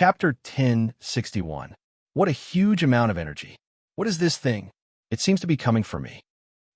Chapter 1061. What a huge amount of energy. What is this thing? It seems to be coming for me.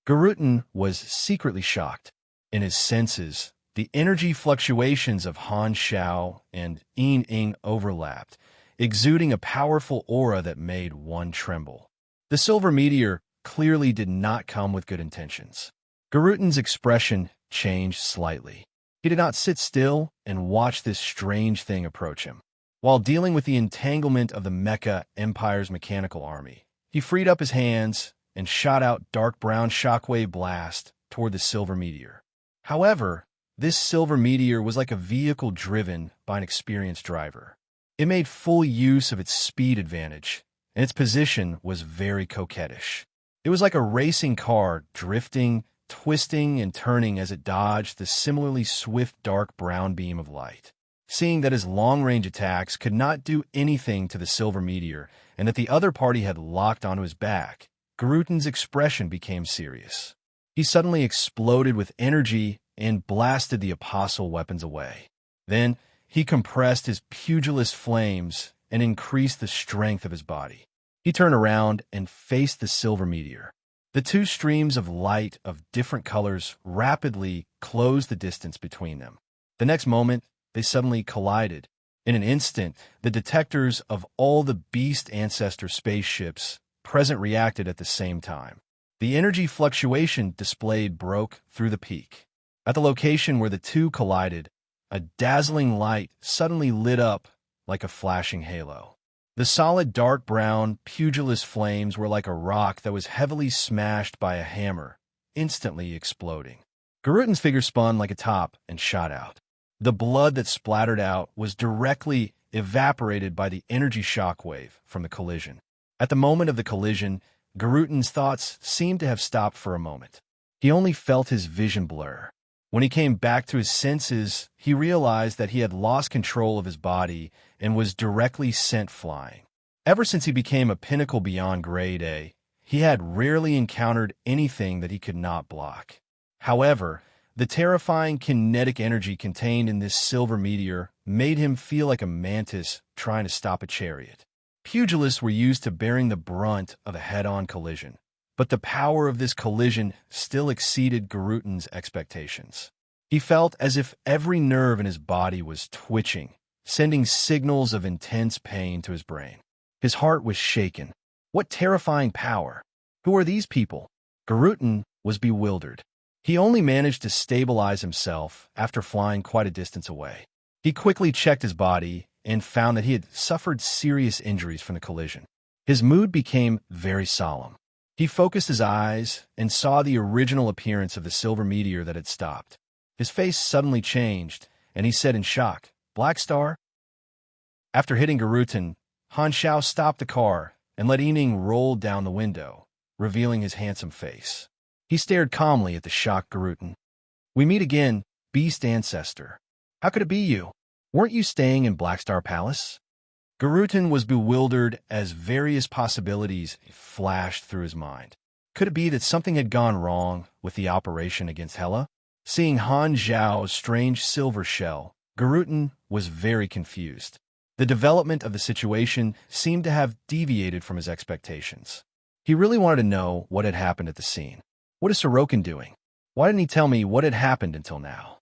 Garutin was secretly shocked. In his senses, the energy fluctuations of Han Xiao and Yin Ying overlapped, exuding a powerful aura that made one tremble. The silver meteor clearly did not come with good intentions. Garutin's expression changed slightly. He did not sit still and watch this strange thing approach him. While dealing with the entanglement of the Mecha Empire's mechanical army, he freed up his hands and shot out dark brown shockwave blast toward the silver meteor. However, this silver meteor was like a vehicle driven by an experienced driver. It made full use of its speed advantage, and its position was very coquettish. It was like a racing car drifting, twisting, and turning as it dodged the similarly swift dark brown beam of light. Seeing that his long-range attacks could not do anything to the silver meteor and that the other party had locked onto his back, Garutin's expression became serious. He suddenly exploded with energy and blasted the apostle weapons away. Then, he compressed his pugilist flames and increased the strength of his body. He turned around and faced the silver meteor. The two streams of light of different colors rapidly closed the distance between them. The next moment, they suddenly collided. In an instant, the detectors of all the Beast Ancestor spaceships present reacted at the same time. The energy fluctuation displayed broke through the peak. At the location where the two collided, a dazzling light suddenly lit up like a flashing halo. The solid dark brown, pugilist flames were like a rock that was heavily smashed by a hammer, instantly exploding. Garutin's figure spun like a top and shot out. The blood that splattered out was directly evaporated by the energy shockwave from the collision. At the moment of the collision, Garutin's thoughts seemed to have stopped for a moment. He only felt his vision blur. When he came back to his senses, he realized that he had lost control of his body and was directly sent flying. Ever since he became a pinnacle beyond grade A, he had rarely encountered anything that he could not block. However, the terrifying kinetic energy contained in this silver meteor made him feel like a mantis trying to stop a chariot. Pugilists were used to bearing the brunt of a head-on collision, but the power of this collision still exceeded Garutin's expectations. He felt as if every nerve in his body was twitching, sending signals of intense pain to his brain. His heart was shaken. What terrifying power! Who are these people? Garutin was bewildered. He only managed to stabilize himself after flying quite a distance away. He quickly checked his body and found that he had suffered serious injuries from the collision. His mood became very solemn. He focused his eyes and saw the original appearance of the silver meteor that had stopped. His face suddenly changed, and he said in shock, "Black Star?" After hitting Garutin, Han Xiao stopped the car and let Yining roll down the window, revealing his handsome face. He stared calmly at the shocked Garutin. "We meet again, Beast Ancestor. How could it be you? Weren't you staying in Black Star Palace?" Garutin was bewildered as various possibilities flashed through his mind. Could it be that something had gone wrong with the operation against Hela? Seeing Han Zhao's strange silver shell, Garutin was very confused. The development of the situation seemed to have deviated from his expectations. He really wanted to know what had happened at the scene. What is Sorokin doing? Why didn't he tell me what had happened until now?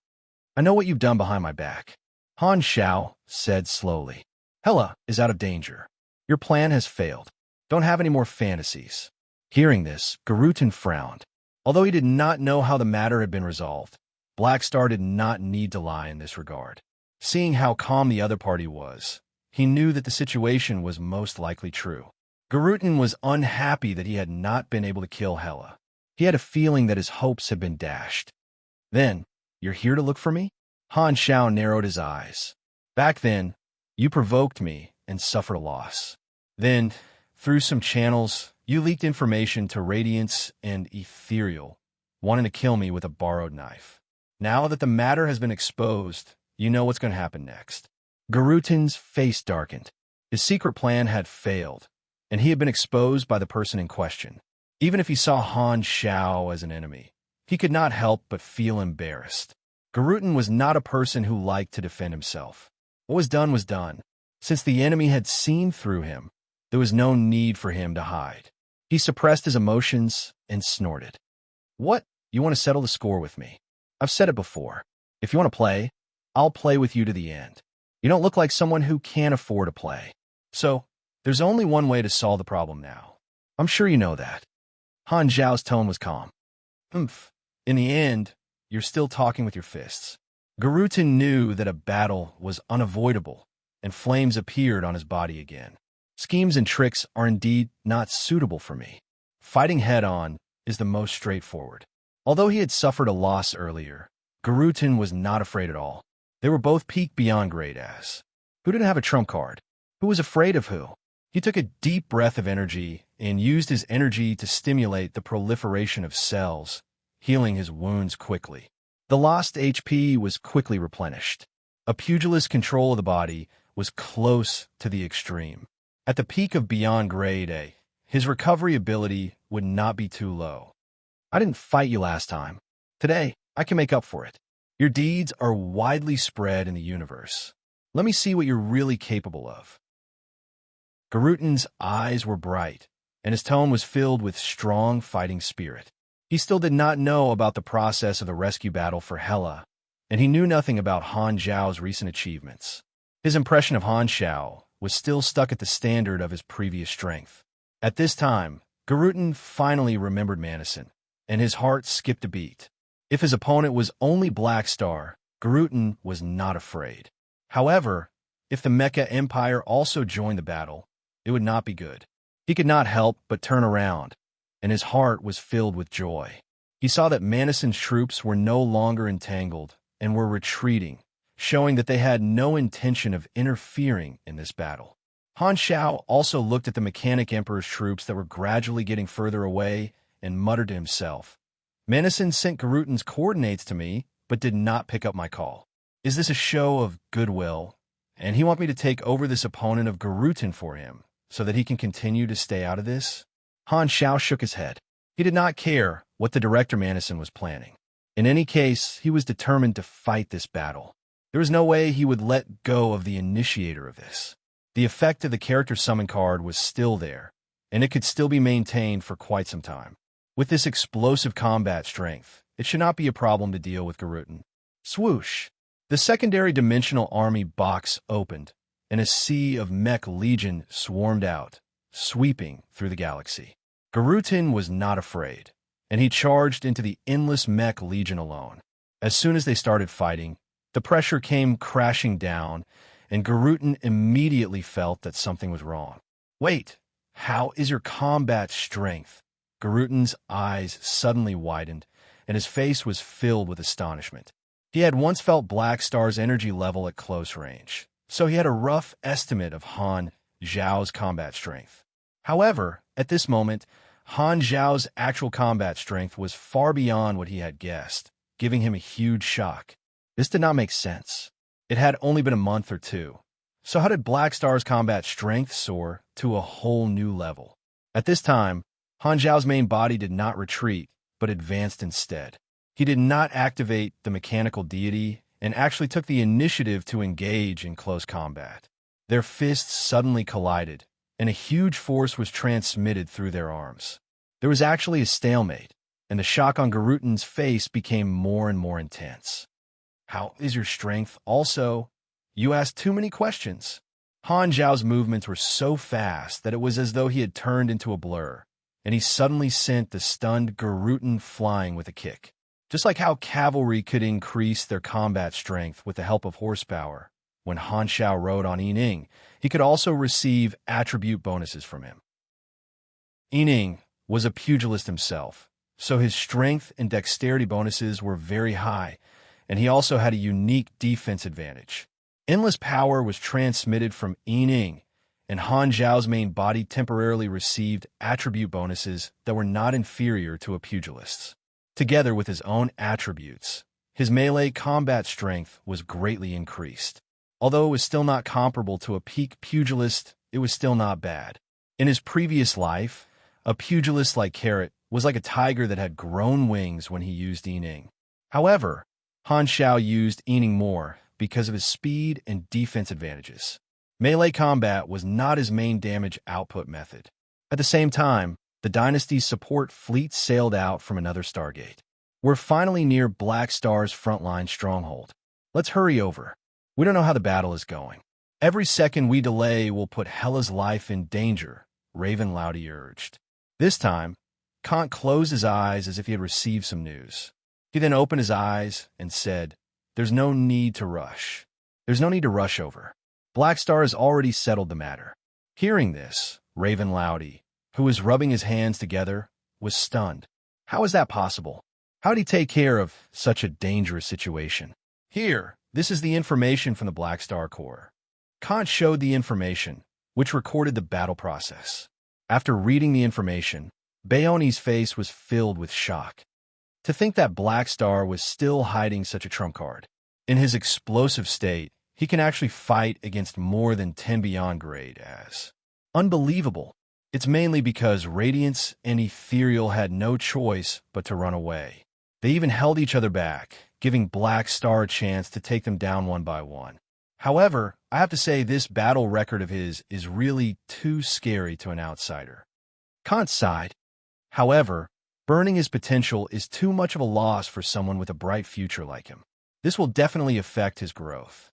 I know what you've done behind my back. Han Xiao said slowly. Hela is out of danger. Your plan has failed. Don't have any more fantasies. Hearing this, Garutin frowned. Although he did not know how the matter had been resolved, Black Star did not need to lie in this regard. Seeing how calm the other party was, he knew that the situation was most likely true. Garutin was unhappy that he had not been able to kill Hela. He had a feeling that his hopes had been dashed. Then, you're here to look for me? Han Xiao narrowed his eyes. Back then, you provoked me and suffered a loss. Then, through some channels, you leaked information to Radiance and Ethereal, wanting to kill me with a borrowed knife. Now that the matter has been exposed, you know what's going to happen next. Garutin's face darkened. His secret plan had failed, and he had been exposed by the person in question. Even if he saw Han Xiao as an enemy, he could not help but feel embarrassed. Garutin was not a person who liked to defend himself. What was done was done. Since the enemy had seen through him, there was no need for him to hide. He suppressed his emotions and snorted. What? You want to settle the score with me? I've said it before. If you want to play, I'll play with you to the end. You don't look like someone who can't afford to play. So, there's only one way to solve the problem now. I'm sure you know that. Han Zhao's tone was calm. Oomph. In the end, you're still talking with your fists. Garutin knew that a battle was unavoidable, and flames appeared on his body again. Schemes and tricks are indeed not suitable for me. Fighting head-on is the most straightforward. Although he had suffered a loss earlier, Garutin was not afraid at all. They were both peaked beyond great ass. Who didn't have a trump card? Who was afraid of who? He took a deep breath of energy and used his energy to stimulate the proliferation of cells, healing his wounds quickly. The lost HP was quickly replenished. A pugilist's control of the body was close to the extreme. At the peak of beyond grade A, his recovery ability would not be too low. I didn't fight you last time. Today, I can make up for it. Your deeds are widely spread in the universe. Let me see what you're really capable of. Garutin's eyes were bright, and his tone was filled with strong fighting spirit. He still did not know about the process of the rescue battle for Hela, and he knew nothing about Han Zhao's recent achievements. His impression of Han Zhao was still stuck at the standard of his previous strength. At this time, Garutin finally remembered Manison, and his heart skipped a beat. If his opponent was only Black Star, Garutin was not afraid. However, if the Mecha Empire also joined the battle, it would not be good. He could not help but turn around, and his heart was filled with joy. He saw that Manison's troops were no longer entangled and were retreating, showing that they had no intention of interfering in this battle. Han Zhao also looked at the Mechanic Emperor's troops that were gradually getting further away and muttered to himself, Manison sent Garutin's coordinates to me, but did not pick up my call. Is this a show of goodwill? And he want me to take over this opponent of Garutin for him, so that he can continue to stay out of this? Han Zhao shook his head. He did not care what the director Manison was planning. In any case, he was determined to fight this battle. There was no way he would let go of the initiator of this. The effect of the character summon card was still there, and it could still be maintained for quite some time. With this explosive combat strength, it should not be a problem to deal with Garutin. Swoosh! The secondary dimensional army box opened, and a sea of mech legion swarmed out, sweeping through the galaxy. Garutin was not afraid, and he charged into the endless mech legion alone. As soon as they started fighting, the pressure came crashing down, and Garutin immediately felt that something was wrong. Wait, how is your combat strength? Garutin's eyes suddenly widened, and his face was filled with astonishment. He had once felt Black Star's energy level at close range, so he had a rough estimate of Han Zhao's combat strength. However, at this moment, Han Zhao's actual combat strength was far beyond what he had guessed, giving him a huge shock. This did not make sense. It had only been a month or two. So how did Black Star's combat strength soar to a whole new level? At this time, Han Zhao's main body did not retreat, but advanced instead. He did not activate the mechanical deity and actually took the initiative to engage in close combat. Their fists suddenly collided, and a huge force was transmitted through their arms. There was actually a stalemate, and the shock on Garutin's face became more and more intense. How is your strength? Also, you asked too many questions. Han Zhao's movements were so fast that it was as though he had turned into a blur, and he suddenly sent the stunned Garutin flying with a kick. Just like how cavalry could increase their combat strength with the help of horsepower, when Han Zhao rode on Yining, he could also receive attribute bonuses from him. Yining was a pugilist himself, so his strength and dexterity bonuses were very high, and he also had a unique defense advantage. Endless power was transmitted from Yining, and Han Zhao's main body temporarily received attribute bonuses that were not inferior to a pugilist's. Together with his own attributes, his melee combat strength was greatly increased. Although it was still not comparable to a peak pugilist, it was still not bad. In his previous life, a pugilist like Carrot was like a tiger that had grown wings when he used Yining. However, Han Zhao used Yining more because of his speed and defense advantages. Melee combat was not his main damage output method. At the same time, the dynasty's support fleet sailed out from another Stargate. We're finally near Black Star's frontline stronghold. Let's hurry over. We don't know how the battle is going. Every second we delay will put Hela's life in danger, Raven Loudy urged. This time, Kant closed his eyes as if he had received some news. He then opened his eyes and said, "There's no need to rush. There's no need to rush over. Black Star has already settled the matter." Hearing this, Raven Loudy, who was rubbing his hands together, was stunned. How is that possible? How did he take care of such a dangerous situation? Here, this is the information from the Black Star Corps. Kant showed the information, which recorded the battle process. After reading the information, Bayone's face was filled with shock. To think that Black Star was still hiding such a trump card. In his explosive state, he can actually fight against more than 10 beyond grade as unbelievable. It's mainly because Radiance and Ethereal had no choice but to run away. They even held each other back, giving Black Star a chance to take them down one by one. However, I have to say this battle record of his is really too scary to an outsider. Kant sighed. However, burning his potential is too much of a loss for someone with a bright future like him. This will definitely affect his growth.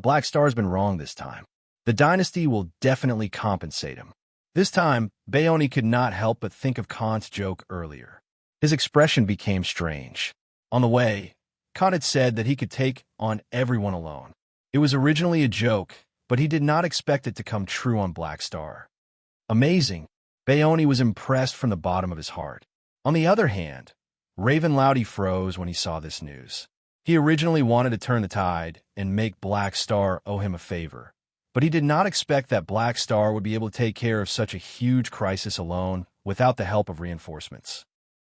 Black Star's been wrong this time. The dynasty will definitely compensate him. This time, Bayone could not help but think of Kant's joke earlier. His expression became strange. On the way, Kant had said that he could take on everyone alone. It was originally a joke, but he did not expect it to come true on Black Star. Amazing. Bayone was impressed from the bottom of his heart. On the other hand, Raven Loudy froze when he saw this news. He originally wanted to turn the tide and make Black Star owe him a favor, but he did not expect that Black Star would be able to take care of such a huge crisis alone without the help of reinforcements.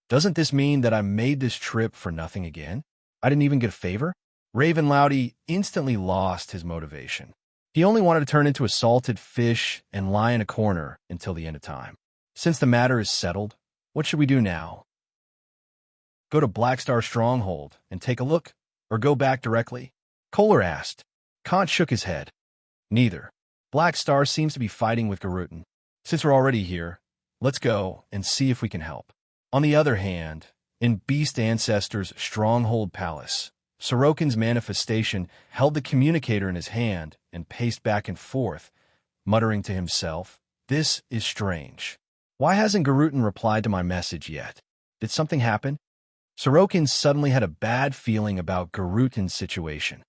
Doesn't this mean that I made this trip for nothing again? I didn't even get a favor? Raven Loudy instantly lost his motivation. He only wanted to turn into a salted fish and lie in a corner until the end of time. Since the matter is settled, what should we do now? Go to Black Star Stronghold and take a look, or go back directly? Kohler asked. Kant shook his head. Neither. Black Star seems to be fighting with Garutin. Since we're already here, let's go and see if we can help. On the other hand, in Beast Ancestor's Stronghold Palace, Sorokin's manifestation held the communicator in his hand and paced back and forth, muttering to himself, "This is strange. Why hasn't Garutin replied to my message yet? Did something happen?" Sorokin suddenly had a bad feeling about Garutin's situation.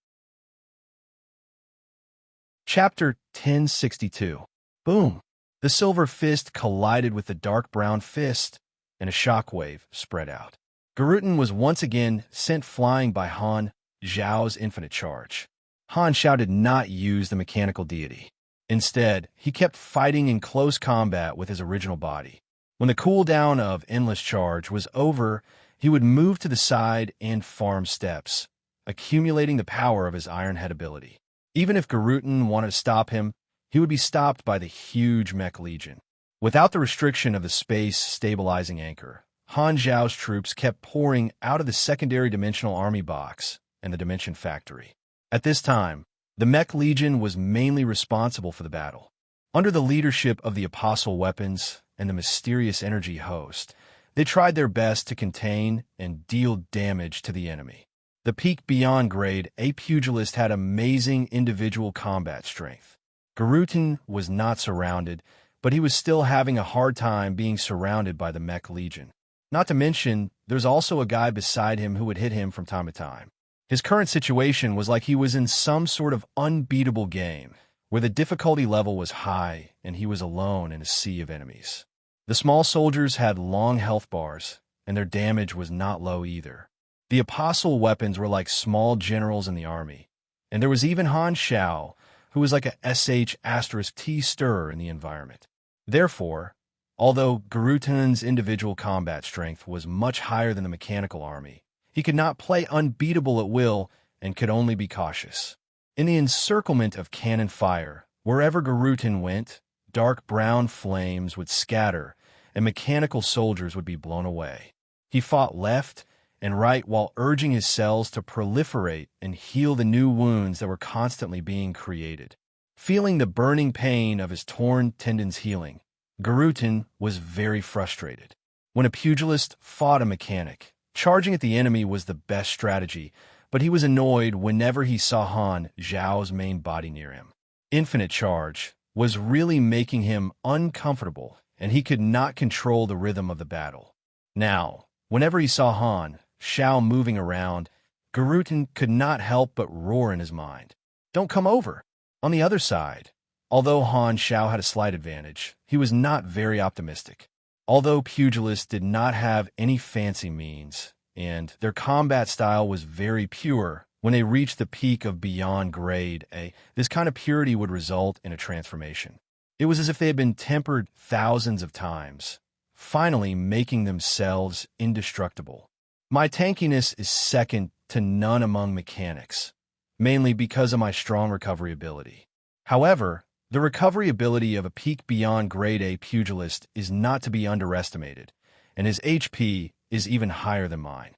Chapter 1062. Boom! The silver fist collided with the dark brown fist, and a shockwave spread out. Garutin was once again sent flying by Han Zhao's infinite charge. Han Zhao did not use the mechanical deity. Instead, he kept fighting in close combat with his original body. When the cooldown of endless charge was over, he would move to the side and farm steps, accumulating the power of his Iron Head ability. Even if Garutin wanted to stop him, he would be stopped by the huge Mech Legion. Without the restriction of the space stabilizing anchor, Han Zhao's troops kept pouring out of the secondary dimensional army box and the Dimension Factory. At this time, the Mech Legion was mainly responsible for the battle. Under the leadership of the Apostle Weapons and the mysterious energy host, they tried their best to contain and deal damage to the enemy. The peak beyond grade A pugilist had amazing individual combat strength. Garutin was not surrounded, but he was still having a hard time being surrounded by the Mech Legion. Not to mention, there's also a guy beside him who would hit him from time to time. His current situation was like he was in some sort of unbeatable game, where the difficulty level was high and he was alone in a sea of enemies. The small soldiers had long health bars, and their damage was not low either. The Apostle Weapons were like small generals in the army, and there was even Han Zhao, who was like a *T stirrer in the environment. Therefore, although Garutin's individual combat strength was much higher than the mechanical army, he could not play unbeatable at will and could only be cautious. In the encirclement of cannon fire, wherever Garutin went, dark brown flames would scatter and mechanical soldiers would be blown away. He fought left and right while urging his cells to proliferate and heal the new wounds that were constantly being created. Feeling the burning pain of his torn tendons healing, Garutin was very frustrated. When a pugilist fought a mechanic, charging at the enemy was the best strategy, but he was annoyed whenever he saw Han Zhao's main body near him. Infinite charge was really making him uncomfortable, and he could not control the rhythm of the battle. Now, whenever he saw Han Zhao moving around, Garutin could not help but roar in his mind. "Don't come over!" On the other side, although Han Zhao had a slight advantage, he was not very optimistic. Although pugilists did not have any fancy means, and their combat style was very pure, when they reached the peak of beyond grade A, this kind of purity would result in a transformation. It was as if they had been tempered thousands of times, finally making themselves indestructible. My tankiness is second to none among mechanics, mainly because of my strong recovery ability. However, the recovery ability of a peak beyond grade A pugilist is not to be underestimated, and his HP is even higher than mine.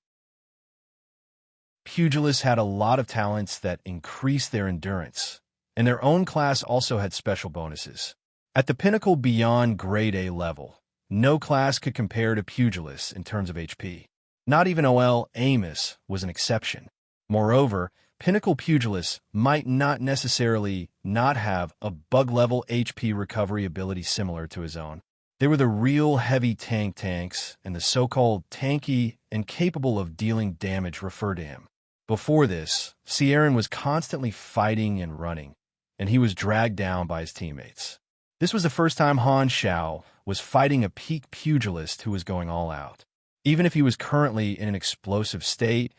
Pugilists had a lot of talents that increased their endurance, and their own class also had special bonuses. At the pinnacle beyond grade A level, no class could compare to pugilists in terms of HP. Not even OL Amos was an exception. Moreover, pinnacle pugilists might not necessarily not have a bug-level HP recovery ability similar to his own. They were the real heavy tanks, and the so-called tanky and capable of dealing damage referred to him. Before this, Sierran was constantly fighting and running, and he was dragged down by his teammates. This was the first time Han Zhao was fighting a peak pugilist who was going all out. Even if he was currently in an explosive state,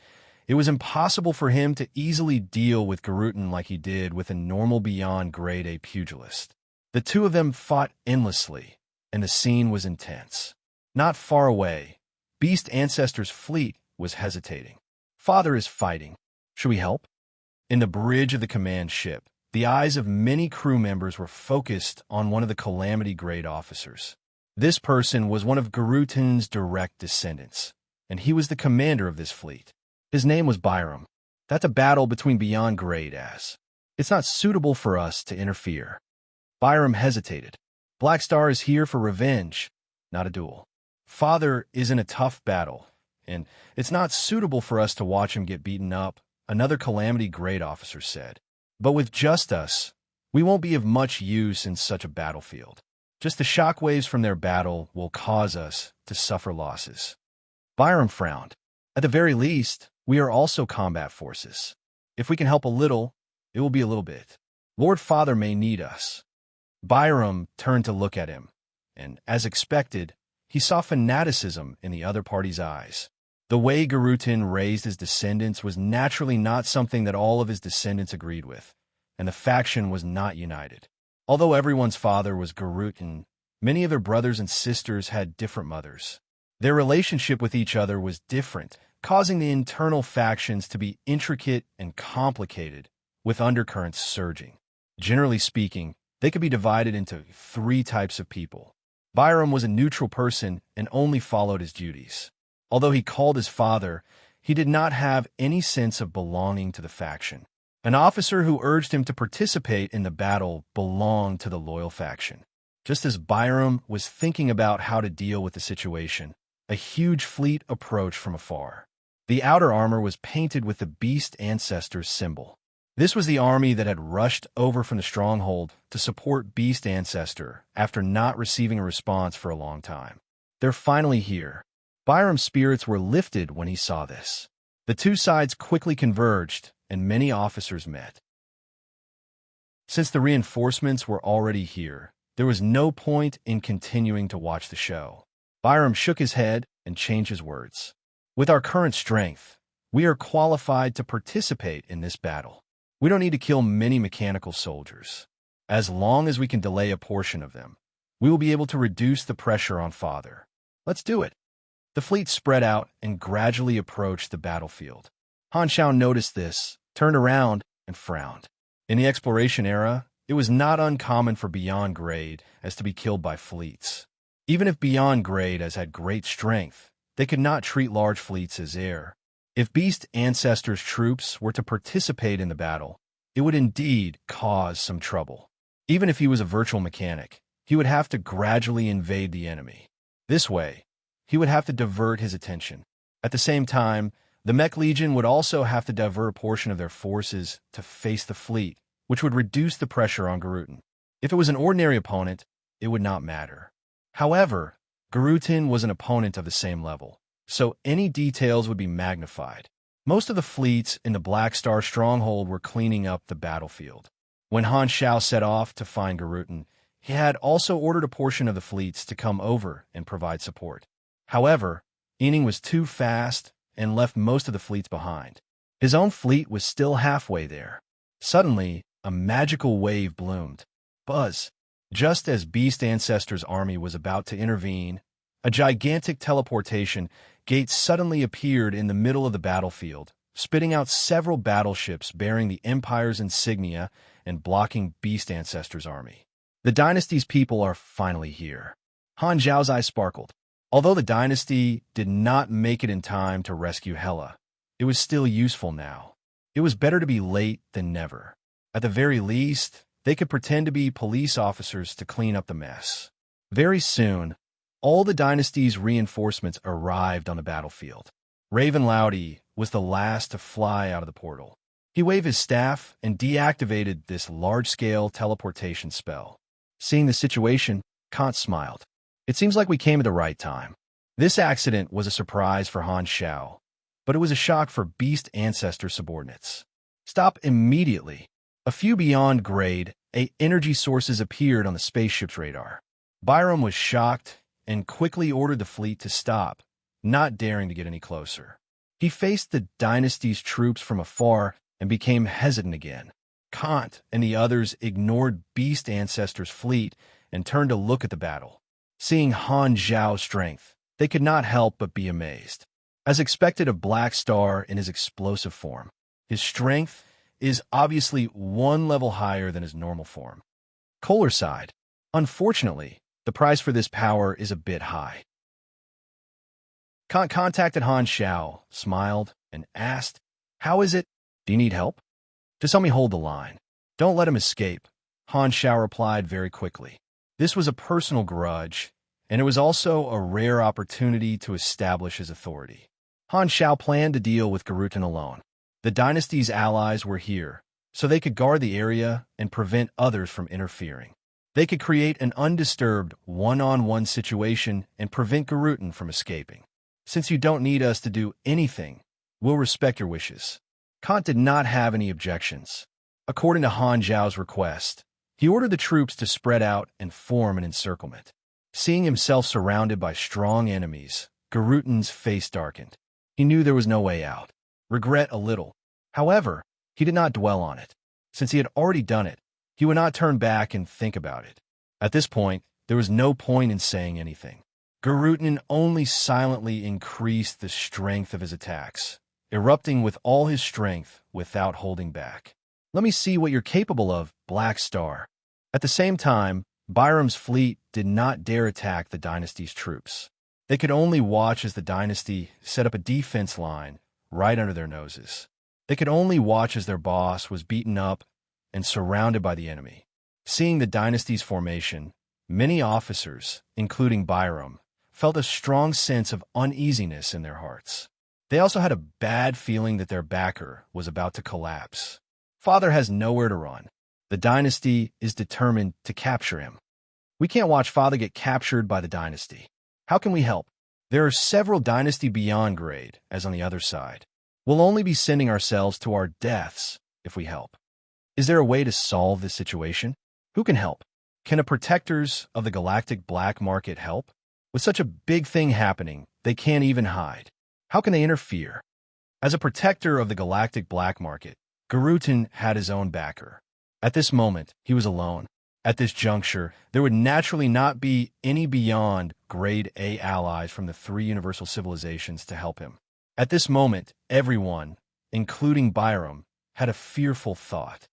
it was impossible for him to easily deal with Garutin like he did with a normal beyond grade A pugilist. The two of them fought endlessly, and the scene was intense. Not far away, Beast Ancestor's fleet was hesitating. "Father is fighting. Should we help?" In the bridge of the command ship, the eyes of many crew members were focused on one of the Calamity Grade officers. This person was one of Garutin's direct descendants, and he was the commander of this fleet. His name was Byram. "That's a battle between beyond grade as. It's not suitable for us to interfere." Byram hesitated. "Black Star is here for revenge, not a duel. Father is in a tough battle, and it's not suitable for us to watch him get beaten up," another Calamity Grade officer said. "But with just us, we won't be of much use in such a battlefield. Just the shockwaves from their battle will cause us to suffer losses." Byram frowned. "At the very least, we are also combat forces. If we can help a little, it will be a little bit. Lord Father may need us." Byram turned to look at him, and, as expected, he saw fanaticism in the other party's eyes. The way Garutin raised his descendants was naturally not something that all of his descendants agreed with, and the faction was not united. Although everyone's father was Garutin, many of their brothers and sisters had different mothers. Their relationship with each other was different, causing the internal factions to be intricate and complicated, with undercurrents surging. Generally speaking, they could be divided into three types of people. Byram was a neutral person and only followed his duties. Although he called his father, he did not have any sense of belonging to the faction. An officer who urged him to participate in the battle belonged to the loyal faction. Just as Byram was thinking about how to deal with the situation, a huge fleet approached from afar. The outer armor was painted with the Beast Ancestor's symbol. This was the army that had rushed over from the stronghold to support Beast Ancestor after not receiving a response for a long time. They're finally here. Byram's spirits were lifted when he saw this. The two sides quickly converged, and many officers met. Since the reinforcements were already here, there was no point in continuing to watch the show. Byram shook his head and changed his words. "With our current strength, we are qualified to participate in this battle. We don't need to kill many mechanical soldiers. As long as we can delay a portion of them, we will be able to reduce the pressure on Father. Let's do it." The fleet spread out and gradually approached the battlefield. Han Zhao noticed this, turned around, and frowned. In the exploration era, it was not uncommon for Beyond Grade as to be killed by fleets. Even if Beyond Grade as had great strength, they could not treat large fleets as air. If Beast Ancestor's troops were to participate in the battle, it would indeed cause some trouble. Even if he was a virtual mechanic, he would have to gradually invade the enemy. This way, he would have to divert his attention. At the same time, the Mech Legion would also have to divert a portion of their forces to face the fleet, which would reduce the pressure on Garutin. If it was an ordinary opponent, it would not matter. However, Garutin was an opponent of the same level, so any details would be magnified. Most of the fleets in the Black Star stronghold were cleaning up the battlefield. When Han Shao set off to find Garutin, he had also ordered a portion of the fleets to come over and provide support. However, Ening was too fast and left most of the fleets behind. His own fleet was still halfway there. Suddenly, a magical wave bloomed. Buzz! Just as Beast Ancestor's army was about to intervene, a gigantic teleportation gate suddenly appeared in the middle of the battlefield, spitting out several battleships bearing the Empire's insignia and blocking Beast Ancestor's army. The dynasty's people are finally here. Han Zhao's eyes sparkled. Although the dynasty did not make it in time to rescue Hela, it was still useful now. It was better to be late than never. At the very least, they could pretend to be police officers to clean up the mess. Very soon, all the dynasty's reinforcements arrived on the battlefield. Raven Loudy was the last to fly out of the portal. He waved his staff and deactivated this large-scale teleportation spell. Seeing the situation, Kant smiled. It seems like we came at the right time. This accident was a surprise for Han Shao, but it was a shock for Beast Ancestor subordinates. Stop immediately. A few beyond grade, energy sources appeared on the spaceship's radar. Byram was shocked and quickly ordered the fleet to stop, not daring to get any closer. He faced the dynasty's troops from afar and became hesitant again. Kant and the others ignored Beast Ancestor's fleet and turned to look at the battle. Seeing Han Zhao's strength, they could not help but be amazed. As expected of Black Star in his explosive form, his strength is obviously one level higher than his normal form. Kohler sighed. Unfortunately, the price for this power is a bit high. Kant contacted Han Shao, smiled, and asked, "How is it? Do you need help?" "Just help me hold the line. Don't let him escape," Han Shao replied very quickly. This was a personal grudge, and it was also a rare opportunity to establish his authority. Han Shao planned to deal with Garutin alone. The dynasty's allies were here, so they could guard the area and prevent others from interfering. They could create an undisturbed one-on-one situation and prevent Garutin from escaping. "Since you don't need us to do anything, we'll respect your wishes." Kant did not have any objections. According to Han Zhao's request, he ordered the troops to spread out and form an encirclement. Seeing himself surrounded by strong enemies, Garutin's face darkened. He knew there was no way out. Regret a little. However, he did not dwell on it. Since he had already done it, he would not turn back and think about it. At this point, there was no point in saying anything. Garutin only silently increased the strength of his attacks, erupting with all his strength without holding back. "Let me see what you're capable of, Black Star." At the same time, Byram's fleet did not dare attack the dynasty's troops. They could only watch as the dynasty set up a defense line right under their noses. They could only watch as their boss was beaten up and surrounded by the enemy. Seeing the dynasty's formation, many officers, including Byram, felt a strong sense of uneasiness in their hearts. They also had a bad feeling that their backer was about to collapse. Father has nowhere to run. The dynasty is determined to capture him. We can't watch Father get captured by the dynasty. How can we help? There are several dynasty beyond grade, as on the other side. We'll only be sending ourselves to our deaths if we help. Is there a way to solve this situation? Who can help? Can a protectors of the galactic black market help? With such a big thing happening, they can't even hide. How can they interfere? As a protector of the galactic black market, Garutin had his own backer. At this moment, he was alone. At this juncture, there would naturally not be any beyond grade A allies from the three universal civilizations to help him. At this moment, everyone, including Byram, had a fearful thought.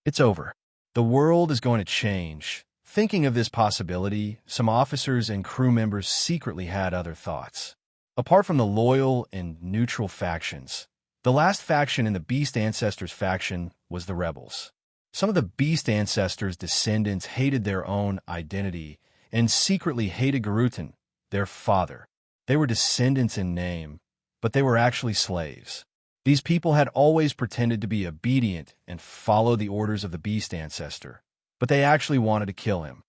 It's over. The world is going to change. Thinking of this possibility, some officers and crew members secretly had other thoughts. Apart from the loyal and neutral factions, the last faction in the Beast Ancestors faction was the rebels. Some of the beast ancestors' descendants hated their own identity and secretly hated Garuten, their father. They were descendants in name, but they were actually slaves. These people had always pretended to be obedient and follow the orders of the beast ancestor, but they actually wanted to kill him.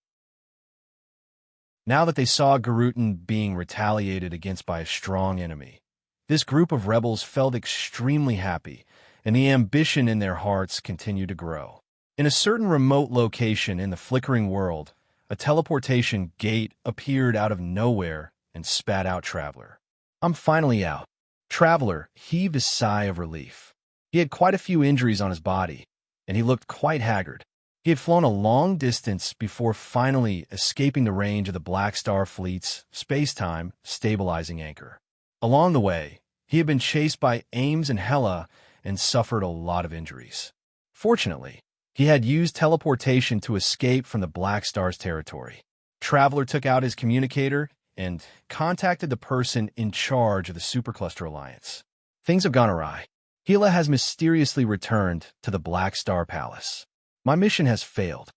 Now that they saw Garuten being retaliated against by a strong enemy, this group of rebels felt extremely happy, and the ambition in their hearts continued to grow. In a certain remote location in the flickering world, a teleportation gate appeared out of nowhere and spat out Traveler. "I'm finally out." Traveler heaved a sigh of relief. He had quite a few injuries on his body, and he looked quite haggard. He had flown a long distance before finally escaping the range of the Black Star Fleet's space-time stabilizing anchor. Along the way, he had been chased by Ames and Hela and suffered a lot of injuries. Fortunately, he had used teleportation to escape from the Black Star's territory. Traveler took out his communicator and contacted the person in charge of the Supercluster Alliance. "Things have gone awry. Hela has mysteriously returned to the Black Star Palace. My mission has failed.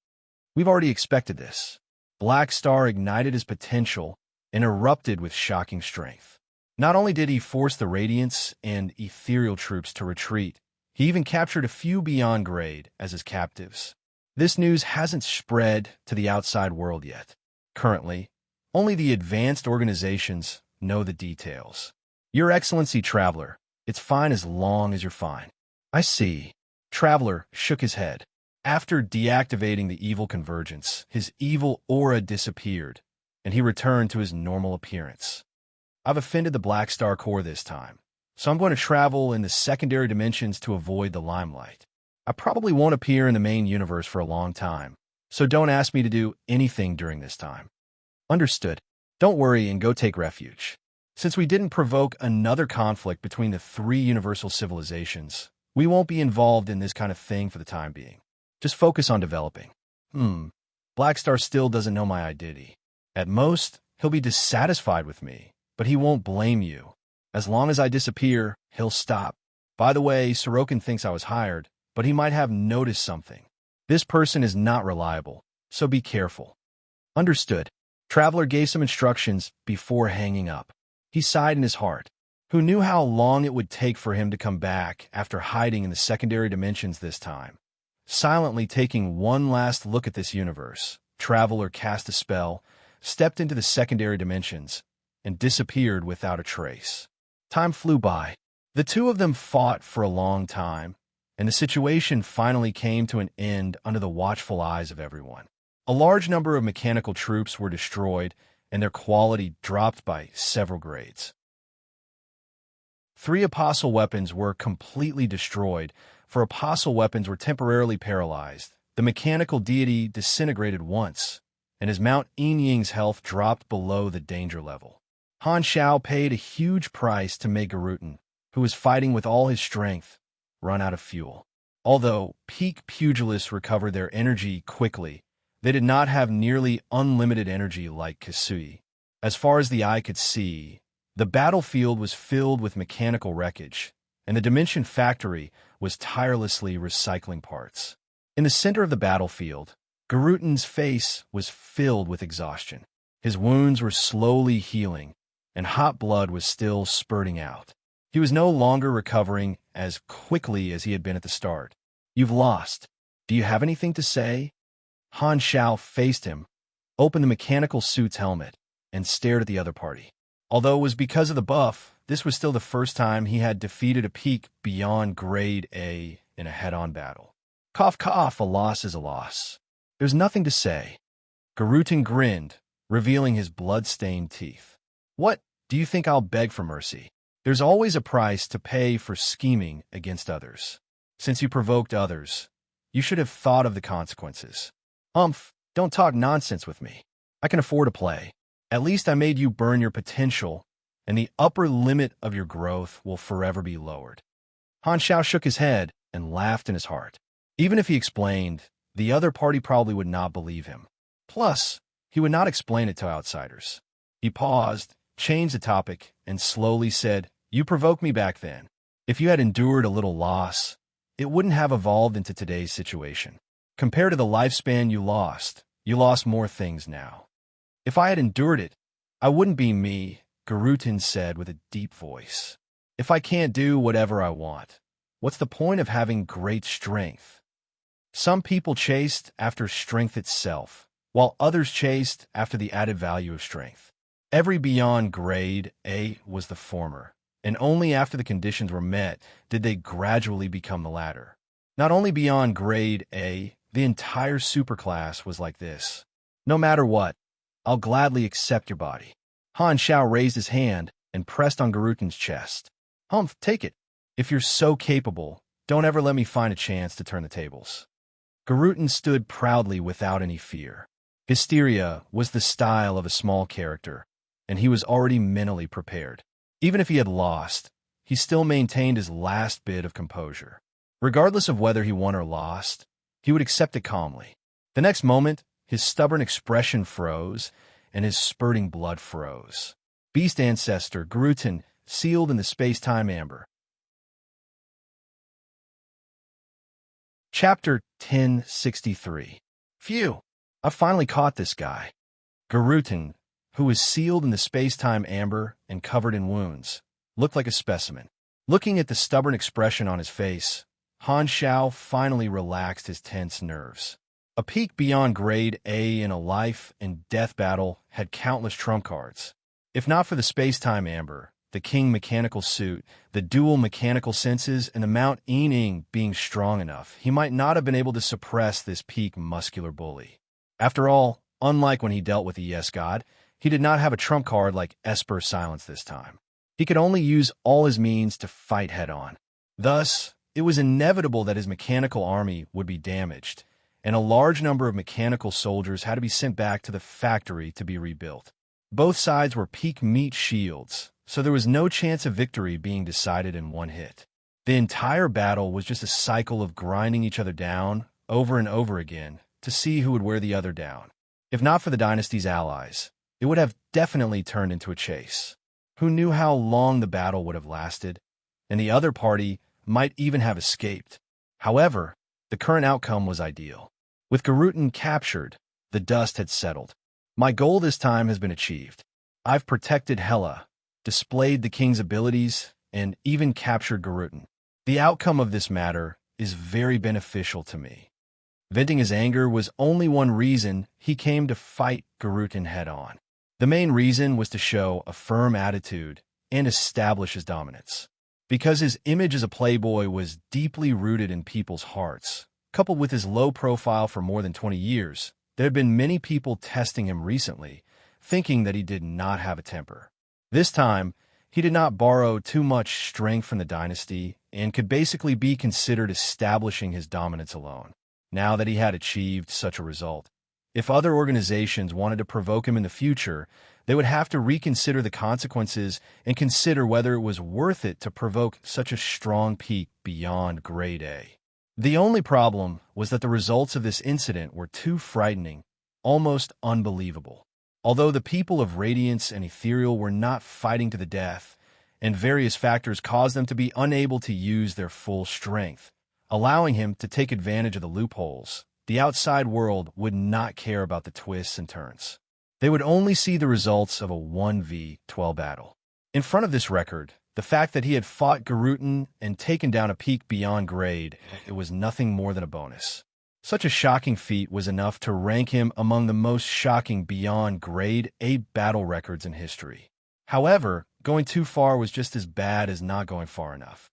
We've already expected this." Black Star ignited his potential and erupted with shocking strength. Not only did he force the Radiance and Ethereal troops to retreat, he even captured a few beyond grade as his captives. This news hasn't spread to the outside world yet. Currently, only the advanced organizations know the details. "Your Excellency, Traveler, it's fine as long as you're fine." "I see." Traveler shook his head. After deactivating the evil convergence, his evil aura disappeared, and he returned to his normal appearance. "I've offended the Black Star Core this time, so I'm going to travel in the secondary dimensions to avoid the limelight. I probably won't appear in the main universe for a long time, so don't ask me to do anything during this time." "Understood. Don't worry and go take refuge. Since we didn't provoke another conflict between the three universal civilizations, we won't be involved in this kind of thing for the time being. Just focus on developing." Black Star still doesn't know my identity. At most, he'll be dissatisfied with me, but he won't blame you. As long as I disappear, he'll stop. By the way, Sorokin thinks I was hired, but he might have noticed something. This person is not reliable, so be careful." "Understood." Traveler gave some instructions before hanging up. He sighed in his heart. Who knew how long it would take for him to come back after hiding in the secondary dimensions this time? Silently taking one last look at this universe, Traveler cast a spell, stepped into the secondary dimensions, and disappeared without a trace. Time flew by. The two of them fought for a long time, and the situation finally came to an end under the watchful eyes of everyone. A large number of mechanical troops were destroyed, and their quality dropped by several grades. 3 apostle weapons were completely destroyed, for apostle weapons were temporarily paralyzed. The mechanical deity disintegrated once, and his Mount Enying's health dropped below the danger level. Han Xiao paid a huge price to make Garuten, who was fighting with all his strength, run out of fuel. Although peak pugilists recovered their energy quickly, they did not have nearly unlimited energy like Kisui. As far as the eye could see, the battlefield was filled with mechanical wreckage, and the Dimension Factory was tirelessly recycling parts. In the center of the battlefield, Garuten's face was filled with exhaustion. His wounds were slowly healing, and hot blood was still spurting out. He was no longer recovering as quickly as he had been at the start. "You've lost. Do you have anything to say?" Han Xiao faced him, opened the mechanical suit's helmet, and stared at the other party. Although it was because of the buff, this was still the first time he had defeated a peak beyond grade A in a head-on battle. Cough, cough, a loss is a loss. There's nothing to say. Garuten grinned, revealing his blood-stained teeth. "What, do you think I'll beg for mercy? There's always a price to pay for scheming against others. Since you provoked others, you should have thought of the consequences. Don't talk nonsense with me. I can afford to play. At least I made you burn your potential, and the upper limit of your growth will forever be lowered." Han Xiao shook his head and laughed in his heart. Even if he explained, the other party probably would not believe him. Plus, he would not explain it to outsiders. He paused, changed the topic, and slowly said, "You provoked me back then. If you had endured a little loss, it wouldn't have evolved into today's situation. Compared to the lifespan you lost more things now. If I had endured it, I wouldn't be me, Garutin said with a deep voice. If I can't do whatever I want, what's the point of having great strength? Some people chased after strength itself, while others chased after the added value of strength. Every beyond grade A was the former, and only after the conditions were met did they gradually become the latter. Not only beyond grade A, the entire superclass was like this. No matter what, I'll gladly accept your body. Han Xiao raised his hand and pressed on Garutin's chest. Humph, take it. If you're so capable, don't ever let me find a chance to turn the tables. Garutin stood proudly without any fear. Hysteria was the style of a small character, and he was already mentally prepared. Even if he had lost, he still maintained his last bit of composure. Regardless of whether he won or lost, he would accept it calmly. The next moment, his stubborn expression froze, and his spurting blood froze. Beast ancestor Garutin, sealed in the space-time amber. Chapter 1063. Phew, I finally caught this guy. Garutin, who was sealed in the space-time amber and covered in wounds, looked like a specimen. Looking at the stubborn expression on his face, Han Xiao finally relaxed his tense nerves. A peak beyond grade A in a life and death battle had countless trump cards. If not for the space-time amber, the king mechanical suit, the dual mechanical senses, and the Mount Ening being strong enough, he might not have been able to suppress this peak muscular bully. After all, unlike when he dealt with the Yes God, he did not have a trump card like Esper Silence this time. He could only use all his means to fight head-on. Thus, it was inevitable that his mechanical army would be damaged, and a large number of mechanical soldiers had to be sent back to the factory to be rebuilt. Both sides were peak meat shields, so there was no chance of victory being decided in one hit. The entire battle was just a cycle of grinding each other down over and over again to see who would wear the other down. If not for the dynasty's allies, it would have definitely turned into a chase. Who knew how long the battle would have lasted, and the other party might even have escaped. However, the current outcome was ideal. With Garutin captured, the dust had settled. My goal this time has been achieved. I've protected Hela, displayed the king's abilities, and even captured Garutin. The outcome of this matter is very beneficial to me. Venting his anger was only one reason he came to fight Garutin head-on. The main reason was to show a firm attitude and establish his dominance. Because his image as a playboy was deeply rooted in people's hearts, coupled with his low profile for more than 20 years, there had been many people testing him recently, thinking that he did not have a temper. This time, he did not borrow too much strength from the dynasty and could basically be considered establishing his dominance alone, now that he had achieved such a result. If other organizations wanted to provoke him in the future, they would have to reconsider the consequences and consider whether it was worth it to provoke such a strong peak beyond grade A. The only problem was that the results of this incident were too frightening, almost unbelievable. Although the people of Radiance and Ethereal were not fighting to the death, and various factors caused them to be unable to use their full strength, allowing him to take advantage of the loopholes, the outside world would not care about the twists and turns. They would only see the results of a 1v12 battle. In front of this record, the fact that he had fought Garutin and taken down a peak beyond grade, it was nothing more than a bonus. Such a shocking feat was enough to rank him among the most shocking beyond grade A battle records in history. However, going too far was just as bad as not going far enough.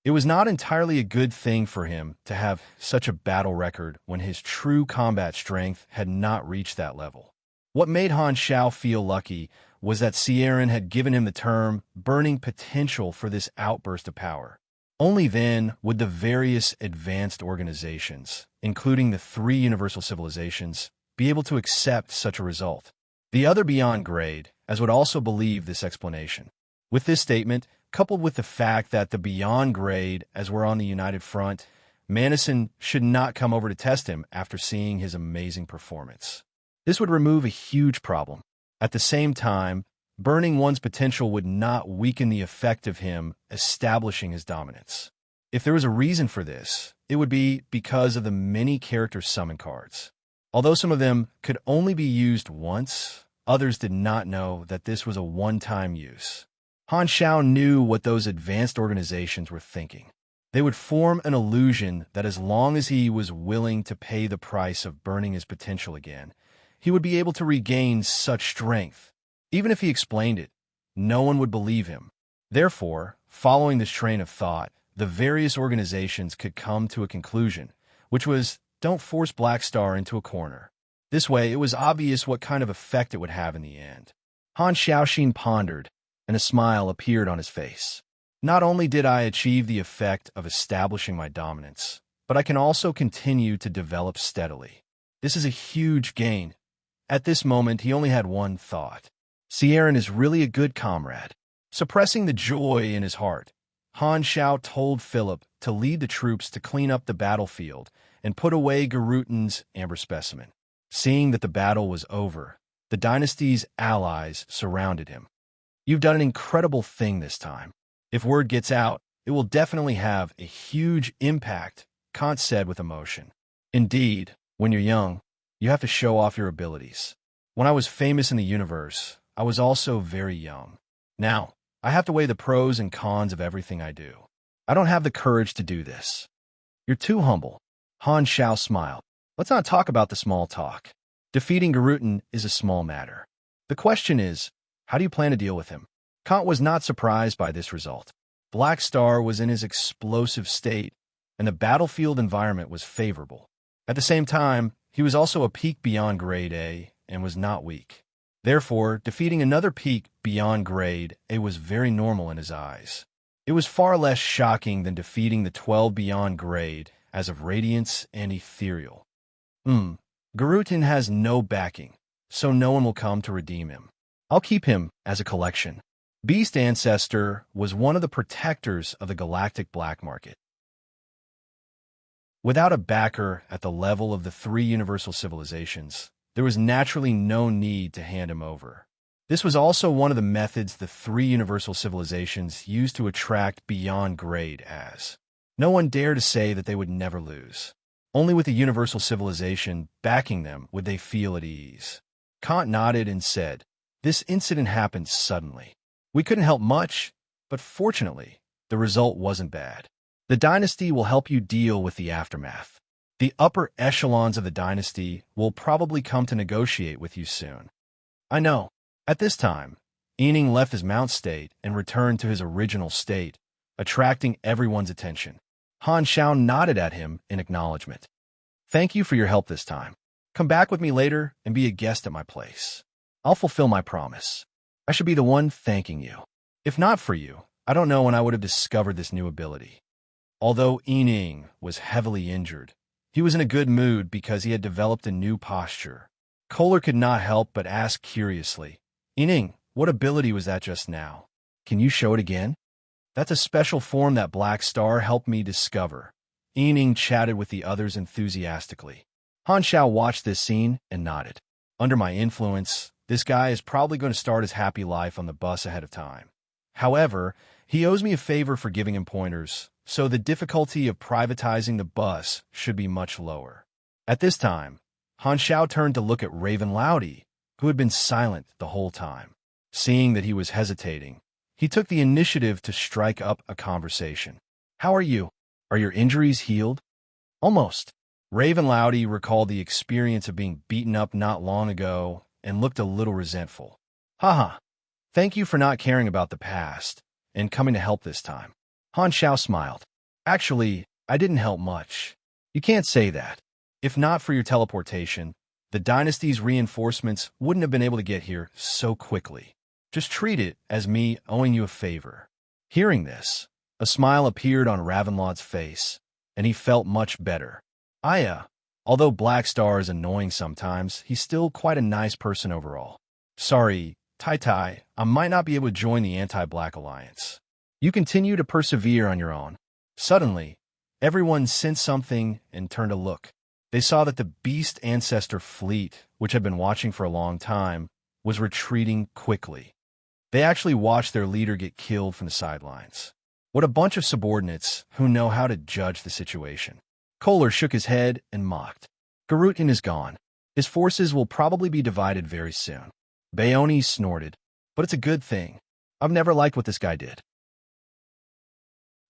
It was not entirely a good thing for him to have such a battle record when his true combat strength had not reached that level. What made Han Xiao feel lucky was that Sieran had given him the term burning potential for this outburst of power. Only then would the various advanced organizations, including the 3 universal civilizations, be able to accept such a result. The other beyond grade, as would also believe this explanation. With this statement, coupled with the fact that the beyond grade, as were on the United Front, Manison should not come over to test him after seeing his amazing performance. This would remove a huge problem. At the same time, burning one's potential would not weaken the effect of him establishing his dominance. If there was a reason for this, it would be because of the many character summon cards. Although some of them could only be used once, others did not know that this was a one-time use. Han Xiao knew what those advanced organizations were thinking. They would form an illusion that as long as he was willing to pay the price of burning his potential again, he would be able to regain such strength. Even if he explained it, no one would believe him. Therefore, following this train of thought, the various organizations could come to a conclusion, which was, don't force Black Star into a corner. This way, it was obvious what kind of effect it would have in the end. Han Xiaoxin pondered, and a smile appeared on his face. Not only did I achieve the effect of establishing my dominance, but I can also continue to develop steadily. This is a huge gain. At this moment, he only had one thought. Sieran is really a good comrade. Suppressing the joy in his heart, Han Xiao told Philip to lead the troops to clean up the battlefield and put away Garutin's amber specimen. Seeing that the battle was over, the dynasty's allies surrounded him. You've done an incredible thing this time. If word gets out, it will definitely have a huge impact, Kant said with emotion. Indeed, when you're young, you have to show off your abilities. When I was famous in the universe, I was also very young. Now, I have to weigh the pros and cons of everything I do. I don't have the courage to do this. You're too humble. Han Xiao smiled. Let's not talk about the small talk. Defeating Garutin is a small matter. The question is, how do you plan to deal with him? Kant was not surprised by this result. Black Star was in his explosive state, and the battlefield environment was favorable. At the same time, he was also a peak beyond grade A and was not weak. Therefore, defeating another peak beyond grade A was very normal in his eyes. It was far less shocking than defeating the 12 beyond grade as of radiance and ethereal. Garutin has no backing, so no one will come to redeem him. I'll keep him as a collection. Beast Ancestor was one of the protectors of the galactic black market. Without a backer at the level of the three universal civilizations, there was naturally no need to hand him over. This was also one of the methods the three universal civilizations used to attract beyond grade as. No one dared to say that they would never lose. Only with the universal civilization backing them would they feel at ease. Kant nodded and said, "This incident happened suddenly. We couldn't help much, but fortunately, the result wasn't bad. The dynasty will help you deal with the aftermath. The upper echelons of the dynasty will probably come to negotiate with you soon." I know. At this time, Ening left his mount state and returned to his original state, attracting everyone's attention. Han Xiao nodded at him in acknowledgement. Thank you for your help this time. Come back with me later and be a guest at my place. I'll fulfill my promise. I should be the one thanking you. If not for you, I don't know when I would have discovered this new ability. Although Ening was heavily injured, he was in a good mood because he had developed a new posture. Kohler could not help but ask curiously, "Ening, what ability was that just now? Can you show it again?" "That's a special form that Black Star helped me discover." Ening chatted with the others enthusiastically. Han Xiao watched this scene and nodded. Under my influence, this guy is probably going to start his happy life on the bus ahead of time. However, he owes me a favor for giving him pointers, so the difficulty of privatizing the bus should be much lower. At this time, Han Xiao turned to look at Raven Loudy, who had been silent the whole time. Seeing that he was hesitating, he took the initiative to strike up a conversation. "How are you? Are your injuries healed?" "Almost." Raven Loudy recalled the experience of being beaten up not long ago and looked a little resentful. "Haha. Thank you for not caring about the past and coming to help this time." Han Xiao smiled. "Actually, I didn't help much." "You can't say that. If not for your teleportation, the dynasty's reinforcements wouldn't have been able to get here so quickly. Just treat it as me owing you a favor." Hearing this, a smile appeared on Ravenlaud's face, and he felt much better. Although Black Star is annoying sometimes, he's still quite a nice person overall. "Sorry, Tai Tai, I might not be able to join the Anti-Black Alliance. You continue to persevere on your own." Suddenly, everyone sensed something and turned to look. They saw that the Beast Ancestor fleet, which had been watching for a long time, was retreating quickly. They actually watched their leader get killed from the sidelines. What a bunch of subordinates who know how to judge the situation. Kohler shook his head and mocked. Garutin is gone. His forces will probably be divided very soon. Baone snorted. But it's a good thing. I've never liked what this guy did.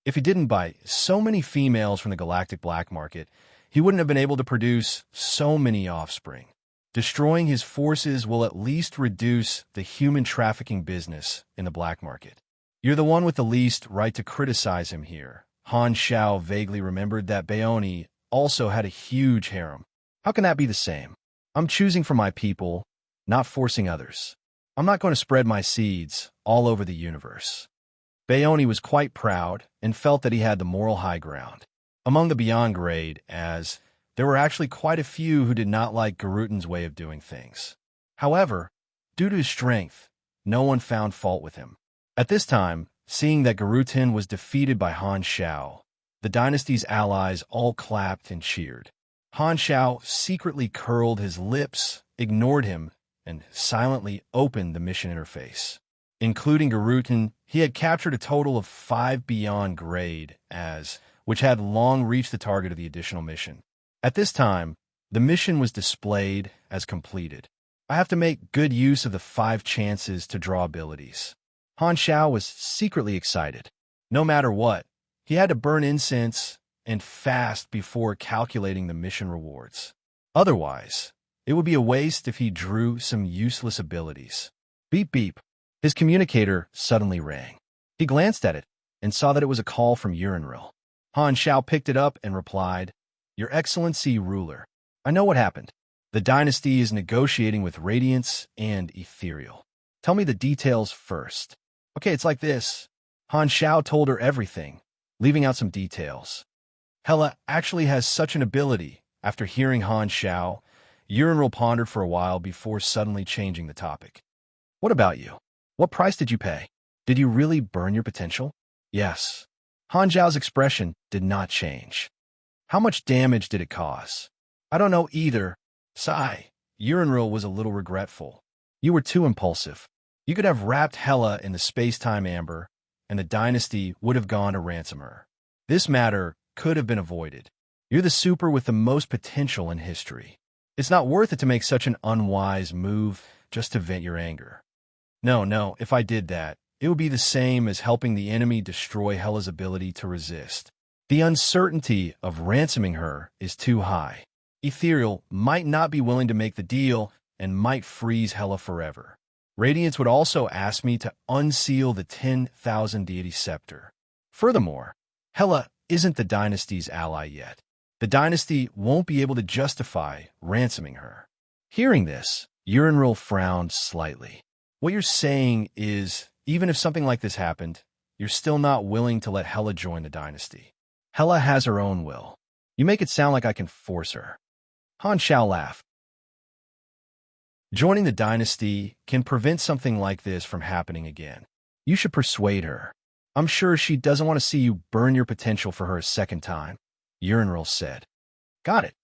If he didn't buy so many females from the galactic black market, he wouldn't have been able to produce so many offspring. Destroying his forces will at least reduce the human trafficking business in the black market. You're the one with the least right to criticize him here. Han Xiao vaguely remembered that Baone also had a huge harem. How can that be the same? I'm choosing for my people, not forcing others. I'm not going to spread my seeds all over the universe. Baone was quite proud and felt that he had the moral high ground among the beyond grade, as there were actually quite a few who did not like Garutin's way of doing things. However, due to his strength, no one found fault with him. At this time, seeing that Garutin was defeated by Han Xiao, the dynasty's allies all clapped and cheered. Han Xiao secretly curled his lips, ignored him, and silently opened the mission interface. Including Garutin, he had captured a total of 5 beyond grade, which had long reached the target of the additional mission. At this time, the mission was displayed as completed. I have to make good use of the 5 chances to draw abilities. Han Xiao was secretly excited. No matter what, he had to burn incense and fast before calculating the mission rewards. Otherwise, it would be a waste if he drew some useless abilities. Beep beep. His communicator suddenly rang. He glanced at it and saw that it was a call from Unravel. Han Xiao picked it up and replied, Your Excellency, ruler. I know what happened. The dynasty is negotiating with Radiance and Ethereal. Tell me the details first. Okay, it's like this. Han Xiao told her everything, leaving out some details. Hela actually has such an ability. After hearing Han Xiao, Unravel pondered for a while before suddenly changing the topic. What about you? What price did you pay? Did you really burn your potential? Yes. Han Xiao's expression did not change. How much damage did it cause? I don't know either. Sigh. Unravel was a little regretful. You were too impulsive. You could have wrapped Hela in the space-time amber, and the dynasty would have gone to ransom her. This matter could have been avoided. You're the super with the most potential in history. It's not worth it to make such an unwise move just to vent your anger. No, if I did that, it would be the same as helping the enemy destroy Hela's ability to resist. The uncertainty of ransoming her is too high. Ethereal might not be willing to make the deal and might freeze Hela forever. Radiance would also ask me to unseal the 10,000 deity scepter. Furthermore, Hela isn't the dynasty's ally yet. The dynasty won't be able to justify ransoming her. Hearing this, Unravel frowned slightly. What you're saying is, even if something like this happened, you're still not willing to let Hela join the dynasty. Hela has her own will. You make it sound like I can force her. Han Xiao laughed. Joining the dynasty can prevent something like this from happening again. You should persuade her. I'm sure she doesn't want to see you burn your potential for her a second time, Unravel said. Got it.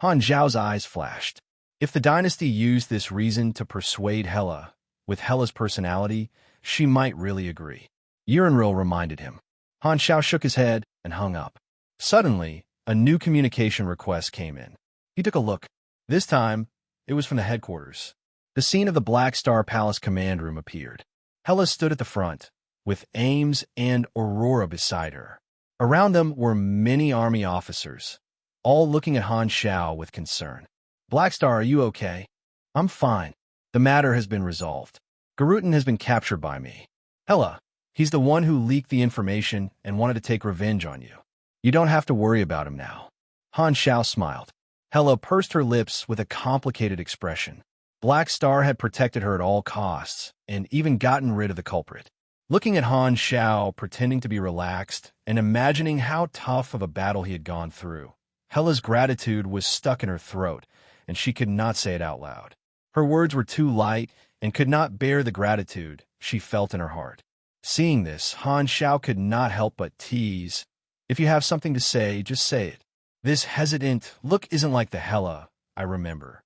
Han Xiao's eyes flashed. If the dynasty used this reason to persuade Hela, with Hela's personality, she might really agree. Unravel reminded him. Han Xiao shook his head and hung up. Suddenly, a new communication request came in. He took a look. This time, it was from the headquarters. The scene of the Black Star Palace command room appeared. Hela stood at the front, with Ames and Aurora beside her. Around them were many army officers, all looking at Han Xiao with concern. Black Star, are you okay? I'm fine. The matter has been resolved. Garutin has been captured by me. Hela, he's the one who leaked the information and wanted to take revenge on you. You don't have to worry about him now. Han Xiao smiled. Hela pursed her lips with a complicated expression. Black Star had protected her at all costs, and even gotten rid of the culprit. Looking at Han Xiao pretending to be relaxed and imagining how tough of a battle he had gone through, Hela's gratitude was stuck in her throat, and she could not say it out loud. Her words were too light and could not bear the gratitude she felt in her heart. Seeing this, Han Xiao could not help but tease. If you have something to say, just say it. This hesitant look isn't like the Hela I remember.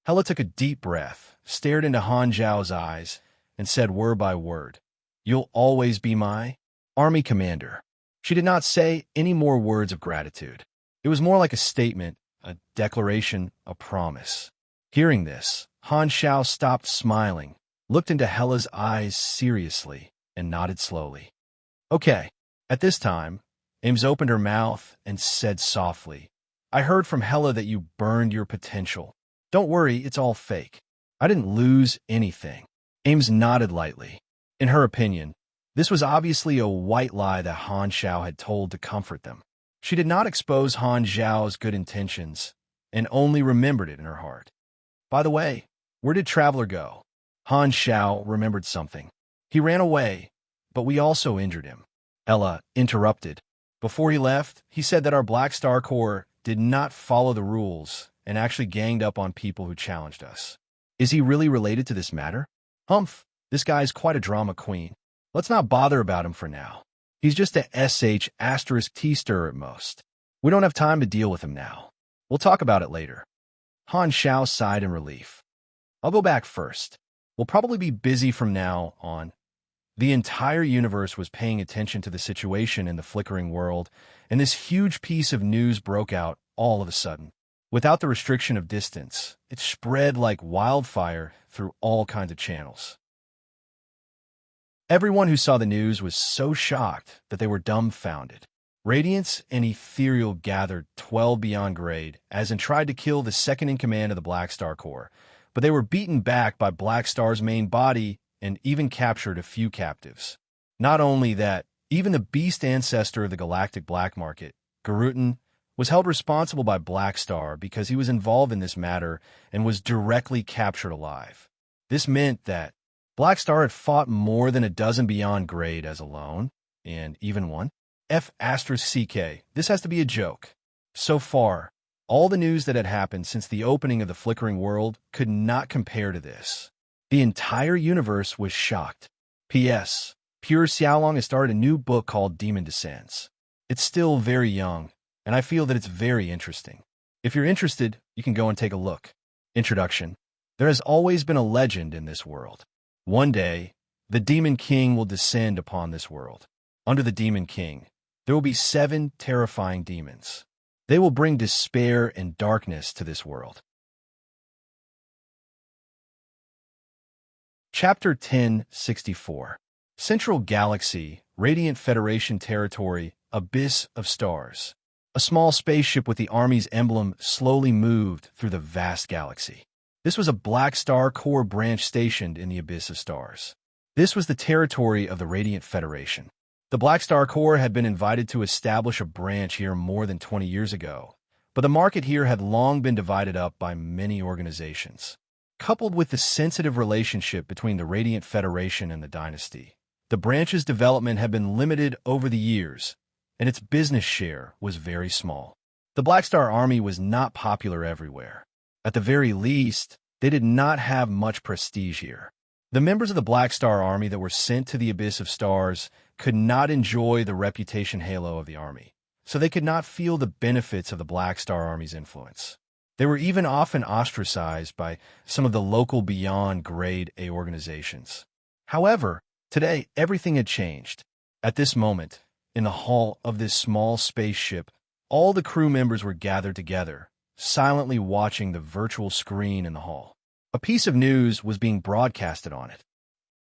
Hela took a deep breath, stared into Han Xiao's eyes, and said word by word, You'll always be my army commander. She did not say any more words of gratitude. It was more like a statement, a declaration, a promise. Hearing this, Han Xiao stopped smiling, looked into Hela's eyes seriously, and nodded slowly. Okay. At this time, Ames opened her mouth and said softly, I heard from Hela that you burned your potential. Don't worry, it's all fake. I didn't lose anything. Ames nodded lightly. In her opinion, this was obviously a white lie that Han Xiao had told to comfort them. She did not expose Han Xiao's good intentions and only remembered it in her heart. By the way, where did Traveler go? Han Xiao remembered something. He ran away, but we also injured him. Ella interrupted. Before he left, he said that our Black Star Corps did not follow the rules and actually ganged up on people who challenged us. Is he really related to this matter? Humph, this guy's quite a drama queen. Let's not bother about him for now. He's just a sh*T-stir at most. We don't have time to deal with him now. We'll talk about it later. Han Xiao sighed in relief. I'll go back first. We'll probably be busy from now on. The entire universe was paying attention to the situation in the flickering world, and this huge piece of news broke out all of a sudden. Without the restriction of distance, it spread like wildfire through all kinds of channels. Everyone who saw the news was so shocked that they were dumbfounded. Radiance and Ethereal gathered 12 beyond grade, as and tried to kill the second-in-command of the Black Star Corps, but they were beaten back by Black Star's main body and even captured a few captives. Not only that, even the beast ancestor of the galactic black market, Garutin, was held responsible by Black Star because he was involved in this matter and was directly captured alive. This meant that Black Star had fought more than a dozen beyond grade as alone, and even one. F***CK, this has to be a joke. So far, all the news that had happened since the opening of the flickering world could not compare to this. The entire universe was shocked. P.S. Pure Xiaolong has started a new book called Demon Descents. It's still very young, and I feel that it's very interesting. If you're interested, you can go and take a look. Introduction. There has always been a legend in this world. One day, the Demon King will descend upon this world. Under the Demon King, there will be 7 terrifying demons. They will bring despair and darkness to this world. Chapter 1064. Central Galaxy, Radiant Federation Territory, Abyss of Stars. A small spaceship with the Army's emblem slowly moved through the vast galaxy. This was a Black Star Corps branch stationed in the Abyss of Stars. This was the territory of the Radiant Federation. The Black Star Corps had been invited to establish a branch here more than 20 years ago, but the market here had long been divided up by many organizations. Coupled with the sensitive relationship between the Radiant Federation and the dynasty, the branch's development had been limited over the years, and its business share was very small. The Black Star Army was not popular everywhere. At the very least, they did not have much prestige here. The members of the Black Star Army that were sent to the Abyss of Stars could not enjoy the reputation halo of the Army, so they could not feel the benefits of the Black Star Army's influence. They were even often ostracized by some of the local beyond grade A organizations. However, today everything had changed. At this moment, in the hull of this small spaceship, all the crew members were gathered together, silently watching the virtual screen in the hall. A piece of news was being broadcasted on it.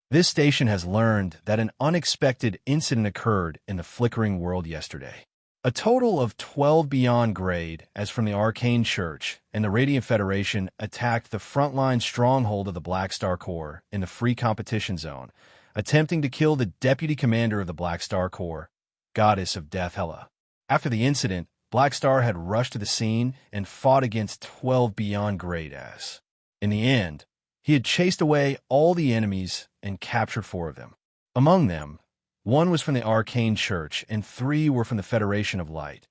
This station has learned that an unexpected incident occurred in the flickering world yesterday. A total of 12 beyond grade, as from the Arcane Church and the Radiant Federation, attacked the frontline stronghold of the Black Star Corps in the free competition zone, attempting to kill the deputy commander of the Black Star Corps, Goddess of Death Hela. After the incident, Black Star had rushed to the scene and fought against 12 beyond grade as. In the end, he had chased away all the enemies and captured 4 of them. Among them, 1 was from the Arcane Church and 3 were from the Federation of Light: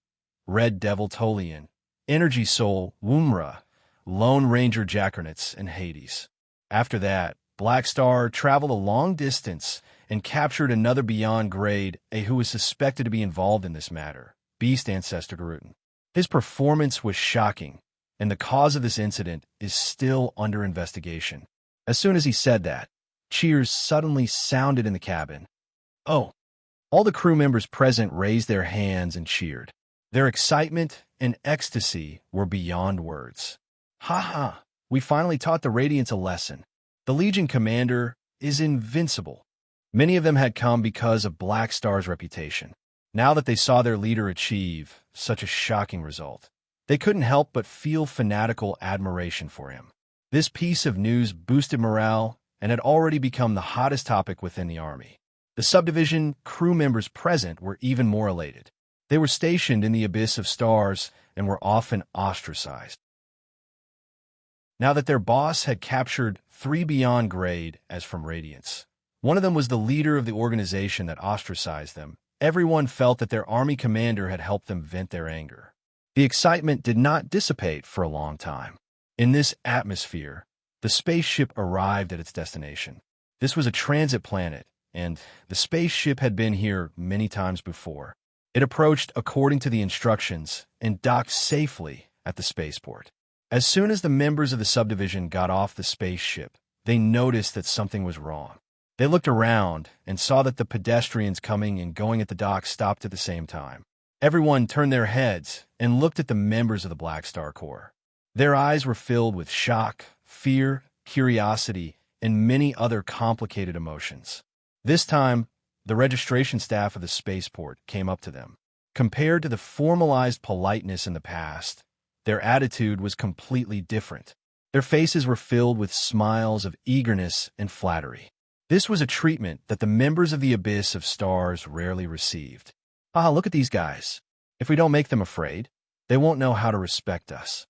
Red Devil Tolian, Energy Soul Wumra, Lone Ranger Jackernitz, and Hades. After that, Black Star traveled a long distance and captured another beyond grade A who was suspected to be involved in this matter, Beast Ancestor Garutin. His performance was shocking, and the cause of this incident is still under investigation. As soon as he said that, cheers suddenly sounded in the cabin. Oh! All the crew members present raised their hands and cheered. Their excitement and ecstasy were beyond words. Ha ha! We finally taught the Radiants a lesson. The Legion commander is invincible. Many of them had come because of Black Star's reputation. Now that they saw their leader achieve such a shocking result, they couldn't help but feel fanatical admiration for him. This piece of news boosted morale and had already become the hottest topic within the army. The subdivision crew members present were even more elated. They were stationed in the abyss of stars and were often ostracized. Now that their boss had captured 3 beyond grade as from Radiance, one of them was the leader of the organization that ostracized them. Everyone felt that their army commander had helped them vent their anger. The excitement did not dissipate for a long time. In this atmosphere, the spaceship arrived at its destination. This was a transit planet, and the spaceship had been here many times before. It approached according to the instructions and docked safely at the spaceport. As soon as the members of the subdivision got off the spaceship, they noticed that something was wrong. They looked around and saw that the pedestrians coming and going at the dock stopped at the same time. Everyone turned their heads and looked at the members of the Black Star Corps. Their eyes were filled with shock, fear, curiosity, and many other complicated emotions. This time, the registration staff of the spaceport came up to them. Compared to the formalized politeness in the past, their attitude was completely different. Their faces were filled with smiles of eagerness and flattery. This was a treatment that the members of the Abyss of Stars rarely received. Look at these guys. If we don't make them afraid, they won't know how to respect us.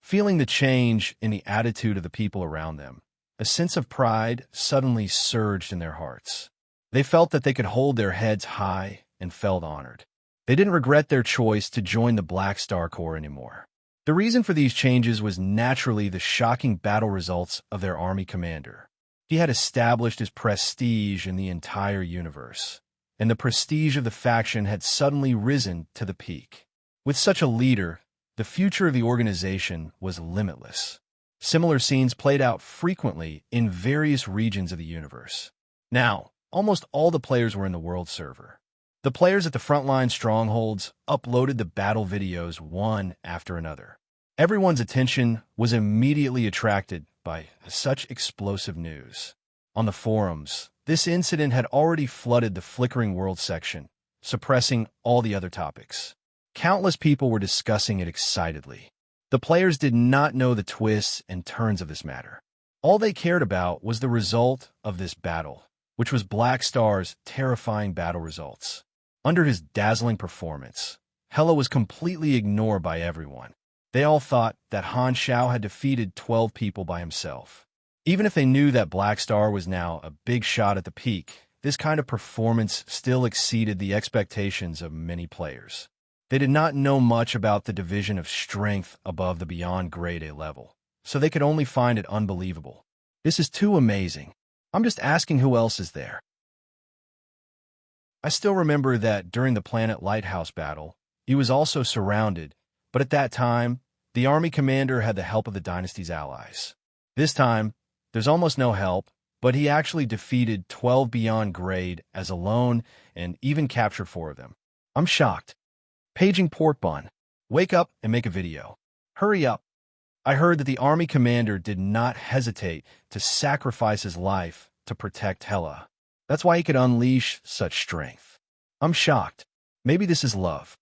Feeling the change in the attitude of the people around them, a sense of pride suddenly surged in their hearts. They felt that they could hold their heads high and felt honored. They didn't regret their choice to join the Black Star Corps anymore. The reason for these changes was naturally the shocking battle results of their army commander. He had established his prestige in the entire universe, and the prestige of the faction had suddenly risen to the peak. With such a leader, the future of the organization was limitless. Similar scenes played out frequently in various regions of the universe. Now, almost all the players were in the world server. The players at the frontline strongholds uploaded the battle videos one after another. Everyone's attention was immediately attracted by such explosive news. On the forums, this incident had already flooded the Flickering World section, suppressing all the other topics. Countless people were discussing it excitedly. The players did not know the twists and turns of this matter. All they cared about was the result of this battle, which was Black Star's terrifying battle results. Under his dazzling performance, Hela was completely ignored by everyone. They all thought that Han Shao had defeated 12 people by himself. Even if they knew that Black Star was now a big shot at the peak, this kind of performance still exceeded the expectations of many players. They did not know much about the division of strength above the Beyond Grade A level, so they could only find it unbelievable. This is too amazing. I'm just asking who else is there. I still remember that during the Planet Lighthouse battle, he was also surrounded, but at that time, the army commander had the help of the dynasty's allies. This time, there's almost no help, but he actually defeated 12 Beyond Grade as alone and even captured 4 of them. I'm shocked. Paging Portbun. Wake up and make a video. Hurry up. I heard that the army commander did not hesitate to sacrifice his life to protect Hela. That's why he could unleash such strength. I'm shocked. Maybe this is love.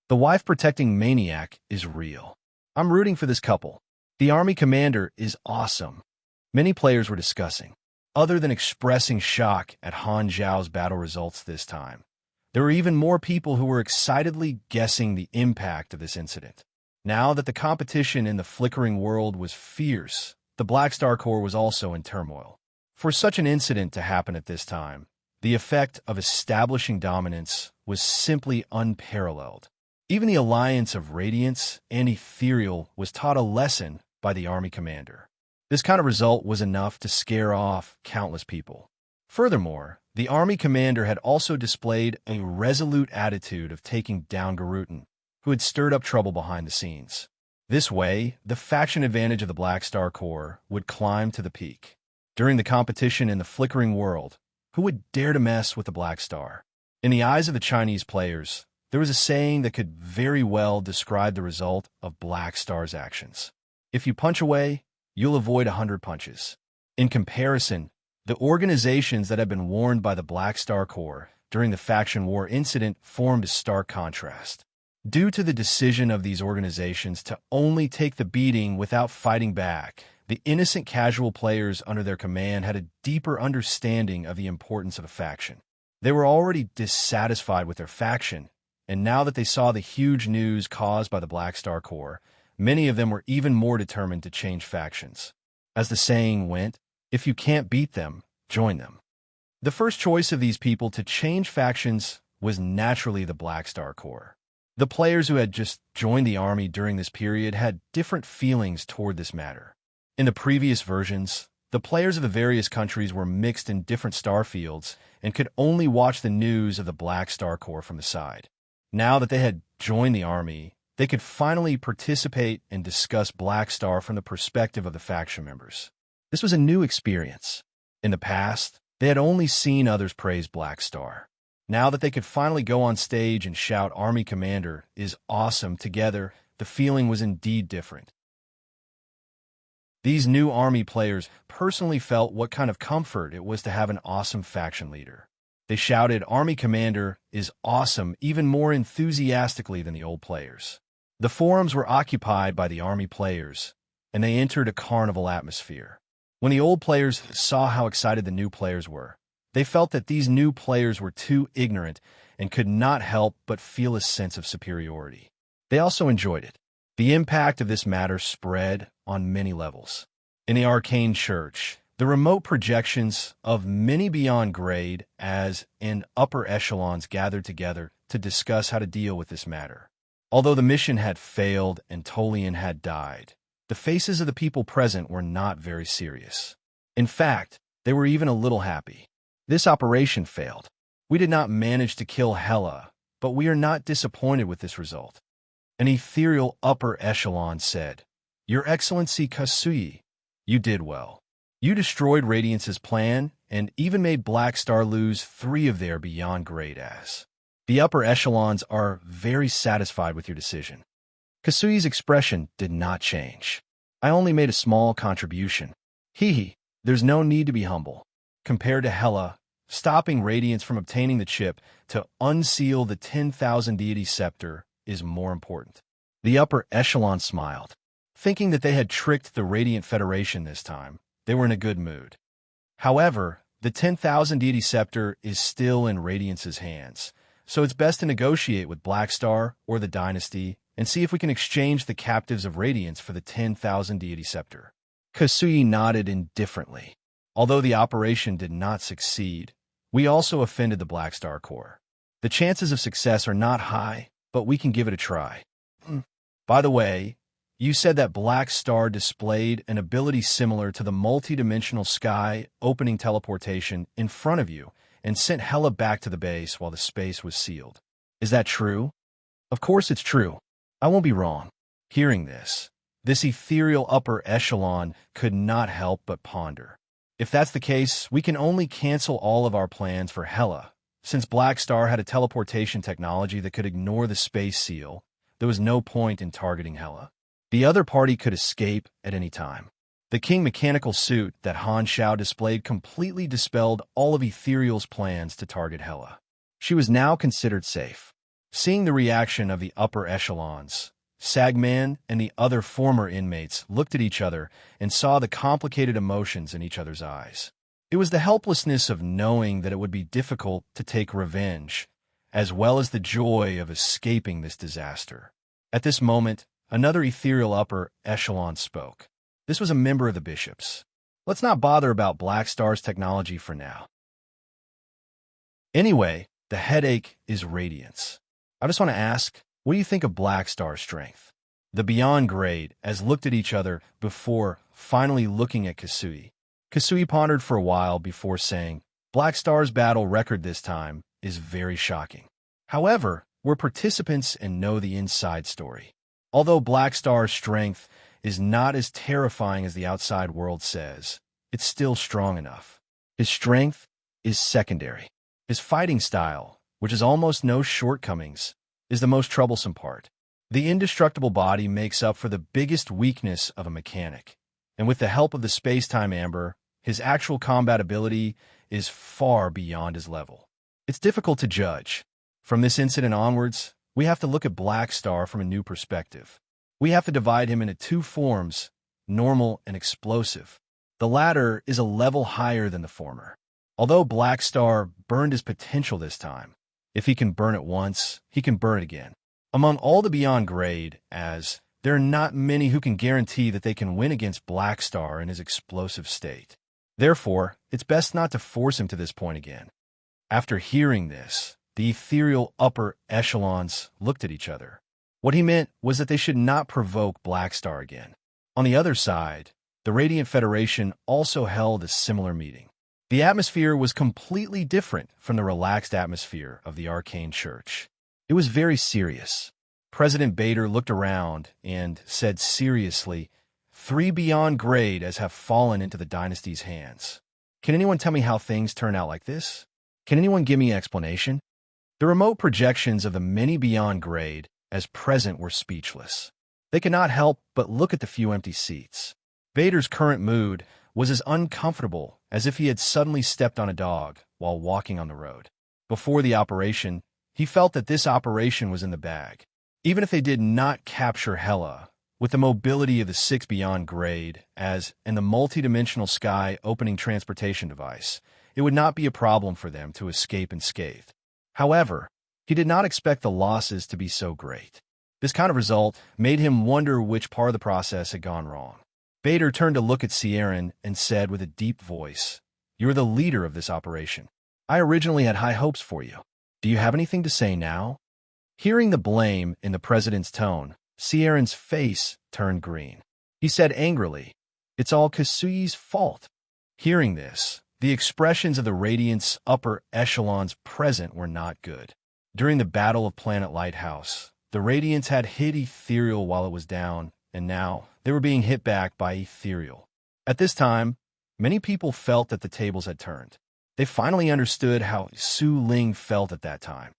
The wife-protecting maniac is real. I'm rooting for this couple. The army commander is awesome. Many players were discussing. Other than expressing shock at Han Zhao's battle results this time, there were even more people who were excitedly guessing the impact of this incident. Now that the competition in the Flickering World was fierce, the Black Star Corps was also in turmoil. For such an incident to happen at this time, the effect of establishing dominance was simply unparalleled. Even the alliance of Radiance and Ethereal was taught a lesson by the army commander. This kind of result was enough to scare off countless people. Furthermore, the army commander had also displayed a resolute attitude of taking down Garutan, who had stirred up trouble behind the scenes. This way, the faction advantage of the Black Star Corps would climb to the peak. During the competition in the Flickering World, who would dare to mess with the Black Star? In the eyes of the Chinese players, There was a saying that could very well describe the result of Black Star's actions. If you punch away, you'll avoid 100 punches. In comparison, the organizations that had been warned by the Black Star Corps during the faction war incident formed a stark contrast. Due to the decision of these organizations to only take the beating without fighting back, the innocent casual players under their command had a deeper understanding of the importance of a faction. They were already dissatisfied with their faction, and now that they saw the huge news caused by the Black Star Corps, many of them were even more determined to change factions. As the saying went, if you can't beat them, join them. The first choice of these people to change factions was naturally the Black Star Corps. The players who had just joined the army during this period had different feelings toward this matter. In the previous versions, the players of the various countries were mixed in different star fields and could only watch the news of the Black Star Corps from the side. Now that they had joined the army, they could finally participate and discuss Black Star from the perspective of the faction members. This was a new experience. In the past, they had only seen others praise Black Star. Now that they could finally go on stage and shout "Army Commander is awesome" together, the feeling was indeed different. These new army players personally felt what kind of comfort it was to have an awesome faction leader. They shouted "Army Commander is awesome" even more enthusiastically than the old players. The forums were occupied by the army players, and they entered a carnival atmosphere. When the old players saw how excited the new players were, they felt that these new players were too ignorant and could not help but feel a sense of superiority. They also enjoyed it. The impact of this matter spread on many levels. In the arcane church, the remote projections of many beyond grade as in upper echelons gathered together to discuss how to deal with this matter. Although the mission had failed and Tolian had died, the faces of the people present were not very serious. In fact, they were even a little happy. This operation failed. We did not manage to kill Hela, but we are not disappointed with this result. An ethereal upper echelon said, "Your Excellency Kasui, you did well. You destroyed Radiance's plan and even made Black Star lose 3 of their beyond grade as. The upper echelons are very satisfied with your decision." Kasui's expression did not change. "I only made a small contribution. Hee, there's no need to be humble. Compared to Hela, stopping Radiance from obtaining the chip to unseal the 10,000 deity scepter is more important." The upper echelon smiled. Thinking that they had tricked the Radiant Federation this time, they were in a good mood. However, the 10,000 deity scepter is still in Radiance's hands, so it's best to negotiate with Black Star or the Dynasty and see if we can exchange the captives of Radiance for the 10,000 deity scepter. Kasui nodded indifferently. Although the operation did not succeed, we also offended the Black Star Corps. The chances of success are not high, but we can give it a try. By the way, you said that Black Star displayed an ability similar to the multi-dimensional sky opening teleportation in front of you and sent Hela back to the base while the space was sealed. Is that true? Of course it's true. I won't be wrong. Hearing this ethereal upper echelon could not help but ponder. If that's the case, we can only cancel all of our plans for Hela. Since Black Star had a teleportation technology that could ignore the space seal, there was no point in targeting Hela. The other party could escape at any time. The King mechanical suit that Han Shao displayed completely dispelled all of Ethereal's plans to target Hela. She was now considered safe. Seeing the reaction of the upper echelons, Sagman and the other former inmates looked at each other and saw the complicated emotions in each other's eyes. It was the helplessness of knowing that it would be difficult to take revenge, as well as the joy of escaping this disaster. At this moment, another ethereal upper echelon spoke. This was a member of the bishops. "Let's not bother about Black Star's technology for now. Anyway, the headache is Radiance. I just want to ask, what do you think of Black Star's strength?" The Beyond Grade as looked at each other before finally looking at Kasui. Kasui pondered for a while before saying, "Black Star's battle record this time is very shocking. However, we're participants and know the inside story. Although Black Star's strength is not as terrifying as the outside world says, it's still strong enough. His strength is secondary. His fighting style, which has almost no shortcomings, is the most troublesome part. The indestructible body makes up for the biggest weakness of a mechanic, and with the help of the space-time amber, his actual combat ability is far beyond his level. It's difficult to judge. From this incident onwards, we have to look at Black Star from a new perspective. We have to divide him into two forms, normal and explosive. The latter is a level higher than the former. Although Black Star burned his potential this time, if he can burn it once, he can burn it again. Among all the Beyond Grade, as there are not many who can guarantee that they can win against Black Star in his explosive state. Therefore, it's best not to force him to this point again. After hearing this, the ethereal upper echelons looked at each other. What he meant was that they should not provoke Black Star again. On the other side, the Radiant Federation also held a similar meeting. The atmosphere was completely different from the relaxed atmosphere of the Arcane Church. It was very serious. President Bader looked around and said seriously, 3 Beyond Grade as have fallen into the dynasty's hands. Can anyone tell me how things turn out like this? Can anyone give me an explanation? The remote projections of the many Beyond Grade as present were speechless. They could not help but look at the few empty seats. Bader's current mood was as uncomfortable as if he had suddenly stepped on a dog while walking on the road. Before the operation, he felt that this operation was in the bag. Even if they did not capture Hela, with the mobility of the 6 Beyond Grade as and the multidimensional sky opening transportation device, it would not be a problem for them to escape unscathed. However, he did not expect the losses to be so great. This kind of result made him wonder which part of the process had gone wrong. Bader turned to look at Serene and said with a deep voice, "You're the leader of this operation. I originally had high hopes for you. Do you have anything to say now?" Hearing the blame in the president's tone, Serene's face turned green. He said angrily, "It's all Kasui's fault." Hearing this, the expressions of the Radiant's upper echelons present were not good. During the Battle of Planet Lighthouse, the Radiants had hit Ethereal while it was down, and now they were being hit back by Ethereal. At this time, many people felt that the tables had turned. They finally understood how Su Ling felt at that time.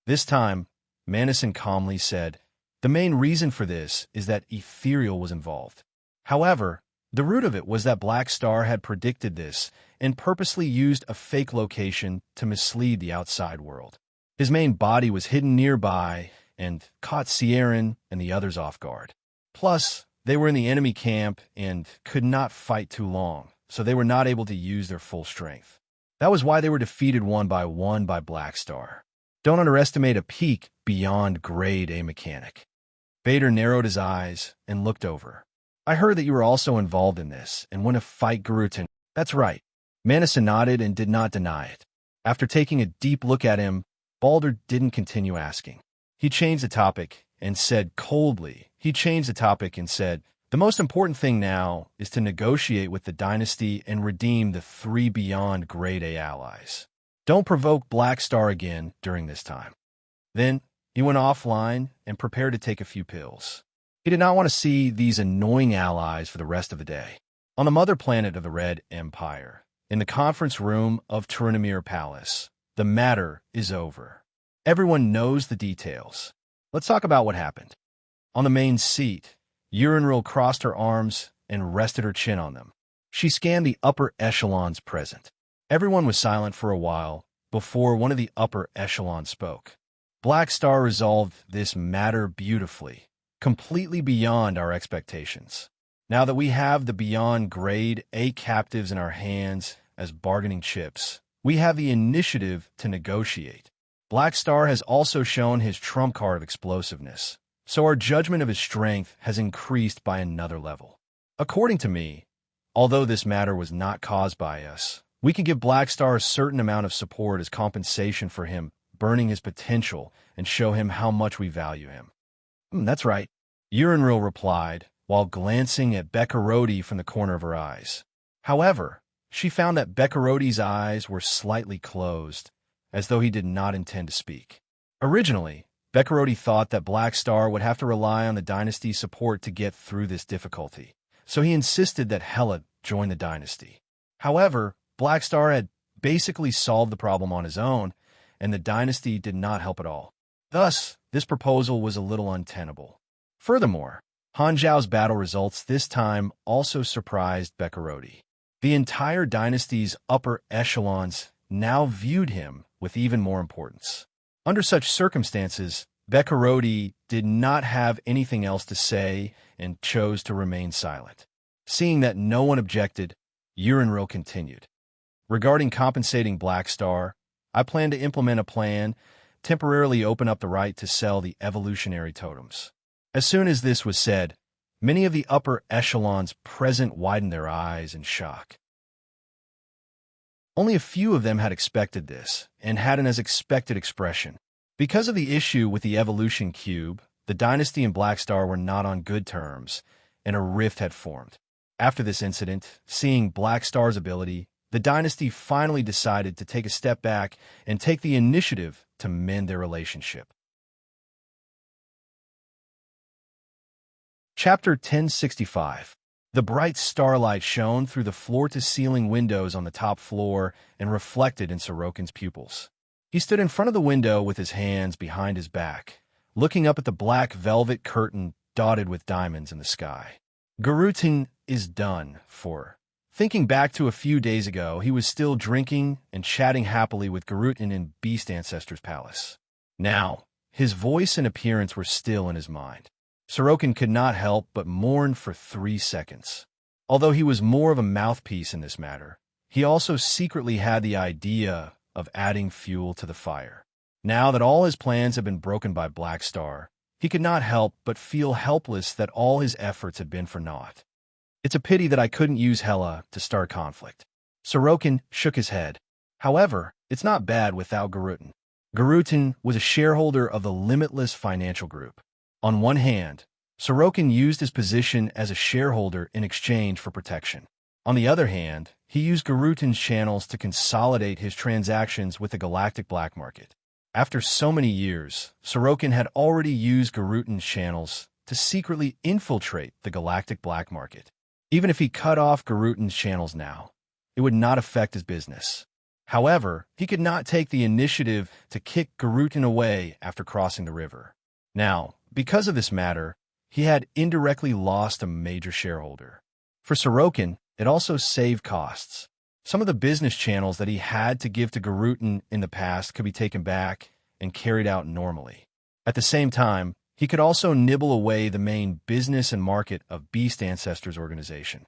This time, Manison calmly said, "The main reason for this is that Ethereal was involved." However, the root of it was that Black Star had predicted this and purposely used a fake location to mislead the outside world. His main body was hidden nearby and caught Serene and the others off guard. Plus, they were in the enemy camp and could not fight too long, so they were not able to use their full strength. That was why they were defeated one by Black Star. Don't underestimate a peak Beyond Grade A mechanic. Bader narrowed his eyes and looked over. "I heard that you were also involved in this and want to fight Garutan." "That's right." Manison nodded and did not deny it. After taking a deep look at him, Balder didn't continue asking. He changed the topic and said coldly, "The most important thing now is to negotiate with the dynasty and redeem the 3 Beyond Grade A allies. Don't provoke Black Star again during this time." Then he went offline and prepared to take a few pills. He did not want to see these annoying allies for the rest of the day. On the mother planet of the Red Empire, in the conference room of Turunimir Palace, the matter is over. Everyone knows the details. Let's talk about what happened. On the main seat, Urinril crossed her arms and rested her chin on them. She scanned the upper echelons present. Everyone was silent for a while before one of the upper echelons spoke. "Black Star resolved this matter beautifully, completely beyond our expectations. Now that we have the Beyond Grade A captives in our hands as bargaining chips, we have the initiative to negotiate. Black Star has also shown his trump card of explosiveness, so our judgment of his strength has increased by another level. According to me, although this matter was not caused by us, we can give Black Star a certain amount of support as compensation for him burning his potential and show him how much we value him." "That's right," Urinril replied, while glancing at Bekarodi from the corner of her eyes. However, she found that Bekarodi's eyes were slightly closed, as though he did not intend to speak. Originally, Bekarodi thought that Black Star would have to rely on the dynasty's support to get through this difficulty, so he insisted that Hela join the dynasty. However, Black Star had basically solved the problem on his own, and the dynasty did not help at all. Thus, this proposal was a little untenable. Furthermore, Han Zhao's battle results this time also surprised Bekarodi. The entire dynasty's upper echelons now viewed him with even more importance. Under such circumstances, Bekarodi did not have anything else to say and chose to remain silent. Seeing that no one objected, Unravel continued. Regarding compensating Black Star, I plan to implement a plan, temporarily open up the right to sell the evolutionary totems. As soon as this was said, many of the upper echelons present widened their eyes in shock. Only a few of them had expected this, and had an as expected expression. Because of the issue with the evolution cube, the dynasty and Black Star were not on good terms, and a rift had formed. After this incident, seeing Black Star's ability, the dynasty finally decided to take a step back and take the initiative to mend their relationship. Chapter 1065. The bright starlight shone through the floor-to-ceiling windows on the top floor and reflected in Sorokin's pupils. He stood in front of the window with his hands behind his back, looking up at the black velvet curtain dotted with diamonds in the sky. Garutin is done for. Thinking back to a few days ago, he was still drinking and chatting happily with Garutin in Beast Ancestor's palace. Now, his voice and appearance were still in his mind. Sorokin could not help but mourn for 3 seconds. Although he was more of a mouthpiece in this matter, he also secretly had the idea of adding fuel to the fire. Now that all his plans had been broken by Black Star, he could not help but feel helpless that all his efforts had been for naught. It's a pity that I couldn't use Hela to start conflict. Sorokin shook his head. However, it's not bad without Garutin. Garutin was a shareholder of the Limitless Financial Group. On one hand, Sorokin used his position as a shareholder in exchange for protection. On the other hand, he used Garutin's channels to consolidate his transactions with the galactic black market. After so many years, Sorokin had already used Garutin's channels to secretly infiltrate the galactic black market. Even if he cut off Garutin's channels now, it would not affect his business. However, he could not take the initiative to kick Garutin away after crossing the river. Now, because of this matter, he had indirectly lost a major shareholder. For Sorokin, it also saved costs. Some of the business channels that he had to give to Garutin in the past could be taken back and carried out normally. At the same time, he could also nibble away the main business and market of Beast Ancestors organization.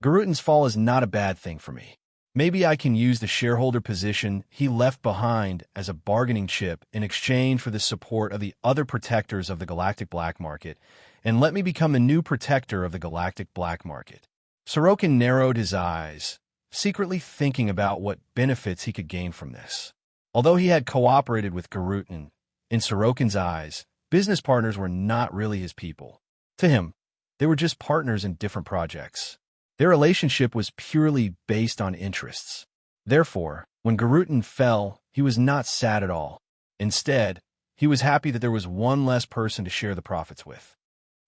Garutin's fall is not a bad thing for me. Maybe I can use the shareholder position he left behind as a bargaining chip in exchange for the support of the other protectors of the galactic black market, and let me become the new protector of the galactic black market. Sorokin narrowed his eyes, secretly thinking about what benefits he could gain from this. Although he had cooperated with Garutin, in Sorokin's eyes, business partners were not really his people. To him, they were just partners in different projects. Their relationship was purely based on interests. Therefore, when Garutin fell, he was not sad at all. Instead, he was happy that there was one less person to share the profits with.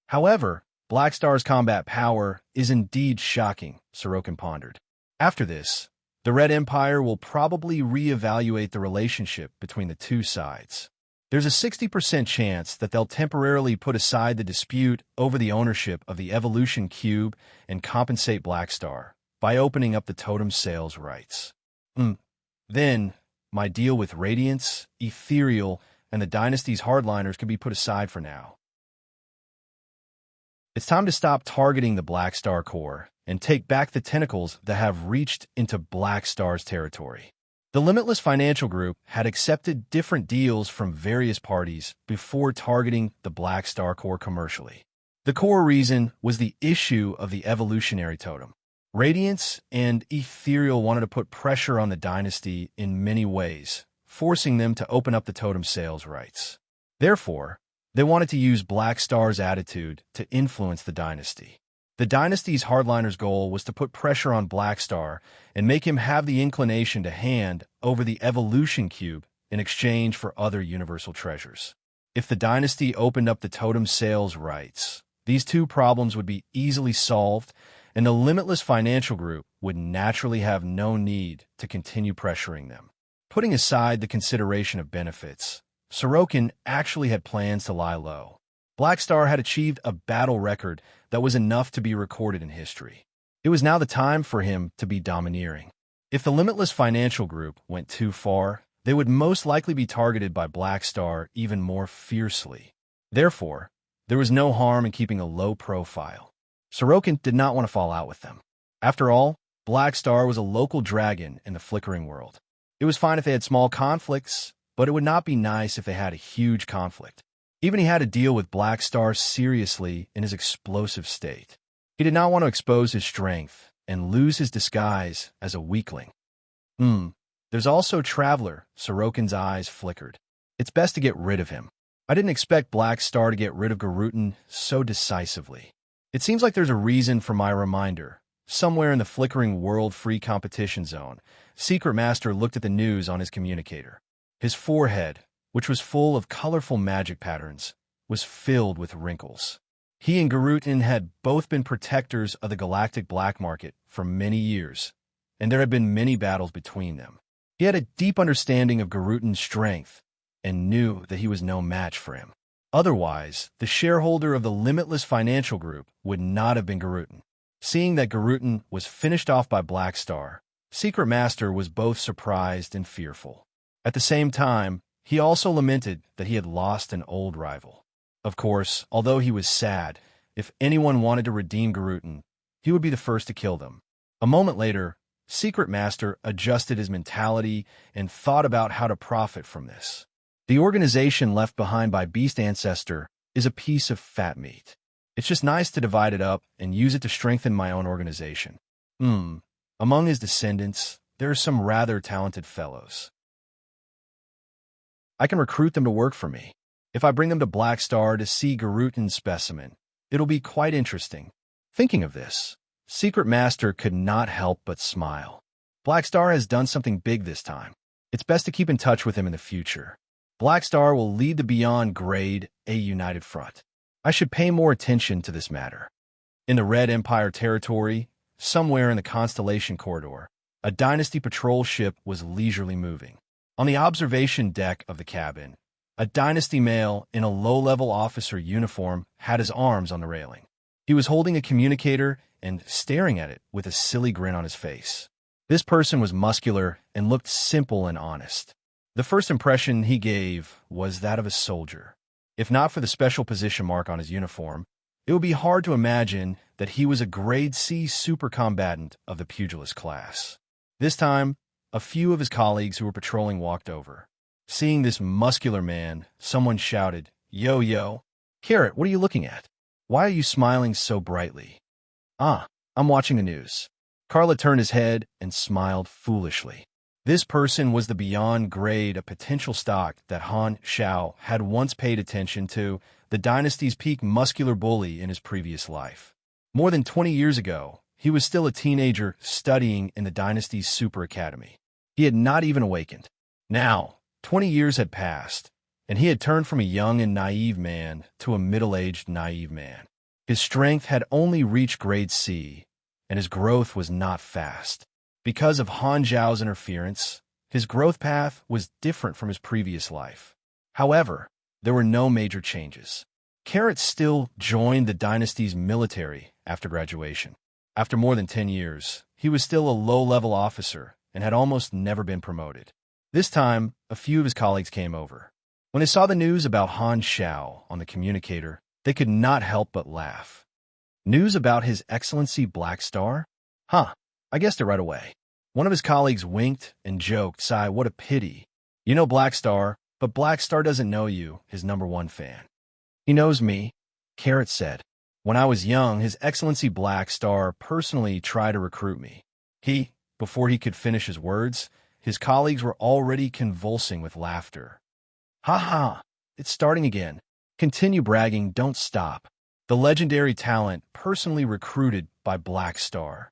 However, Black Star's combat power is indeed shocking, Sorokin pondered. After this, the Red Empire will probably reevaluate the relationship between the two sides. There's a 60% chance that they'll temporarily put aside the dispute over the ownership of the Evolution Cube and compensate Black Star by opening up the totem sales rights. Then, my deal with Radiance, Ethereal, and the Dynasty's hardliners can be put aside for now. It's time to stop targeting the Black Star core and take back the tentacles that have reached into Black Star's territory. The Limitless Financial Group had accepted different deals from various parties before targeting the Black Star core commercially. The core reason was the issue of the evolutionary totem. Radiance and Ethereal wanted to put pressure on the Dynasty in many ways, forcing them to open up the totem sales rights. Therefore, they wanted to use Black Star's attitude to influence the Dynasty. The Dynasty's hardliner's goal was to put pressure on Black Star and make him have the inclination to hand over the Evolution Cube in exchange for other universal treasures. If the Dynasty opened up the totem sales rights, these two problems would be easily solved, and the Limitless Financial Group would naturally have no need to continue pressuring them. Putting aside the consideration of benefits, Sorokin actually had plans to lie low. Black Star had achieved a battle record that was enough to be recorded in history. It was now the time for him to be domineering. If the Limitless Financial Group went too far, they would most likely be targeted by Black Star even more fiercely. Therefore, there was no harm in keeping a low profile. Sorokin did not want to fall out with them. After all, Black Star was a local dragon in the flickering world. It was fine if they had small conflicts, but it would not be nice if they had a huge conflict. Even he had to deal with Black Star seriously in his explosive state. He did not want to expose his strength and lose his disguise as a weakling. There's also Traveler. Sorokin's eyes flickered. It's best to get rid of him. I didn't expect Black Star to get rid of Garutin so decisively. It seems like there's a reason for my reminder. Somewhere in the flickering world free competition zone, Secret Master looked at the news on his communicator. His forehead, which was full of colorful magic patterns, was filled with wrinkles. He and Garutin had both been protectors of the galactic black market for many years, and there had been many battles between them. He had a deep understanding of Garutin's strength and knew that he was no match for him. Otherwise, the shareholder of the Limitless Financial Group would not have been Garutin. Seeing that Garutin was finished off by Black Star, Secret Master was both surprised and fearful. At the same time, he also lamented that he had lost an old rival. Of course, although he was sad, if anyone wanted to redeem Garutin, he would be the first to kill them. A moment later, Secret Master adjusted his mentality and thought about how to profit from this. The organization left behind by Beast Ancestor is a piece of fat meat. It's just nice to divide it up and use it to strengthen my own organization. Among his descendants, there are some rather talented fellows. I can recruit them to work for me. If I bring them to Black Star to see Garutin's specimen, it'll be quite interesting. Thinking of this, Secret Master could not help but smile. Black Star has done something big this time. It's best to keep in touch with him in the future. Black Star will lead the Beyond Grade A United Front. I should pay more attention to this matter. In the Red Empire territory, somewhere in the Constellation Corridor, a Dynasty patrol ship was leisurely moving. On the observation deck of the cabin, a Dynasty male in a low-level officer uniform had his arms on the railing. He was holding a communicator and staring at it with a silly grin on his face. This person was muscular and looked simple and honest. The first impression he gave was that of a soldier. If not for the special position mark on his uniform, it would be hard to imagine that he was a Grade C supercombatant of the pugilist class. This time, a few of his colleagues who were patrolling walked over. Seeing this muscular man, someone shouted, "Yo, yo! Carrot, what are you looking at? Why are you smiling so brightly?" I'm watching the news." Carla turned his head and smiled foolishly. This person was the Beyond Grade, a potential stock that Han Xiao had once paid attention to, the Dynasty's peak muscular bully in his previous life. More than 20 years ago, he was still a teenager studying in the Dynasty's Super Academy. He had not even awakened. Now, 20 years had passed, and he had turned from a young and naive man to a middle-aged naive man. His strength had only reached Grade C, and his growth was not fast. Because of Han Zhao's interference, his growth path was different from his previous life. However, there were no major changes. Carrot still joined the Dynasty's military after graduation. After more than 10 years, he was still a low-level officer and had almost never been promoted. This time, a few of his colleagues came over. When they saw the news about Han Xiao on the communicator, they could not help but laugh. News about His Excellency Black Star? I guessed it right away. One of his colleagues winked and joked, "Sigh, what a pity. You know Black Star, but Black Star doesn't know you, his #1 fan." "He knows me," Carrot said. "When I was young, His Excellency Black Star personally tried to recruit me." Before he could finish his words, his colleagues were already convulsing with laughter. "Ha! It's starting again. Continue bragging, don't stop. The legendary talent personally recruited by Black Star.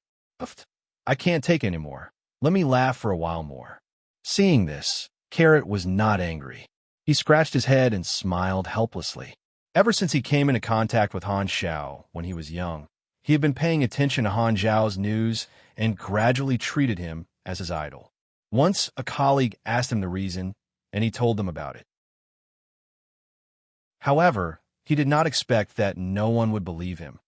I can't take any more. Let me laugh for a while more." Seeing this, Carrot was not angry. He scratched his head and smiled helplessly. Ever since he came into contact with Han Xiao when he was young, he had been paying attention to Han Zhao's news and gradually treated him as his idol. Once, a colleague asked him the reason, and he told them about it. However, he did not expect that no one would believe him,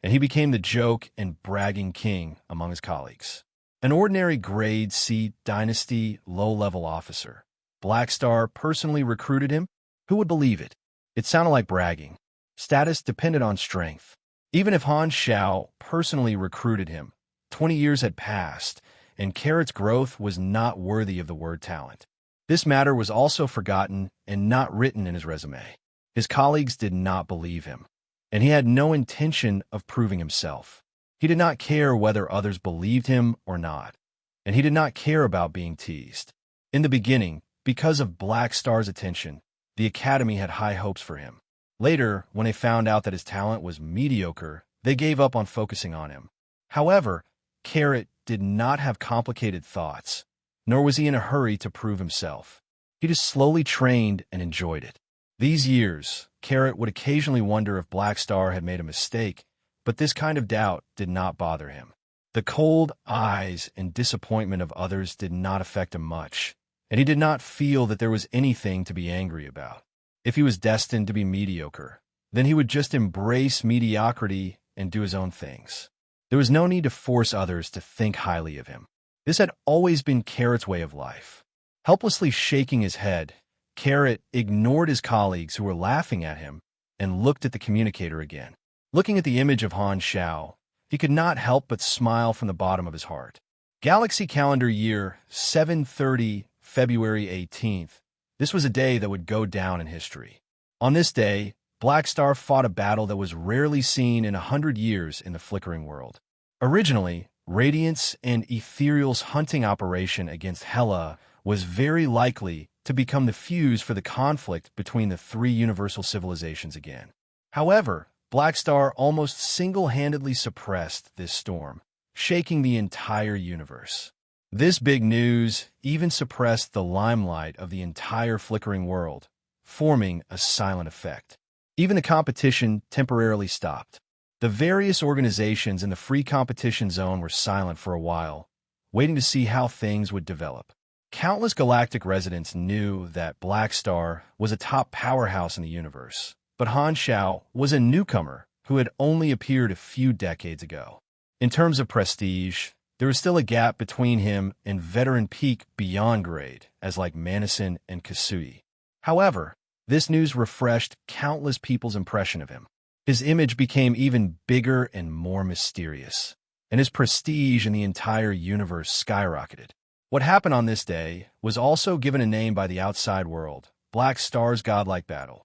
and he became the joke and bragging king among his colleagues. An ordinary grade C dynasty low-level officer. Blackstar personally recruited him. Who would believe it? It sounded like bragging. Status depended on strength. Even if Han Xiao personally recruited him, 20 years had passed, and Carrot's growth was not worthy of the word talent. This matter was also forgotten and not written in his resume. His colleagues did not believe him, and he had no intention of proving himself. He did not care whether others believed him or not, and he did not care about being teased. In the beginning, because of Blackstar's attention, the Academy had high hopes for him. Later, when they found out that his talent was mediocre, they gave up on focusing on him. However, Carrot did not have complicated thoughts, nor was he in a hurry to prove himself. He just slowly trained and enjoyed it. These years, Carrot would occasionally wonder if Blackstar had made a mistake, but this kind of doubt did not bother him. The cold eyes and disappointment of others did not affect him much, and he did not feel that there was anything to be angry about. If he was destined to be mediocre, then he would just embrace mediocrity and do his own things. There was no need to force others to think highly of him. This had always been Carrot's way of life. Helplessly shaking his head, Carrot ignored his colleagues who were laughing at him and looked at the communicator again. Looking at the image of Han Xiao, he could not help but smile from the bottom of his heart. Galaxy calendar year 730, February 18th. This was a day that would go down in history. On this day, Blackstar fought a battle that was rarely seen in 100 years in the flickering world. Originally, Radiance and Ethereal's hunting operation against Hela was very likely to become the fuse for the conflict between the three universal civilizations again. However, Blackstar almost single-handedly suppressed this storm, shaking the entire universe. This big news even suppressed the limelight of the entire flickering world, forming a silent effect. Even the competition temporarily stopped. The various organizations in the free competition zone were silent for a while, waiting to see how things would develop. Countless galactic residents knew that Blackstar was a top powerhouse in the universe, but Han Xiao was a newcomer who had only appeared a few decades ago. In terms of prestige, there was still a gap between him and veteran peak beyond grade, as like Manison and Kasui. However, this news refreshed countless people's impression of him. His image became even bigger and more mysterious, and his prestige in the entire universe skyrocketed. What happened on this day was also given a name by the outside world, Blackstar's godlike battle.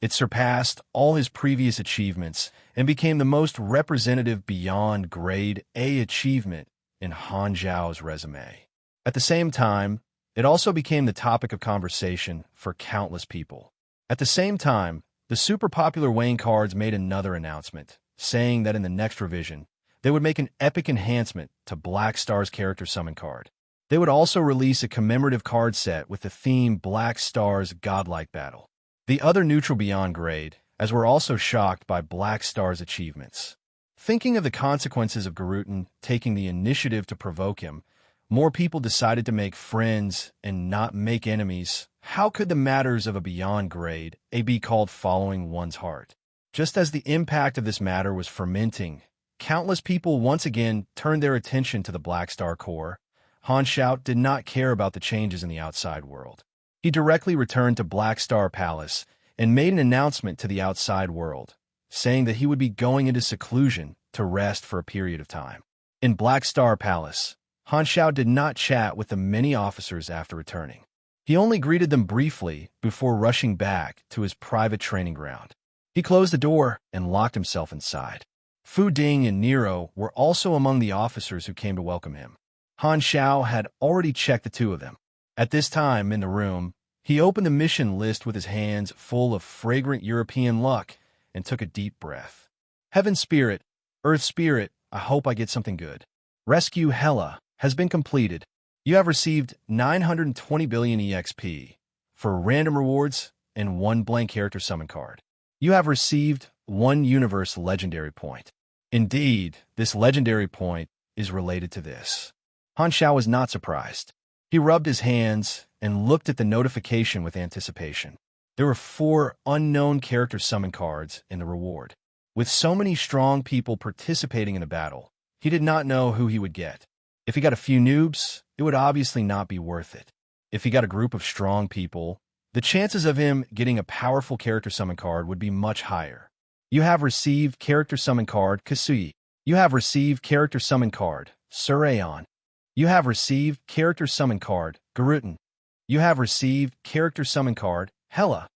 It surpassed all his previous achievements and became the most representative beyond grade A achievement in Han Zhao's resume. At the same time, it also became the topic of conversation for countless people. At the same time, the super popular Wayne cards made another announcement, saying that in the next revision, they would make an epic enhancement to Blackstar's character summon card. They would also release a commemorative card set with the theme Blackstar's godlike battle. The other neutral beyond grade, as were also shocked by Blackstar's achievements. Thinking of the consequences of Garutan taking the initiative to provoke him, more people decided to make friends and not make enemies. How could the matters of a beyond grade be called following one's heart? Just as the impact of this matter was fermenting, countless people once again turned their attention to the Blackstar core. Han Xiao did not care about the changes in the outside world. He directly returned to Blackstar Palace and made an announcement to the outside world, saying that he would be going into seclusion to rest for a period of time. In Blackstar Palace, Han Xiao did not chat with the many officers after returning. He only greeted them briefly before rushing back to his private training ground. He closed the door and locked himself inside. Fu Ding and Nero were also among the officers who came to welcome him. Han Xiao had already checked the two of them. At this time, in the room, he opened the mission list with his hands full of fragrant European luck and took a deep breath. Heaven Spirit, Earth Spirit, I hope I get something good. Rescue Hela has been completed. You have received 920 billion EXP for random rewards and 1 blank character summon card. You have received 1 universe legendary point. Indeed, this legendary point is related to this. Han Xiao was not surprised. He rubbed his hands and looked at the notification with anticipation. There were 4 unknown character summon cards in the reward. With so many strong people participating in the battle, he did not know who he would get. If he got a few noobs, it would obviously not be worth it. If he got a group of strong people, the chances of him getting a powerful character summon card would be much higher. You have received character summon card Kasui. You have received character summon card Serene. You have received character summon card Garuten. You have received character summon card Hela.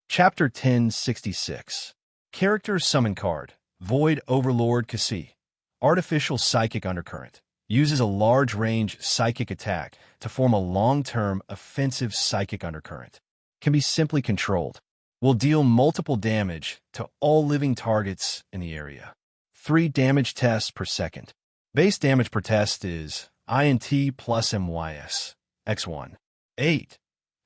Chapter 1066. Character summon card Void Overlord Kasui. Artificial Psychic Undercurrent. Uses a large-range psychic attack to form a long-term offensive psychic undercurrent. Can be simply controlled. Will deal multiple damage to all living targets in the area. 3 damage tests per second. Base damage per test is INT plus MYS, X1, 8.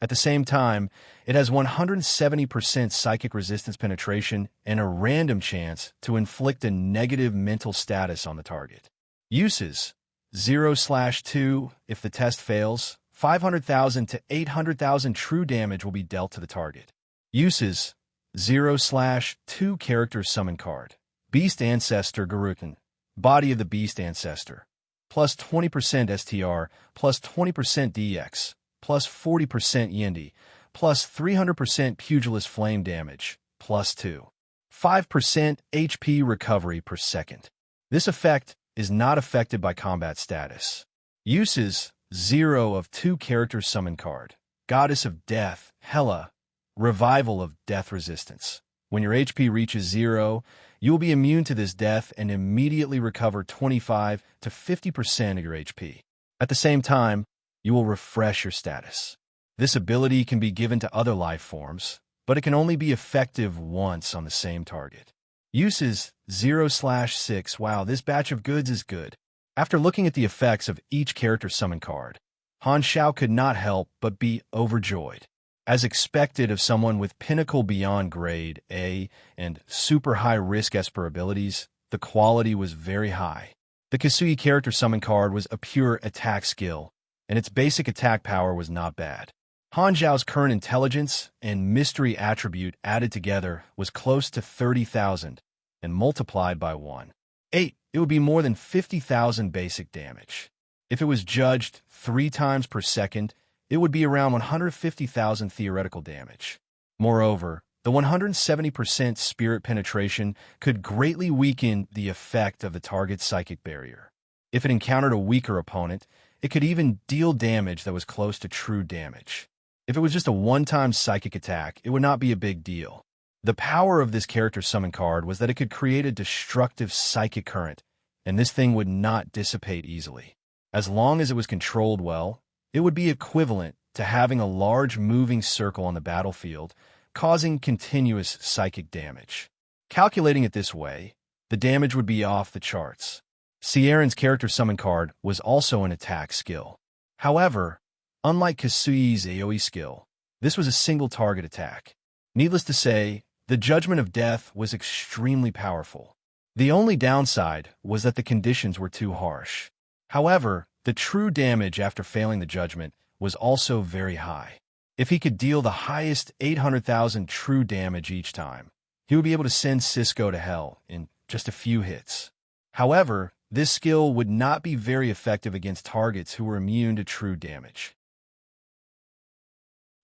At the same time, it has 170% psychic resistance penetration and a random chance to inflict a negative mental status on the target. Uses 0/2. If the test fails, 500,000 to 800,000 true damage will be dealt to the target. Uses 0/2 character summon card. Beast Ancestor Garuten. Body of the Beast Ancestor. Plus 20% STR, plus 20% DX, plus 40% Yendi, plus 300% Pugilist Flame damage, plus 2. 5% HP recovery per second. This effect is not affected by combat status. Uses 0/2 character summon card. Goddess of Death, Hela. Revival of Death Resistance. When your HP reaches 0, you will be immune to this death and immediately recover 25 to 50% of your HP. At the same time, you will refresh your status. This ability can be given to other life forms, but it can only be effective once on the same target. Uses 0/6. Wow, this batch of goods is good. After looking at the effects of each character summon card, Han Xiao could not help but be overjoyed. As expected of someone with Pinnacle Beyond Grade A and super high risk Esper abilities, the quality was very high. The Kasui character summon card was a pure attack skill, and its basic attack power was not bad. Han Xiao's current intelligence and mystery attribute added together was close to 30,000, and multiplied by 1.8, it would be more than 50,000 basic damage. If it was judged 3 times per second, it would be around 150,000 theoretical damage. Moreover, the 170% spirit penetration could greatly weaken the effect of the target's psychic barrier. If it encountered a weaker opponent, it could even deal damage that was close to true damage. If it was just a one-time psychic attack, it would not be a big deal. The power of this character summon card was that it could create a destructive psychic current, and this thing would not dissipate easily. As long as it was controlled well, it would be equivalent to having a large moving circle on the battlefield, causing continuous psychic damage. Calculating it this way, the damage would be off the charts. Seren's character summon card was also an attack skill. However, unlike Kasui's AoE skill, this was a single target attack. Needless to say, the Judgment of Death was extremely powerful. The only downside was that the conditions were too harsh. However, the true damage after failing the judgment was also very high. If he could deal the highest 800,000 true damage each time, he would be able to send Cisco to hell in just a few hits. However, this skill would not be very effective against targets who were immune to true damage.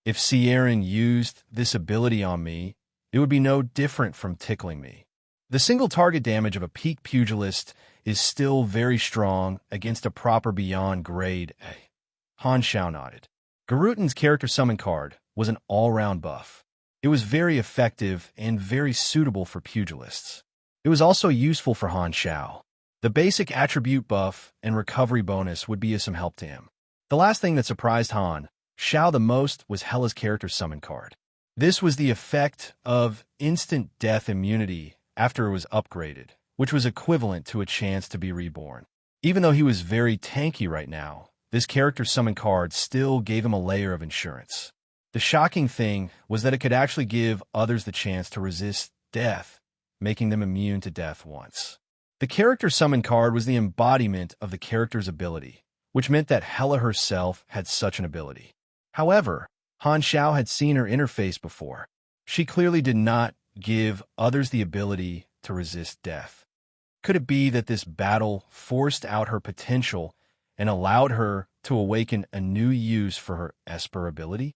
If Seren used this ability on me, it would be no different from tickling me. The single target damage of a peak pugilist is still very strong against a proper Beyond Grade A. Han Xiao nodded. Garuten's character summon card was an all-round buff. It was very effective and very suitable for pugilists. It was also useful for Han Xiao. The basic attribute buff and recovery bonus would be of some help to him. The last thing that surprised Han Xiao the most was Hela's character summon card. This was the effect of instant death immunity after it was upgraded, which was equivalent to a chance to be reborn. Even though he was very tanky right now, this character summon card still gave him a layer of insurance. The shocking thing was that it could actually give others the chance to resist death, making them immune to death once. The character summon card was the embodiment of the character's ability, which meant that Hela herself had such an ability. However, Han Xiao had seen her interface before. She clearly did not give others the ability to resist death. Could it be that this battle forced out her potential and allowed her to awaken a new use for her Esper ability?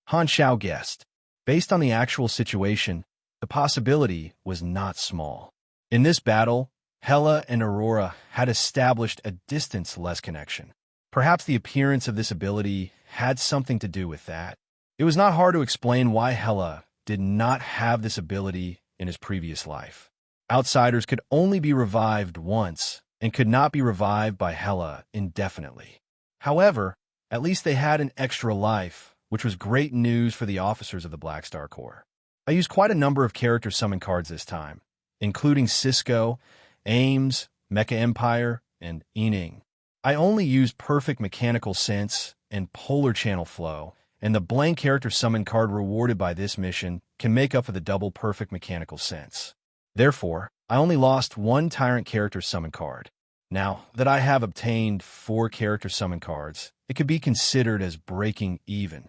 Han Xiao guessed. Based on the actual situation, the possibility was not small. In this battle, Hela and Aurora had established a distance-less connection. Perhaps the appearance of this ability had something to do with that. It was not hard to explain why Hela did not have this ability in his previous life. Outsiders could only be revived once and could not be revived by Hela indefinitely. However, at least they had an extra life, which was great news for the officers of the Black Star Corps. I used quite a number of character summon cards this time, including Cisco, Ames, Mecha Empire, and Ening. I only used Perfect Mechanical Sense and Polar Channel Flow, and the blank character summon card rewarded by this mission can make up for the double Perfect Mechanical Sense. Therefore, I only lost one Tyrant character summon card. Now that I have obtained 4 character summon cards, it could be considered as breaking even.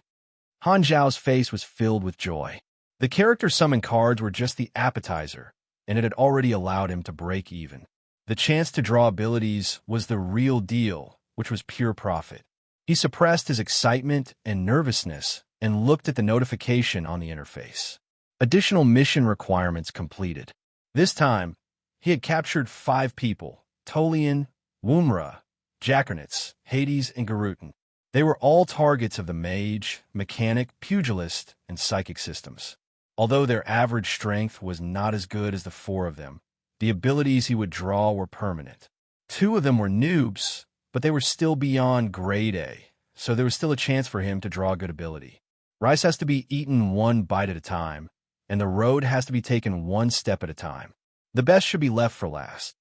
Han Zhao's face was filled with joy. The character summon cards were just the appetizer, and it had already allowed him to break even. The chance to draw abilities was the real deal, which was pure profit. He suppressed his excitement and nervousness and looked at the notification on the interface. Additional mission requirements completed. This time, he had captured 5 people: Tolian, Wumra, Jackernitz, Hades, and Garutin. They were all targets of the mage, mechanic, pugilist, and psychic systems. Although their average strength was not as good as the 4 of them, the abilities he would draw were permanent. 2 of them were noobs, but they were still beyond grade A, so there was still a chance for him to draw a good ability. Rice has to be eaten one bite at a time, and the road has to be taken one step at a time. The best should be left for last.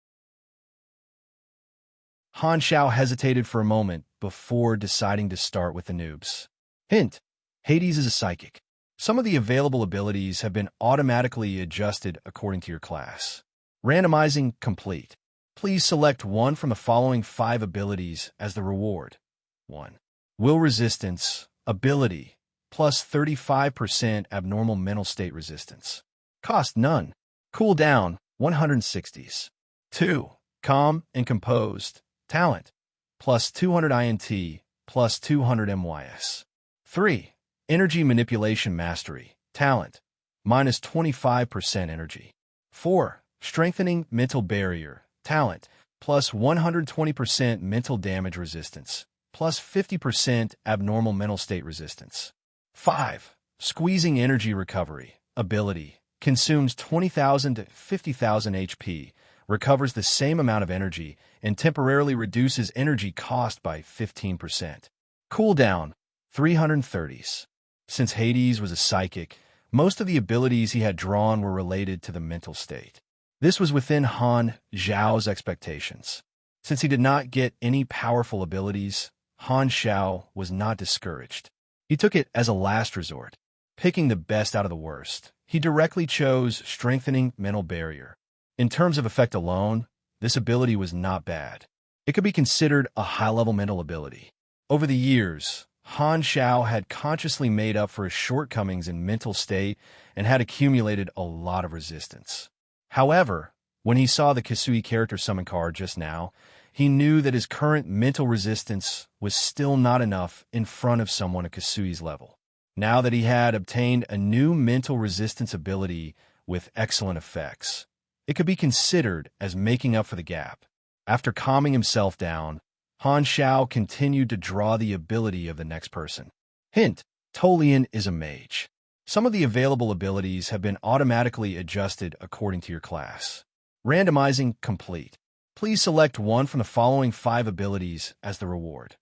Han Xiao hesitated for a moment before deciding to start with the noobs. Hint: Hades is a psychic. Some of the available abilities have been automatically adjusted according to your class. Randomizing complete. Please select one from the following 5 abilities as the reward. 1. Will Resistance, Ability, plus 35% abnormal mental state resistance. Cost none. Cooldown, 160s. 2. Calm and Composed, Talent, plus 200 INT, plus 200 MYS. 3. Energy Manipulation Mastery, Talent, minus 25% energy. 4. Strengthening Mental Barrier, Talent, plus 120% mental damage resistance, plus 50% abnormal mental state resistance. 5. Squeezing Energy Recovery, Ability, consumes 20,000 to 50,000 HP, recovers the same amount of energy, and temporarily reduces energy cost by 15%. Cooldown, 330s. Since Hades was a psychic, most of the abilities he had drawn were related to the mental state. This was within Han Zhao's expectations. Since he did not get any powerful abilities, Han Xiao was not discouraged. He took it as a last resort, picking the best out of the worst. He directly chose Strengthening Mental Barrier. In terms of effect alone, this ability was not bad. It could be considered a high-level mental ability. Over the years, Han Xiao had consciously made up for his shortcomings in mental state and had accumulated a lot of resistance. However, when he saw the Kasui character summon card just now, he knew that his current mental resistance was still not enough in front of someone at Kasui's level. Now that he had obtained a new mental resistance ability with excellent effects, it could be considered as making up for the gap. After calming himself down, Han Xiao continued to draw the ability of the next person. Hint: Tolian is a mage. Some of the available abilities have been automatically adjusted according to your class. Randomizing complete. Please select one from the following 5 abilities as the reward.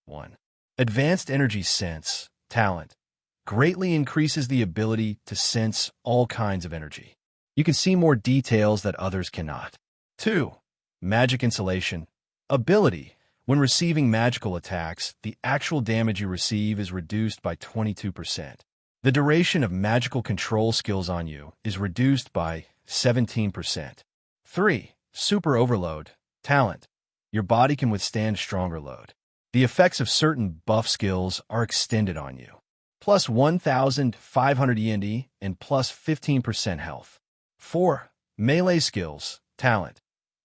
1. Advanced Energy Sense, Talent, greatly increases the ability to sense all kinds of energy. You can see more details that others cannot. 2. Magic Insulation, Ability. When receiving magical attacks, the actual damage you receive is reduced by 22%. The duration of magical control skills on you is reduced by 17%. 3. Super overload. Talent. Your body can withstand stronger load. The effects of certain buff skills are extended on you. Plus 1,500 END and plus 15% health. 4. Melee skills. Talent.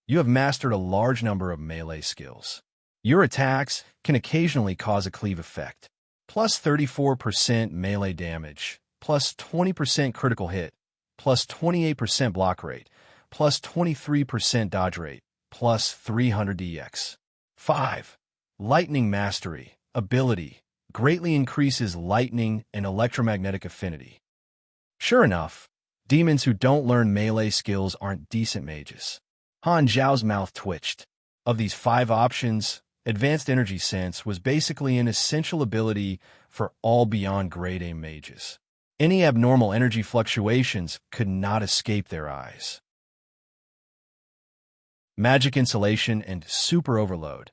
You have mastered a large number of melee skills. Your attacks can occasionally cause a cleave effect. Plus 34% melee damage, plus 20% critical hit, plus 28% block rate, plus 23% dodge rate, plus 300 DX. 5. Lightning Mastery. Ability. Greatly increases lightning and electromagnetic affinity. Sure enough, demons who don't learn melee skills aren't decent mages. Han Zhao's mouth twitched. Of these 5 options, Advanced Energy Sense was basically an essential ability for all beyond grade A mages. Any abnormal energy fluctuations could not escape their eyes. Magic Insulation and Super Overload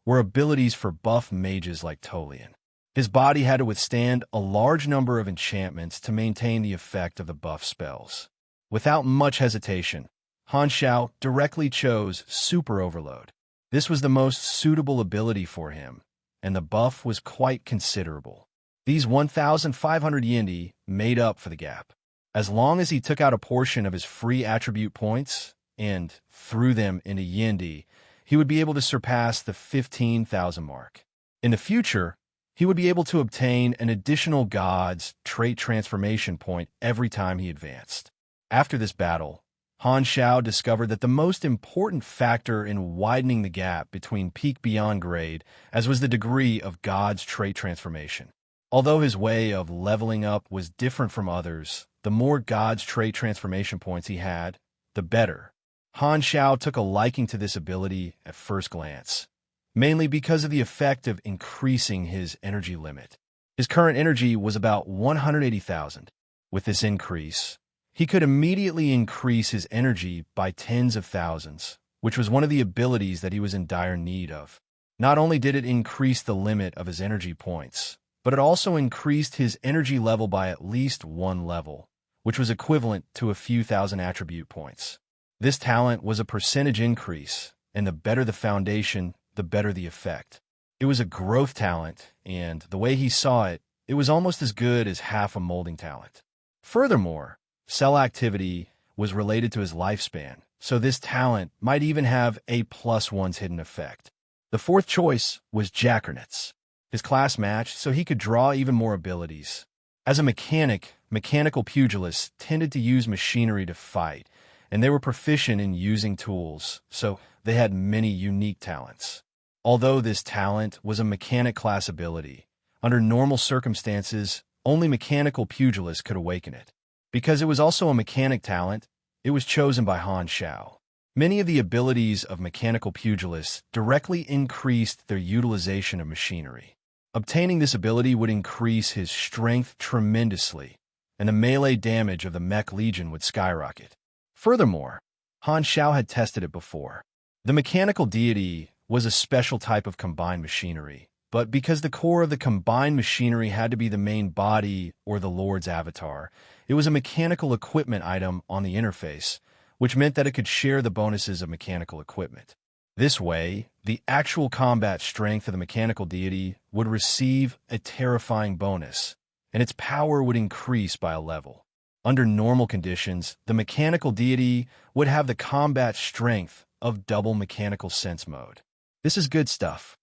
were abilities for buff mages like Tolian. His body had to withstand a large number of enchantments to maintain the effect of the buff spells. Without much hesitation, Han Zhao directly chose Super Overload. This was the most suitable ability for him, and the buff was quite considerable. These 1,500 Yendi made up for the gap. As long as he took out a portion of his free attribute points and threw them into Yendi, he would be able to surpass the 15,000 mark. In the future, he would be able to obtain an additional God's trait transformation point every time he advanced. After this battle, Han Zhao discovered that the most important factor in widening the gap between peak beyond grade as was the degree of God's trait transformation. Although his way of leveling up was different from others, the more God's trait transformation points he had, the better. Han Zhao took a liking to this ability at first glance, mainly because of the effect of increasing his energy limit. His current energy was about 180,000. With this increase, he could immediately increase his energy by tens of thousands, which was one of the abilities that he was in dire need of. Not only did it increase the limit of his energy points, but it also increased his energy level by at least 1 level, which was equivalent to a few thousand attribute points. This talent was a percentage increase, and the better the foundation, the better the effect. It was a growth talent, and the way he saw it, it was almost as good as half a molding talent. Furthermore, cell activity was related to his lifespan, so this talent might even have a +1's hidden effect. The 4th choice was Jackernets. His class matched, so he could draw even more abilities. As a mechanical pugilists tended to use machinery to fight, and they were proficient in using tools, so they had many unique talents. Although this talent was a mechanic class ability, under normal circumstances, only mechanical pugilists could awaken it. Because it was also a mechanic talent, it was chosen by Han Zhao. Many of the abilities of mechanical pugilists directly increased their utilization of machinery. Obtaining this ability would increase his strength tremendously, and the melee damage of the Mech Legion would skyrocket. Furthermore, Han Zhao had tested it before. The mechanical deity was a special type of combined machinery, but because the core of the combined machinery had to be the main body or the Lord's avatar, it was a mechanical equipment item on the interface, which meant that it could share the bonuses of mechanical equipment. This way, the actual combat strength of the mechanical deity would receive a terrifying bonus, and its power would increase by a level. Under normal conditions, the mechanical deity would have the combat strength of double mechanical sense mode. This is good stuff.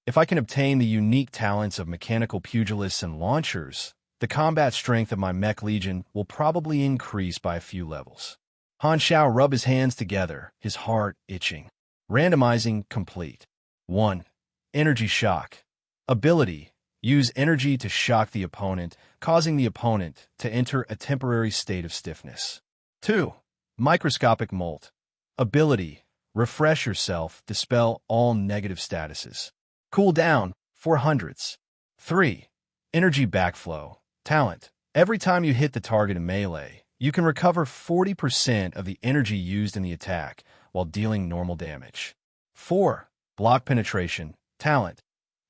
If I can obtain the unique talents of mechanical pugilists and launchers, the combat strength of my Mech Legion will probably increase by a few levels. Han Zhao rubbed his hands together, his heart itching. Randomizing complete. 1. Energy Shock. Ability. Use energy to shock the opponent, causing the opponent to enter a temporary state of stiffness. 2. Microscopic Molt. Ability. Refresh yourself, dispel all negative statuses. Cooldown, 400s. 3. Energy Backflow. Talent. Every time you hit the target in melee, you can recover 40% of the energy used in the attack while dealing normal damage. 4. Block Penetration. Talent.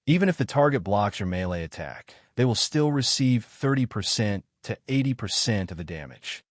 Even if the target blocks your melee attack, they will still receive 30% to 80% of the damage.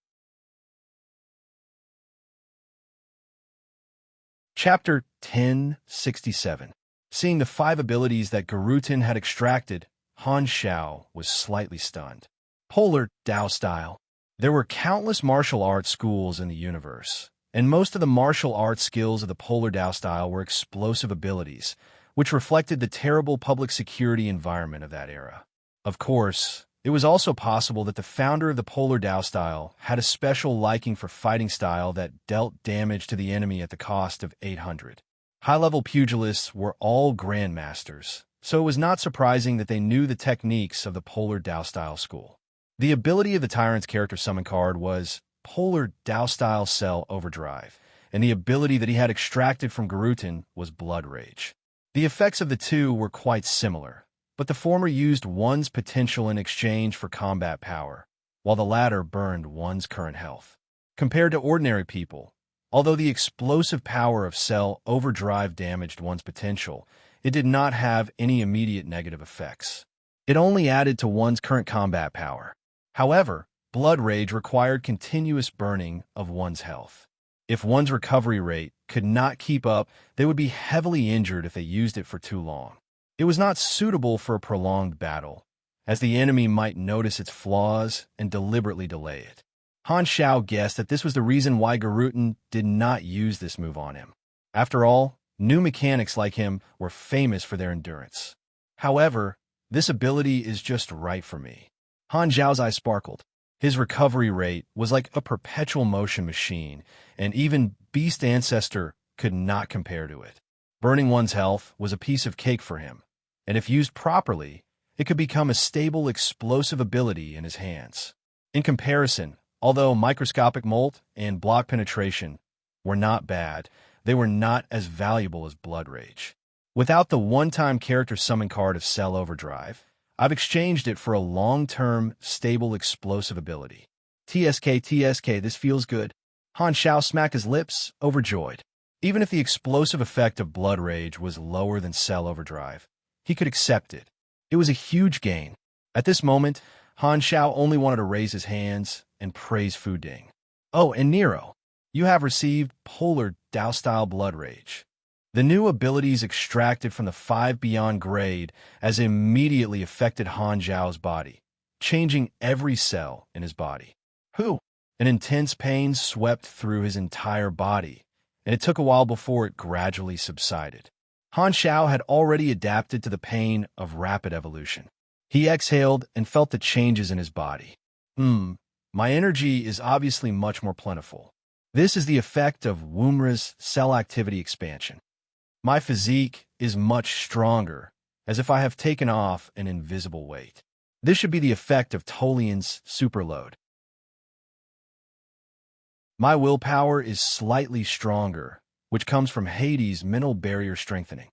Chapter 1067. Seeing the 5 abilities that Garutin had extracted, Han Xiao was slightly stunned. Polar Dao style. There were countless martial arts schools in the universe, and most of the martial arts skills of the Polar Dao style were explosive abilities, which reflected the terrible public security environment of that era. Of course, it was also possible that the founder of the Polar Dao style had a special liking for fighting style that dealt damage to the enemy at the cost of 800. High-level pugilists were all grandmasters, so it was not surprising that they knew the techniques of the Polar Dao style school. The ability of the Tyrant's character summon card was Polar Dao style Cell Overdrive, and the ability that he had extracted from Garutin was Blood Rage. The effects of the two were quite similar, but the former used one's potential in exchange for combat power, while the latter burned one's current health. Compared to ordinary people, although the explosive power of Cell Overdrive damaged one's potential, it did not have any immediate negative effects. It only added to one's current combat power. However, Blood Rage required continuous burning of one's health. If one's recovery rate could not keep up, they would be heavily injured if they used it for too long. It was not suitable for a prolonged battle, as the enemy might notice its flaws and deliberately delay it. Han Xiao guessed that this was the reason why Garutin did not use this move on him. After all, new mechanics like him were famous for their endurance. However, this ability is just right for me. Han Xiao's eyes sparkled. His recovery rate was like a perpetual motion machine, and even Beast Ancestor could not compare to it. Burning one's health was a piece of cake for him, and if used properly, it could become a stable, explosive ability in his hands. In comparison, although microscopic molt and block penetration were not bad, they were not as valuable as Blood Rage. Without the one-time character summon card of Cell Overdrive, I've exchanged it for a long-term, stable, explosive ability. TSK, this feels good. Han Xiao smacked his lips, overjoyed. Even if the explosive effect of Blood Rage was lower than Cell Overdrive, he could accept it. It was a huge gain. At this moment, Han Xiao only wanted to raise his hands and praise Fu Ding. Oh, and Nero, you have received Polar Dao-style Blood Rage. The new abilities extracted from the 5 Beyond grade as immediately affected Han Xiao's body, changing every cell in his body. An intense pain swept through his entire body, and it took a while before it gradually subsided. Han Xiao had already adapted to the pain of rapid evolution. He exhaled and felt the changes in his body. My energy is obviously much more plentiful. This is the effect of Wumra's cell activity expansion. My physique is much stronger, as if I have taken off an invisible weight. This should be the effect of Tolian's superload. My willpower is slightly stronger, which comes from Hades' mental barrier strengthening.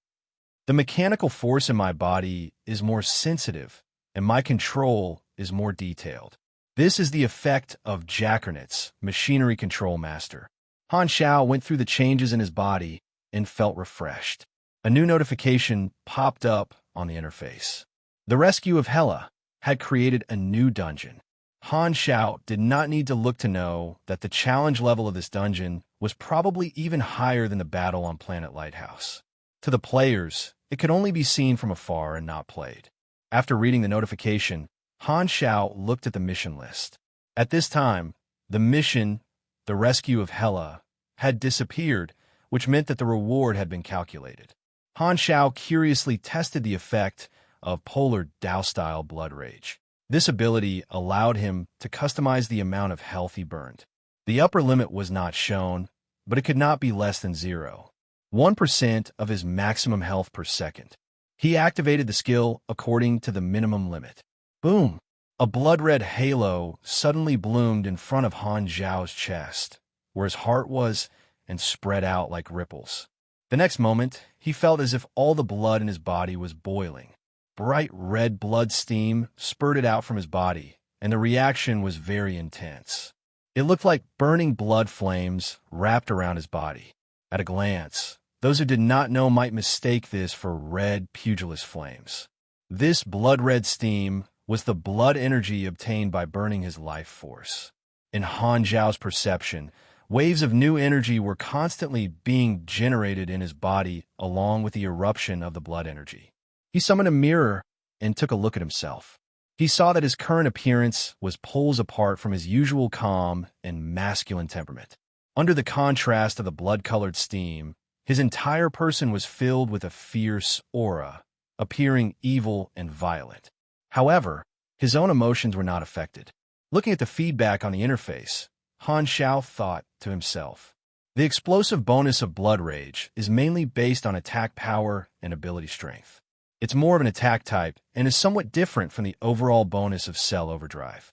The mechanical force in my body is more sensitive, and my control is more detailed. This is the effect of Jackernet's machinery control master. Han Xiao went through the changes in his body and felt refreshed. A new notification popped up on the interface. The rescue of Hela had created a new dungeon. Han Xiao did not need to look to know that the challenge level of this dungeon was probably even higher than the battle on Planet Lighthouse. To the players, it could only be seen from afar and not played. After reading the notification, Han Xiao looked at the mission list. At this time, the mission, the rescue of Hela, had disappeared, which meant that the reward had been calculated. Han Xiao curiously tested the effect of Polar Dao-style Blood Rage. This ability allowed him to customize the amount of health he burned. The upper limit was not shown, but it could not be less than 1% of his maximum health per second. He activated the skill according to the minimum limit. Boom! A blood-red halo suddenly bloomed in front of Han Xiao's chest, where his heart was, and spread out like ripples. The next moment, he felt as if all the blood in his body was boiling. Bright red blood steam spurted out from his body, and the reaction was very intense. It looked like burning blood flames wrapped around his body. At a glance, those who did not know might mistake this for red pugilist flames. This blood-red steam was the blood energy obtained by burning his life force. In Han Zhao's perception, Waves of new energy were constantly being generated in his body along with the eruption of the blood energy. He summoned a mirror and took a look at himself. He saw that his current appearance was poles apart from his usual calm and masculine temperament. Under the contrast of the blood-colored steam, his entire person was filled with a fierce aura, appearing evil and violent. However, his own emotions were not affected. Looking at the feedback on the interface, Han Xiao thought to himself, the explosive bonus of Blood Rage is mainly based on attack power and ability strength. It's more of an attack type and is somewhat different from the overall bonus of Cell Overdrive.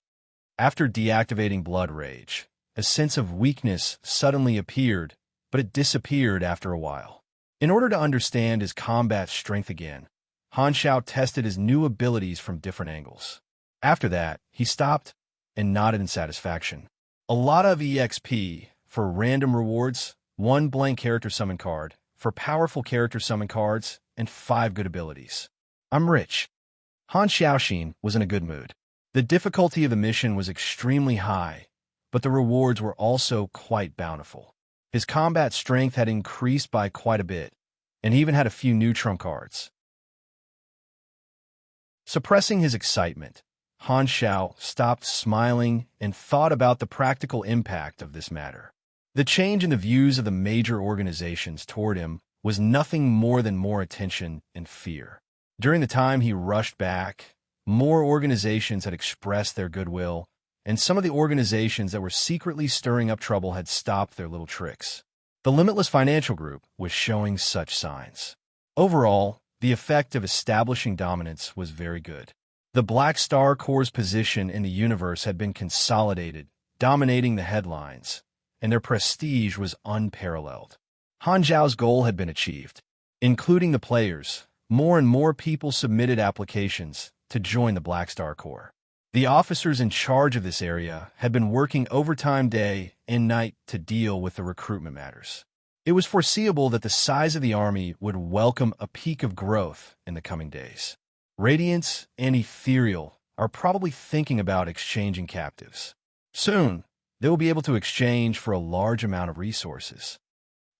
After deactivating Blood Rage, a sense of weakness suddenly appeared, but it disappeared after a while. In order to understand his combat strength again, Han Xiao tested his new abilities from different angles. After that, he stopped and nodded in satisfaction. A lot of EXP for random rewards, 1 blank character summon card, for powerful character summon cards, and 5 good abilities. I'm rich. Han Xiaoxin was in a good mood. The difficulty of the mission was extremely high, but the rewards were also quite bountiful. His combat strength had increased by quite a bit, and he even had a few new trump cards. Suppressing his excitement, Han Xiao stopped smiling and thought about the practical impact of this matter. The change in the views of the major organizations toward him was nothing more than more attention and fear. During the time he rushed back, more organizations had expressed their goodwill, and some of the organizations that were secretly stirring up trouble had stopped their little tricks. The Limitless Financial Group was showing such signs. Overall, the effect of establishing dominance was very good. The Black Star Corps' position in the universe had been consolidated, dominating the headlines, and their prestige was unparalleled. Han Zhao's goal had been achieved. Including the players, more and more people submitted applications to join the Black Star Corps. The officers in charge of this area had been working overtime day and night to deal with the recruitment matters. It was foreseeable that the size of the army would welcome a peak of growth in the coming days. Radiance and Ethereal are probably thinking about exchanging captives. Soon, they will be able to exchange for a large amount of resources.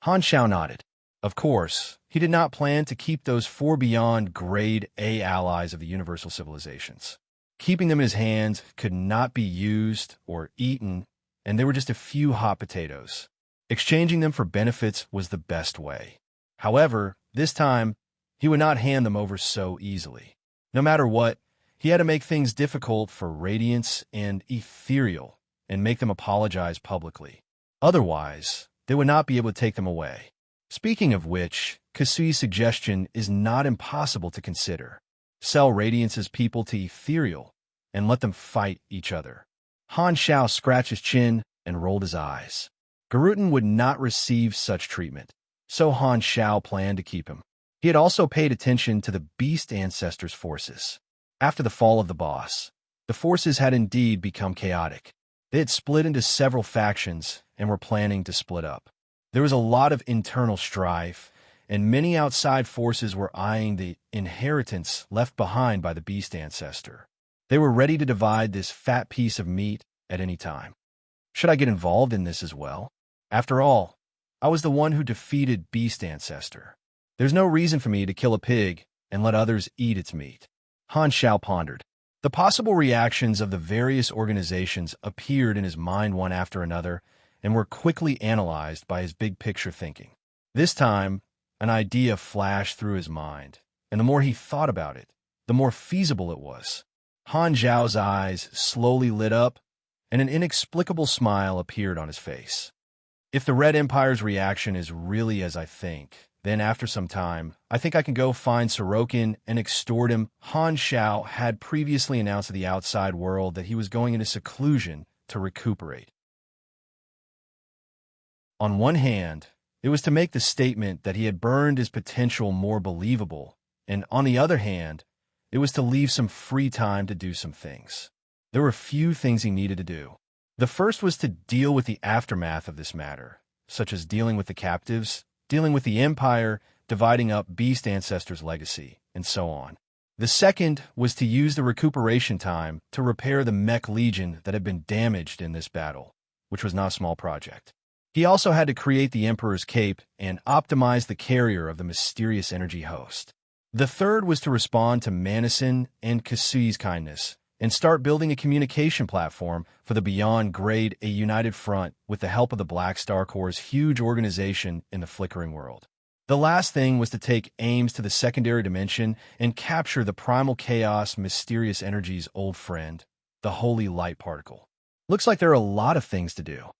Han Xiao nodded. Of course, he did not plan to keep those 4 beyond grade A allies of the universal civilizations. Keeping them in his hands could not be used or eaten, and they were just a few hot potatoes. Exchanging them for benefits was the best way. However, this time, he would not hand them over so easily. No matter what, he had to make things difficult for Radiance and Ethereal and make them apologize publicly. Otherwise, they would not be able to take them away. Speaking of which, Kasui's suggestion is not impossible to consider. Sell Radiance's people to Ethereal and let them fight each other. Han Xiao scratched his chin and rolled his eyes. Garuten would not receive such treatment, so Han Xiao planned to keep him. He had also paid attention to the Beast Ancestors' forces. After the fall of the boss, the forces had indeed become chaotic. They had split into several factions and were planning to split up. There was a lot of internal strife, and many outside forces were eyeing the inheritance left behind by the Beast Ancestor. They were ready to divide this fat piece of meat at any time. Should I get involved in this as well? After all, I was the one who defeated Beast Ancestor. There's no reason for me to kill a pig and let others eat its meat. Han Xiao pondered. The possible reactions of the various organizations appeared in his mind one after another and were quickly analyzed by his big-picture thinking. This time, an idea flashed through his mind, and the more he thought about it, the more feasible it was. Han Zhao's eyes slowly lit up, and an inexplicable smile appeared on his face. If the Red Empire's reaction is really as I think, then after some time, I think I can go find Sorokin and extort him. Han Xiao had previously announced to the outside world that he was going into seclusion to recuperate. On one hand, it was to make the statement that he had burned his potential more believable, and on the other hand, it was to leave some free time to do some things. There were few things he needed to do. The first was to deal with the aftermath of this matter, such as dealing with the captives, dealing with the Empire, dividing up Beast Ancestor's legacy, and so on. The second was to use the recuperation time to repair the Mech Legion that had been damaged in this battle, which was not a small project. He also had to create the Emperor's cape and optimize the carrier of the mysterious energy host. The third was to respond to Manison and Kasui's kindness and start building a communication platform for the Beyond Grade, a united front with the help of the Black Star Corps' huge organization in the flickering world. The last thing was to take Ames to the secondary dimension and capture the primal chaos mysterious energy's old friend, the holy light particle. Looks like there are a lot of things to do,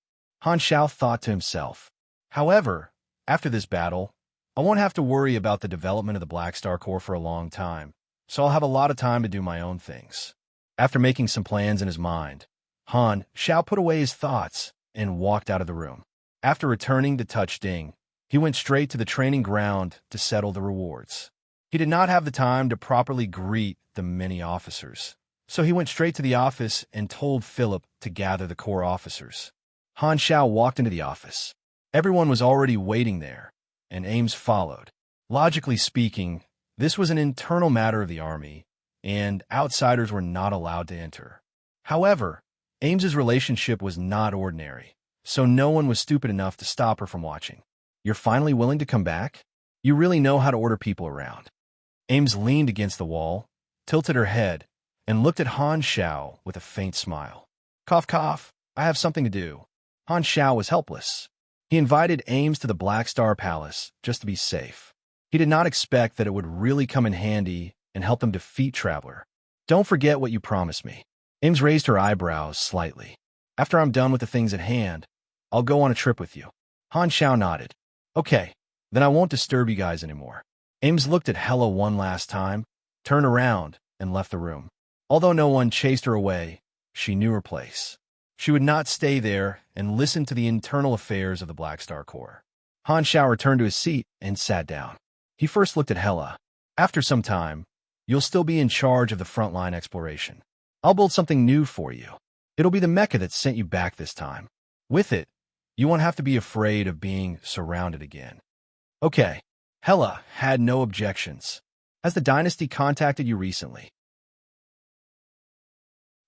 Han Xiao thought to himself. However, after this battle, I won't have to worry about the development of the Black Star Corps for a long time, so I'll have a lot of time to do my own things. After making some plans in his mind, Han Xiao put away his thoughts and walked out of the room. After returning to Touch Ding, he went straight to the training ground to settle the rewards. He did not have the time to properly greet the many officers, so he went straight to the office and told Philip to gather the Corps officers. Han Xiao walked into the office. Everyone was already waiting there, and Ames followed. Logically speaking, this was an internal matter of the army, and outsiders were not allowed to enter. However, Ames's relationship was not ordinary, so no one was stupid enough to stop her from watching. You're finally willing to come back? You really know how to order people around. Ames leaned against the wall, tilted her head, and looked at Han Xiao with a faint smile. Cough, cough, I have something to do. Han Xiao was helpless. He invited Ames to the Black Star Palace just to be safe. He did not expect that it would really come in handy and help them defeat Traveler. Don't forget what you promised me. Ames raised her eyebrows slightly. After I'm done with the things at hand, I'll go on a trip with you. Han Xiao nodded. Okay, then I won't disturb you guys anymore. Ames looked at Hela one last time, turned around, and left the room. Although no one chased her away, she knew her place. She would not stay there and listen to the internal affairs of the Black Star Corps. Han Xiao returned to his seat and sat down. He first looked at Hela. After some time, you'll still be in charge of the frontline exploration. I'll build something new for you. It'll be the mecha that sent you back this time. With it, you won't have to be afraid of being surrounded again. Okay. Hela had no objections. Has the dynasty contacted you recently?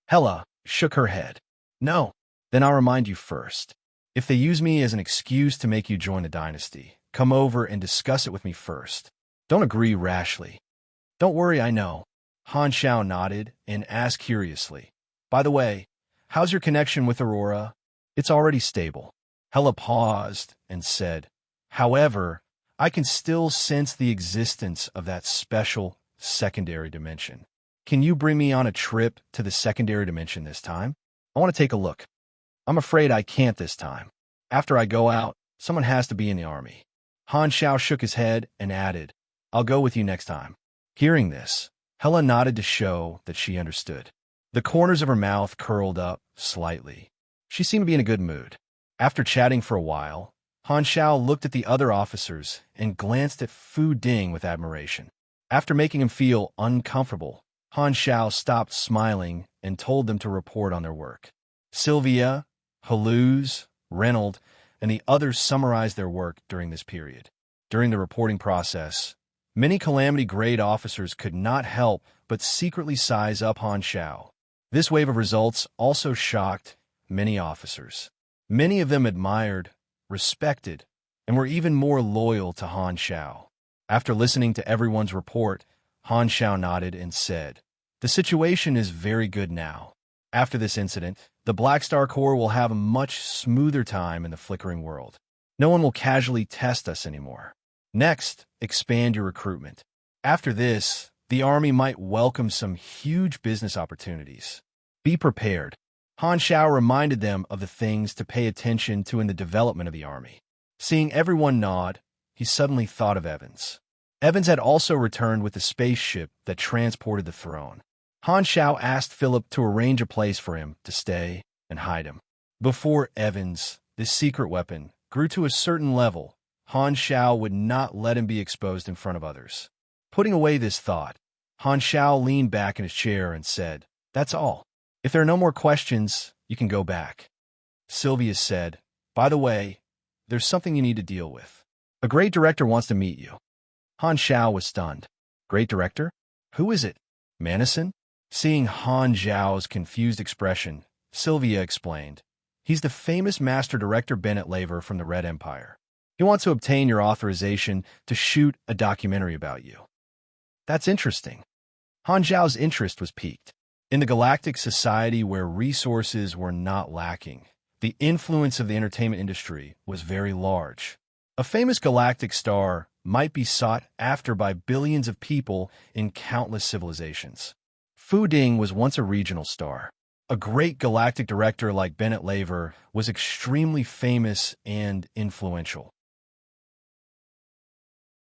Hela shook her head. No. Then I'll remind you first. If they use me as an excuse to make you join the dynasty, come over and discuss it with me first. Don't agree rashly. Don't worry, I know. Han Xiao nodded and asked curiously. By the way, how's your connection with Aurora? It's already stable. Hela paused and said, however, I can still sense the existence of that special secondary dimension. Can you bring me on a trip to the secondary dimension this time? I want to take a look. I'm afraid I can't this time. After I go out, someone has to be in the army. Han Xiao shook his head and added, I'll go with you next time. Hearing this, Hela nodded to show that she understood. The corners of her mouth curled up slightly. She seemed to be in a good mood. After chatting for a while, Han Xiao looked at the other officers and glanced at Fu Ding with admiration. After making him feel uncomfortable, Han Xiao stopped smiling and told them to report on their work. Sylvia, Haluz, Reynold, and the others summarized their work during this period. During the reporting process, many Calamity-grade officers could not help but secretly size up Han Xiao. This wave of results also shocked many officers. Many of them admired, respected, and were even more loyal to Han Xiao. After listening to everyone's report, Han Xiao nodded and said, the situation is very good now. After this incident, the Black Star Corps will have a much smoother time in the flickering world. No one will casually test us anymore. Next, expand your recruitment. After this, the army might welcome some huge business opportunities. Be prepared. Han Xiao reminded them of the things to pay attention to in the development of the army. Seeing everyone nod, he suddenly thought of Evans. Evans had also returned with the spaceship that transported the throne. Han Xiao asked Philip to arrange a place for him to stay and hide him. Before Evans, this secret weapon, grew to a certain level, Han Xiao would not let him be exposed in front of others. Putting away this thought, Han Xiao leaned back in his chair and said, that's all. If there are no more questions, you can go back. Sylvia said, by the way, there's something you need to deal with. A great director wants to meet you. Han Xiao was stunned. Great director? Who is it? Manison? Seeing Han Xiao's confused expression, Sylvia explained. He's the famous master director Bennett Laver from the Red Empire. He wants to obtain your authorization to shoot a documentary about you. That's interesting. Han Zhao's interest was piqued. In the galactic society where resources were not lacking, the influence of the entertainment industry was very large. A famous galactic star might be sought after by billions of people in countless civilizations. Fu Ding was once a regional star. A great galactic director like Bennett Laver was extremely famous and influential.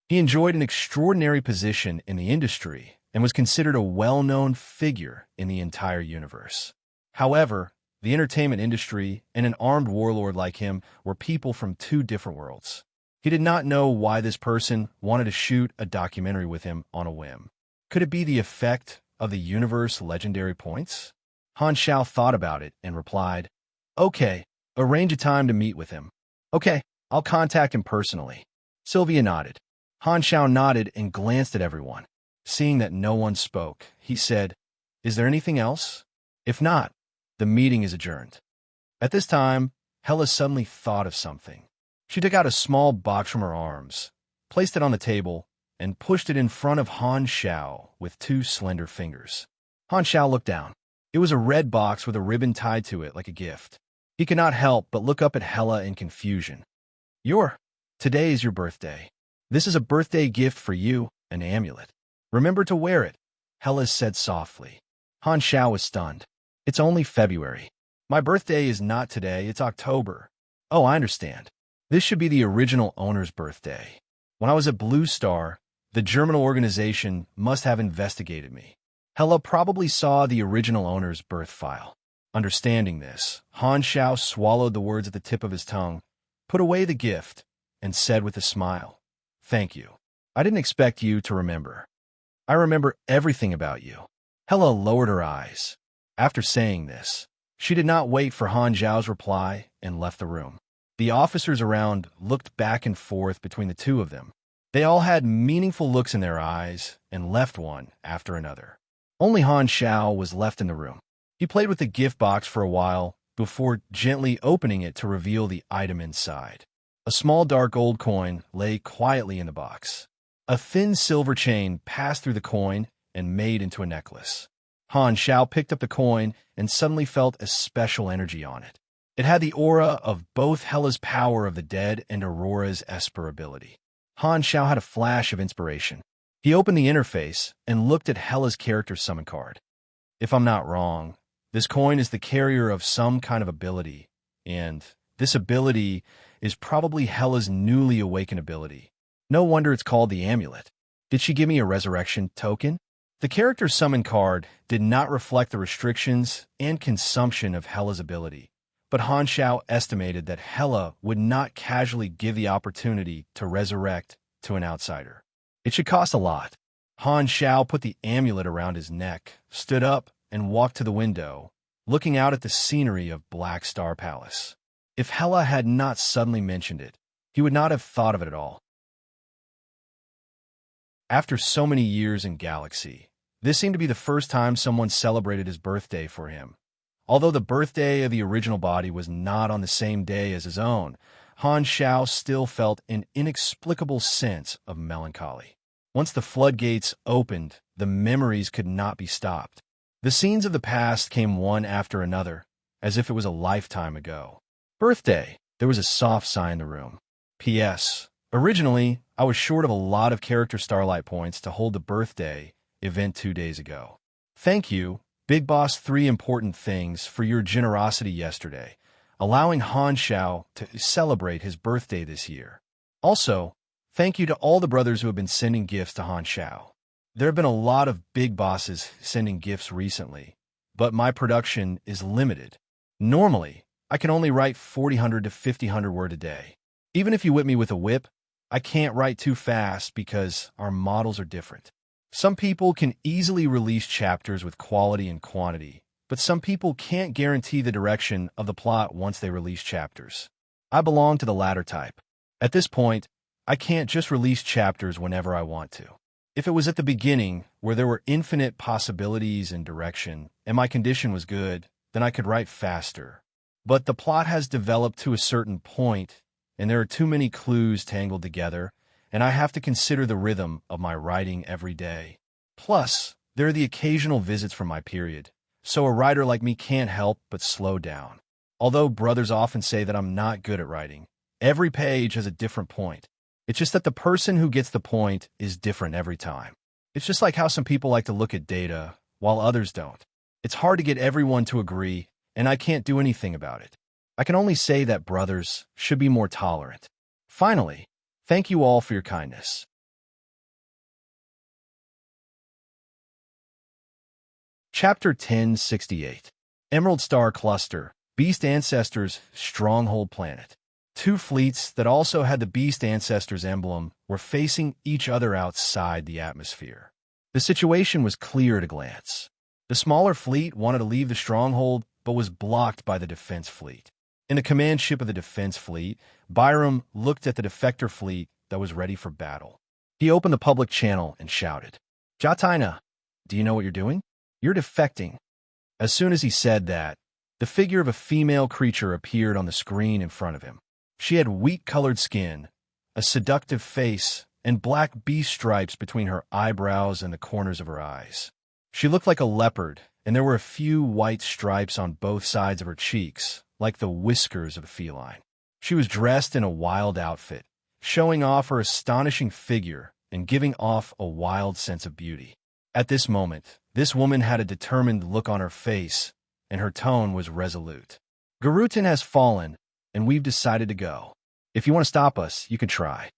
He enjoyed an extraordinary position in the industry and was considered a well-known figure in the entire universe. However, the entertainment industry and an armed warlord like him were people from two different worlds. He did not know why this person wanted to shoot a documentary with him on a whim. Could it be the effect of the universe legendary points? Han Zhao thought about it and replied, "Okay, arrange a time to meet with him." "Okay, I'll contact him personally." Sylvia nodded. Han Zhao nodded and glanced at everyone. Seeing that no one spoke, he said, "Is there anything else? If not, the meeting is adjourned." At this time, Hela suddenly thought of something. She took out a small box from her arms, placed it on the table, and pushed it in front of Han Zhao with two slender fingers. Han Zhao looked down. It was a red box with a ribbon tied to it like a gift. He could not help but look up at Hela in confusion. Today is your birthday. This is a birthday gift for you, an amulet. Remember to wear it," Hela said softly. Han Zhao was stunned. "It's only February. My birthday is not today, it's October." "Oh, I understand. This should be the original owner's birthday. When I was at Blue Star, the German organization must have investigated me. Hela probably saw the original owner's birth file." Understanding this, Han Zhao swallowed the words at the tip of his tongue, put away the gift, and said with a smile, "Thank you. I didn't expect you to remember. I remember everything about you." Hela lowered her eyes. After saying this, she did not wait for Han Zhao's reply and left the room. The officers around looked back and forth between the two of them. They all had meaningful looks in their eyes and left one after another. Only Han Zhao was left in the room. He played with the gift box for a while before gently opening it to reveal the item inside. A small dark gold coin lay quietly in the box. A thin silver chain passed through the coin and made into a necklace. Han Zhao picked up the coin and suddenly felt a special energy on it. It had the aura of both Hela's power of the dead and Aurora's Esper ability. Han Zhao had a flash of inspiration. He opened the interface and looked at Hela's character summon card. If I'm not wrong, this coin is the carrier of some kind of ability, and this ability is probably Hela's newly awakened ability. No wonder it's called the amulet. Did she give me a resurrection token? The character summon card did not reflect the restrictions and consumption of Hela's ability, but Han Zhao estimated that Hela would not casually give the opportunity to resurrect to an outsider. It should cost a lot. Han Zhao put the amulet around his neck, stood up, and walked to the window, looking out at the scenery of Black Star Palace. If Hela had not suddenly mentioned it, he would not have thought of it at all. After so many years in Galaxy, this seemed to be the first time someone celebrated his birthday for him. Although the birthday of the original body was not on the same day as his own, Han Zhao still felt an inexplicable sense of melancholy. Once the floodgates opened, the memories could not be stopped. The scenes of the past came one after another, as if it was a lifetime ago. Birthday. There was a soft sigh in the room. P.S. Originally, I was short of a lot of character Starlight points to hold the birthday event 2 days ago. Thank you, Big Boss 3 important things for your generosity yesterday, allowing Han Zhao to celebrate his birthday this year. Also, thank you to all the brothers who have been sending gifts to Han Zhao. There have been a lot of big bosses sending gifts recently, but my production is limited. Normally, I can only write 400 to 500 words a day. Even if you whip me with a whip, I can't write too fast because our models are different. Some people can easily release chapters with quality and quantity, but some people can't guarantee the direction of the plot once they release chapters. I belong to the latter type. At this point, I can't just release chapters whenever I want to. If it was at the beginning, where there were infinite possibilities and direction, and my condition was good, then I could write faster. But the plot has developed to a certain point, and there are too many clues tangled together, and I have to consider the rhythm of my writing every day. Plus, there are the occasional visits from my period, so a writer like me can't help but slow down. Although brothers often say that I'm not good at writing, every page has a different point. It's just that the person who gets the point is different every time. It's just like how some people like to look at data, while others don't. It's hard to get everyone to agree, and I can't do anything about it. I can only say that brothers should be more tolerant. Finally, thank you all for your kindness. Chapter 1068. Emerald Star Cluster, Beast Ancestors' Stronghold Planet. Two fleets that also had the Beast Ancestors emblem were facing each other outside the atmosphere. The situation was clear at a glance. The smaller fleet wanted to leave the stronghold, but was blocked by the defense fleet. In the command ship of the defense fleet, Byram looked at the defector fleet that was ready for battle. He opened the public channel and shouted, "Jataina, do you know what you're doing? You're defecting." As soon as he said that, the figure of a female creature appeared on the screen in front of him. She had wheat-colored skin, a seductive face, and black beast stripes between her eyebrows and the corners of her eyes. She looked like a leopard, and there were a few white stripes on both sides of her cheeks, like the whiskers of a feline. She was dressed in a wild outfit, showing off her astonishing figure and giving off a wild sense of beauty. At this moment, this woman had a determined look on her face, and her tone was resolute. "Garutin has fallen, and we've decided to go. If you want to stop us, you can try."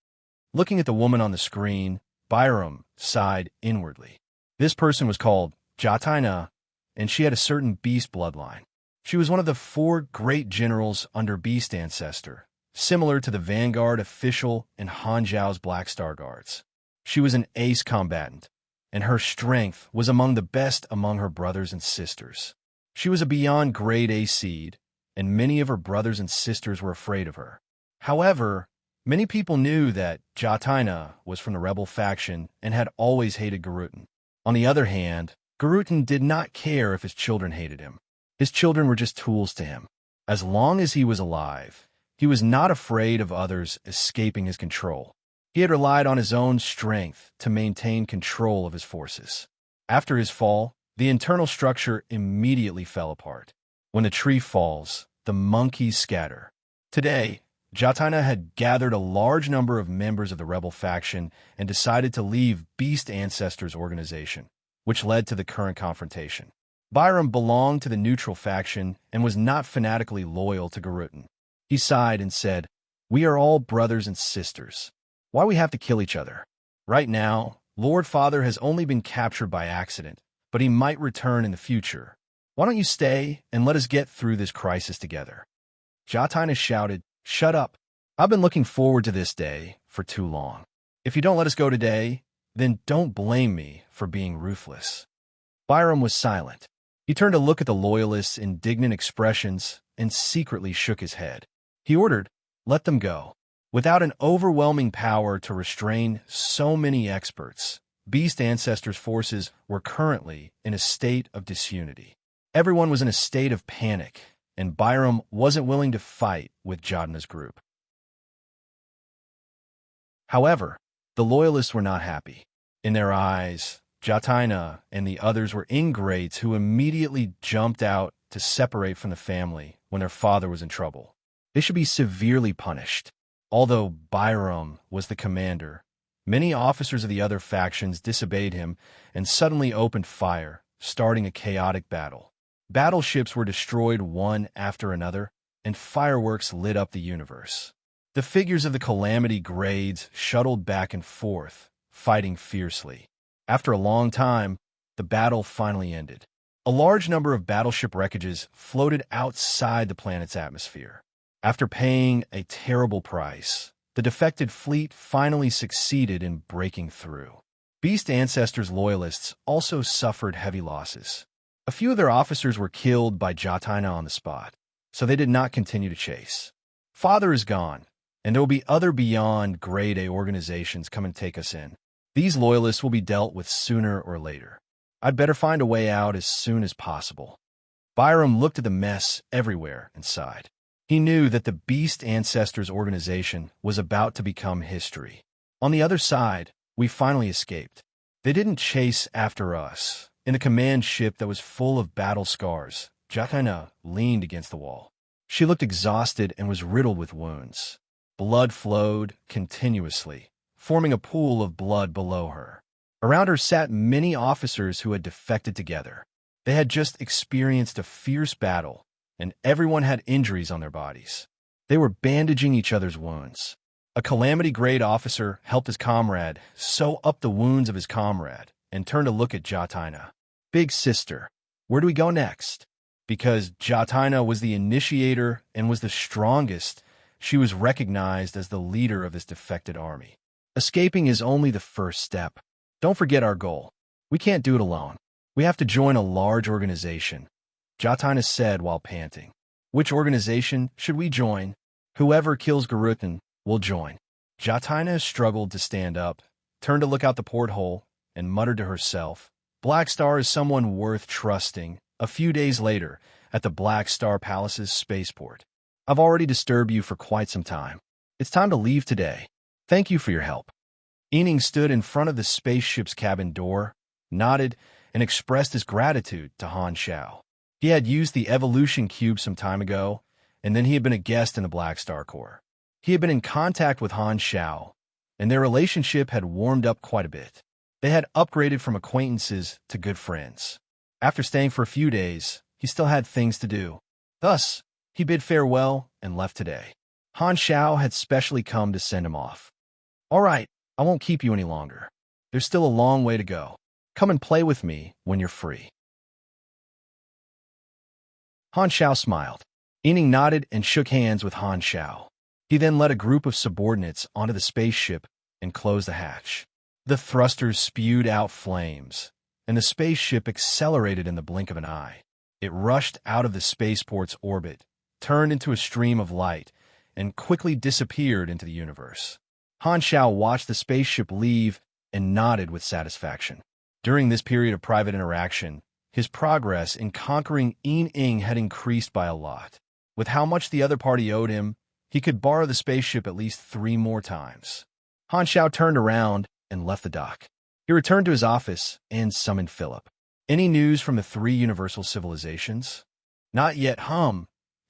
Looking at the woman on the screen, Byram sighed inwardly. This person was called Jataina, and she had a certain beast bloodline. She was one of the 4 great generals under Beast Ancestor, similar to the Vanguard official and Hanzhao's Black Star Guards. She was an ace combatant, and her strength was among the best among her brothers and sisters. She was a beyond grade A seed, and many of her brothers and sisters were afraid of her. However, many people knew that Jataina was from the rebel faction and had always hated Garutin. On the other hand, Garutin did not care if his children hated him. His children were just tools to him. As long as he was alive, he was not afraid of others escaping his control. He had relied on his own strength to maintain control of his forces. After his fall, the internal structure immediately fell apart. When the tree falls, the monkeys scatter. Today, Jataina had gathered a large number of members of the rebel faction and decided to leave Beast Ancestors organization, which led to the current confrontation. Byram belonged to the neutral faction and was not fanatically loyal to Garutin. He sighed and said, "We are all brothers and sisters. Why we have to kill each other? Right now, Lord Father has only been captured by accident, but he might return in the future. Why don't you stay and let us get through this crisis together?" Jataina shouted, "Shut up. I've been looking forward to this day for too long. If you don't let us go today, then don't blame me for being ruthless." Byram was silent. He turned to look at the loyalists' indignant expressions and secretly shook his head. He ordered, "Let them go." Without an overwhelming power to restrain so many experts, Beast Ancestors' forces were currently in a state of disunity. Everyone was in a state of panic, and Byram wasn't willing to fight with Jataina's group. However, the loyalists were not happy. In their eyes, Jataina and the others were ingrates who immediately jumped out to separate from the family when their father was in trouble. They should be severely punished. Although Byram was the commander, many officers of the other factions disobeyed him and suddenly opened fire, starting a chaotic battle. Battleships were destroyed one after another, and fireworks lit up the universe. The figures of the Calamity grades shuttled back and forth, fighting fiercely. After a long time, the battle finally ended. A large number of battleship wreckages floated outside the planet's atmosphere. After paying a terrible price, the defected fleet finally succeeded in breaking through. Beast Ancestors' loyalists also suffered heavy losses. A few of their officers were killed by Jataina on the spot, so they did not continue to chase. Father is gone, and there will be other beyond grade A organizations come and take us in. These loyalists will be dealt with sooner or later. I'd better find a way out as soon as possible. Byram looked at the mess everywhere and sighed. He knew that the Beast Ancestors organization was about to become history. On the other side, we finally escaped. They didn't chase after us. In a command ship that was full of battle scars, Jataina leaned against the wall. She looked exhausted and was riddled with wounds. Blood flowed continuously, forming a pool of blood below her. Around her sat many officers who had defected together. They had just experienced a fierce battle, and everyone had injuries on their bodies. They were bandaging each other's wounds. A calamity-grade officer helped his comrade sew up the wounds of his comrade and turned to look at Jataina. "Big sister, where do we go next?" Because Jataina was the initiator and was the strongest, she was recognized as the leader of this defected army. Escaping is only the first step. Don't forget our goal. We can't do it alone. We have to join a large organization, Jataina said while panting. "Which organization should we join?" "Whoever kills Garutan will join." Jataina struggled to stand up, turned to look out the porthole, and muttered to herself, "Black Star is someone worth trusting." A few days later, at the Black Star Palace's spaceport. "I've already disturbed you for quite some time. It's time to leave today. Thank you for your help." Ening stood in front of the spaceship's cabin door, nodded, and expressed his gratitude to Han Xiao. He had used the evolution cube some time ago, and then he had been a guest in the Black Star Corps. He had been in contact with Han Xiao, and their relationship had warmed up quite a bit. They had upgraded from acquaintances to good friends. After staying for a few days, he still had things to do. Thus, he bid farewell and left today. Han Xiao had specially come to send him off. "All right, I won't keep you any longer. There's still a long way to go. Come and play with me when you're free." Han Xiao smiled. Ening nodded and shook hands with Han Xiao. He then led a group of subordinates onto the spaceship and closed the hatch. The thrusters spewed out flames, and the spaceship accelerated in the blink of an eye. It rushed out of the spaceport's orbit, turned into a stream of light, and quickly disappeared into the universe. Han Xiao watched the spaceship leave and nodded with satisfaction. During this period of private interaction, his progress in conquering Ing had increased by a lot. With how much the other party owed him, he could borrow the spaceship at least 3 more times. Han Xiao turned around and left the dock. He returned to his office and summoned Philip. "Any news from the 3 universal civilizations?" "Not yet,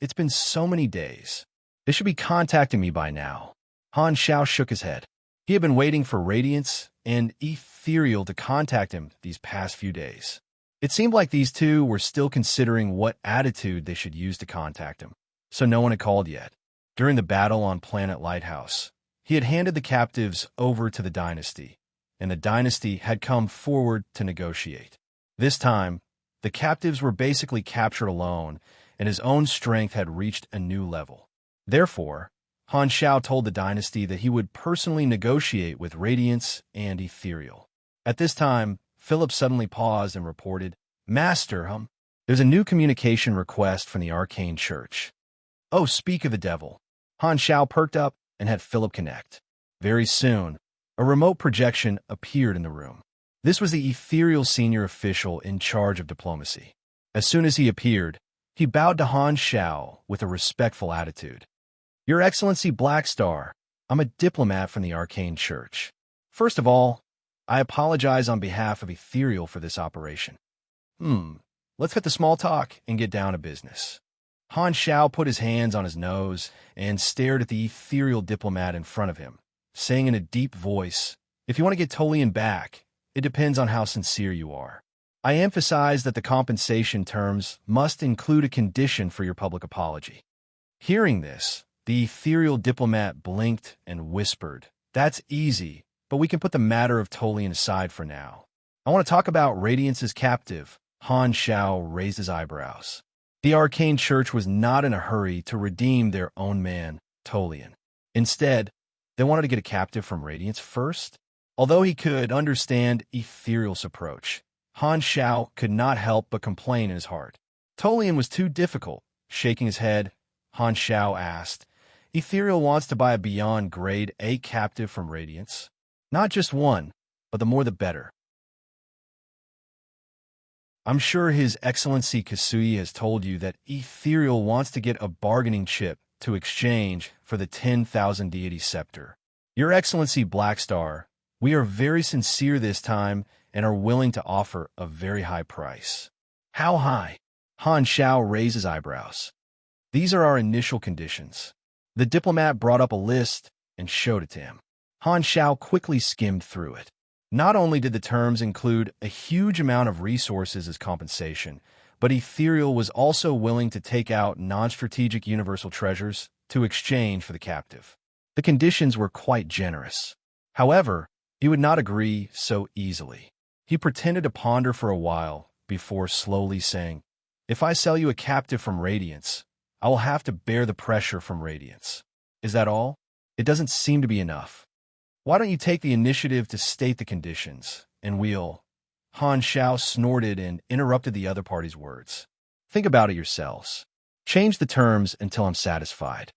It's been so many days. They should be contacting me by now." Han Xiao shook his head. He had been waiting for Radiance and Ethereal to contact him these past few days. It seemed like these two were still considering what attitude they should use to contact him, so no one had called yet. During the battle on Planet Lighthouse, he had handed the captives over to the Dynasty, and the Dynasty had come forward to negotiate. This time, the captives were basically captured alone, and his own strength had reached a new level. Therefore, Han Xiao told the Dynasty that he would personally negotiate with Radiance and Ethereal. At this time, Philip suddenly paused and reported, "Master, there's a new communication request from the Arcane Church." "Oh, speak of the devil." Han Xiao perked up and had Philip connect. Very soon, a remote projection appeared in the room. This was the Ethereal senior official in charge of diplomacy. As soon as he appeared, he bowed to Han Xiao with a respectful attitude. "Your Excellency Black Star, I'm a diplomat from the Arcane Church. First of all, I apologize on behalf of Ethereal for this operation." Let's cut the small talk and get down to business." Han Xiao put his hands on his nose and stared at the Ethereal diplomat in front of him, saying in a deep voice, "If you want to get Tolian back, it depends on how sincere you are. I emphasize that the compensation terms must include a condition for your public apology." Hearing this, the Ethereal diplomat blinked and whispered, "That's easy, but we can put the matter of Tolian aside for now. I want to talk about Radiance's captive." Han Xiao raised his eyebrows. The Arcane Church was not in a hurry to redeem their own man, Tolian. Instead, they wanted to get a captive from Radiance first. Although he could understand Ethereal's approach, Han Xiao could not help but complain in his heart. Tolian was too difficult. Shaking his head, Han Xiao asked, "Ethereal wants to buy a beyond grade A captive from Radiance. Not just one, but the more the better." I'm sure His Excellency Kasui has told you that Ethereal wants to get a bargaining chip to exchange for the 10,000 deity scepter. Your Excellency Blackstar, we are very sincere this time and are willing to offer a very high price. How high? Han Shao raised his eyebrows. These are our initial conditions. The diplomat brought up a list and showed it to him. Han Shao quickly skimmed through it. Not only did the terms include a huge amount of resources as compensation, but Ethereal was also willing to take out non-strategic universal treasures to exchange for the captive. The conditions were quite generous. However, he would not agree so easily. He pretended to ponder for a while before slowly saying, "If I sell you a captive from Radiance, I will have to bear the pressure from Radiance. Is that all? It doesn't seem to be enough. Why don't you take the initiative to state the conditions, and we'll—" Han Shao snorted and interrupted the other party's words. "Think about it yourselves. Change the terms until I'm satisfied."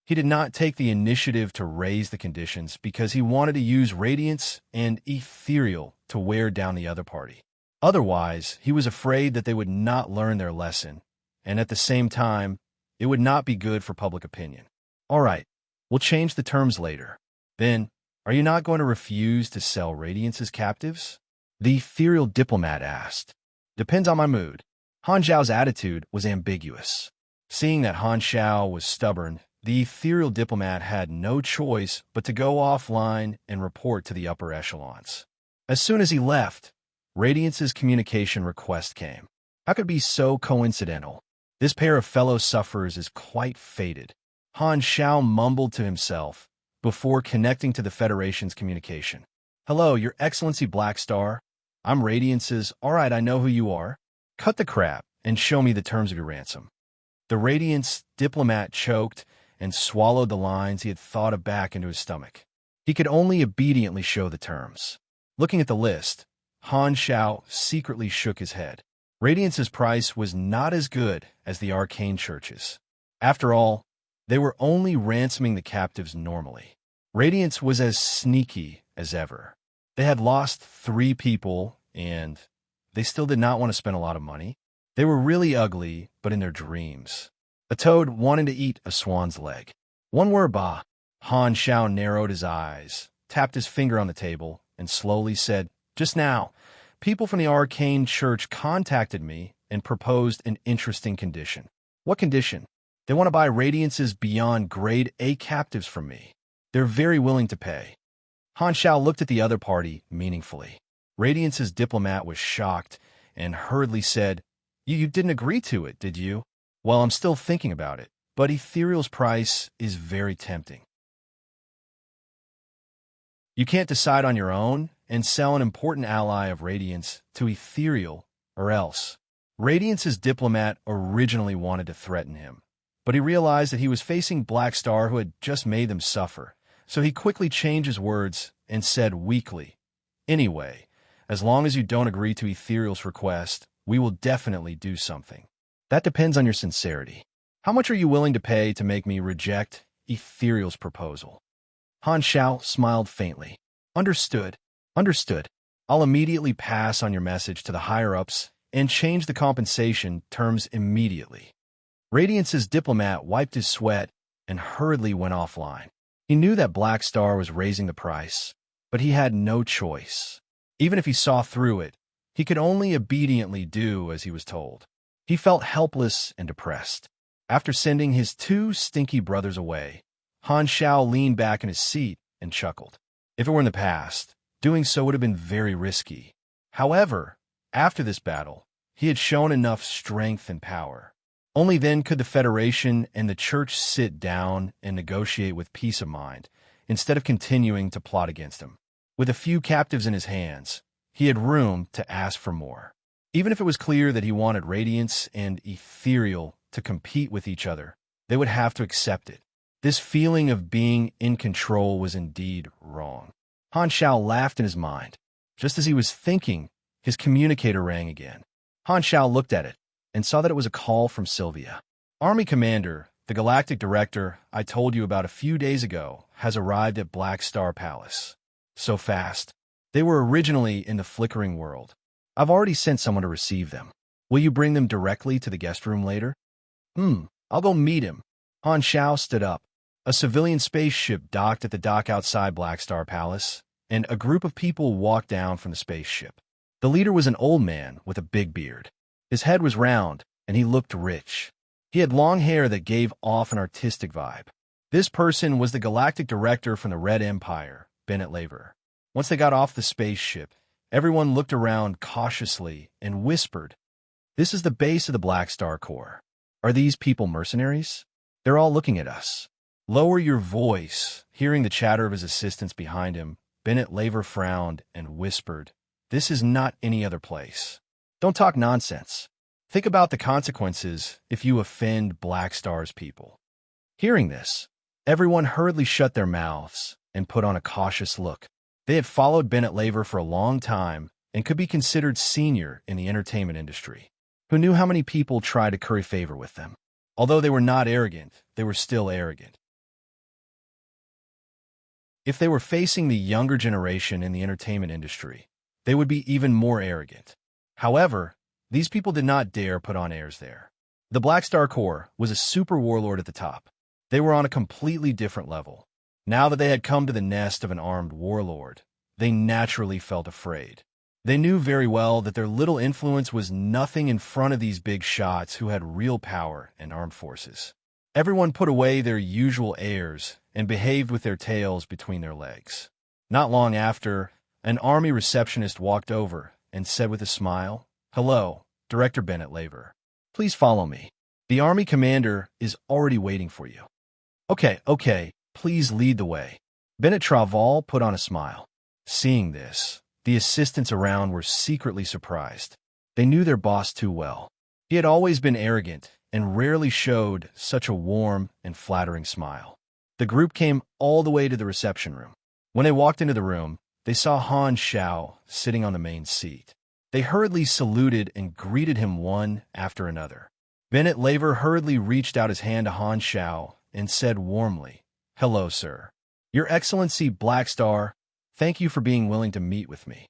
He did not take the initiative to raise the conditions because he wanted to use Radiance and Ethereal to wear down the other party. Otherwise, he was afraid that they would not learn their lesson, and at the same time, it would not be good for public opinion. "All right, we'll change the terms later. Then, are you not going to refuse to sell Radiance's captives?" The ethereal diplomat asked. "Depends on my mood." Han Xiao's attitude was ambiguous. Seeing that Han Xiao was stubborn, the ethereal diplomat had no choice but to go offline and report to the upper echelons. As soon as he left, Radiance's communication request came. How could it be so coincidental? This pair of fellow sufferers is quite fated. Han Xiao mumbled to himself before connecting to the Federation's communication. "Hello, Your Excellency Blackstar. I'm Radiance's. All right, I know who you are. Cut the crap and show me the terms of your ransom." The Radiance diplomat choked and swallowed the lines he had thought back into his stomach. He could only obediently show the terms. Looking at the list, Han Xiao secretly shook his head. Radiance's price was not as good as the arcane churches. After all, they were only ransoming the captives normally. Radiance was as sneaky as ever. They had lost 3 people, and they still did not want to spend a lot of money. They were really ugly, but in their dreams. A toad wanting to eat a swan's leg. One word, bah. Han Xiao narrowed his eyes, tapped his finger on the table, and slowly said, "Just now, people from the arcane church contacted me and proposed an interesting condition." "What condition?" "They want to buy Radiance's beyond grade A captives from me. They're very willing to pay." Han Xiao looked at the other party meaningfully. Radiance's diplomat was shocked and hurriedly said, You didn't agree to it, did you?" "Well, I'm still thinking about it, but Ethereal's price is very tempting." You can't decide on your own and sell an important ally of Radiance to Ethereal, or else. Radiance's diplomat originally wanted to threaten him, but he realized that he was facing Blackstar, who had just made them suffer, so he quickly changed his words and said weakly, "Anyway, as long as you don't agree to Ethereal's request, we will definitely do something. That depends on your sincerity. How much are you willing to pay to make me reject Ethereal's proposal?" Han Xiao smiled faintly. Understood. I'll immediately pass on your message to the higher-ups and change the compensation terms immediately." Radiance's diplomat wiped his sweat and hurriedly went offline. He knew that Blackstar was raising the price, but he had no choice. Even if he saw through it, he could only obediently do as he was told. He felt helpless and depressed. After sending his 2 stinky brothers away, Han Xiao leaned back in his seat and chuckled. If it were in the past, doing so would have been very risky. However, after this battle, he had shown enough strength and power. Only then could the Federation and the Church sit down and negotiate with peace of mind, instead of continuing to plot against him. With a few captives in his hands, he had room to ask for more. Even if it was clear that he wanted Radiance and Ethereal to compete with each other, they would have to accept it. This feeling of being in control was indeed wrong. Han Xiao laughed in his mind. Just as he was thinking, his communicator rang again. Han Xiao looked at it and saw that it was a call from Sylvia. "Army Commander, the Galactic Director I told you about a few days ago has arrived at Black Star Palace." So fast. They were originally in the Flickering World. I've already sent someone to receive them. Will you bring them directly to the guest room later? I'll go meet him. Han Xiao stood up. A civilian spaceship docked at the dock outside Black Star Palace, and a group of people walked down from the spaceship. The leader was an old man with a big beard. His head was round, and he looked rich. He had long hair that gave off an artistic vibe. This person was the galactic director from the Red Empire, Bennett Laver. Once they got off the spaceship, everyone looked around cautiously and whispered, "This is the base of the Black Star Corps. Are these people mercenaries? They're all looking at us." "Lower your voice." Hearing the chatter of his assistants behind him, Bennett Laver frowned and whispered, "This is not any other place. Don't talk nonsense. Think about the consequences if you offend Black Star's people." Hearing this, everyone hurriedly shut their mouths and put on a cautious look. They had followed Bennett Laver for a long time and could be considered senior in the entertainment industry. Who knew how many people tried to curry favor with them? Although they were not arrogant, they were still arrogant. If they were facing the younger generation in the entertainment industry, they would be even more arrogant. However, these people did not dare put on airs there. The Black Star Corps was a super warlord at the top. They were on a completely different level. Now that they had come to the nest of an armed warlord, they naturally felt afraid. They knew very well that their little influence was nothing in front of these big shots who had real power and armed forces. Everyone put away their usual airs and behaved with their tails between their legs. Not long after, an army receptionist walked over and said with a smile, "Hello, Director Bennett Laver. Please follow me. The army commander is already waiting for you." Okay, please lead the way." Bennett Traval put on a smile. Seeing this, the assistants around were secretly surprised. They knew their boss too well. He had always been arrogant and rarely showed such a warm and flattering smile. The group came all the way to the reception room. When they walked into the room, they saw Han Xiao sitting on the main seat. They hurriedly saluted and greeted him one after another. Bennett Laver hurriedly reached out his hand to Han Xiao and said warmly, "Hello, sir. Your Excellency Black Star, thank you for being willing to meet with me.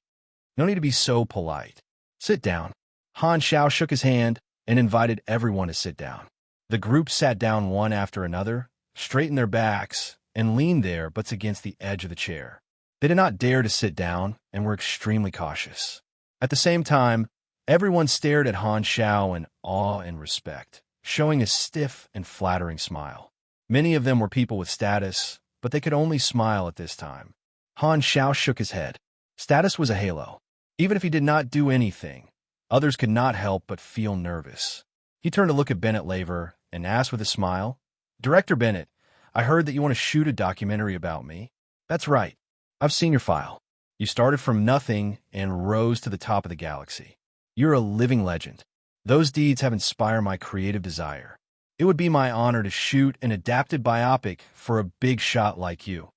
No need to be so polite. Sit down." Han Xiao shook his hand and invited everyone to sit down. The group sat down one after another, straightened their backs, and leaned their butts against the edge of the chair. They did not dare to sit down and were extremely cautious. At the same time, everyone stared at Han Xiao in awe and respect, showing a stiff and flattering smile. Many of them were people with status, but they could only smile at this time. Han Xiao shook his head. Status was a halo. Even if he did not do anything, others could not help but feel nervous. He turned to look at Bennett Laver and asked with a smile, "Director Bennett, I heard that you want to shoot a documentary about me." "That's right. I've seen your file. You started from nothing and rose to the top of the galaxy. You're a living legend. Those deeds have inspired my creative desire. It would be my honor to shoot an adapted biopic for a big shot like you."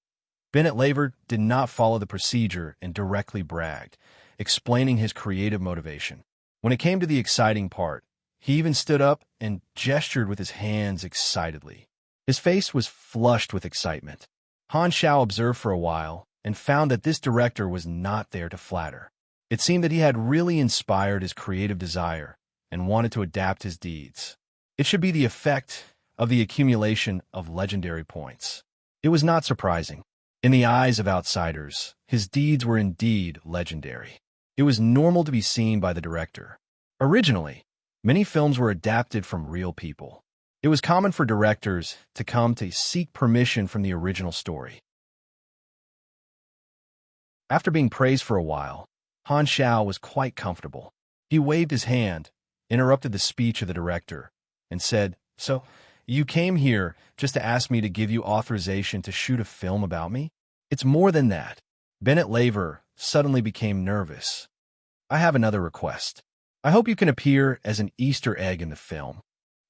Bennett Laver did not follow the procedure and directly bragged, explaining his creative motivation. When it came to the exciting part, he even stood up and gestured with his hands excitedly. His face was flushed with excitement. Han Xiao observed for a while and found that this director was not there to flatter. It seemed that he had really inspired his creative desire and wanted to adapt his deeds. It should be the effect of the accumulation of legendary points. It was not surprising. In the eyes of outsiders, his deeds were indeed legendary. It was normal to be seen by the director. Originally, many films were adapted from real people. It was common for directors to come to seek permission from the original story. After being praised for a while, Han Xiao was quite comfortable. He waved his hand, interrupted the speech of the director, and said, "So, you came here just to ask me to give you authorization to shoot a film about me?" "It's more than that." Bennett Laver suddenly became nervous. "I have another request. I hope you can appear as an Easter egg in the film."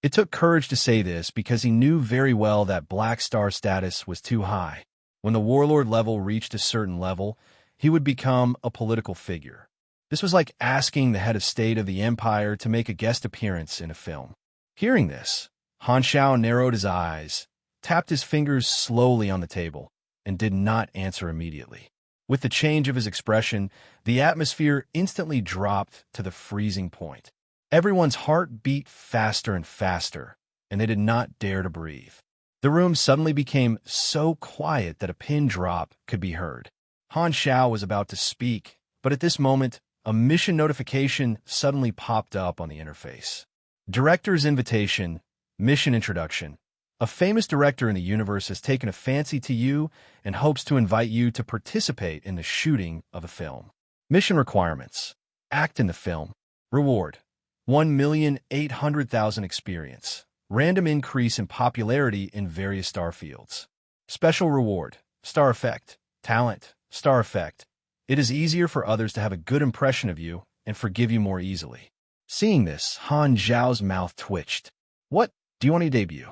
It took courage to say this because he knew very well that Black Star status was too high. When the warlord level reached a certain level, he would become a political figure. This was like asking the head of state of the empire to make a guest appearance in a film. Hearing this, Han Xiao narrowed his eyes, tapped his fingers slowly on the table, and did not answer immediately. With the change of his expression, the atmosphere instantly dropped to the freezing point. Everyone's heart beat faster and faster, and they did not dare to breathe. The room suddenly became so quiet that a pin drop could be heard. Han Xiao was about to speak, but at this moment, a mission notification suddenly popped up on the interface. Director's invitation, mission introduction. A famous director in the universe has taken a fancy to you and hopes to invite you to participate in the shooting of a film. Mission requirements. Act in the film. Reward. 1,800,000 experience. Random increase in popularity in various star fields. Special reward. Star effect. Talent. Star effect. It is easier for others to have a good impression of you and forgive you more easily. Seeing this, Han Zhao's mouth twitched. What? Do you want to debut?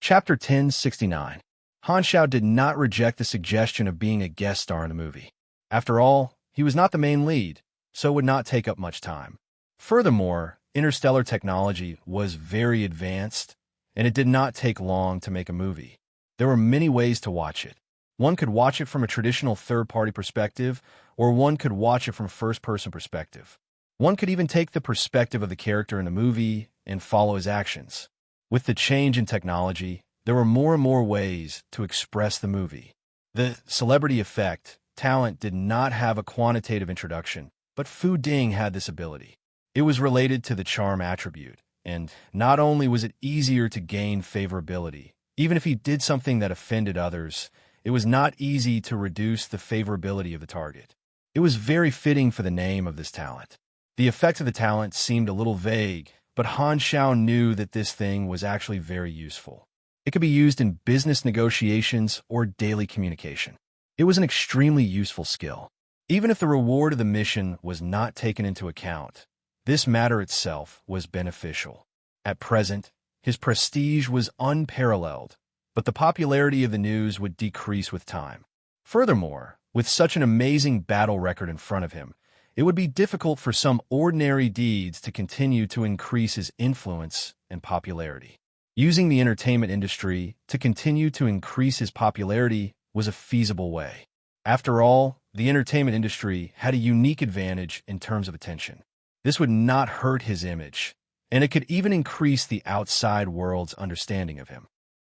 Chapter 1069. Han Xiao did not reject the suggestion of being a guest star in the movie. After all, he was not the main lead, so it would not take up much time. Furthermore, interstellar technology was very advanced, and it did not take long to make a movie. There were many ways to watch it. One could watch it from a traditional third-party perspective, or one could watch it from a first-person perspective. One could even take the perspective of the character in the movie and follow his actions. With the change in technology, there were more and more ways to express the movie. The celebrity effect, talent did not have a quantitative introduction, but Fu Ding had this ability. It was related to the charm attribute, and not only was it easier to gain favorability, even if he did something that offended others, it was not easy to reduce the favorability of the target. It was very fitting for the name of this talent. The effect of the talent seemed a little vague, but Han Xiao knew that this thing was actually very useful. It could be used in business negotiations or daily communication. It was an extremely useful skill. Even if the reward of the mission was not taken into account, this matter itself was beneficial. At present, his prestige was unparalleled, but the popularity of the news would decrease with time. Furthermore, with such an amazing battle record in front of him, it would be difficult for some ordinary deeds to continue to increase his influence and popularity. Using the entertainment industry to continue to increase his popularity was a feasible way. After all, the entertainment industry had a unique advantage in terms of attention. This would not hurt his image, and it could even increase the outside world's understanding of him.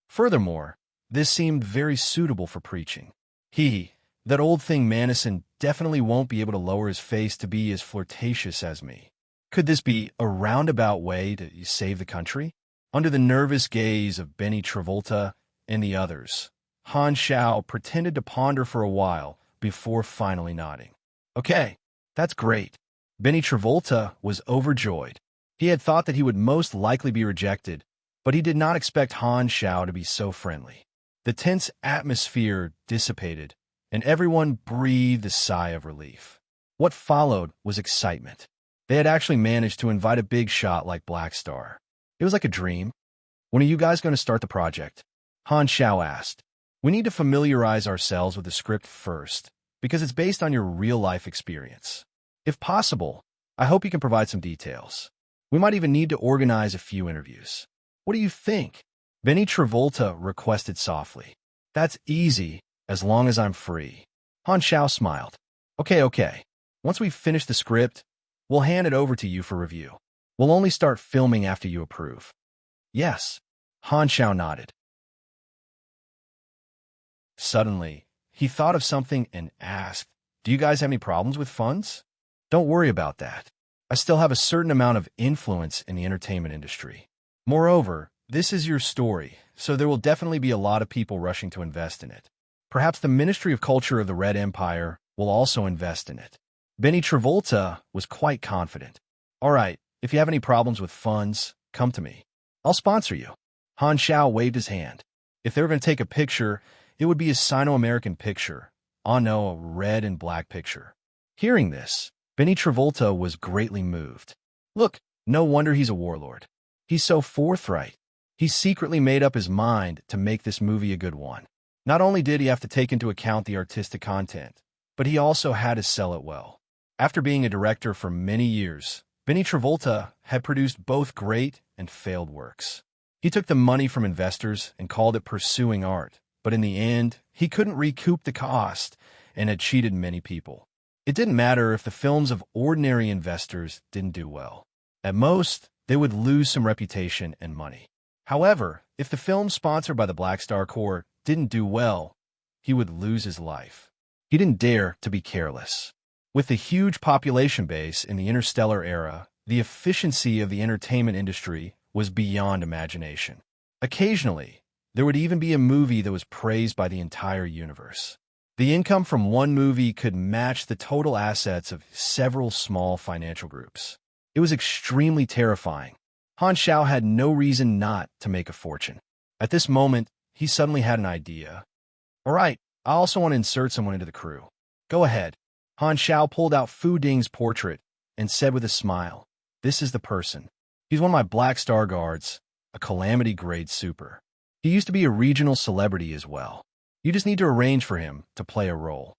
Furthermore, this seemed very suitable for preaching. That old thing Manison definitely won't be able to lower his face to be as flirtatious as me. Could this be a roundabout way to save the country? Under the nervous gaze of Benny Travolta and the others, Han Xiao pretended to ponder for a while before finally nodding. Okay, that's great. Benny Travolta was overjoyed. He had thought that he would most likely be rejected, but he did not expect Han Xiao to be so friendly. The tense atmosphere dissipated, and everyone breathed a sigh of relief. What followed was excitement. They had actually managed to invite a big shot like Black Star. It was like a dream. When are you guys going to start the project? Han Xiao asked. We need to familiarize ourselves with the script first, because it's based on your real-life experience. If possible, I hope you can provide some details. We might even need to organize a few interviews. What do you think? Benny Travolta requested softly. That's easy, as long as I'm free. Han Xiao smiled. Okay. Once we've finished the script, we'll hand it over to you for review. We'll only start filming after you approve. Yes. Han Xiao nodded. Suddenly, he thought of something and asked, Do you guys have any problems with funds? Don't worry about that. I still have a certain amount of influence in the entertainment industry. Moreover, this is your story, so there will definitely be a lot of people rushing to invest in it. Perhaps the Ministry of Culture of the Red Empire will also invest in it. Benny Travolta was quite confident. All right, if you have any problems with funds, come to me. I'll sponsor you. Han Xiao waved his hand. If they were going to take a picture, it would be a Sino-American picture. Oh no, a red and black picture. Hearing this, Benny Travolta was greatly moved. Look, no wonder he's a warlord. He's so forthright. He secretly made up his mind to make this movie a good one. Not only did he have to take into account the artistic content, but he also had to sell it well. After being a director for many years, Benny Travolta had produced both great and failed works. He took the money from investors and called it pursuing art, but in the end, he couldn't recoup the cost and had cheated many people. It didn't matter if the films of ordinary investors didn't do well. At most, they would lose some reputation and money. However, if the film sponsored by the Black Star Corps didn't do well, he would lose his life. He didn't dare to be careless. With the huge population base in the interstellar era, the efficiency of the entertainment industry was beyond imagination. Occasionally, there would even be a movie that was praised by the entire universe. The income from one movie could match the total assets of several small financial groups. It was extremely terrifying. Han Xiao had no reason not to make a fortune. At this moment, he suddenly had an idea. All right, I also want to insert someone into the crew. Go ahead. Han Xiao pulled out Fu Ding's portrait and said with a smile, "This is the person. He's one of my Black Star guards, a calamity-grade super. He used to be a regional celebrity as well. You just need to arrange for him to play a role."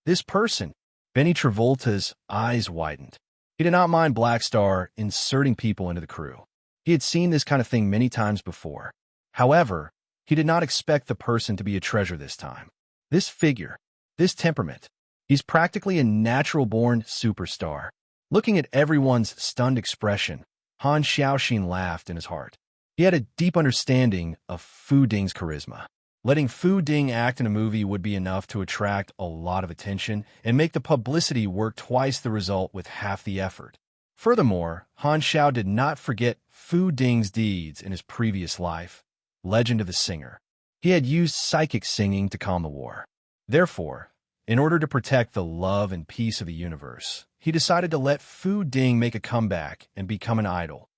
This person, Benny Travolta's eyes widened. He did not mind Black Star inserting people into the crew. He had seen this kind of thing many times before. However, he did not expect the person to be a treasure this time. This figure, this temperament, he's practically a natural-born superstar. Looking at everyone's stunned expression, Han Xiaoxin laughed in his heart. He had a deep understanding of Fu Ding's charisma. Letting Fu Ding act in a movie would be enough to attract a lot of attention and make the publicity work twice the result with half the effort. Furthermore, Han Xiao did not forget Fu Ding's deeds in his previous life, Legend of the Singer. He had used psychic singing to calm the war. Therefore, in order to protect the love and peace of the universe, he decided to let Fu Ding make a comeback and become an idol.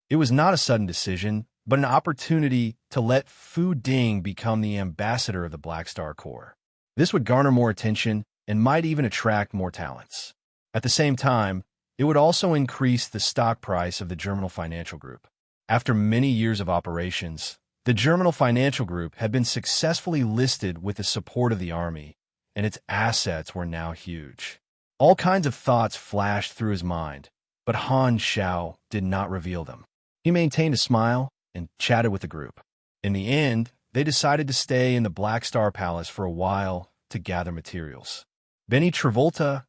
It was not a sudden decision, but an opportunity to let Fu Ding become the ambassador of the Black Star Corps. This would garner more attention and might even attract more talents. At the same time, it would also increase the stock price of the Germinal Financial Group. After many years of operations, the Germinal Financial Group had been successfully listed with the support of the army, and its assets were now huge. All kinds of thoughts flashed through his mind, but Han Xiao did not reveal them. He maintained a smile and chatted with the group. In the end, they decided to stay in the Black Star Palace for a while to gather materials. Benny Travolta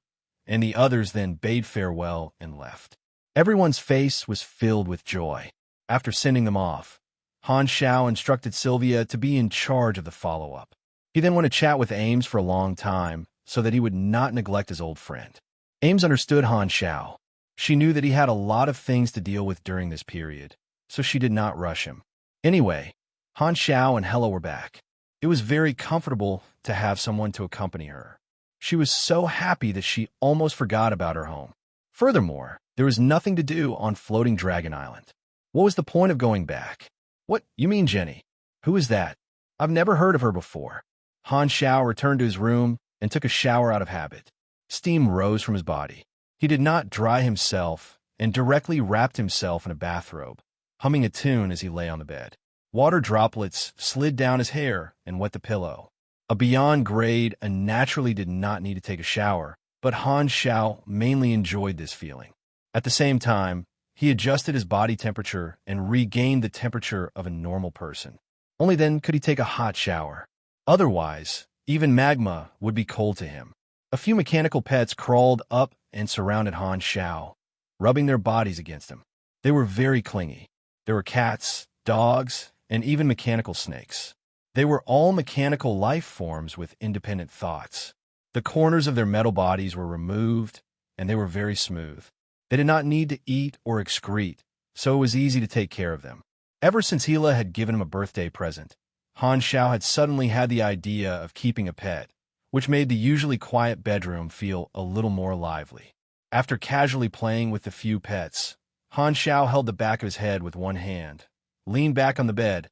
and the others then bade farewell and left. Everyone's face was filled with joy. After sending them off, Han Xiao instructed Sylvia to be in charge of the follow-up. He then went to chat with Ames for a long time so that he would not neglect his old friend. Ames understood Han Xiao. She knew that he had a lot of things to deal with during this period, so she did not rush him. Anyway, Han Xiao and Hella were back. It was very comfortable to have someone to accompany her. She was so happy that she almost forgot about her home. Furthermore, there was nothing to do on Floating Dragon Island. What was the point of going back? What, you mean Jenny? Who is that? I've never heard of her before. Han Xiao returned to his room and took a shower out of habit. Steam rose from his body. He did not dry himself and directly wrapped himself in a bathrobe, humming a tune as he lay on the bed. Water droplets slid down his hair and wet the pillow. A beyond grade and naturally did not need to take a shower, but Han Xiao mainly enjoyed this feeling. At the same time, he adjusted his body temperature and regained the temperature of a normal person. Only then could he take a hot shower. Otherwise, even magma would be cold to him. A few mechanical pets crawled up and surrounded Han Xiao, rubbing their bodies against him. They were very clingy. There were cats, dogs, and even mechanical snakes. They were all mechanical life forms with independent thoughts. The corners of their metal bodies were removed, and they were very smooth. They did not need to eat or excrete, so it was easy to take care of them. Ever since Hela had given him a birthday present, Han Xiao had suddenly had the idea of keeping a pet, which made the usually quiet bedroom feel a little more lively. After casually playing with the few pets, Han Xiao held the back of his head with one hand, leaned back on the bed,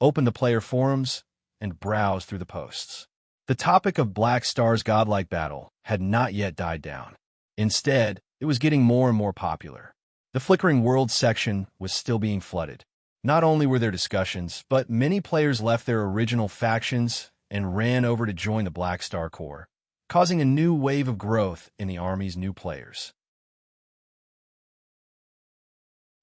opened the player forums, and browsed through the posts. The topic of Black Star's godlike battle had not yet died down. Instead, it was getting more and more popular. The Flickering World section was still being flooded. Not only were there discussions, but many players left their original factions and ran over to join the Black Star Corps, causing a new wave of growth in the army's new players.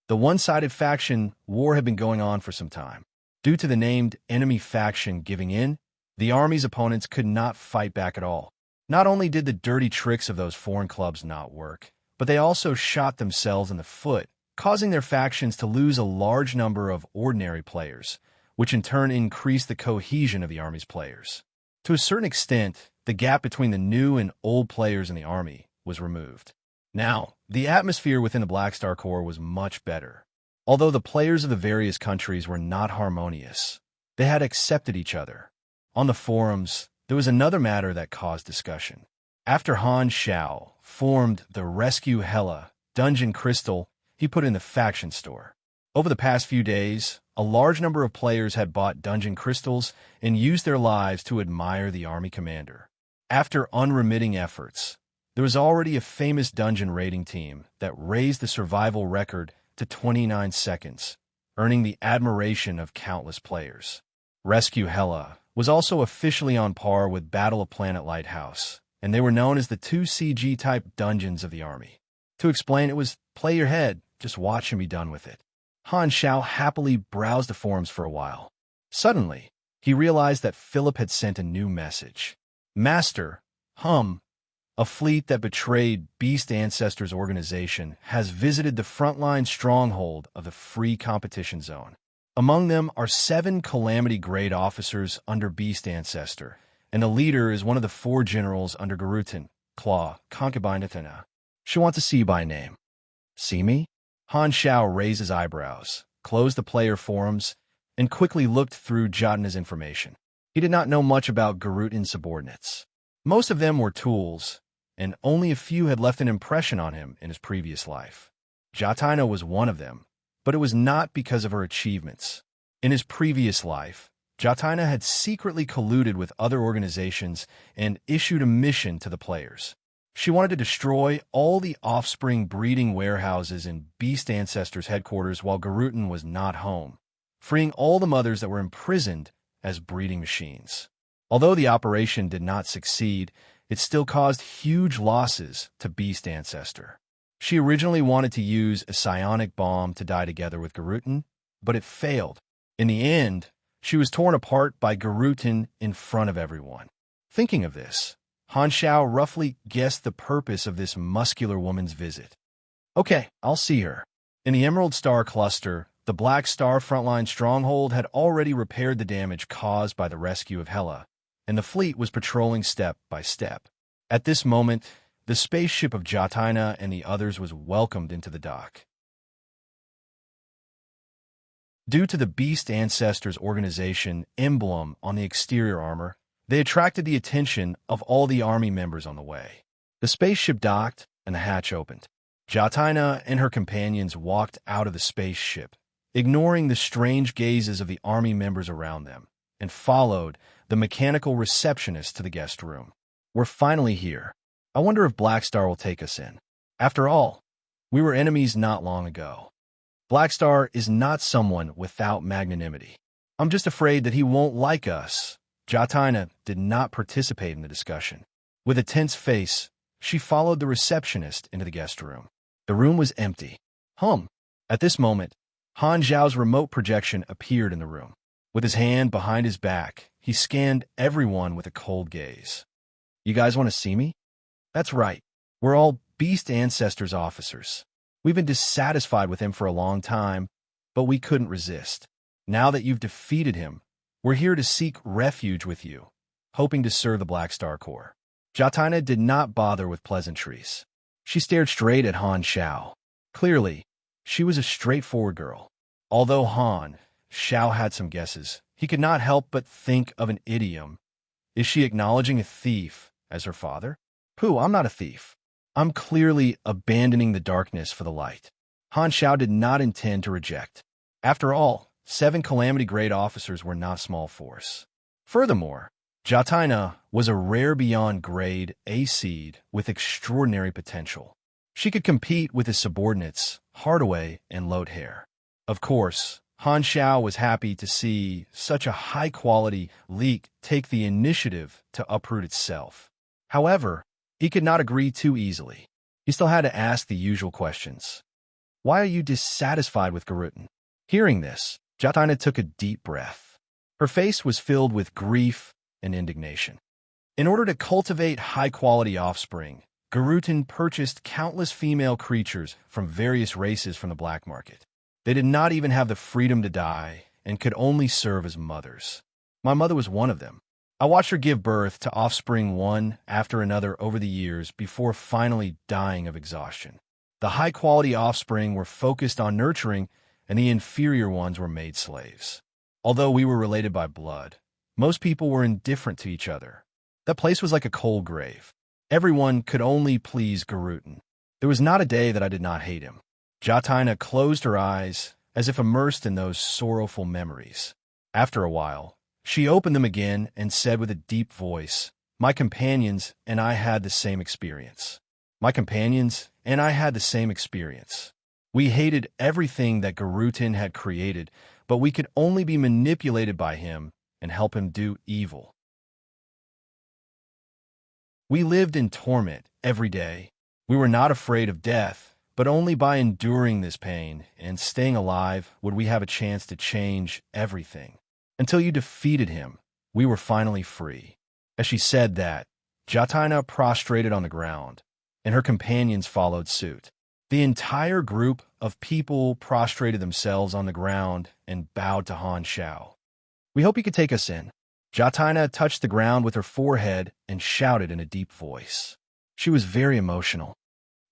The one-sided faction war had been going on for some time. Due to the named enemy faction giving in, the army's opponents could not fight back at all. Not only did the dirty tricks of those foreign clubs not work, but they also shot themselves in the foot, causing their factions to lose a large number of ordinary players, which in turn increased the cohesion of the army's players. To a certain extent, the gap between the new and old players in the army was removed. Now, the atmosphere within the Black Star Corps was much better. Although the players of the various countries were not harmonious, they had accepted each other. On the forums, there was another matter that caused discussion. After Han Xiao formed the Rescue Hela Dungeon Crystal he put in the faction store. Over the past few days, a large number of players had bought dungeon crystals and used their lives to admire the army commander. After unremitting efforts, there was already a famous dungeon raiding team that raised the survival record to 29 seconds, earning the admiration of countless players. Rescue Hela was also officially on par with Battle of Planet Lighthouse, and they were known as the 2 CG-type dungeons of the army. To explain, it was play your head, just watch and be done with it. Han Xiao happily browsed the forums for a while. Suddenly, he realized that Philip had sent a new message. Master, a fleet that betrayed Beast Ancestors organization has visited the frontline stronghold of the Free Competition Zone. Among them are 7 Calamity-grade officers under Beast Ancestor, and the leader is one of the 4 generals under Garutan, Claw, Concubine Athena. She wants to see you by name. See me? Han Xiao raised his eyebrows, closed the player forums, and quickly looked through Jotana's information. He did not know much about Garutan's subordinates. Most of them were tools, and only a few had left an impression on him in his previous life. Jotana was one of them, but it was not because of her achievements. In his previous life, Jotana had secretly colluded with other organizations and issued a mission to the players. She wanted to destroy all the offspring breeding warehouses in Beast Ancestors headquarters while Garutan was not home, freeing all the mothers that were imprisoned as breeding machines. Although the operation did not succeed, it still caused huge losses to Beast Ancestor. She originally wanted to use a psionic bomb to die together with Garutan, but it failed. In the end, she was torn apart by Garutan in front of everyone. Thinking of this, Han Xiao roughly guessed the purpose of this muscular woman's visit. Okay, I'll see her. In the Emerald Star Cluster, the Black Star frontline stronghold had already repaired the damage caused by the rescue of Hela, and the fleet was patrolling step by step. At this moment, the spaceship of Jotana and the others was welcomed into the dock. Due to the Beast Ancestors organization emblem on the exterior armor, they attracted the attention of all the army members on the way. The spaceship docked and the hatch opened. Jotana and her companions walked out of the spaceship, ignoring the strange gazes of the army members around them, and followed the mechanical receptionist to the guest room. We're finally here. I wonder if Black Star will take us in. After all, we were enemies not long ago. Black Star is not someone without magnanimity. I'm just afraid that he won't like us. Jotana did not participate in the discussion. With a tense face, she followed the receptionist into the guest room. The room was empty. At this moment, Han Zhao's remote projection appeared in the room. With his hand behind his back, he scanned everyone with a cold gaze. You guys want to see me? That's right. We're all Beast Ancestors officers. We've been dissatisfied with him for a long time, but we couldn't resist. Now that you've defeated him, we're here to seek refuge with you, hoping to serve the Black Star Corps. Jotana did not bother with pleasantries. She stared straight at Han Xiao. Clearly, she was a straightforward girl. Although Han Xiao had some guesses, he could not help but think of an idiom. Is she acknowledging a thief as her father? Pooh, I'm not a thief. I'm clearly abandoning the darkness for the light. Han Xiao did not intend to reject. After all, 7 Calamity-grade officers were not small force. Furthermore, Jotana was a rare beyond grade A seed with extraordinary potential. She could compete with his subordinates, Hardaway and Lothair. Of course, Han Xiao was happy to see such a high-quality leak take the initiative to uproot itself. However, he could not agree too easily. He still had to ask the usual questions. Why are you dissatisfied with Garuten? Hearing this, Jatina took a deep breath. Her face was filled with grief and indignation. In order to cultivate high-quality offspring, Garuten purchased countless female creatures from various races from the black market. They did not even have the freedom to die and could only serve as mothers. My mother was one of them. I watched her give birth to offspring one after another over the years before finally dying of exhaustion. The high-quality offspring were focused on nurturing, and the inferior ones were made slaves. Although we were related by blood, most people were indifferent to each other. That place was like a cold grave. Everyone could only please Garuten. There was not a day that I did not hate him. Jatina closed her eyes, as if immersed in those sorrowful memories. After a while, she opened them again and said with a deep voice, "My companions and I had the same experience. My companions and I had the same experience. We hated everything that Garuten had created, but we could only be manipulated by him and help him do evil. We lived in torment every day. We were not afraid of death, but only by enduring this pain and staying alive would we have a chance to change everything. Until you defeated him, we were finally free." As she said that, Jatina prostrated on the ground, and her companions followed suit. The entire group of people prostrated themselves on the ground and bowed to Han Shao. "We hope you could take us in." Jatina touched the ground with her forehead and shouted in a deep voice. She was very emotional.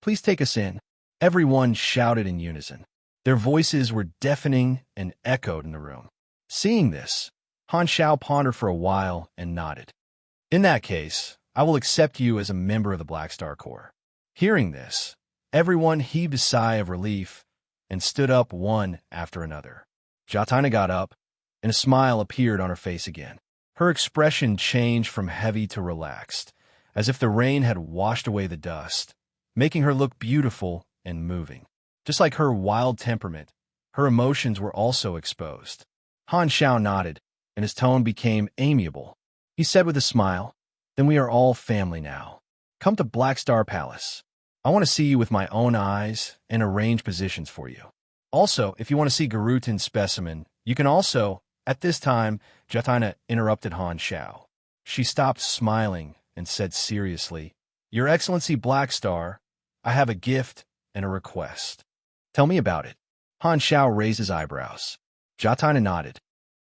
"Please take us in." Everyone shouted in unison. Their voices were deafening and echoed in the room. Seeing this, Han Shao pondered for a while and nodded. "In that case, I will accept you as a member of the Black Star Corps." Hearing this, everyone heaved a sigh of relief and stood up one after another. Jatina got up, and a smile appeared on her face again. Her expression changed from heavy to relaxed, as if the rain had washed away the dust, making her look beautiful and moving. Just like her wild temperament, her emotions were also exposed. Han Shao nodded, and his tone became amiable. He said with a smile, "Then we are all family now. Come to Black Star Palace. I want to see you with my own eyes and arrange positions for you. Also, if you want to see Garutin's specimen, you can also..." At this time, Jatina interrupted Han Shao. She stopped smiling and said seriously, "Your Excellency Black Star, I have a gift and a request." "Tell me about it." Han Shao raised his eyebrows. Jatina nodded.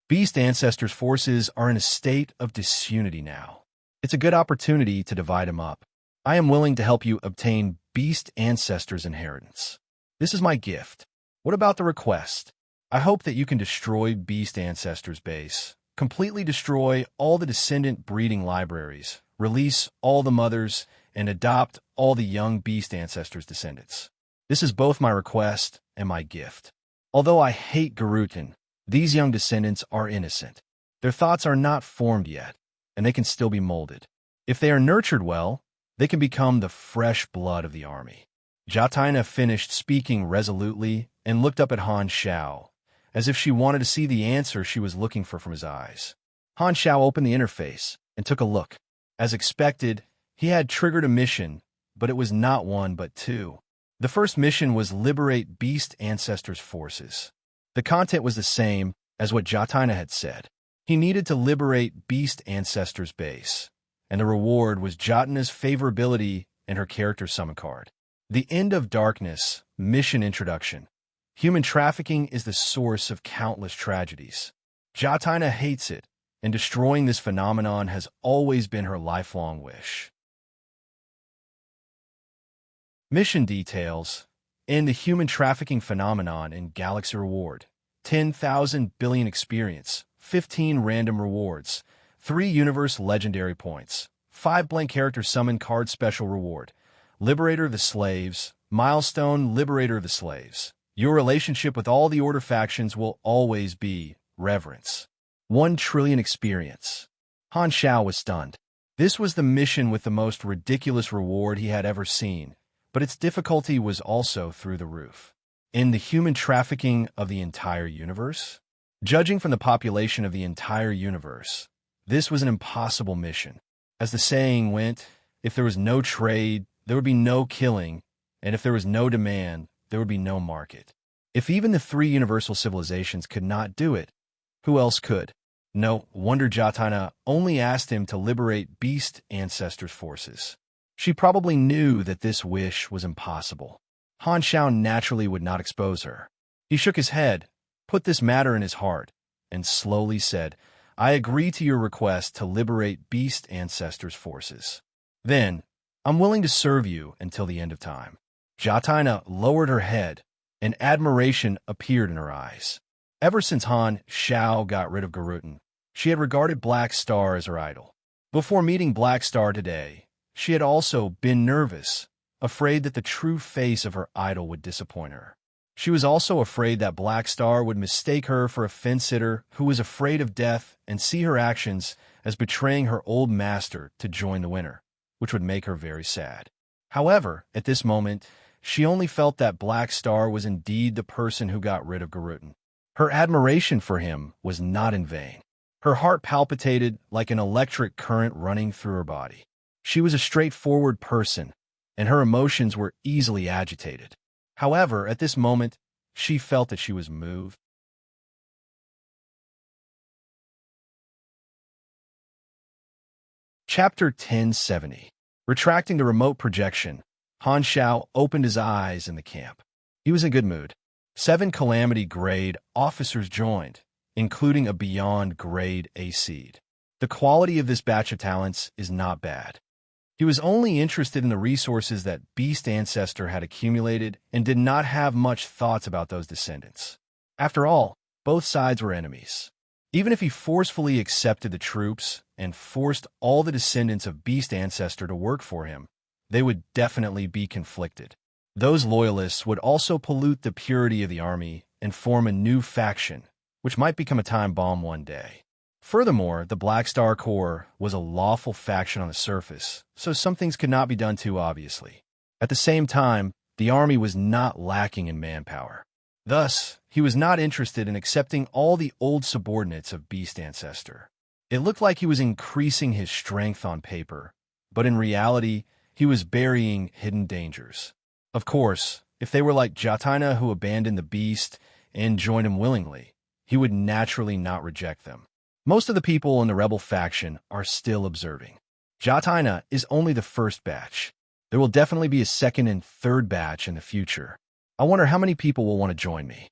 "Beast Ancestors' forces are in a state of disunity now. It's a good opportunity to divide them up. I am willing to help you obtain Beast Ancestors' inheritance. This is my gift. What about the request? I hope that you can destroy Beast Ancestors' base, completely destroy all the descendant breeding libraries, release all the mothers, and adopt all the young Beast Ancestors' descendants. This is both my request and my gift. Although I hate Garuten, these young descendants are innocent. Their thoughts are not formed yet, and they can still be molded. If they are nurtured well, they can become the fresh blood of the army." Jatina finished speaking resolutely and looked up at Han Shao, as if she wanted to see the answer she was looking for from his eyes. Han Shao opened the interface and took a look. As expected, he had triggered a mission, but it was not one but two. The first mission was liberate Beast Ancestors' forces. The content was the same as what Jatina had said. He needed to liberate Beast Ancestors' base, and the reward was Jatina's favorability and her character summon card. The End of Darkness Mission Introduction. Human trafficking is the source of countless tragedies. Jatina hates it, and destroying this phenomenon has always been her lifelong wish. Mission details. In the human trafficking phenomenon in Galaxy Reward, 10,000 billion experience, 15 random rewards, 3 universe legendary points, 5 blank character summon card special reward, Liberator of the Slaves, milestone Liberator of the Slaves. Your relationship with all the Order factions will always be reverence. 1 trillion experience. Han Shao was stunned. This was the mission with the most ridiculous reward he had ever seen, but its difficulty was also through the roof. In the human trafficking of the entire universe? Judging from the population of the entire universe, this was an impossible mission. As the saying went, if there was no trade, there would be no killing, and if there was no demand, there would be no market. If even the three universal civilizations could not do it, who else could? No wonder Jataina only asked him to liberate beast ancestors' forces. She probably knew that this wish was impossible. Han Shao naturally would not expose her. He shook his head, put this matter in his heart, and slowly said, I agree to your request to liberate beast ancestors' forces. Then, I'm willing to serve you until the end of time. Jataina lowered her head, and admiration appeared in her eyes. Ever since Han Shao got rid of Garuten, she had regarded Black Star as her idol. Before meeting Black Star today, she had also been nervous, afraid that the true face of her idol would disappoint her. She was also afraid that Black Star would mistake her for a fence-sitter who was afraid of death and see her actions as betraying her old master to join the winner, which would make her very sad. However, at this moment, she only felt that Black Star was indeed the person who got rid of Garuten. Her admiration for him was not in vain. Her heart palpitated like an electric current running through her body. She was a straightforward person, and her emotions were easily agitated. However, at this moment, she felt that she was moved. Chapter 1070. Retracting the remote projection, Han Shao opened his eyes in the camp. He was in good mood. 7 Calamity grade officers joined, including a beyond grade A seed. The quality of this batch of talents is not bad. He was only interested in the resources that Beast Ancestor had accumulated and did not have much thoughts about those descendants. After all, both sides were enemies. Even if he forcefully accepted the troops and forced all the descendants of Beast Ancestor to work for him, they would definitely be conflicted. Those loyalists would also pollute the purity of the army and form a new faction, which might become a time bomb one day. Furthermore, the Black Star Corps was a lawful faction on the surface, so some things could not be done too obviously. At the same time, the army was not lacking in manpower. Thus, he was not interested in accepting all the old subordinates of Beast Ancestor. It looked like he was increasing his strength on paper, but in reality, he was burying hidden dangers. Of course, if they were like Jataina who abandoned the beast and joined him willingly, he would naturally not reject them. Most of the people in the rebel faction are still observing. Jataina is only the first batch. There will definitely be a second and third batch in the future. I wonder how many people will want to join me.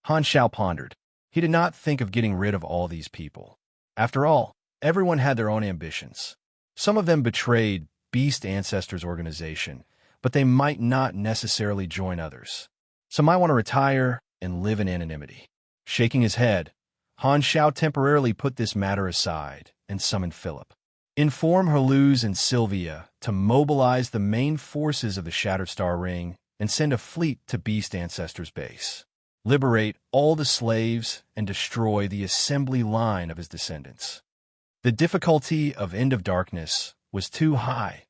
Han Shao pondered. He did not think of getting rid of all these people. After all, everyone had their own ambitions. Some of them betrayed Beast Ancestors organization, but they might not necessarily join others. Some might want to retire and live in anonymity. Shaking his head, Han Shao temporarily put this matter aside and summoned Philip. Inform Herluz and Sylvia to mobilize the main forces of the Shattered Star Ring and send a fleet to Beast Ancestor's base. Liberate all the slaves and destroy the assembly line of his descendants. The difficulty of End of Darkness was too high,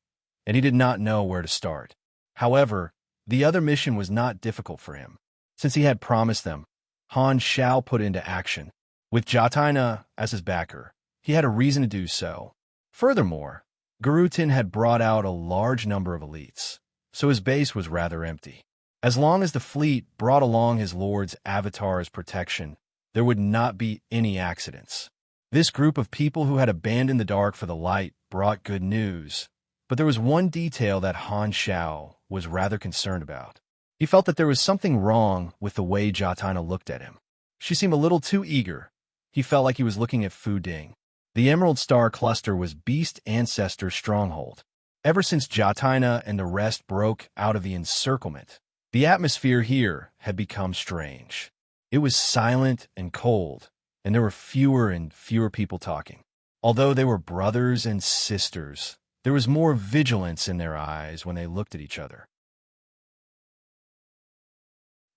and he did not know where to start. However, the other mission was not difficult for him. Since he had promised them, Han Shao put into action. With Jataina as his backer, he had a reason to do so. Furthermore, Garuten had brought out a large number of elites, so his base was rather empty. As long as the fleet brought along his lord's avatar as protection, there would not be any accidents. This group of people who had abandoned the dark for the light brought good news, but there was one detail that Han Shao was rather concerned about. He felt that there was something wrong with the way Jataina looked at him. She seemed a little too eager. He felt like he was looking at Fu Ding. The Emerald Star Cluster was Beast Ancestor's stronghold. Ever since Jataina and the rest broke out of the encirclement, the atmosphere here had become strange. It was silent and cold, and there were fewer and fewer people talking. Although they were brothers and sisters, there was more vigilance in their eyes when they looked at each other.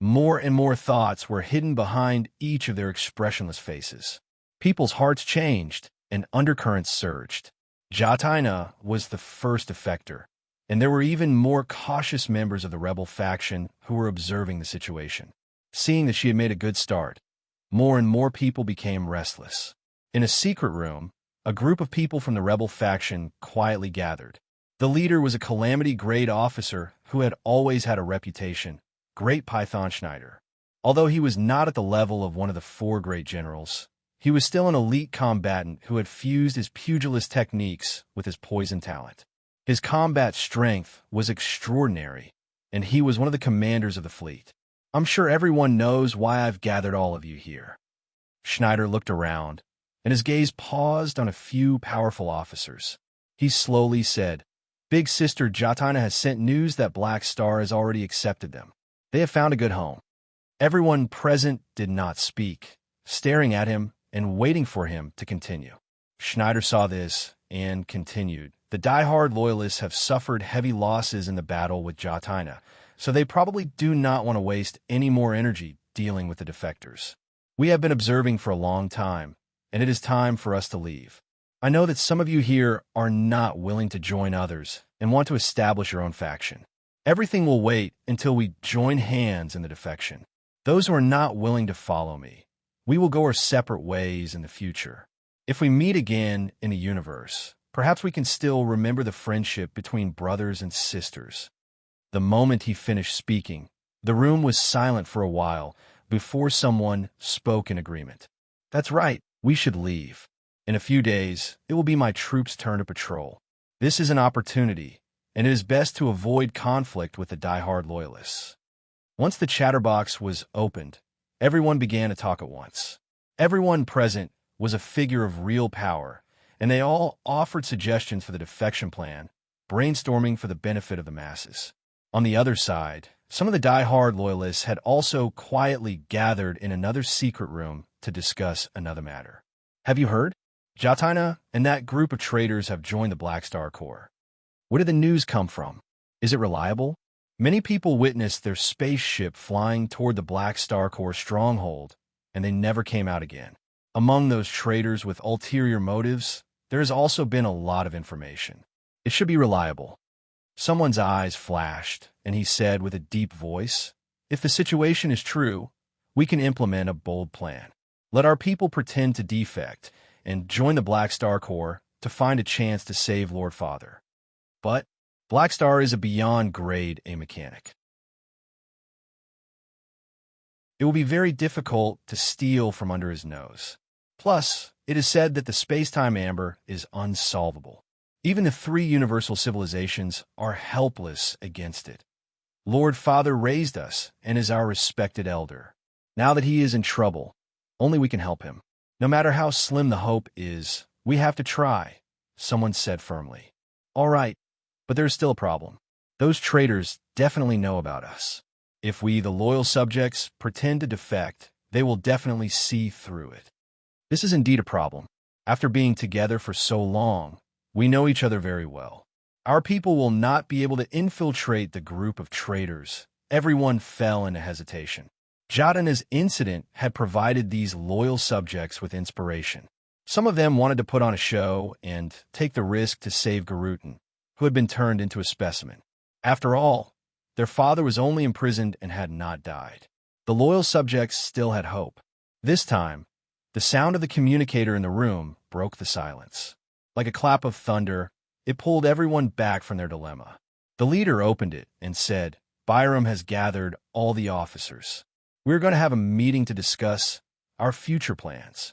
More and more thoughts were hidden behind each of their expressionless faces. People's hearts changed, and undercurrents surged. Jataina was the first effector, and there were even more cautious members of the rebel faction who were observing the situation. Seeing that she had made a good start, more and more people became restless. In a secret room, a group of people from the rebel faction quietly gathered. The leader was a Calamity Grade officer who had always had a reputation, Great Python Schneider. Although he was not at the level of one of the four great generals, he was still an elite combatant who had fused his pugilist techniques with his poison talent. His combat strength was extraordinary, and he was one of the commanders of the fleet. I'm sure everyone knows why I've gathered all of you here. Schneider looked around, and his gaze paused on a few powerful officers. He slowly said, Big Sister Jatina has sent news that Black Star has already accepted them. They have found a good home. Everyone present did not speak, staring at him and waiting for him to continue. Schneider saw this and continued. The die-hard loyalists have suffered heavy losses in the battle with Jatina, so they probably do not want to waste any more energy dealing with the defectors. We have been observing for a long time, and it is time for us to leave. I know that some of you here are not willing to join others and want to establish your own faction. Everything will wait until we join hands in the defection. Those who are not willing to follow me, we will go our separate ways in the future. If we meet again in a universe, perhaps we can still remember the friendship between brothers and sisters. The moment he finished speaking, the room was silent for a while before someone spoke in agreement. That's right, we should leave. In a few days, it will be my troops' turn to patrol. This is an opportunity, and it is best to avoid conflict with the die-hard loyalists. Once the chatterbox was opened, everyone began to talk at once. Everyone present was a figure of real power, and they all offered suggestions for the defection plan, brainstorming for the benefit of the masses. On the other side, some of the die-hard loyalists had also quietly gathered in another secret room to discuss another matter. Have you heard? Jatina and that group of traitors have joined the Black Star Corps. Where did the news come from? Is it reliable? Many people witnessed their spaceship flying toward the Black Star Corps stronghold, and they never came out again. Among those traitors with ulterior motives, there has also been a lot of information. It should be reliable. Someone's eyes flashed, and he said with a deep voice, If the situation is true, we can implement a bold plan. Let our people pretend to defect and join the Black Star Corps to find a chance to save Lord Father. But Black Star is a beyond grade A mechanic. It will be very difficult to steal from under his nose. Plus, it is said that the space-time amber is unsolvable. Even the three universal civilizations are helpless against it. Lord Father raised us and is our respected elder. Now that he is in trouble, only we can help him. No matter how slim the hope is, we have to try, someone said firmly. All right, but there's still a problem. Those traitors definitely know about us. If we, the loyal subjects, pretend to defect, they will definitely see through it. This is indeed a problem. After being together for so long, we know each other very well. Our people will not be able to infiltrate the group of traitors. Everyone fell into hesitation. Jatina's incident had provided these loyal subjects with inspiration. Some of them wanted to put on a show and take the risk to save Garutin, who had been turned into a specimen. After all, their father was only imprisoned and had not died. The loyal subjects still had hope. This time, the sound of the communicator in the room broke the silence. Like a clap of thunder, it pulled everyone back from their dilemma. The leader opened it and said, Byram has gathered all the officers. We're going to have a meeting to discuss our future plans.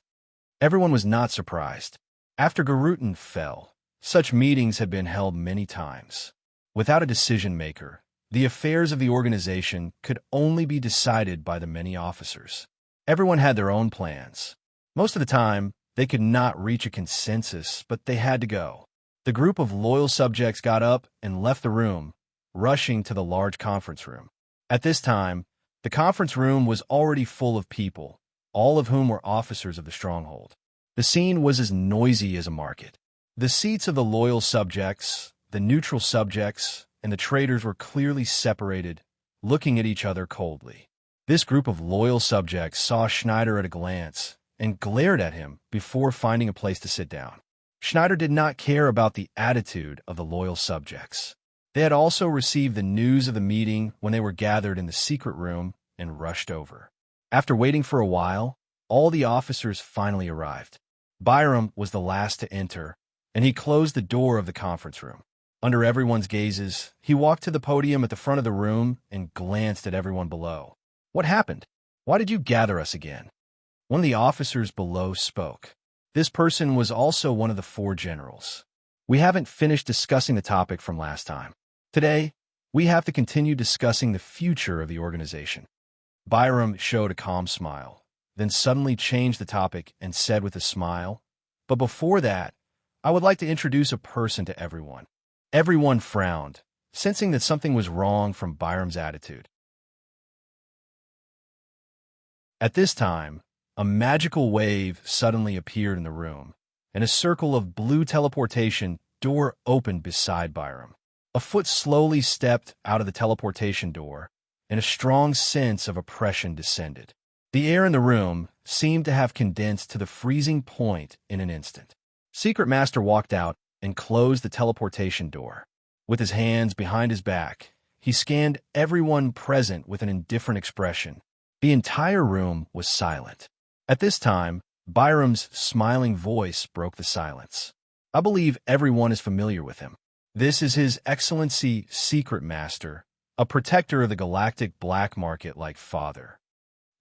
Everyone was not surprised. After Garutin fell, such meetings had been held many times. Without a decision-maker, the affairs of the organization could only be decided by the many officers. Everyone had their own plans. Most of the time, they could not reach a consensus, but they had to go. The group of loyal subjects got up and left the room, rushing to the large conference room. At this time, the conference room was already full of people, all of whom were officers of the stronghold. The scene was as noisy as a market. The seats of the loyal subjects, the neutral subjects, and the traitors were clearly separated, looking at each other coldly. This group of loyal subjects saw Schneider at a glance and glared at him before finding a place to sit down. Schneider did not care about the attitude of the loyal subjects. They had also received the news of the meeting when they were gathered in the secret room and rushed over. After waiting for a while, all the officers finally arrived. Byram was the last to enter, and he closed the door of the conference room. Under everyone's gazes, he walked to the podium at the front of the room and glanced at everyone below. What happened? Why did you gather us again? One of the officers below spoke. This person was also one of the 4 generals. We haven't finished discussing the topic from last time. Today, we have to continue discussing the future of the organization. Byram showed a calm smile, then suddenly changed the topic and said with a smile, "But before that, I would like to introduce a person to everyone." Everyone frowned, sensing that something was wrong from Byram's attitude. At this time, a magical wave suddenly appeared in the room, and a circle of blue teleportation door opened beside Byram. A foot slowly stepped out of the teleportation door, and a strong sense of oppression descended. The air in the room seemed to have condensed to the freezing point in an instant. Secret Master walked out and closed the teleportation door. With his hands behind his back, he scanned everyone present with an indifferent expression. The entire room was silent. At this time, Byram's smiling voice broke the silence. I believe everyone is familiar with him. This is His Excellency Secret Master, a protector of the galactic black market like father.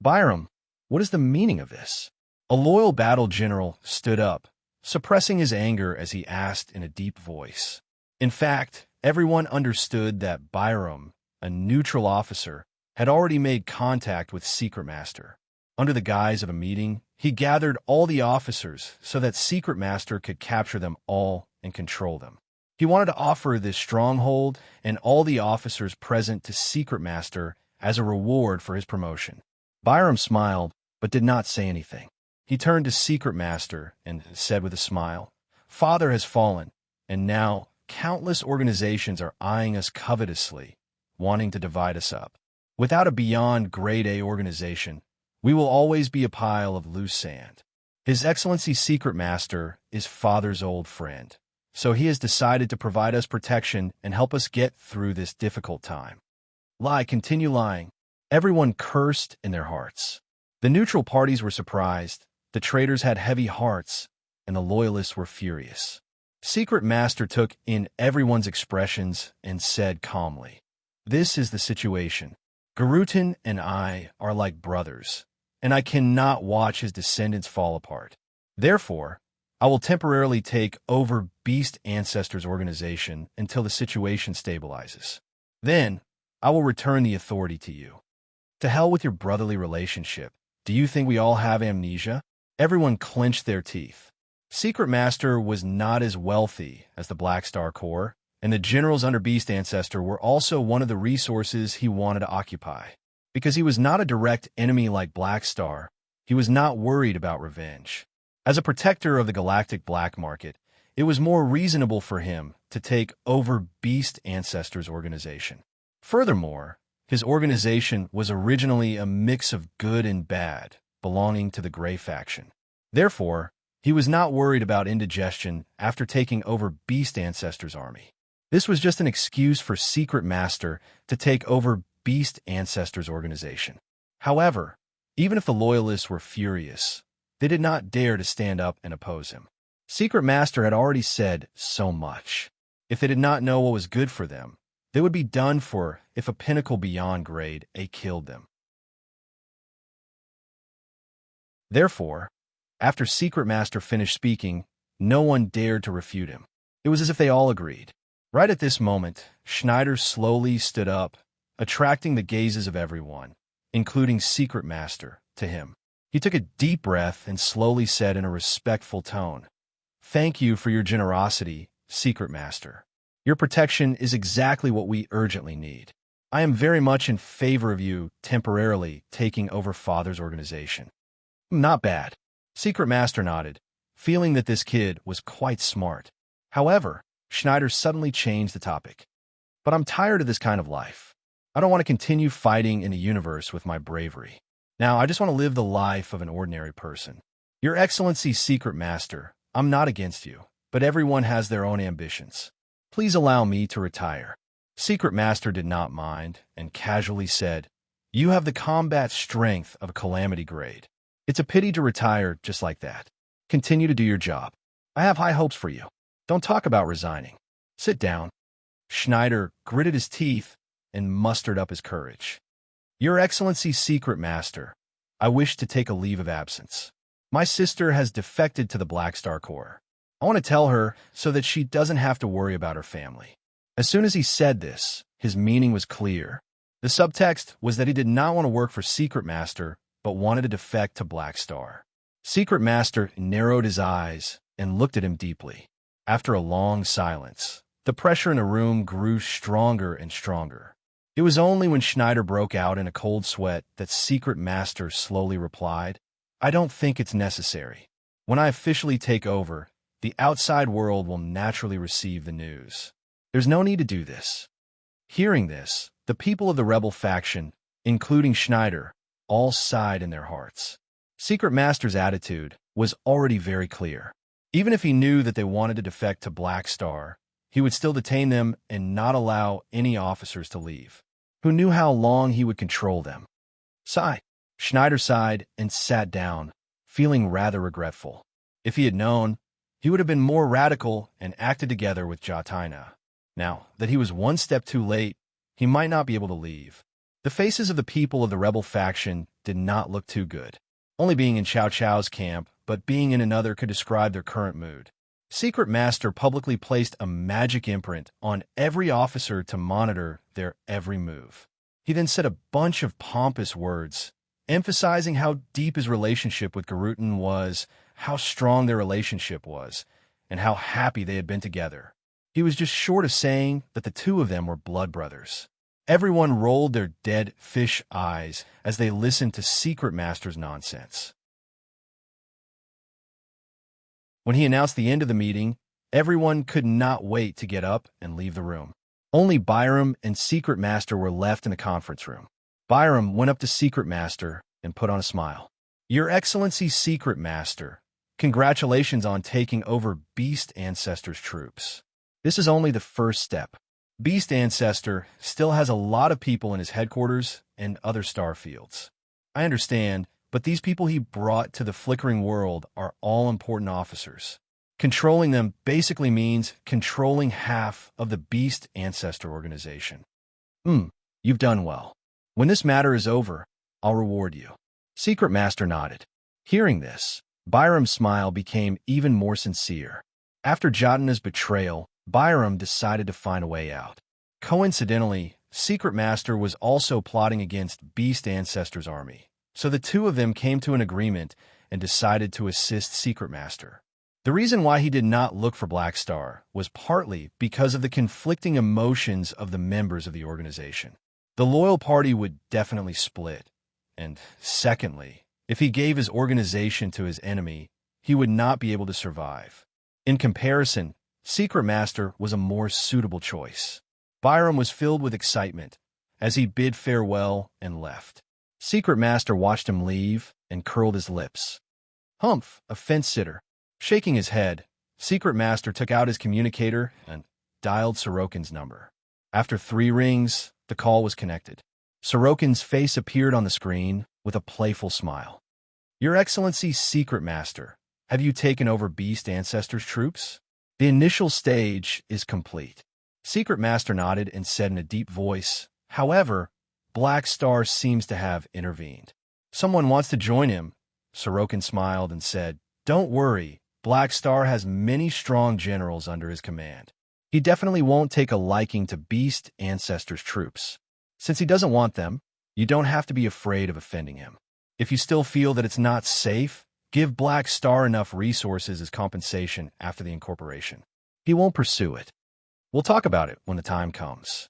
Byram, what is the meaning of this? A loyal battle general stood up, suppressing his anger as he asked in a deep voice. In fact, everyone understood that Byram, a neutral officer, had already made contact with Secret Master. Under the guise of a meeting, he gathered all the officers so that Secret Master could capture them all and control them. He wanted to offer this stronghold and all the officers present to Secret Master as a reward for his promotion. Byram smiled, but did not say anything. He turned to Secret Master and said with a smile, "Father has fallen, and now countless organizations are eyeing us covetously, wanting to divide us up. Without a beyond grade A organization, we will always be a pile of loose sand. His Excellency Secret Master is Father's old friend, so he has decided to provide us protection and help us get through this difficult time." Lie, continue lying. Everyone cursed in their hearts. The neutral parties were surprised, the traitors had heavy hearts, and the loyalists were furious. Secret Master took in everyone's expressions and said calmly, "This is the situation. Garutin and I are like brothers, and I cannot watch his descendants fall apart. Therefore, I will temporarily take over Beast Ancestors organization until the situation stabilizes. Then, I will return the authority to you. To hell with your brotherly relationship. Do you think we all have amnesia?" Everyone clenched their teeth. Secret Master was not as wealthy as the Black Star Corps, and the generals under Beast Ancestor were also one of the resources he wanted to occupy. Because he was not a direct enemy like Black Star, he was not worried about revenge. As a protector of the galactic black market, it was more reasonable for him to take over Beast Ancestors organization. Furthermore, his organization was originally a mix of good and bad, belonging to the Grey faction. Therefore, he was not worried about indigestion after taking over Beast Ancestors' army. This was just an excuse for Secret Master to take over Beast Ancestors' organization. However, even if the Loyalists were furious, they did not dare to stand up and oppose him. Secret Master had already said so much. If they did not know what was good for them, they would be done for if a pinnacle beyond grade A killed them. Therefore, after Secret Master finished speaking, no one dared to refute him. It was as if they all agreed. Right at this moment, Schneider slowly stood up, attracting the gazes of everyone, including Secret Master, to him. He took a deep breath and slowly said in a respectful tone, "Thank you for your generosity, Secret Master. Your protection is exactly what we urgently need. I am very much in favor of you temporarily taking over Father's organization." "Not bad." Secret Master nodded, feeling that this kid was quite smart. However, Schneider suddenly changed the topic. "But I'm tired of this kind of life. I don't want to continue fighting in the universe with my bravery. Now, I just want to live the life of an ordinary person. Your Excellency Secret Master, I'm not against you, but everyone has their own ambitions. Please allow me to retire." Secret Master did not mind and casually said, "You have the combat strength of a calamity grade. It's a pity to retire just like that. Continue to do your job. I have high hopes for you. Don't talk about resigning. Sit down." Schneider gritted his teeth and mustered up his courage. Your Excellency, Secret Master, I wish to take a leave of absence. My sister has defected to the Black Star Corps. I want to tell her so that she doesn't have to worry about her family. As soon as he said this, his meaning was clear. The subtext was that he did not want to work for Secret Master, but wanted to defect to Black Star. Secret Master narrowed his eyes and looked at him deeply. After a long silence, the pressure in the room grew stronger and stronger. It was only when Schneider broke out in a cold sweat that Secret Master slowly replied, I don't think it's necessary. When I officially take over, the outside world will naturally receive the news. There's no need to do this. Hearing this, the people of the rebel faction, including Schneider, all sighed in their hearts. Secret Master's attitude was already very clear. Even if he knew that they wanted to defect to Black Star, he would still detain them and not allow any officers to leave. Who knew how long he would control them? Sigh. Schneider sighed and sat down, feeling rather regretful. If he had known, he would have been more radical and acted together with Jatina. Now that he was one step too late, he might not be able to leave. The faces of the people of the rebel faction did not look too good. Only being in Cao Cao's camp, but being in another could describe their current mood. Secret Master publicly placed a magic imprint on every officer to monitor their every move. He then said a bunch of pompous words, emphasizing how deep his relationship with Garutin was, how strong their relationship was, and how happy they had been together. He was just short of saying that the two of them were blood brothers. Everyone rolled their dead fish eyes as they listened to Secret Master's nonsense. When he announced the end of the meeting, everyone could not wait to get up and leave the room. Only Byram and Secret Master were left in the conference room. Byram went up to Secret Master and put on a smile. Your Excellency, Secret Master, congratulations on taking over Beast Ancestor's troops. This is only the first step. Beast Ancestor still has a lot of people in his headquarters and other star fields. I understand, but these people he brought to the flickering world are all important officers. Controlling them basically means controlling half of the Beast Ancestor organization. You've done well. When this matter is over, I'll reward you. Secret Master nodded. Hearing this, Byram's smile became even more sincere. After Jatina's betrayal, Byram decided to find a way out. Coincidentally, Secret Master was also plotting against Beast Ancestor's army, so the two of them came to an agreement and decided to assist Secret Master. The reason why he did not look for Black Star was partly because of the conflicting emotions of the members of the organization. The loyal party would definitely split, and secondly, if he gave his organization to his enemy, he would not be able to survive. In comparison, Secret Master was a more suitable choice. Byram was filled with excitement as he bid farewell and left. Secret Master watched him leave and curled his lips. Humph, a fence-sitter. Shaking his head, Secret Master took out his communicator and dialed Sorokin's number. After 3 rings, the call was connected. Sorokin's face appeared on the screen with a playful smile. Your Excellency, Secret Master, have you taken over Beast Ancestor's troops? The initial stage is complete. Secret Master nodded and said in a deep voice, however, Black Star seems to have intervened. Someone wants to join him. Sorokin smiled and said, don't worry, Black Star has many strong generals under his command. He definitely won't take a liking to Beast Ancestor's troops. Since he doesn't want them, you don't have to be afraid of offending him. If you still feel that it's not safe, give Black Star enough resources as compensation after the incorporation. He won't pursue it. We'll talk about it when the time comes.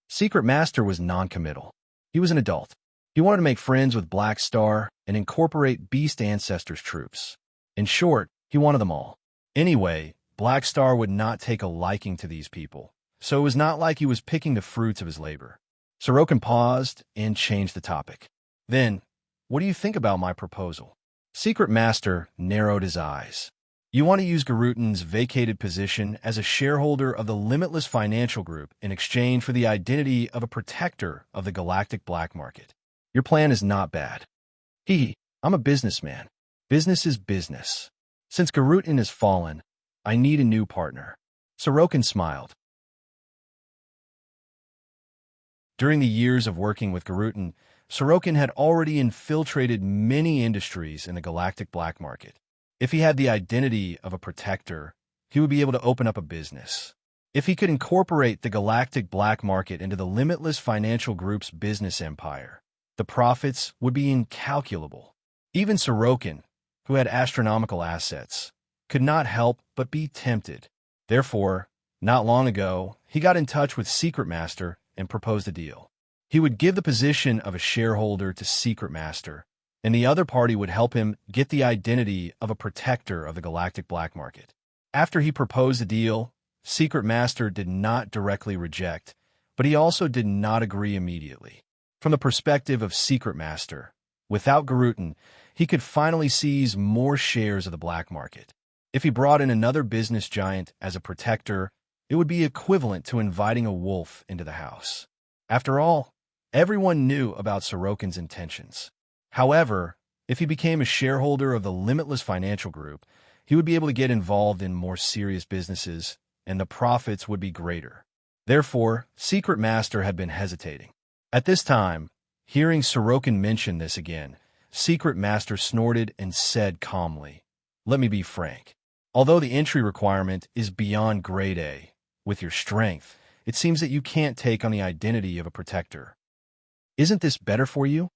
Secret Master was non-committal. He was an adult. He wanted to make friends with Black Star and incorporate Beast Ancestor's troops. In short, he wanted them all. Anyway, Black Star would not take a liking to these people, so it was not like he was picking the fruits of his labor. Sorokin paused and changed the topic. Then, what do you think about my proposal? Secret Master narrowed his eyes. You want to use Garutin's vacated position as a shareholder of the Limitless Financial Group in exchange for the identity of a protector of the galactic black market. Your plan is not bad. I'm a businessman. Business is business. Since Garutin has fallen, I need a new partner. Sorokin smiled. During the years of working with Garutin, Sorokin had already infiltrated many industries in the galactic black market. If he had the identity of a protector, he would be able to open up a business. If he could incorporate the galactic black market into the Limitless Financial Group's business empire, the profits would be incalculable. Even Sorokin, who had astronomical assets, could not help but be tempted. Therefore, not long ago, he got in touch with Secret Master and proposed a deal. He would give the position of a shareholder to Secret Master, and the other party would help him get the identity of a protector of the galactic black market. After he proposed the deal, Secret Master did not directly reject, but he also did not agree immediately. From the perspective of Secret Master, without Garutin, he could finally seize more shares of the black market. If he brought in another business giant as a protector, it would be equivalent to inviting a wolf into the house. After all, everyone knew about Sorokin's intentions. However, if he became a shareholder of the Limitless Financial Group, he would be able to get involved in more serious businesses, and the profits would be greater. Therefore, Secret Master had been hesitating. At this time, hearing Sorokin mention this again, Secret Master snorted and said calmly, "Let me be frank. Although the entry requirement is beyond grade A, with your strength, it seems that you can't take on the identity of a protector. Isn't this better for you?"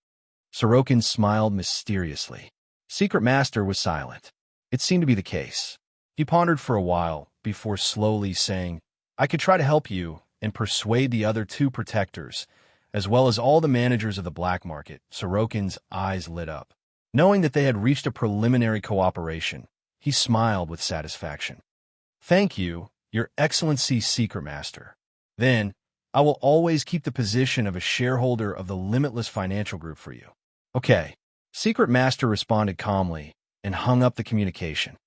Sorokin smiled mysteriously. Secret Master was silent. It seemed to be the case. He pondered for a while before slowly saying, "I could try to help you and persuade the other two protectors, as well as all the managers of the black market." Sorokin's eyes lit up. Knowing that they had reached a preliminary cooperation, he smiled with satisfaction. "Thank you, Your Excellency Secret Master. Then, I will always keep the position of a shareholder of the Limitless Financial Group for you." "Okay." Secret Master responded calmly and hung up the communication.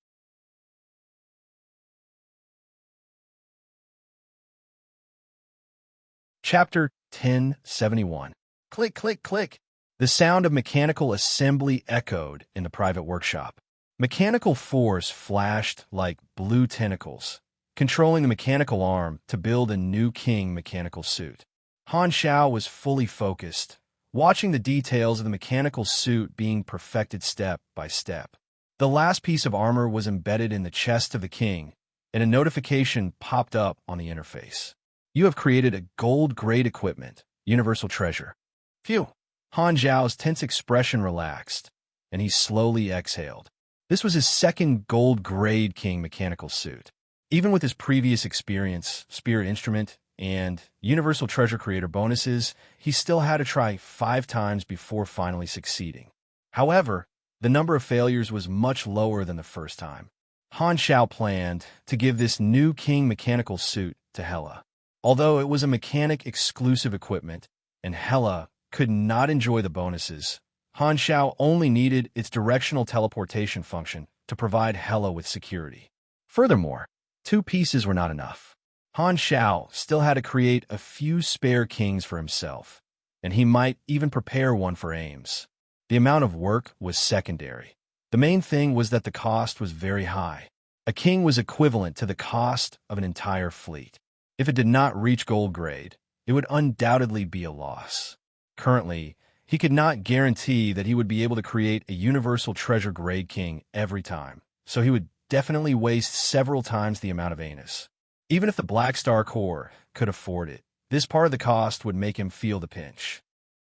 Chapter 1071. Click, click, click. The sound of mechanical assembly echoed in the private workshop. Mechanical force flashed like blue tentacles, controlling the mechanical arm to build a new king mechanical suit. Han Xiao was fully focused, watching the details of the mechanical suit being perfected step by step. The last piece of armor was embedded in the chest of the king, and a notification popped up on the interface. "You have created a gold-grade equipment, universal treasure." Phew! Han Zhao's tense expression relaxed, and he slowly exhaled. This was his second gold-grade king mechanical suit. Even with his previous experience, spirit instrument, and universal treasure creator bonuses, he still had to try 5 times before finally succeeding. However, the number of failures was much lower than the first time. Han Xiao planned to give this new king mechanical suit to Hela. Although it was a mechanic-exclusive equipment, and Hela could not enjoy the bonuses, Han Xiao only needed its directional teleportation function to provide Hela with security. Furthermore, 2 pieces were not enough. Han Xiao still had to create a few spare kings for himself, and he might even prepare one for Ames. The amount of work was secondary. The main thing was that the cost was very high. A king was equivalent to the cost of an entire fleet. If it did not reach gold grade, it would undoubtedly be a loss. Currently, he could not guarantee that he would be able to create a universal treasure grade king every time, so he would definitely waste several times the amount of anus. Even if the Black Star Corps could afford it, this part of the cost would make him feel the pinch.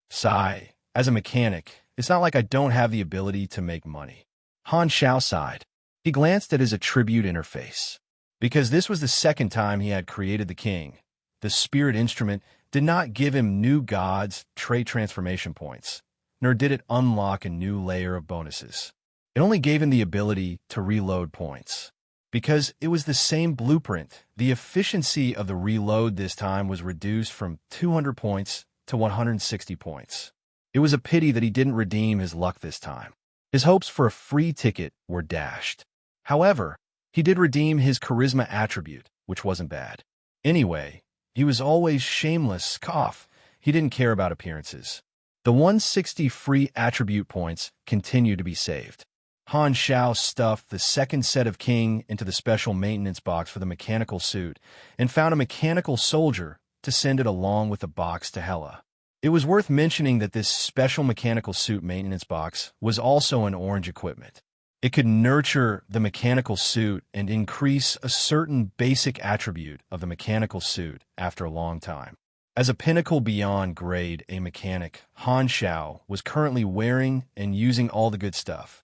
Sigh, as a mechanic, it's not like I don't have the ability to make money. Han Xiao sighed. He glanced at his attribute interface. Because this was the second time he had created the king, the spirit instrument did not give him new gods trait transformation points, nor did it unlock a new layer of bonuses. It only gave him the ability to reload points. Because it was the same blueprint, the efficiency of the reload this time was reduced from 200 points to 160 points. It was a pity that he didn't redeem his luck this time. His hopes for a free ticket were dashed. However, he did redeem his charisma attribute, which wasn't bad. Anyway, he was always shameless, cough. He didn't care about appearances. The 160 free attribute points continued to be saved. Han Xiao stuffed the second set of king into the special maintenance box for the mechanical suit and found a mechanical soldier to send it along with the box to Hela. It was worth mentioning that this special mechanical suit maintenance box was also an orange equipment. It could nurture the mechanical suit and increase a certain basic attribute of the mechanical suit after a long time. As a pinnacle beyond grade A mechanic, Han Xiao was currently wearing and using all the good stuff.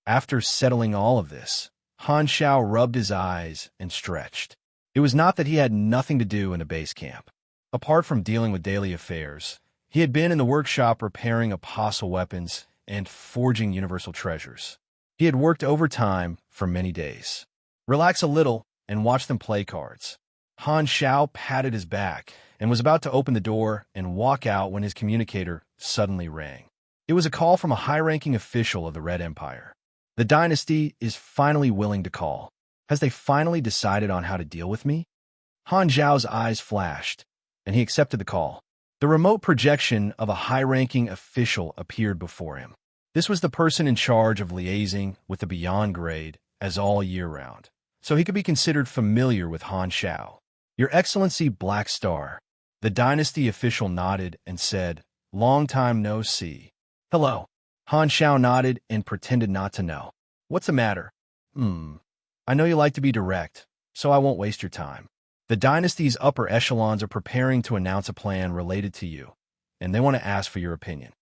After settling all of this, Han Xiao rubbed his eyes and stretched. It was not that he had nothing to do in the base camp. Apart from dealing with daily affairs, he had been in the workshop repairing apostle weapons and forging universal treasures. He had worked overtime for many days. Relax a little and watch them play cards. Han Xiao patted his back and was about to open the door and walk out when his communicator suddenly rang. It was a call from a high-ranking official of the Red Empire. The dynasty is finally willing to call. Has they finally decided on how to deal with me? Han Xiao's eyes flashed, and he accepted the call. The remote projection of a high-ranking official appeared before him. This was the person in charge of liaising with the Beyond Grade as all year round, so he could be considered familiar with Han Xiao. Your Excellency Black Star. The dynasty official nodded and said, "Long time no see." "Hello." Han Xiao nodded and pretended not to know. "What's the matter?" I know you like to be direct, so I won't waste your time. The dynasty's upper echelons are preparing to announce a plan related to you, and they want to ask for your opinion."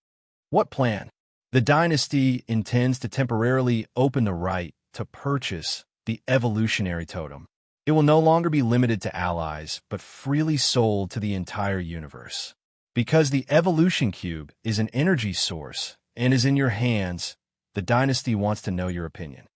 "What plan?" "The dynasty intends to temporarily open the right to purchase the evolutionary totem. It will no longer be limited to allies, but freely sold to the entire universe. Because the evolution cube is an energy source and is in your hands, the dynasty wants to know your opinion."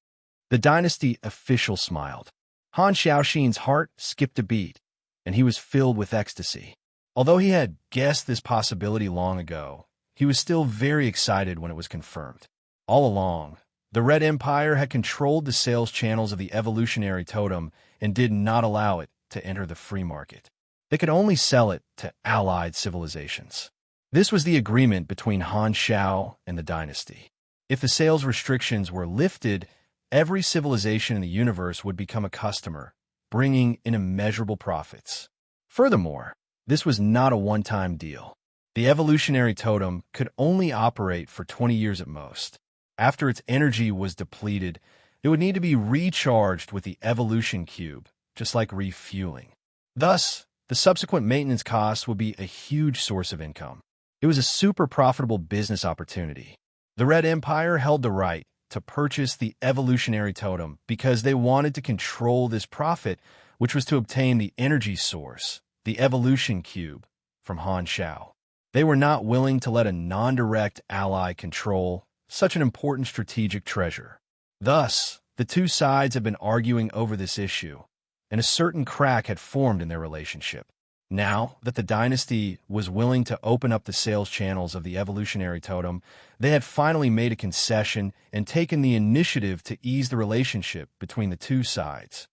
The dynasty official smiled. Han Xiaoxin's heart skipped a beat, and he was filled with ecstasy. Although he had guessed this possibility long ago, he was still very excited when it was confirmed. All along, the Red Empire had controlled the sales channels of the evolutionary totem and did not allow it to enter the free market. They could only sell it to allied civilizations. This was the agreement between Han Xiao and the dynasty. If the sales restrictions were lifted, every civilization in the universe would become a customer, bringing in immeasurable profits. Furthermore, this was not a one-time deal. The evolutionary totem could only operate for 20 years at most. After its energy was depleted, it would need to be recharged with the evolution cube, just like refueling. Thus, the subsequent maintenance costs would be a huge source of income. It was a super profitable business opportunity. The Red Empire held the right to purchase the evolutionary totem because they wanted to control this profit, which was to obtain the energy source, the evolution cube, from Han Xiao. They were not willing to let a non-direct ally control such an important strategic treasure. Thus, the two sides had been arguing over this issue, and a certain crack had formed in their relationship. Now that the dynasty was willing to open up the sales channels of the evolutionary totem, they had finally made a concession and taken the initiative to ease the relationship between the two sides.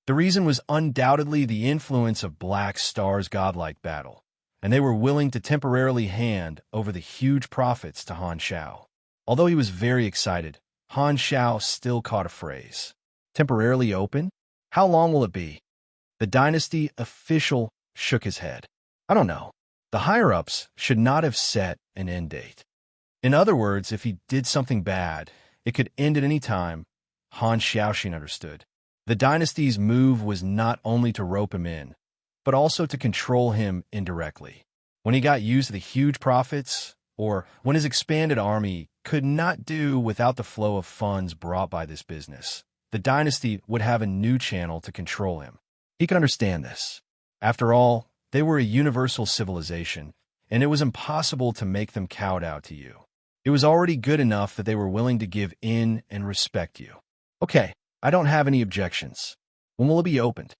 The reason was undoubtedly the influence of Black Star's godlike battle, and they were willing to temporarily hand over the huge profits to Han Xiao. Although he was very excited, Han Xiao still caught a phrase. "Temporarily open? How long will it be?" The dynasty official shook his head. "I don't know. The higher-ups should not have set an end date." In other words, if he did something bad, it could end at any time. Han Xiaoxin understood. The dynasty's move was not only to rope him in, but also to control him indirectly. When he got used to the huge profits, or when his expanded army could not do without the flow of funds brought by this business, the dynasty would have a new channel to control him. He could understand this. After all, they were a universal civilization, and it was impossible to make them kowtow to you. It was already good enough that they were willing to give in and respect you. "Okay, I don't have any objections. When will it be opened?"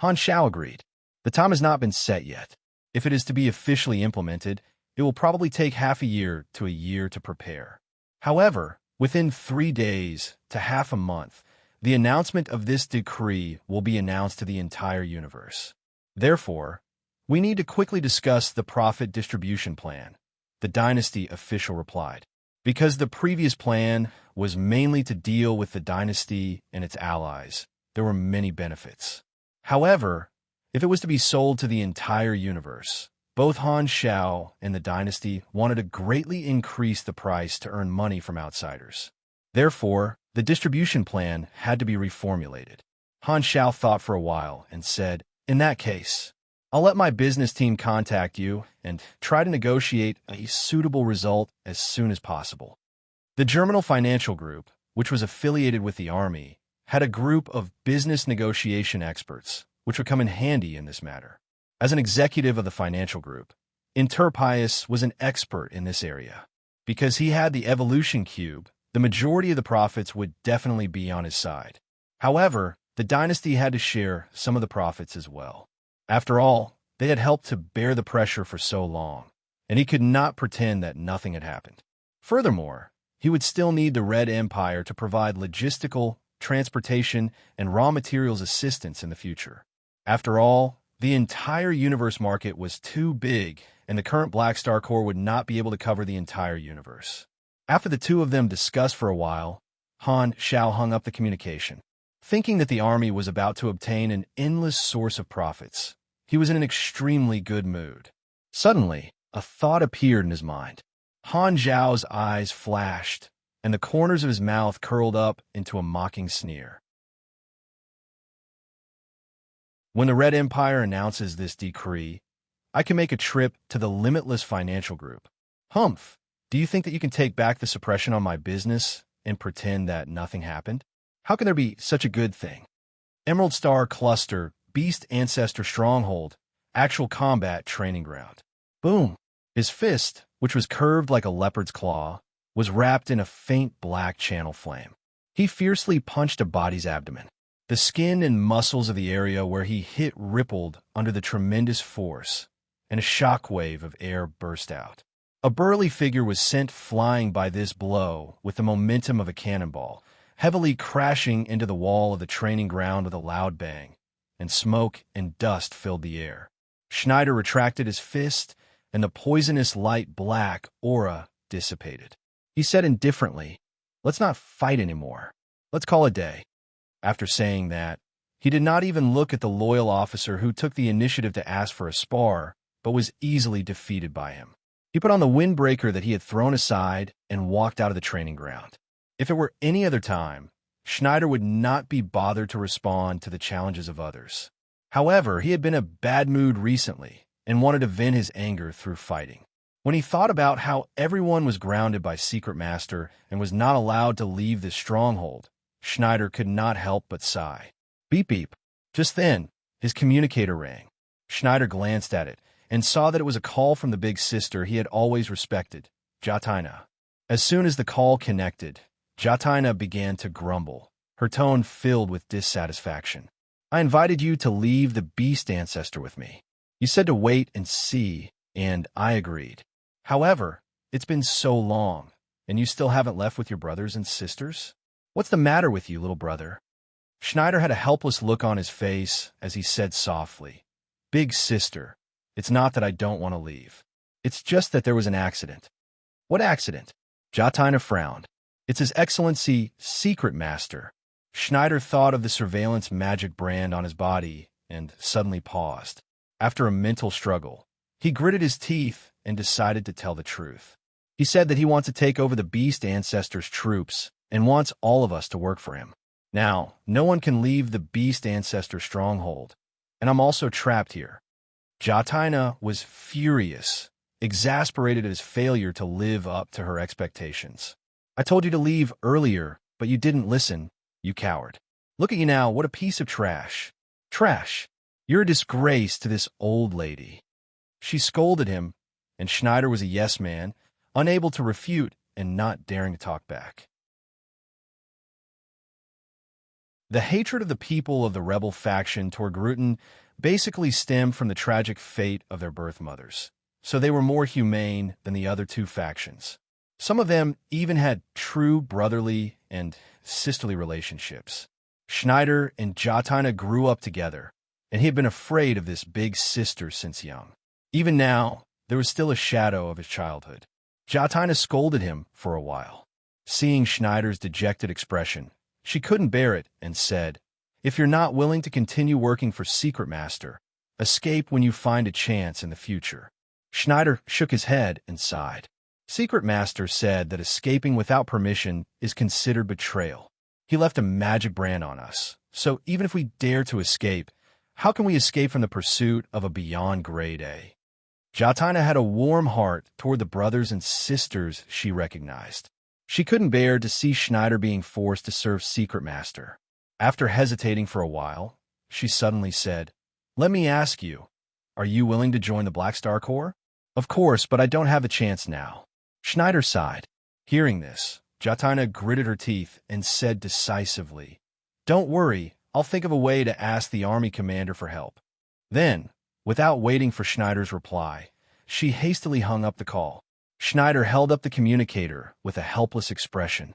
Han Xiao agreed. "The time has not been set yet. If it is to be officially implemented, it will probably take half a year to a year to prepare. However, within 3 days to half a month, the announcement of this decree will be announced to the entire universe. Therefore, we need to quickly discuss the profit distribution plan," the dynasty official replied. Because the previous plan was mainly to deal with the dynasty and its allies, there were many benefits. However, if it was to be sold to the entire universe, both Han Shao and the dynasty wanted to greatly increase the price to earn money from outsiders. Therefore, the distribution plan had to be reformulated. Han Shao thought for a while and said, "In that case, I'll let my business team contact you and try to negotiate a suitable result as soon as possible." The Germinal Financial Group, which was affiliated with the army, had a group of business negotiation experts, which would come in handy in this matter. As an executive of the financial group, Interpius was an expert in this area. Because he had the evolution cube, the majority of the profits would definitely be on his side. However, the dynasty had to share some of the profits as well. After all, they had helped to bear the pressure for so long, and he could not pretend that nothing had happened. Furthermore, he would still need the Red Empire to provide logistical, transportation, and raw materials assistance in the future. After all, the entire universe market was too big, and the current Black Star Corps would not be able to cover the entire universe. After the two of them discussed for a while, Han Shao hung up the communication. Thinking that the army was about to obtain an endless source of profits, he was in an extremely good mood. Suddenly, a thought appeared in his mind. Han Zhao's eyes flashed, and the corners of his mouth curled up into a mocking sneer. When the Red Empire announces this decree, I can make a trip to the Limitless Financial Group. Humph, do you think that you can take back the suppression on my business and pretend that nothing happened? How can there be such a good thing? Emerald Star Cluster, Beast Ancestor Stronghold, Actual Combat Training Ground. Boom! His fist, which was curved like a leopard's claw, was wrapped in a faint black channel flame. He fiercely punched a body's abdomen. The skin and muscles of the area where he hit rippled under the tremendous force, and a shockwave of air burst out. A burly figure was sent flying by this blow with the momentum of a cannonball, heavily crashing into the wall of the training ground with a loud bang, and smoke and dust filled the air. Schneider retracted his fist, and the poisonous light black aura dissipated. He said indifferently, "Let's not fight anymore. Let's call a day." After saying that, he did not even look at the loyal officer who took the initiative to ask for a spar, but was easily defeated by him. He put on the windbreaker that he had thrown aside and walked out of the training ground. If it were any other time, Schneider would not be bothered to respond to the challenges of others. However, he had been in a bad mood recently and wanted to vent his anger through fighting. When he thought about how everyone was grounded by Secret Master and was not allowed to leave this stronghold, Schneider could not help but sigh. Beep beep. Just then, his communicator rang. Schneider glanced at it and saw that it was a call from the big sister he had always respected, Jatina. As soon as the call connected, Jatina began to grumble, her tone filled with dissatisfaction. "I invited you to leave the Beast Ancestor with me. You said to wait and see, and I agreed. However, it's been so long, and you still haven't left with your brothers and sisters? What's the matter with you, little brother?" Schneider had a helpless look on his face as he said softly, "Big sister, it's not that I don't want to leave. It's just that there was an accident." "What accident?" Jatina frowned. "It's His Excellency, Secret Master." Schneider thought of the surveillance magic brand on his body and suddenly paused. After a mental struggle, he gritted his teeth and decided to tell the truth. He said that he wants to take over the Beast Ancestor's troops and wants all of us to work for him. Now, no one can leave the Beast Ancestor stronghold, and I'm also trapped here. Jatina was furious, exasperated at his failure to live up to her expectations. "I told you to leave earlier, but you didn't listen, you coward. Look at you now, what a piece of trash. Trash! You're a disgrace to this old lady." She scolded him, and Schneider was a yes man, unable to refute and not daring to talk back. The hatred of the people of the rebel faction toward Gruten basically stemmed from the tragic fate of their birth mothers, so they were more humane than the other two factions. Some of them even had true brotherly and sisterly relationships. Schneider and Jatina grew up together, and he had been afraid of this big sister since young. Even now, there was still a shadow of his childhood. Jatina scolded him for a while. Seeing Schneider's dejected expression, she couldn't bear it and said, "If you're not willing to continue working for Secret Master, escape when you find a chance in the future." Schneider shook his head and sighed. Secret Master said that escaping without permission is considered betrayal. He left a magic brand on us, so even if we dare to escape, how can we escape from the pursuit of a beyond grade A? Jatina had a warm heart toward the brothers and sisters she recognized. She couldn't bear to see Schneider being forced to serve Secret Master. After hesitating for a while, she suddenly said, "Let me ask you, are you willing to join the Black Star Corps?" "Of course, but I don't have a chance now." Schneider sighed. Hearing this, Jatina gritted her teeth and said decisively, "Don't worry, I'll think of a way to ask the army commander for help." Then, without waiting for Schneider's reply, she hastily hung up the call. Schneider held up the communicator with a helpless expression.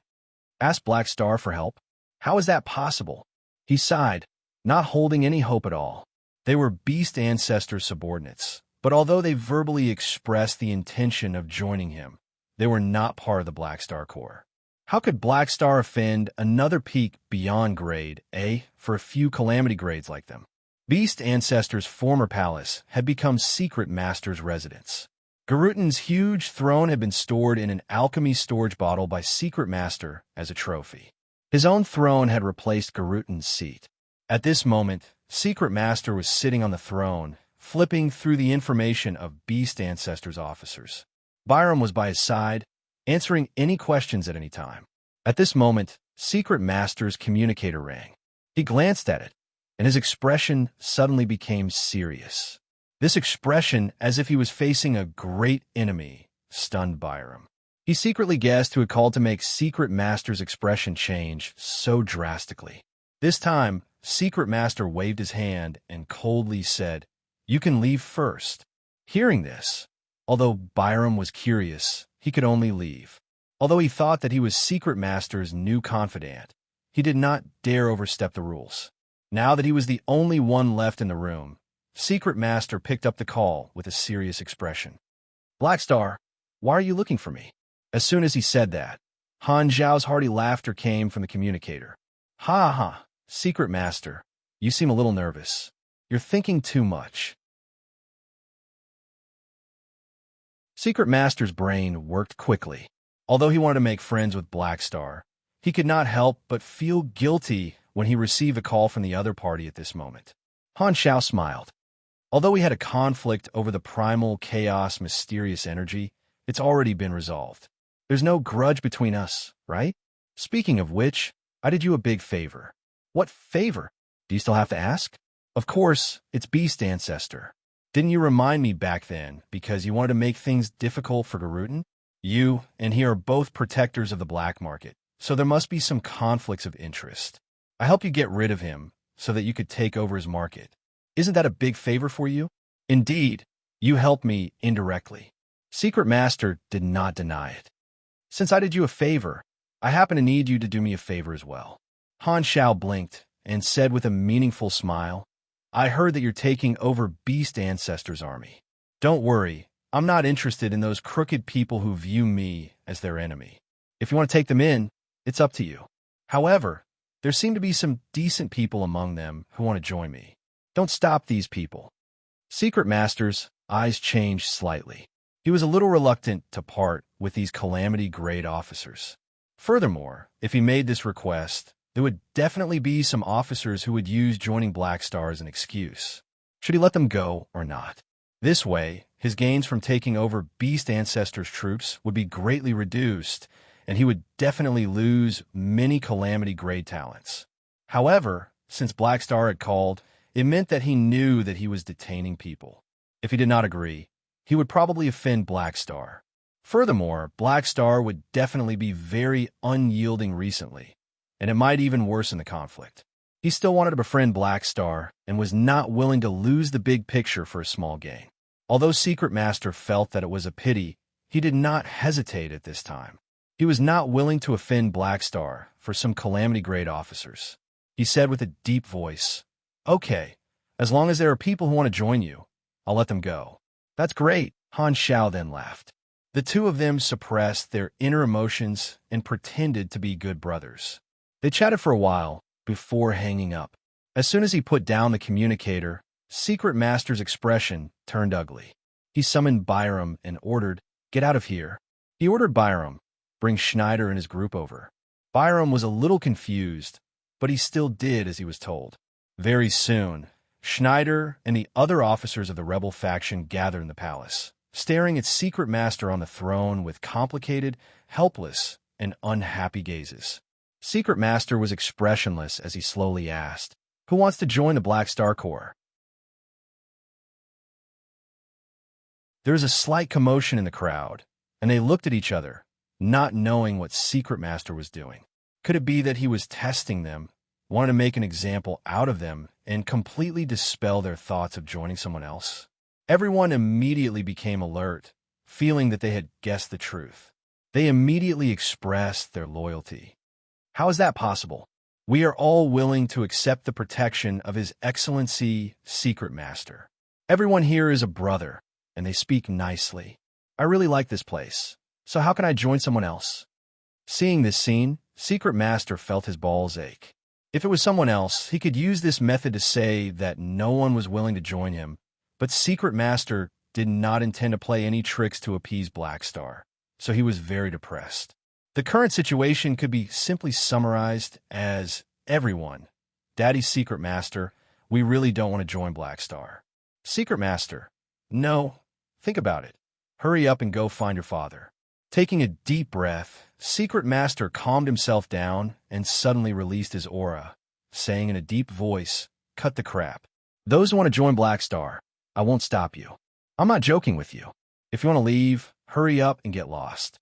"Ask Black Star for help? How is that possible?" He sighed, not holding any hope at all. They were Beast Ancestor subordinates, but although they verbally expressed the intention of joining him, they were not part of the Black Star Corps. How could Black Star offend another peak beyond grade A for a few calamity grades like them? Beast Ancestor's former palace had become Secret Master's residence. Garutin's huge throne had been stored in an alchemy storage bottle by Secret Master as a trophy. His own throne had replaced Garutin's seat. At this moment, Secret Master was sitting on the throne, flipping through the information of Beast Ancestor's officers. Byram was by his side, answering any questions at any time. At this moment, Secret Master's communicator rang. He glanced at it, and his expression suddenly became serious. This expression, as if he was facing a great enemy, stunned Byram. He secretly guessed who had called to make Secret Master's expression change so drastically. This time, Secret Master waved his hand and coldly said, "You can leave first." Hearing this, although Byram was curious, he could only leave. Although he thought that he was Secret Master's new confidant, he did not dare overstep the rules. Now that he was the only one left in the room, Secret Master picked up the call with a serious expression. "Black Star, why are you looking for me?" As soon as he said that, Han Zhao's hearty laughter came from the communicator. "Ha ha, Secret Master, you seem a little nervous. You're thinking too much." Secret Master's brain worked quickly. Although he wanted to make friends with Black Star, he could not help but feel guilty when he received a call from the other party at this moment. Han Zhao smiled. Although we had a conflict over the primal chaos mysterious energy, it's already been resolved. There's no grudge between us, right? Speaking of which, I did you a big favor. What favor? Do you still have to ask? Of course, it's Beast Ancestor. Didn't you remind me back then because you wanted to make things difficult for Garutin? You and he are both protectors of the black market, so there must be some conflicts of interest. I helped you get rid of him so that you could take over his market. Isn't that a big favor for you? Indeed, you helped me indirectly. Secret Master did not deny it. Since I did you a favor, I happen to need you to do me a favor as well. Han Zhao blinked and said with a meaningful smile, "I heard that you're taking over Beast Ancestor's army. Don't worry, I'm not interested in those crooked people who view me as their enemy. If you want to take them in, it's up to you. However, there seem to be some decent people among them who want to join me. Don't stop these people." Secret Master's eyes changed slightly. He was a little reluctant to part with these calamity-grade officers. Furthermore, if he made this request, there would definitely be some officers who would use joining Black Star as an excuse. Should he let them go or not? This way, his gains from taking over Beast Ancestor's troops would be greatly reduced, and he would definitely lose many calamity-grade talents. However, since Black Star had called, it meant that he knew that he was detaining people. If he did not agree, he would probably offend Black Star. Furthermore, Black Star would definitely be very unyielding recently, and it might even worsen the conflict. He still wanted to befriend Black Star and was not willing to lose the big picture for a small gain. Although Secret Master felt that it was a pity, he did not hesitate at this time. He was not willing to offend Black Star for some calamity-grade officers. He said with a deep voice, "Okay, as long as there are people who want to join you, I'll let them go." "That's great," Han Zhao then laughed. The two of them suppressed their inner emotions and pretended to be good brothers. They chatted for a while before hanging up. As soon as he put down the communicator, Secret Master's expression turned ugly. He summoned Byram and ordered, "Get out of here." He ordered Byram, "Bring Schneider and his group over." Byram was a little confused, but he still did as he was told. Very soon, Schneider and the other officers of the rebel faction gathered in the palace, staring at Secret Master on the throne with complicated, helpless, and unhappy gazes. Secret Master was expressionless as he slowly asked, "Who wants to join the Black Star Corps?" There was a slight commotion in the crowd, and they looked at each other, not knowing what Secret Master was doing. Could it be that he was testing them, wanted to make an example out of them, and completely dispel their thoughts of joining someone else? Everyone immediately became alert, feeling that they had guessed the truth. They immediately expressed their loyalty. How is that possible? We are all willing to accept the protection of His Excellency, Secret Master. Everyone here is a brother, and they speak nicely. I really like this place, so how can I join someone else? Seeing this scene, Secret Master felt his balls ache. If it was someone else, he could use this method to say that no one was willing to join him, but Secret Master did not intend to play any tricks to appease Black Star, so he was very depressed. The current situation could be simply summarized as, "Everyone, Daddy's Secret Master, we really don't want to join Black Star." Secret Master, "No, think about it. Hurry up and go find your father." Taking a deep breath, Secret Master calmed himself down and suddenly released his aura, saying in a deep voice, "Cut the crap. Those who want to join Black Star, I won't stop you. I'm not joking with you. If you want to leave, hurry up and get lost."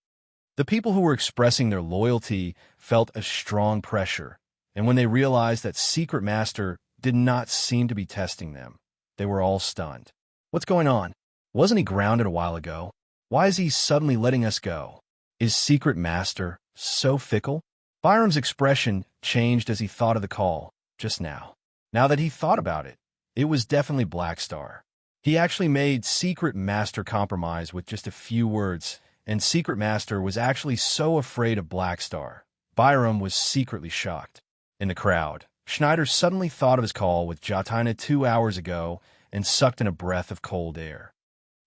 The people who were expressing their loyalty felt a strong pressure, and when they realized that Secret Master did not seem to be testing them, they were all stunned. What's going on? Wasn't he grounded a while ago? Why is he suddenly letting us go? Is Secret Master so fickle? Byram's expression changed as he thought of the call just now. Now that he thought about it, it was definitely Black Star. He actually made Secret Master compromise with just a few words, and Secret Master was actually so afraid of Black Star. Byram was secretly shocked. In the crowd, Schneider suddenly thought of his call with Jatina 2 hours ago and sucked in a breath of cold air.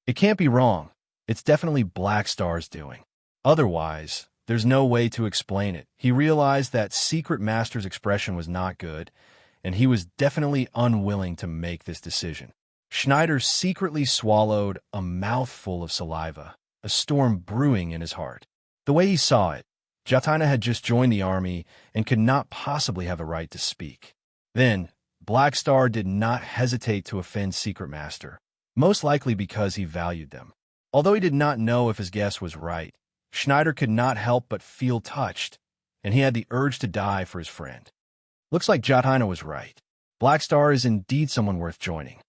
It can't be wrong. It's definitely Black Star's doing. Otherwise, there's no way to explain it. He realized that Secret Master's expression was not good, and he was definitely unwilling to make this decision. Schneider secretly swallowed a mouthful of saliva, a storm brewing in his heart. The way he saw it, Jatina had just joined the army and could not possibly have a right to speak. Then, Black Star did not hesitate to offend Secret Master, most likely because he valued them. Although he did not know if his guess was right, Schneider could not help but feel touched, and he had the urge to die for his friend. Looks like Jatina was right. Black Star is indeed someone worth joining.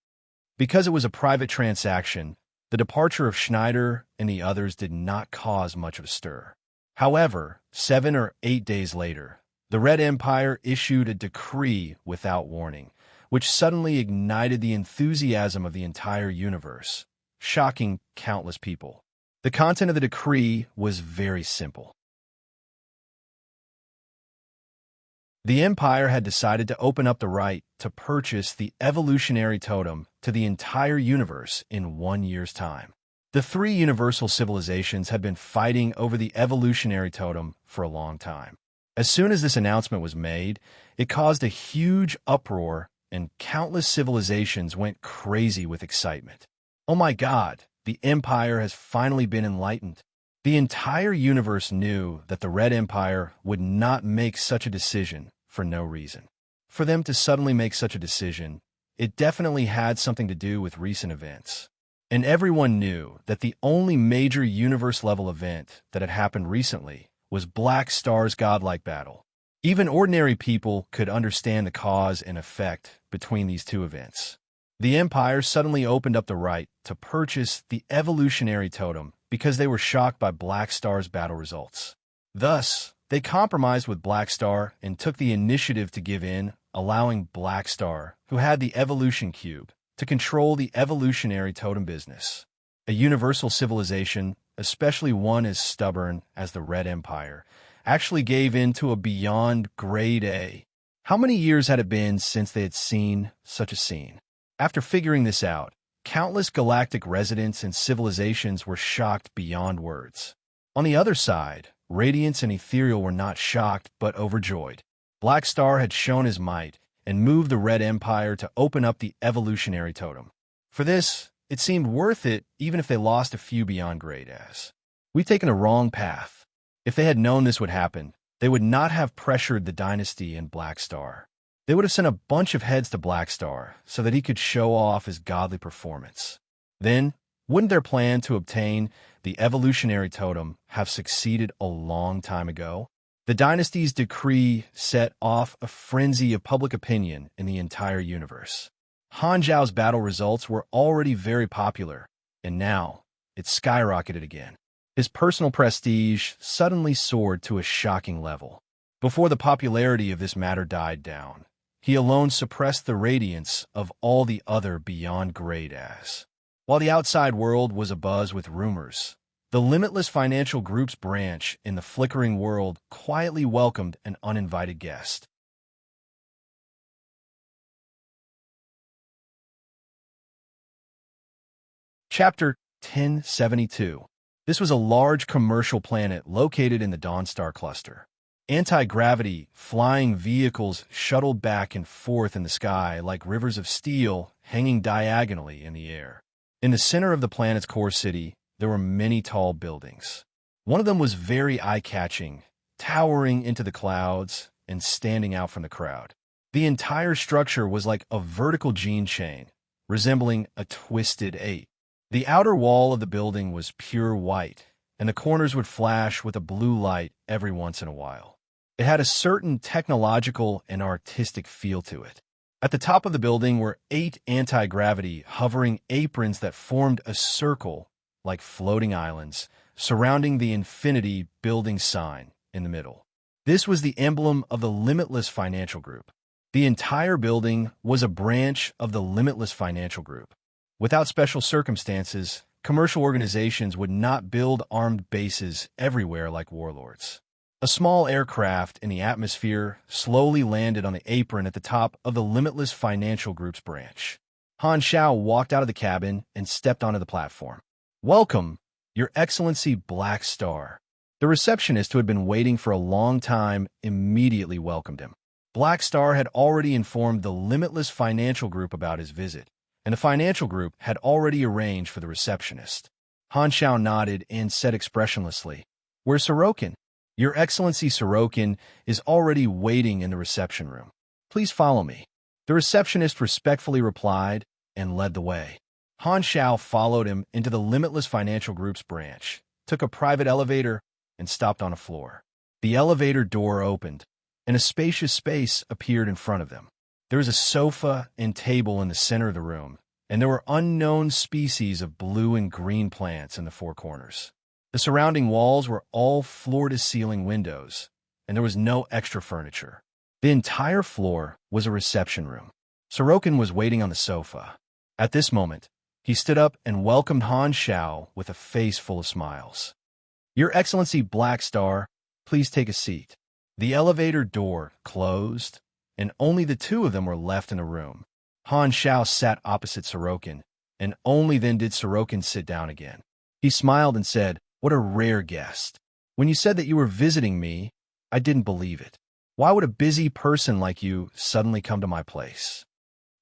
Because it was a private transaction, the departure of Schneider and the others did not cause much of a stir. However, 7 or 8 days later, the Red Empire issued a decree without warning, which suddenly ignited the enthusiasm of the entire universe, shocking countless people. The content of the decree was very simple. The Empire had decided to open up the right to purchase the evolutionary totem to the entire universe in 1 year's time. The 3 universal civilizations had been fighting over the evolutionary totem for a long time. As soon as this announcement was made, it caused a huge uproar, and countless civilizations went crazy with excitement. Oh my God, the Empire has finally been enlightened. The entire universe knew that the Red Empire would not make such a decision for no reason. For them to suddenly make such a decision, it definitely had something to do with recent events. And everyone knew that the only major universe-level event that had happened recently was Black Star's godlike battle. Even ordinary people could understand the cause and effect between these two events. The Empire suddenly opened up the right to purchase the evolutionary totem because they were shocked by Black Star's battle results. Thus, they compromised with Black Star and took the initiative to give in, allowing Black Star, who had the evolution cube, to control the evolutionary totem business. A universal civilization, especially one as stubborn as the Red Empire, actually gave in to a beyond grade A. How many years had it been since they had seen such a scene? After figuring this out, countless galactic residents and civilizations were shocked beyond words. On the other side, Radiance and Ethereal were not shocked but overjoyed. Black Star had shown his might and moved the Red Empire to open up the evolutionary totem. For this, it seemed worth it even if they lost a few beyond grade As. We've taken a wrong path. If they had known this would happen, they would not have pressured the dynasty in Black Star. They would have sent a bunch of heads to Black Star so that he could show off his godly performance. Then, wouldn't their plan to obtain the evolutionary totem have succeeded a long time ago? The dynasty's decree set off a frenzy of public opinion in the entire universe. Han Zhao's battle results were already very popular, and now it skyrocketed again. His personal prestige suddenly soared to a shocking level. Before the popularity of this matter died down, he alone suppressed the radiance of all the other beyond grade As. While the outside world was abuzz with rumors, the Limitless Financial Group's branch in the flickering world quietly welcomed an uninvited guest. Chapter 1072. This was a large commercial planet located in the Dawnstar cluster. Anti-gravity flying vehicles shuttled back and forth in the sky like rivers of steel hanging diagonally in the air. In the center of the planet's core city, there were many tall buildings. One of them was very eye-catching, towering into the clouds and standing out from the crowd. The entire structure was like a vertical gene chain, resembling a twisted 8. The outer wall of the building was pure white, and the corners would flash with a blue light every once in a while. It had a certain technological and artistic feel to it. At the top of the building were 8 anti-gravity hovering aprons that formed a circle, like floating islands, surrounding the infinity building sign in the middle. This was the emblem of the Limitless Financial Group. The entire building was a branch of the Limitless Financial Group. Without special circumstances, commercial organizations would not build armed bases everywhere like warlords. A small aircraft in the atmosphere slowly landed on the apron at the top of the Limitless Financial Group's branch. Han Xiao walked out of the cabin and stepped onto the platform. "Welcome, Your Excellency Black Star." The receptionist, who had been waiting for a long time, immediately welcomed him. Black Star had already informed the Limitless Financial Group about his visit, and the financial group had already arranged for the receptionist. Han Xiao nodded and said expressionlessly, "Where's Sorokin?" "Your Excellency Sorokin is already waiting in the reception room. Please follow me." The receptionist respectfully replied and led the way. Han Xiao followed him into the Limitless Financial Group's branch, took a private elevator, and stopped on a floor. The elevator door opened, and a spacious space appeared in front of them. There was a sofa and table in the center of the room, and there were unknown species of blue and green plants in the 4 corners. The surrounding walls were all floor-to-ceiling windows, and there was no extra furniture. The entire floor was a reception room. Sorokin was waiting on the sofa. At this moment, he stood up and welcomed Han Xiao with a face full of smiles. "Your Excellency Black Star, please take a seat." The elevator door closed, and only the 2 of them were left in the room. Han Xiao sat opposite Sorokin, and only then did Sorokin sit down again. He smiled and said, "What a rare guest. When you said that you were visiting me, I didn't believe it. Why would a busy person like you suddenly come to my place?"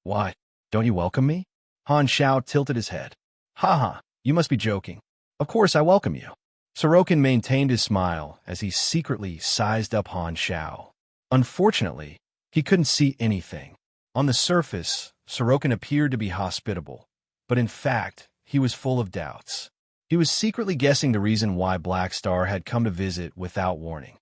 "Why, don't you welcome me?" Han Xiao tilted his head. "Ha, you must be joking. Of course I welcome you." Sorokin maintained his smile as he secretly sized up Han Xiao. Unfortunately, he couldn't see anything. On the surface, Sorokin appeared to be hospitable, but in fact, he was full of doubts. He was secretly guessing the reason why Black Star had come to visit without warning.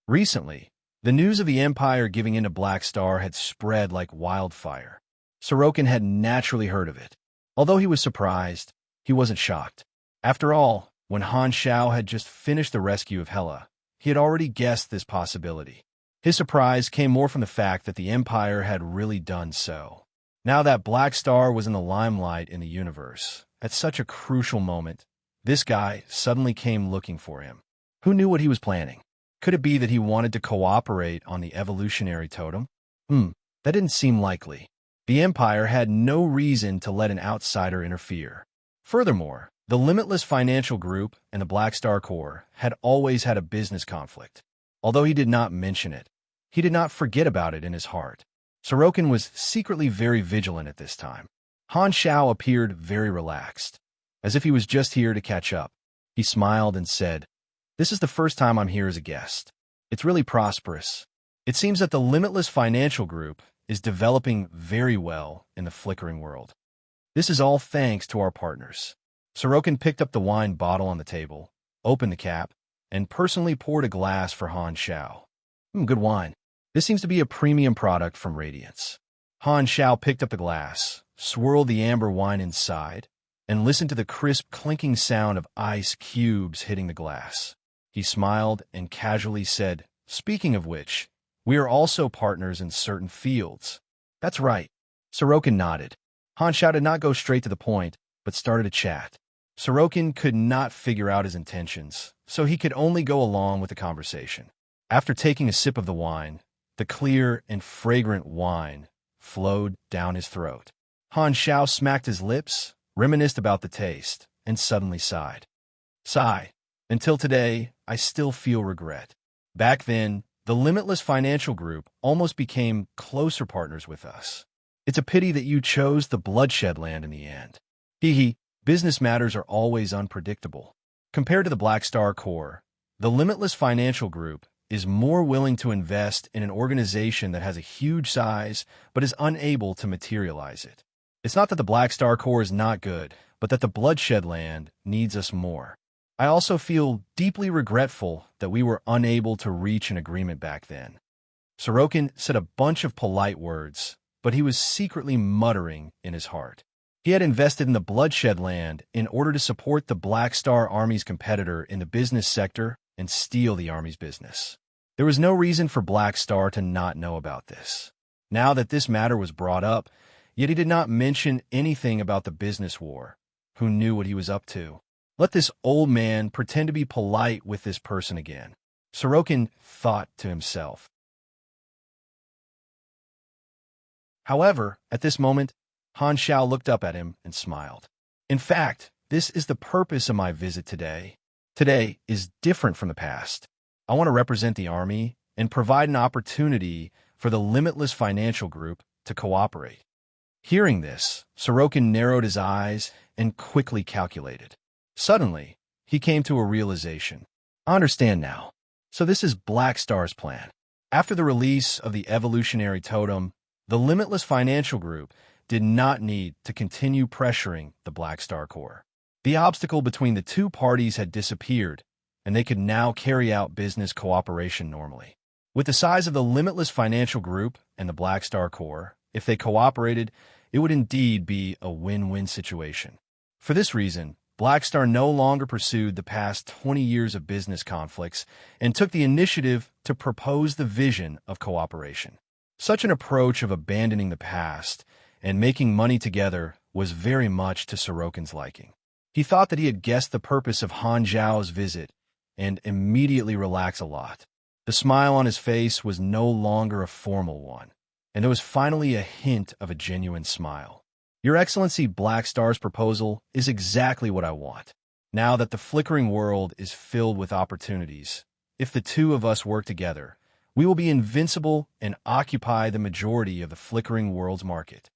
Recently, the news of the Empire giving in to Black Star had spread like wildfire. Sorokin had naturally heard of it. Although he was surprised, he wasn't shocked. After all, when Han Xiao had just finished the rescue of Hela, he had already guessed this possibility. His surprise came more from the fact that the Empire had really done so. Now that Black Star was in the limelight in the universe, at such a crucial moment, this guy suddenly came looking for him. Who knew what he was planning? Could it be that he wanted to cooperate on the evolutionary totem? That didn't seem likely. The Empire had no reason to let an outsider interfere. Furthermore, the Limitless Financial Group and the Black Star Corps had always had a business conflict. Although he did not mention it, he did not forget about it in his heart. Sorokin was secretly very vigilant at this time. Han Xiao appeared very relaxed, as if he was just here to catch up. He smiled and said, "This is the first time I'm here as a guest. It's really prosperous. It seems that the Limitless Financial Group is developing very well in the flickering world. This is all thanks to our partners." Sorokin picked up the wine bottle on the table, opened the cap, and personally poured a glass for Han Xiao. Good wine. This seems to be a premium product from Radiance. Han Xiao picked up the glass, swirled the amber wine inside, and listened to the crisp clinking sound of ice cubes hitting the glass. He smiled and casually said, "Speaking of which, we are also partners in certain fields." "That's right." Sorokin nodded. Han Xiao did not go straight to the point, but started a chat. Sorokin could not figure out his intentions, so he could only go along with the conversation. After taking a sip of the wine, the clear and fragrant wine flowed down his throat. Han Xiao smacked his lips, reminisced about the taste, and suddenly sighed. Sigh. Until today, I still feel regret. Back then, the Limitless Financial Group almost became closer partners with us. It's a pity that you chose the bloodshed land in the end. Hee. Business matters are always unpredictable. Compared to the Black Star Corps, the Limitless Financial Group is more willing to invest in an organization that has a huge size but is unable to materialize it. It's not that the Black Star Corps is not good, but that the bloodshed land needs us more. I also feel deeply regretful that we were unable to reach an agreement back then. Sorokin said a bunch of polite words, but he was secretly muttering in his heart. He had invested in the bloodshed land in order to support the Black Star Army's competitor in the business sector and steal the Army's business. There was no reason for Black Star to not know about this. Now that this matter was brought up, yet he did not mention anything about the business war. Who knew what he was up to? Let this old man pretend to be polite with this person again. Sorokin thought to himself. However, at this moment, Han Xiao looked up at him and smiled. "In fact, this is the purpose of my visit today. Today is different from the past. I want to represent the Army and provide an opportunity for the Limitless Financial Group to cooperate." Hearing this, Sorokin narrowed his eyes and quickly calculated. Suddenly, he came to a realization. "I understand now. So this is Black Star's plan." After the release of the evolutionary totem, the Limitless Financial Group did not need to continue pressuring the Black Star Corps. The obstacle between the two parties had disappeared, and they could now carry out business cooperation normally. With the size of the Limitless Financial Group and the Black Star Corps, if they cooperated, it would indeed be a win-win situation. For this reason, Black Star no longer pursued the past 20 years of business conflicts and took the initiative to propose the vision of cooperation. Such an approach of abandoning the past and making money together was very much to Sorokin's liking. He thought that he had guessed the purpose of Han Zhao's visit and immediately relaxed a lot. The smile on his face was no longer a formal one, and there was finally a hint of a genuine smile. "Your Excellency, Black Star's proposal is exactly what I want. Now that the flickering world is filled with opportunities, if the two of us work together, we will be invincible and occupy the majority of the flickering world's market.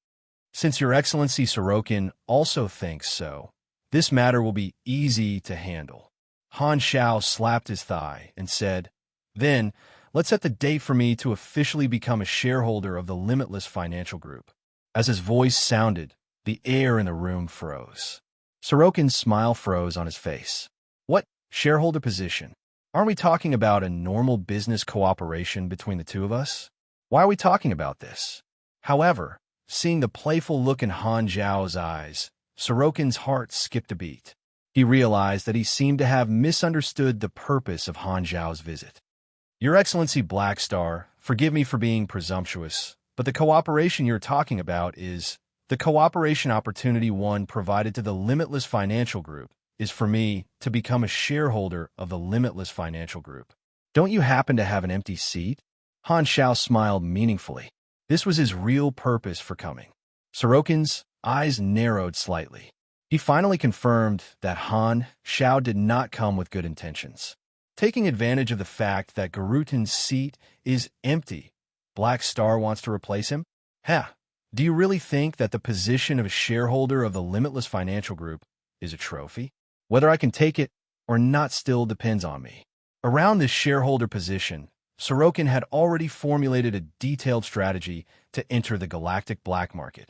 Since Your Excellency Sorokin also thinks so, this matter will be easy to handle." Han Xiao slapped his thigh and said, "Then, let's set the date for me to officially become a shareholder of the Limitless Financial Group." As his voice sounded, the air in the room froze. Sorokin's smile froze on his face. "What shareholder position? Aren't we talking about a normal business cooperation between the two of us? Why are we talking about this?" However, seeing the playful look in Han Zhao's eyes, Sorokin's heart skipped a beat. He realized that he seemed to have misunderstood the purpose of Han Zhao's visit. "Your Excellency Black Star, forgive me for being presumptuous, But the cooperation you're talking about is the cooperation opportunity one provided to the Limitless Financial Group is for me to become a shareholder of the Limitless Financial Group. Don't you happen to have an empty seat? Han Xiao smiled meaningfully. This was his real purpose for coming. Sorokin's eyes narrowed slightly. He finally confirmed that Han Xiao did not come with good intentions. Taking advantage of the fact that Garutin's seat is empty, Black Star wants to replace him? Do you really think that the position of a shareholder of the Limitless Financial Group is a trophy? Whether I can take it or not still depends on me. Around this shareholder position, Sorokin had already formulated a detailed strategy to enter the galactic black market.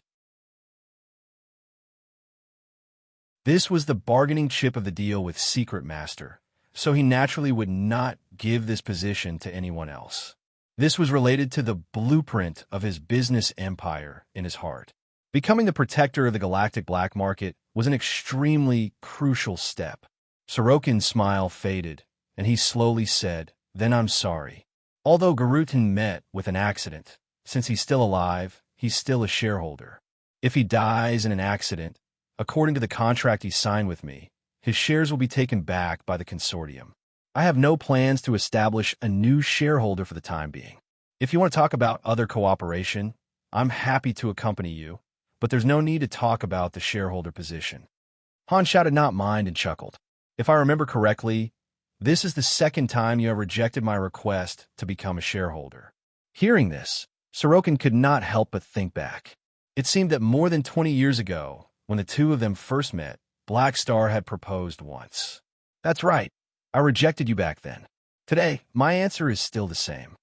This was the bargaining chip of the deal with Secret Master, so he naturally would not give this position to anyone else. This was related to the blueprint of his business empire in his heart. Becoming the protector of the galactic black market was an extremely crucial step. Sorokin's smile faded, and he slowly said, "Then I'm sorry. Although Garutin met with an accident, since he's still alive, he's still a shareholder. If he dies in an accident, according to the contract he signed with me, his shares will be taken back by the consortium. I have no plans to establish a new shareholder for the time being. If you want to talk about other cooperation, I'm happy to accompany you, but there's no need to talk about the shareholder position." Han Xiao did not mind and chuckled. "If I remember correctly, this is the second time you have rejected my request to become a shareholder." Hearing this, Sorokin could not help but think back. It seemed that more than 20 years ago, when the two of them first met, Black Star had proposed once. "That's right. I rejected you back then. Today, my answer is still the same."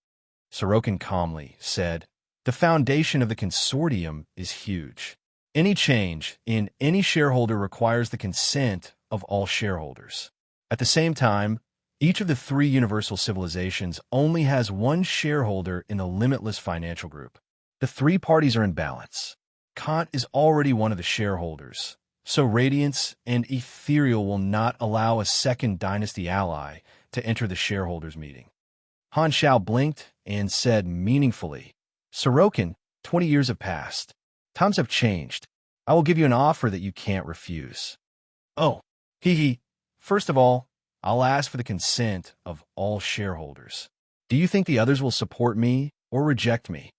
Sorokin calmly said, "The foundation of the consortium is huge. Any change in any shareholder requires the consent of all shareholders. At the same time, each of the three universal civilizations only has one shareholder in the Limitless Financial Group. The three parties are in balance. Kant is already one of the shareholders, so Radiance and Ethereal will not allow a second dynasty ally to enter the shareholders' meeting." Han Xiao blinked and said meaningfully, "Sorokin, 20 years have passed. Times have changed. I will give you an offer that you can't refuse." "Oh, hee. First of all, I'll ask for the consent of all shareholders. Do you think the others will support me or reject me?"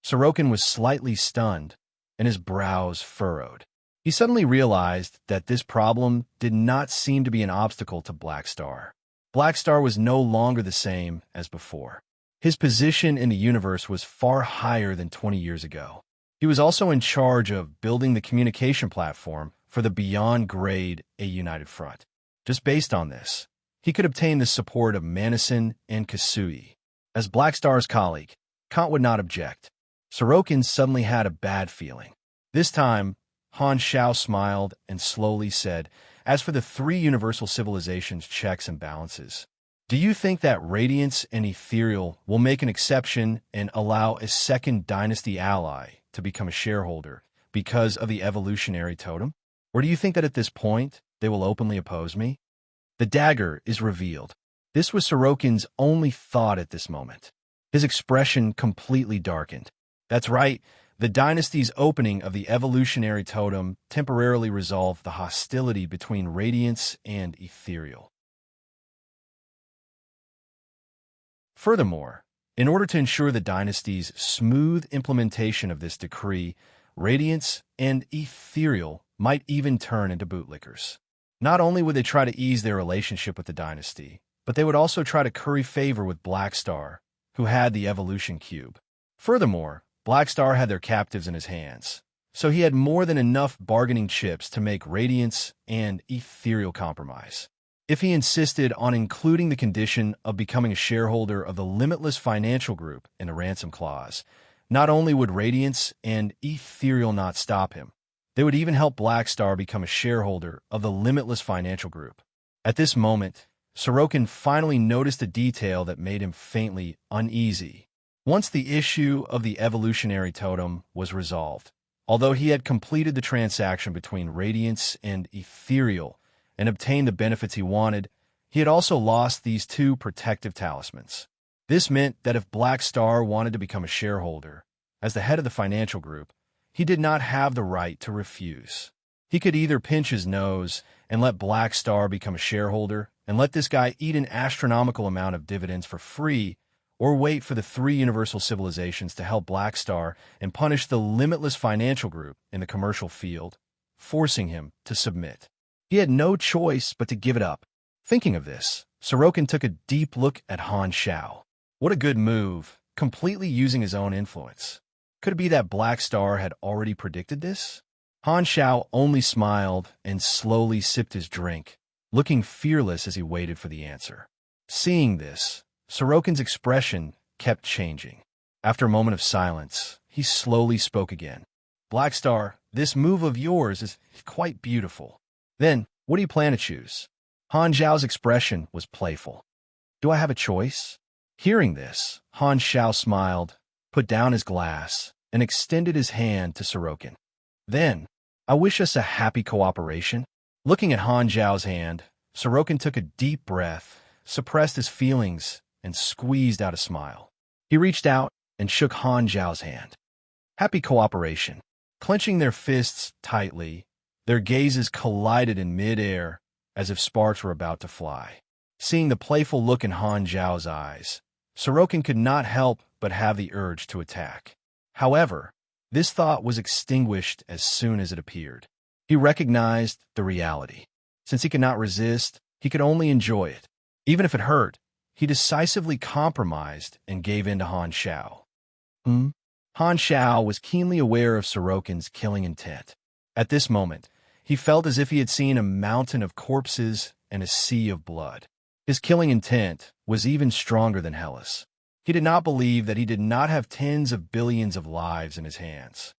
Sorokin was slightly stunned, and his brows furrowed. He suddenly realized that this problem did not seem to be an obstacle to Black Star. Black Star was no longer the same as before. His position in the universe was far higher than 20 years ago. He was also in charge of building the communication platform for the Beyond Grade A United Front. Just based on this, he could obtain the support of Manison and Kasui. As Black Star's colleague, Kant would not object. Sorokin suddenly had a bad feeling. This time, Han Xiao smiled and slowly said, "As for the three universal civilizations' checks and balances, do you think that Radiance and Ethereal will make an exception and allow a second dynasty ally to become a shareholder because of the evolutionary totem? Or do you think that at this point, they will openly oppose me?" The dagger is revealed. This was Sorokin's only thought at this moment. His expression completely darkened. That's right. The dynasty's opening of the evolutionary totem temporarily resolved the hostility between Radiance and Ethereal. Furthermore, in order to ensure the dynasty's smooth implementation of this decree, Radiance and Ethereal might even turn into bootlickers. Not only would they try to ease their relationship with the dynasty, but they would also try to curry favor with Black Star, who had the evolution cube. Furthermore, Black Star had their captives in his hands, so he had more than enough bargaining chips to make Radiance and Ethereal compromise. If he insisted on including the condition of becoming a shareholder of the Limitless Financial Group in the ransom clause, not only would Radiance and Ethereal not stop him, they would even help Black Star become a shareholder of the Limitless Financial Group. At this moment, Sorokin finally noticed a detail that made him faintly uneasy. Once the issue of the evolutionary totem was resolved, although he had completed the transaction between Radiance and Ethereal and obtained the benefits he wanted, he had also lost these two protective talismans. This meant that if Black Star wanted to become a shareholder, As the head of the financial group, he did not have the right to refuse. He could either pinch his nose and let Black Star become a shareholder and let this guy eat an astronomical amount of dividends for free, or wait for the three universal civilizations to help Black Star and punish the limitless financial group in the commercial field, forcing him to submit. He had no choice but to give it up. Thinking of this, Sorokin took a deep look at Han Xiao. What a good move, completely using his own influence. Could it be that Black Star had already predicted this? Han Xiao only smiled and slowly sipped his drink, looking fearless as he waited for the answer. Seeing this, Sorokin's expression kept changing. After a moment of silence, he slowly spoke again. Black Star, this move of yours is quite beautiful. Then, what do you plan to choose? Han Xiao's expression was playful. Do I have a choice? Hearing this, Han Xiao smiled, put down his glass, and extended his hand to Sorokin. Then, I wish us a happy cooperation. Looking at Han Xiao's hand, Sorokin took a deep breath, suppressed his feelings, and squeezed out a smile. He reached out and shook Han Xiao's hand. Happy cooperation. Clenching their fists tightly, their gazes collided in mid-air as if sparks were about to fly. Seeing the playful look in Han Xiao's eyes, Sorokin could not help but have the urge to attack. However, this thought was extinguished as soon as it appeared. He recognized the reality. Since he could not resist, he could only enjoy it. Even if it hurt, he decisively compromised and gave in to Han Xiao. Han Xiao was keenly aware of Sorokin's killing intent. At this moment, he felt as if he had seen a mountain of corpses and a sea of blood. His killing intent was even stronger than Hellas. He did not believe that he did not have tens of billions of lives in his hands.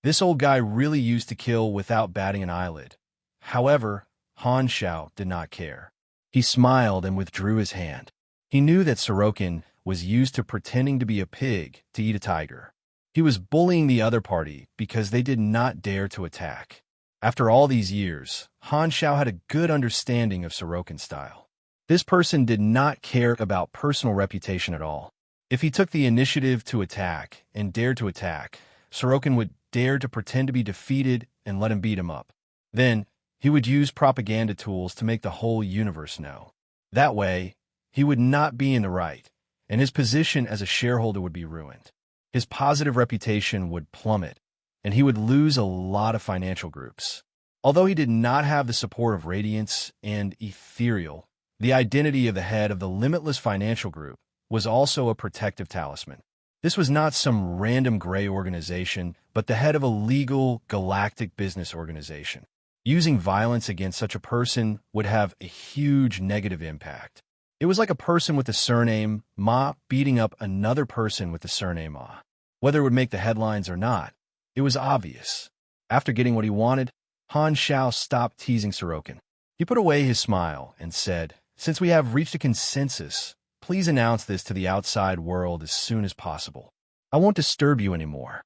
This old guy really used to kill without batting an eyelid. However, Han Xiao did not care. He smiled and withdrew his hand. He knew that Sorokin was used to pretending to be a pig to eat a tiger. He was bullying the other party because they did not dare to attack. After all these years, Han Xiao had a good understanding of Sorokin's style. This person did not care about personal reputation at all. If he took the initiative to attack and dared to attack, Sorokin would dare to pretend to be defeated and let him beat him up. Then, he would use propaganda tools to make the whole universe know. That way, he would not be in the right, and his position as a shareholder would be ruined. His positive reputation would plummet, and he would lose a lot of financial groups. Although he did not have the support of Radiance and Ethereal, the identity of the head of the limitless financial group was also a protective talisman. This was not some random gray organization, but the head of a legal, galactic business organization. Using violence against such a person would have a huge negative impact. It was like a person with the surname Ma beating up another person with the surname Ma. Whether it would make the headlines or not, it was obvious. After getting what he wanted, Han Xiao stopped teasing Sorokin. He put away his smile and said, "Since we have reached a consensus, please announce this to the outside world as soon as possible. I won't disturb you anymore."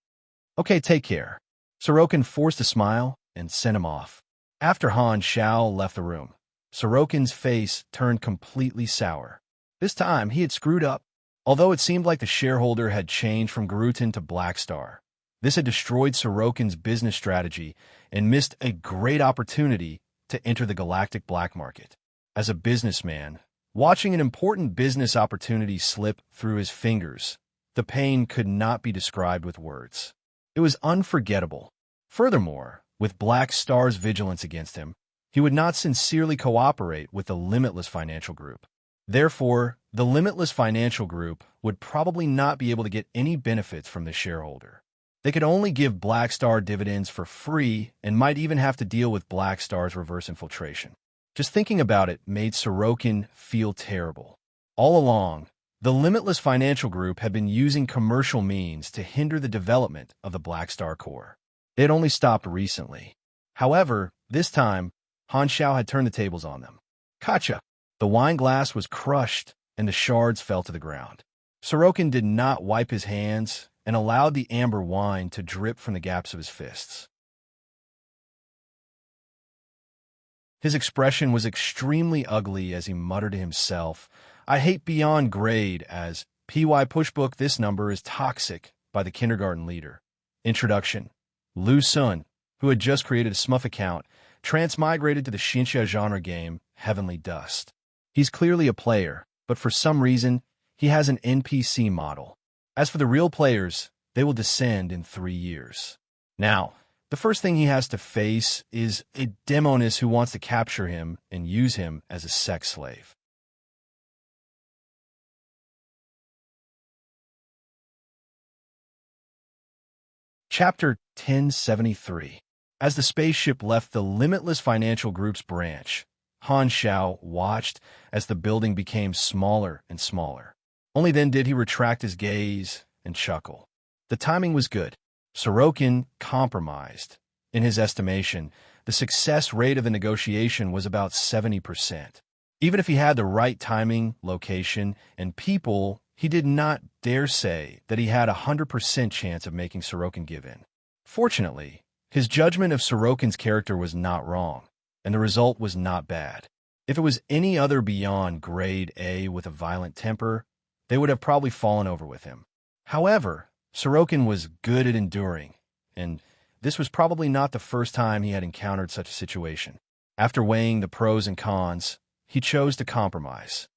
"Okay, take care." Sorokin forced a smile and sent him off. After Han Xiao left the room, Sorokin's face turned completely sour. This time, he had screwed up. Although it seemed like the shareholder had changed from Garutan to Black Star, this had destroyed Sorokin's business strategy and missed a great opportunity to enter the galactic black market. As a businessman, watching an important business opportunity slip through his fingers, the pain could not be described with words. It was unforgettable. Furthermore, with Black Star's vigilance against him, he would not sincerely cooperate with the limitless financial group. Therefore, the limitless financial group would probably not be able to get any benefits from the shareholder. They could only give Black Star dividends for free and might even have to deal with Black Star's reverse infiltration. Just thinking about it made Sorokin feel terrible. All along, the limitless financial group had been using commercial means to hinder the development of the Black Star core. They had only stopped recently. However, this time, Han Xiao had turned the tables on them. Gotcha! The wine glass was crushed, and the shards fell to the ground. Sorokin did not wipe his hands and allowed the amber wine to drip from the gaps of his fists. His expression was extremely ugly as he muttered to himself, "I hate beyond grade as PY Pushbook, this number is toxic, by the kindergarten leader. Introduction. Lu Sun, who had just created a Smurf account, transmigrated to the Xinxia genre game, Heavenly Dust. He's clearly a player, but for some reason, he has an NPC model. As for the real players, they will descend in 3 years. Now, the first thing he has to face is a demoness who wants to capture him and use him as a sex slave. Chapter 1073. As the spaceship left the Limitless Financial Group's branch, Han Xiao watched as the building became smaller and smaller. Only then did he retract his gaze and chuckle. The timing was good. Sorokin compromised. In his estimation, the success rate of the negotiation was about 70%. Even if he had the right timing, location, and people, he did not dare say that he had a 100% chance of making Sorokin give in. Fortunately, his judgment of Sorokin's character was not wrong, and the result was not bad. If it was any other beyond grade A with a violent temper, they would have probably fallen over with him. However, Sorokin was good at enduring, and this was probably not the first time he had encountered such a situation. After weighing the pros and cons, he chose to compromise.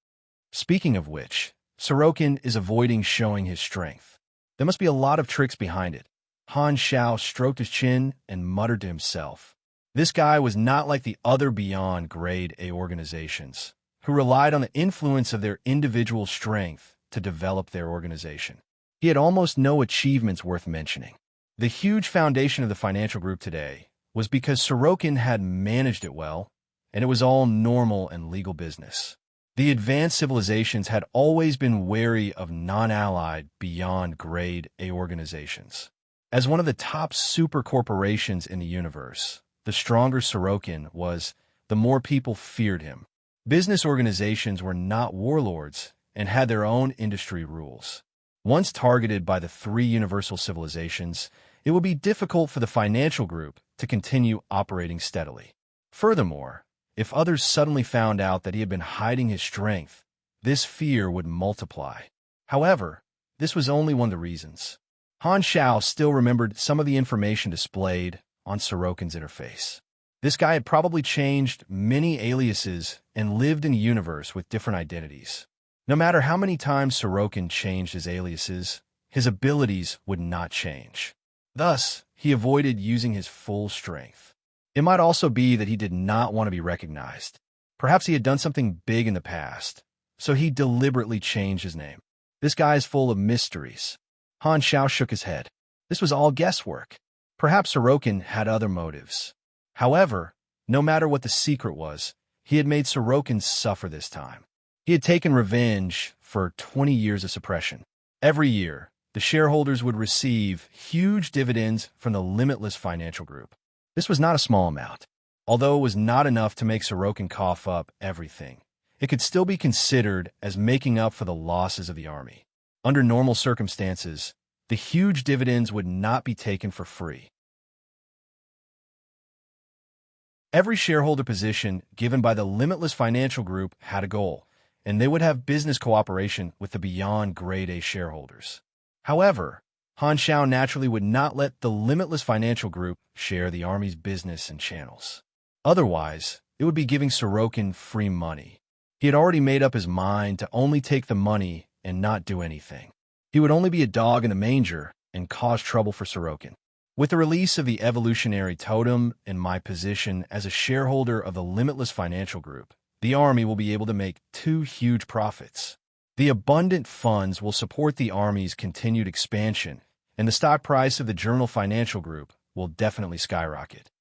Speaking of which, Sorokin is avoiding showing his strength. There must be a lot of tricks behind it. Han Xiao stroked his chin and muttered to himself. This guy was not like the other beyond grade A organizations, who relied on the influence of their individual strength to develop their organization. He had almost no achievements worth mentioning. The huge foundation of the financial group today was because Sorokin had managed it well, and it was all normal and legal business. The advanced civilizations had always been wary of non-allied beyond grade A organizations. As one of the top super corporations in the universe, the stronger Sorokin was, the more people feared him. Business organizations were not warlords and had their own industry rules. Once targeted by the 3 universal civilizations, it would be difficult for the financial group to continue operating steadily. Furthermore, if others suddenly found out that he had been hiding his strength, this fear would multiply. However, this was only one of the reasons. Han Xiao still remembered some of the information displayed on Sorokin's interface. This guy had probably changed many aliases and lived in a universe with different identities. No matter how many times Sorokin changed his aliases, his abilities would not change. Thus, he avoided using his full strength. It might also be that he did not want to be recognized. Perhaps he had done something big in the past, so he deliberately changed his name. This guy is full of mysteries. Han Xiao shook his head. This was all guesswork. Perhaps Sorokin had other motives. However, no matter what the secret was, he had made Sorokin suffer this time. He had taken revenge for 20 years of suppression. Every year, the shareholders would receive huge dividends from the Limitless Financial Group. This was not a small amount. Although it was not enough to make Sorokin cough up everything, it could still be considered as making up for the losses of the army. Under normal circumstances, the huge dividends would not be taken for free. Every shareholder position given by the Limitless Financial Group had a goal, and they would have business cooperation with the beyond grade A shareholders. However, Han Xiao naturally would not let the Limitless Financial Group share the army's business and channels. Otherwise, it would be giving Sorokin free money. He had already made up his mind to only take the money and not do anything. He would only be a dog in the manger and cause trouble for Sorokin. With the release of the evolutionary totem and my position as a shareholder of the Limitless Financial Group, the army will be able to make 2 huge profits. The abundant funds will support the army's continued expansion, and the stock price of the Journal Financial Group will definitely skyrocket.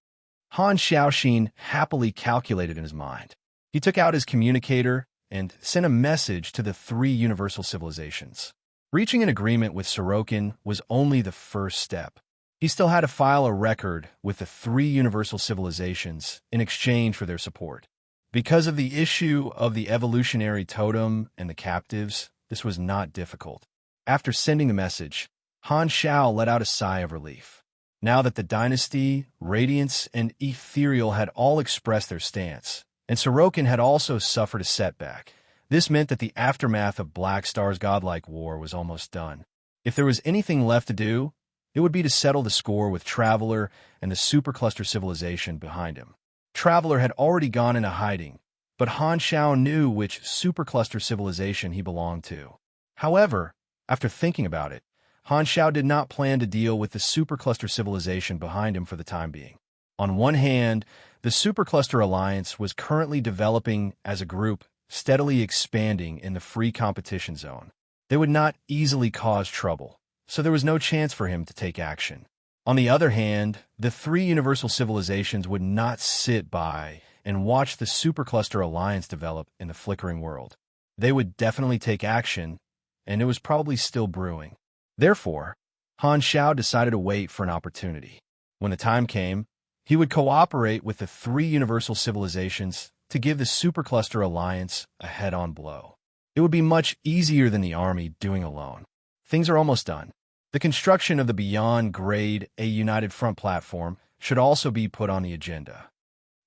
Han Xiaoxin happily calculated in his mind. He took out his communicator and sent a message to the 3 universal civilizations. Reaching an agreement with Sorokin was only the first step. He still had to file a record with the 3 universal civilizations in exchange for their support. Because of the issue of the evolutionary totem and the captives, this was not difficult. After sending the message, Han Xiao let out a sigh of relief. Now that the Dynasty, Radiance, and Ethereal had all expressed their stance, and Sorokin had also suffered a setback, This meant that the aftermath of Black Star's godlike war was almost done. If there was anything left to do, it would be to settle the score with Traveler and the supercluster civilization behind him. Traveler had already gone into hiding, but Han Shao knew which supercluster civilization he belonged to. However, after thinking about it, Han Shao did not plan to deal with the supercluster civilization behind him for the time being. On one hand, the Supercluster Alliance was currently developing as a group, steadily expanding in the free competition zone. They would not easily cause trouble, so there was no chance for him to take action. On the other hand, the three universal civilizations would not sit by and watch the Supercluster Alliance develop in the flickering world. They would definitely take action, and it was probably still brewing. Therefore, Han Shao decided to wait for an opportunity. When the time came, he would cooperate with the three universal civilizations to give the Supercluster Alliance a head-on blow. It would be much easier than the army doing alone. Things are almost done. The construction of the Beyond Grade A United Front platform should also be put on the agenda.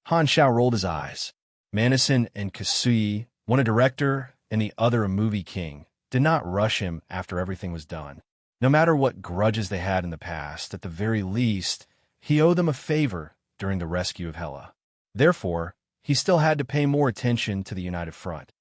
Han Shao rolled his eyes. Manison and Kasui, one a director and the other a movie king, did not rush him after everything was done. No matter what grudges they had in the past, at the very least, he owed them a favor during the rescue of Hela. Therefore, he still had to pay more attention to the United Front.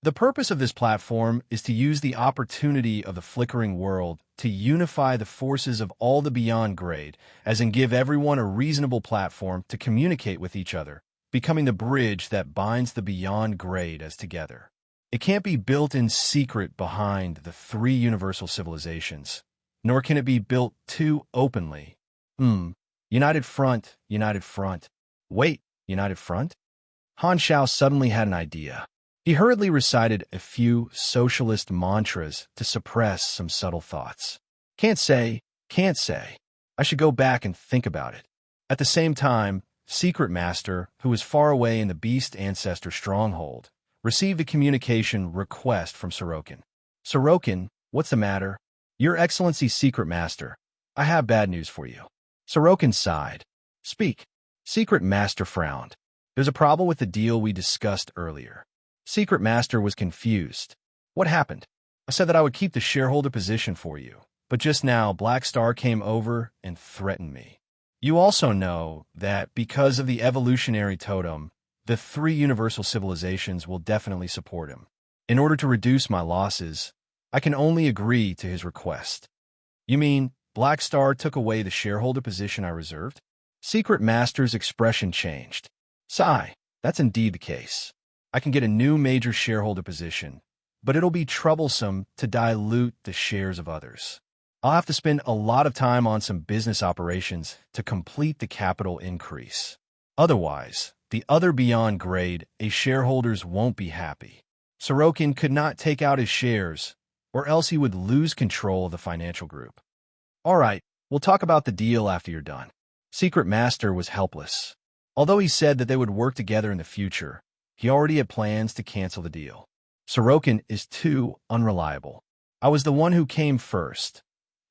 The purpose of this platform is to use the opportunity of the flickering world to unify the forces of all the Beyond Grade, as in give everyone a reasonable platform to communicate with each other, becoming the bridge that binds the Beyond Grade as together. It can't be built in secret behind the three universal civilizations, nor can it be built too openly. United Front, United Front. Wait, United Front? Han Shao suddenly had an idea. He hurriedly recited a few socialist mantras to suppress some subtle thoughts. Can't say. I should go back and think about it. At the same time, Secret Master, who was far away in the Beast Ancestor stronghold, received a communication request from Sorokin. Sorokin, what's the matter? Your Excellency Secret Master, I have bad news for you. Sorokin sighed. Speak. Secret Master frowned. There's a problem with the deal we discussed earlier. Secret Master was confused. What happened? I said that I would keep the shareholder position for you, but just now Black Star came over and threatened me. You also know that because of the evolutionary totem, the three universal civilizations will definitely support him. In order to reduce my losses, I can only agree to his request. You mean Black Star took away the shareholder position I reserved? Secret Master's expression changed. Sigh, that's indeed the case. I can get a new major shareholder position, but it'll be troublesome to dilute the shares of others. I'll have to spend a lot of time on some business operations to complete the capital increase. Otherwise, the other Beyond Grade A shareholders won't be happy. Sorokin could not take out his shares, or else he would lose control of the financial group. All right, we'll talk about the deal after you're done. Secret Master was helpless. Although he said that they would work together in the future, he already had plans to cancel the deal. Sorokin is too unreliable. I was the one who came first.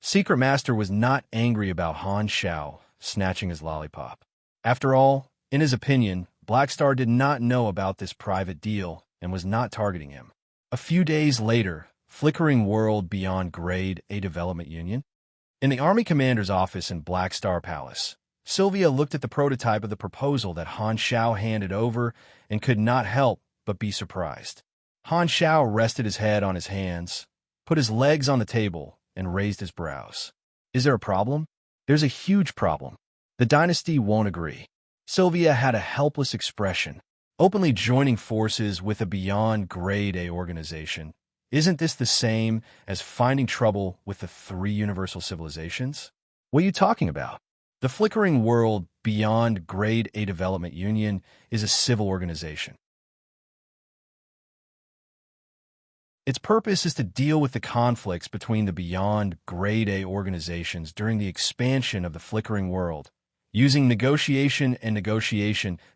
Secret Master was not angry about Han Shao snatching his lollipop. After all, in his opinion, Black Star did not know about this private deal and was not targeting him. A few days later, Flickering World Beyond Grade A Development Union. In the Army Commander's office in Black Star Palace, Sylvia looked at the prototype of the proposal that Han Shao handed over and could not help but be surprised. Han Shao rested his head on his hands, put his legs on the table, and raised his brows. Is there a problem? There's a huge problem. The dynasty won't agree. Sylvia had a helpless expression. Openly joining forces with a Beyond Grade A organization. Isn't this the same as finding trouble with the three universal civilizations? What are you talking about? The Flickering World Beyond Grade A Development Union is a civil organization. Its purpose is to deal with the conflicts between the Beyond Grade A organizations during the expansion of the Flickering World, using negotiation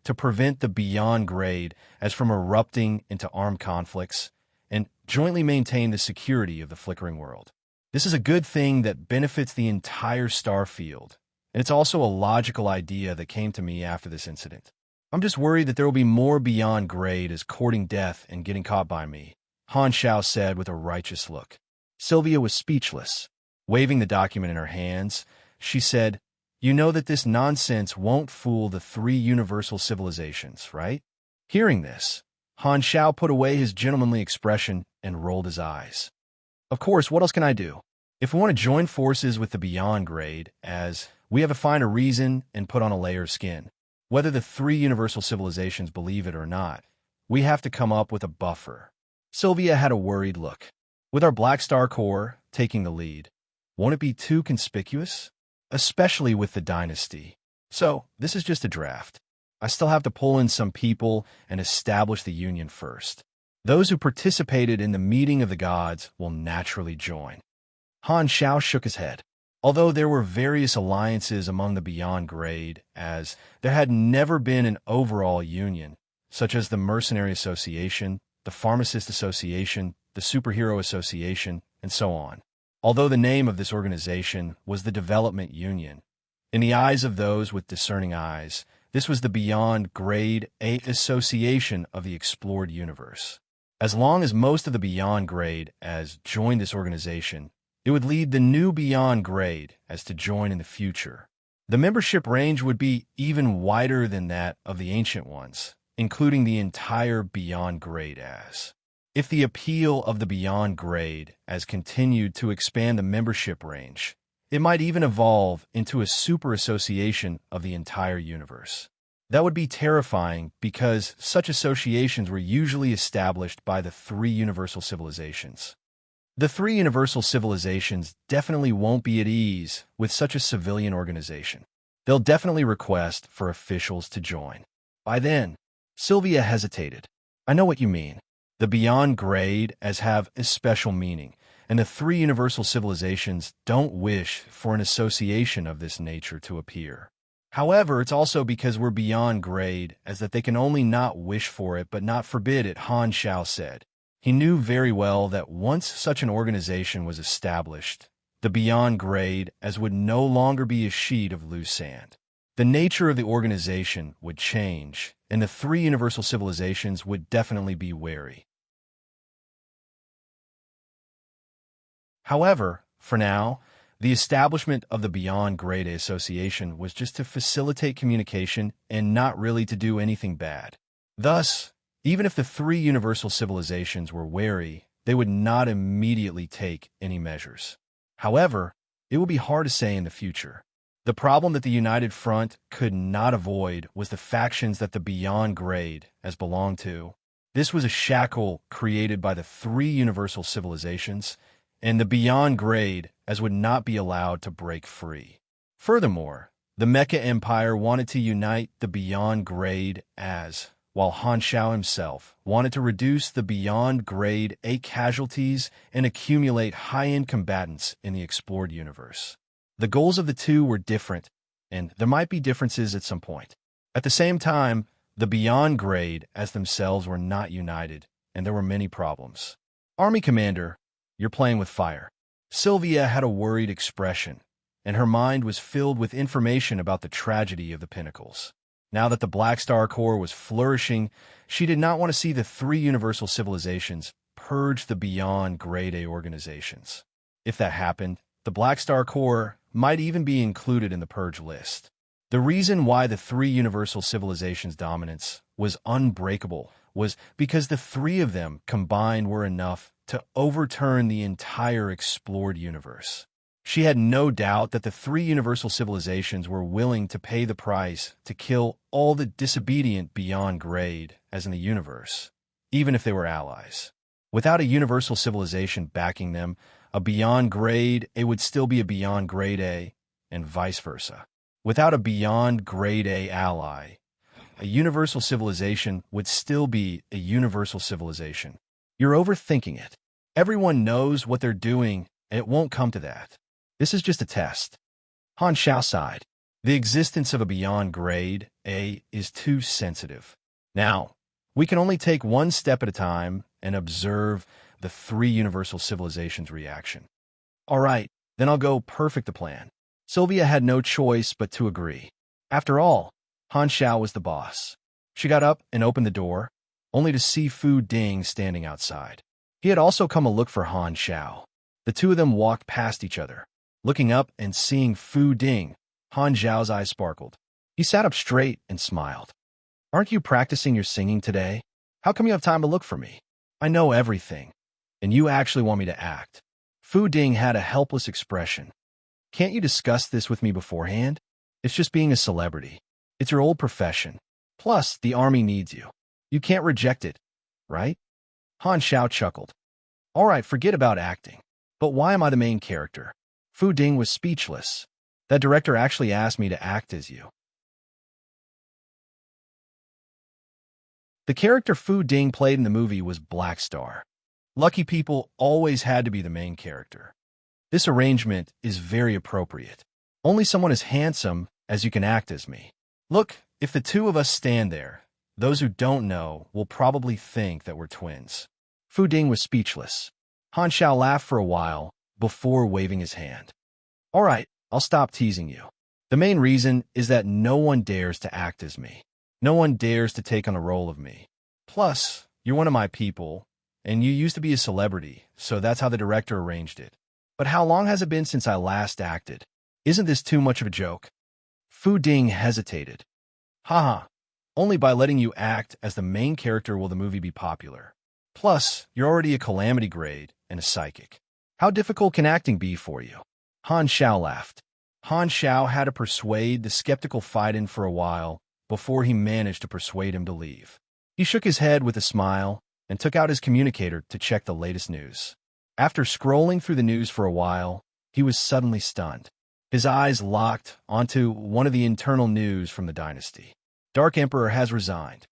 to prevent the Beyond Grade as from erupting into armed conflicts, and jointly maintain the security of the Flickering World. This is a good thing that benefits the entire star field, and it's also a logical idea that came to me after this incident. I'm just worried that there will be more beyond grade as courting death and getting caught by me, Han Xiao said with a righteous look. Sylvia was speechless. Waving the document in her hands, she said, "You know that this nonsense won't fool the three universal civilizations, right?" Hearing this, Han Xiao put away his gentlemanly expression and rolled his eyes. Of course, what else can I do? If we want to join forces with the beyond grade, as we have to find a reason and put on a layer of skin. Whether the three universal civilizations believe it or not, we have to come up with a buffer. Sylvia had a worried look. With our Black Star Corps taking the lead, won't it be too conspicuous? Especially with the dynasty. So, this is just a draft. I still have to pull in some people and establish the union first. Those who participated in the meeting of the gods will naturally join. Han Xiao shook his head. Although there were various alliances among the beyond grade, as there had never been an overall union, such as the Mercenary Association, the Pharmacist Association, the Superhero Association, and so on. Although the name of this organization was the Development Union, in the eyes of those with discerning eyes, this was the Beyond Grade A Association of the Explored Universe. As long as most of the Beyond Grade as joined this organization, it would lead the new Beyond Grade as to join in the future. The membership range would be even wider than that of the ancient ones, including the entire Beyond Grade as. If the appeal of the Beyond Grade as continued to expand the membership range, it might even evolve into a super association of the entire universe. That would be terrifying because such associations were usually established by the three universal civilizations. The three universal civilizations definitely won't be at ease with such a civilian organization. They'll definitely request for officials to join. By then, Sylvia hesitated. I know what you mean. The beyond grade as have a special meaning, and the three universal civilizations don't wish for an association of this nature to appear. However, it's also because we're beyond grade as that they can only not wish for it but not forbid it, Han Xiao said. He knew very well that once such an organization was established, the beyond grade as would no longer be a sheet of loose sand. The nature of the organization would change, and the three universal civilizations would definitely be wary. However, for now, the establishment of the Beyond Grade A Association was just to facilitate communication and not really to do anything bad. Thus, even if the three universal civilizations were wary, they would not immediately take any measures. However, it would be hard to say in the future. The problem that the United Front could not avoid was the factions that the Beyond Grade as belonged to. This was a shackle created by the three universal civilizations, and the Beyond Grade as would not be allowed to break free. Furthermore, the Mecha Empire wanted to unite the Beyond Grade as, while Han Xiao himself wanted to reduce the Beyond Grade A casualties and accumulate high-end combatants in the explored universe. The goals of the two were different, and there might be differences at some point. At the same time, the Beyond Grade as themselves were not united, and there were many problems. Army Commander, you're playing with fire. Sylvia had a worried expression, and her mind was filled with information about the tragedy of the Pinnacles. Now that the Black Star Corps was flourishing, she did not want to see the three universal civilizations purge the Beyond Grade A organizations. If that happened, the Black Star Corps might even be included in the purge list. The reason why the three universal civilizations' dominance was unbreakable was because the three of them combined were enough to overturn the entire explored universe. She had no doubt that the three universal civilizations were willing to pay the price to kill all the disobedient Beyond Grade as in the universe, even if they were allies. Without a universal civilization backing them, a Beyond Grade A would still be a Beyond Grade A, and vice versa. Without a Beyond Grade A ally, a universal civilization would still be a universal civilization. You're overthinking it. Everyone knows what they're doing, and it won't come to that. This is just a test. Han Xiao sighed. The existence of a Beyond Grade A is too sensitive. Now, we can only take one step at a time and observe the three universal civilizations' reaction. All right, then I'll go perfect the plan. Sylvia had no choice but to agree. After all, Han Xiao was the boss. She got up and opened the door, only to see Fu Ding standing outside. He had also come to look for Han Xiao. The two of them walked past each other. Looking up and seeing Fu Ding, Han Xiao's eyes sparkled. He sat up straight and smiled. "Aren't you practicing your singing today? How come you have time to look for me? I know everything, and you actually want me to act." Fu Ding had a helpless expression. "Can't you discuss this with me beforehand? It's just being a celebrity. It's your old profession. Plus, the army needs you. You can't reject it, right?" Han Xiao chuckled. "All right, forget about acting. But why am I the main character?" Fu Ding was speechless. "That director actually asked me to act as you." The character Fu Ding played in the movie was Black Star. Lucky people always had to be the main character. This arrangement is very appropriate. Only someone as handsome as you can act as me. Look, if the two of us stand there, those who don't know will probably think that we're twins. Fu Ding was speechless. Han Xiao laughed for a while before waving his hand. "All right, I'll stop teasing you. The main reason is that no one dares to act as me. No one dares to take on the role of me. Plus, you're one of my people, and you used to be a celebrity, so that's how the director arranged it. But how long has it been since I last acted? Isn't this too much of a joke?" Fu Ding hesitated. "Haha, only by letting you act as the main character will the movie be popular. Plus, you're already a calamity grade and a psychic. How difficult can acting be for you?" Han Xiao laughed. Han Xiao had to persuade the skeptical Fiden for a while before he managed to persuade him to leave. He shook his head with a smile and took out his communicator to check the latest news. After scrolling through the news for a while, he was suddenly stunned. His eyes locked onto one of the internal news from the dynasty. Dark Emperor has resigned.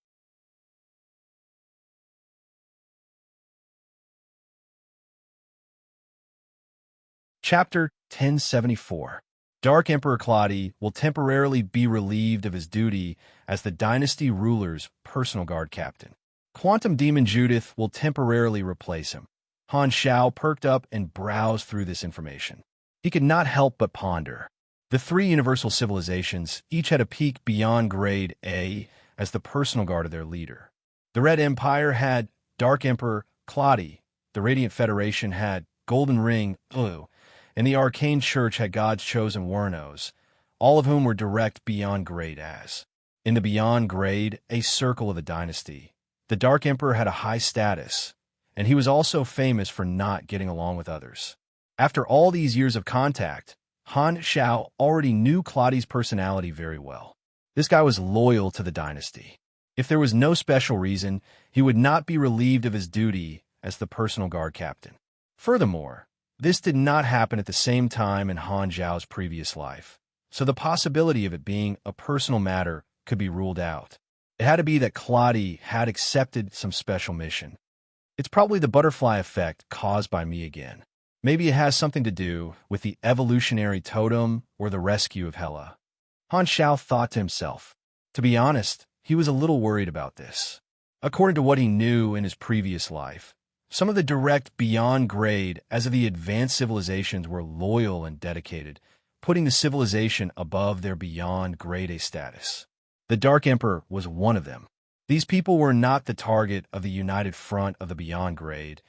Chapter 1074. Dark Emperor Claudi will temporarily be relieved of his duty as the dynasty ruler's personal guard captain. Quantum Demon Judith will temporarily replace him. Han Xiao perked up and browsed through this information. He could not help but ponder. The three universal civilizations each had a peak beyond grade A as the personal guard of their leader. The Red Empire had Dark Emperor Claudi, the Radiant Federation had Golden Ring Blue, and the Arcane Church had God's chosen Warnos, all of whom were direct beyond grade as. In the beyond grade, a circle of the dynasty, the Dark Emperor had a high status, and he was also famous for not getting along with others. After all these years of contact, Han Xiao already knew Claudi's personality very well. This guy was loyal to the dynasty. If there was no special reason, he would not be relieved of his duty as the personal guard captain. Furthermore, this did not happen at the same time in Han Zhao's previous life, so the possibility of it being a personal matter could be ruled out. It had to be that Claudi had accepted some special mission. It's probably the butterfly effect caused by me again. Maybe it has something to do with the evolutionary totem or the rescue of Hela. Han Xiao thought to himself. To be honest, he was a little worried about this. According to what he knew in his previous life, some of the direct beyond grade as of the advanced civilizations were loyal and dedicated, putting the civilization above their beyond grade A status. The Dark Emperor was one of them. These people were not the target of the united front of the beyond grade,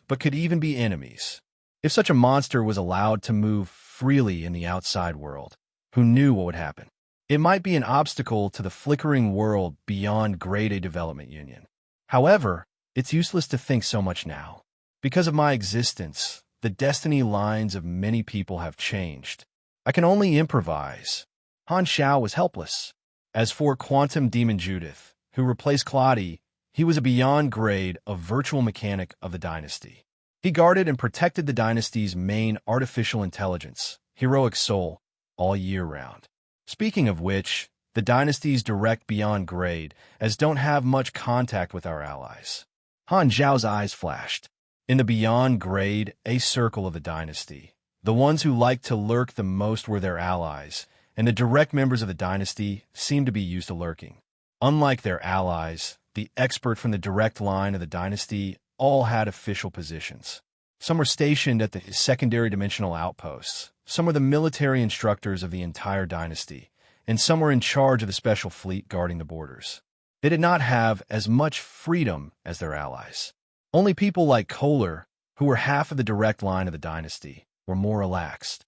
but could even be enemies. If such a monster was allowed to move freely in the outside world, who knew what would happen? It might be an obstacle to the flickering world beyond grade A development union. However, it's useless to think so much now. Because of my existence, the destiny lines of many people have changed. I can only improvise. Han Xiao was helpless. As for Quantum Demon Judith, who replaced Claudi, he was a beyond grade of virtual mechanic of the dynasty. He guarded and protected the dynasty's main artificial intelligence, heroic soul, all year round. Speaking of which, the dynasty's direct beyond grade, as don't have much contact with our allies. Han Zhao's eyes flashed. In the beyond grade, a circle of the dynasty, the ones who liked to lurk the most were their allies, and the direct members of the dynasty seemed to be used to lurking. Unlike their allies, the expert from the direct line of the dynasty all had official positions. Some were stationed at the secondary dimensional outposts, some were the military instructors of the entire dynasty, and some were in charge of the special fleet guarding the borders. They did not have as much freedom as their allies. Only people like Kohler, who were half of the direct line of the dynasty, were more relaxed.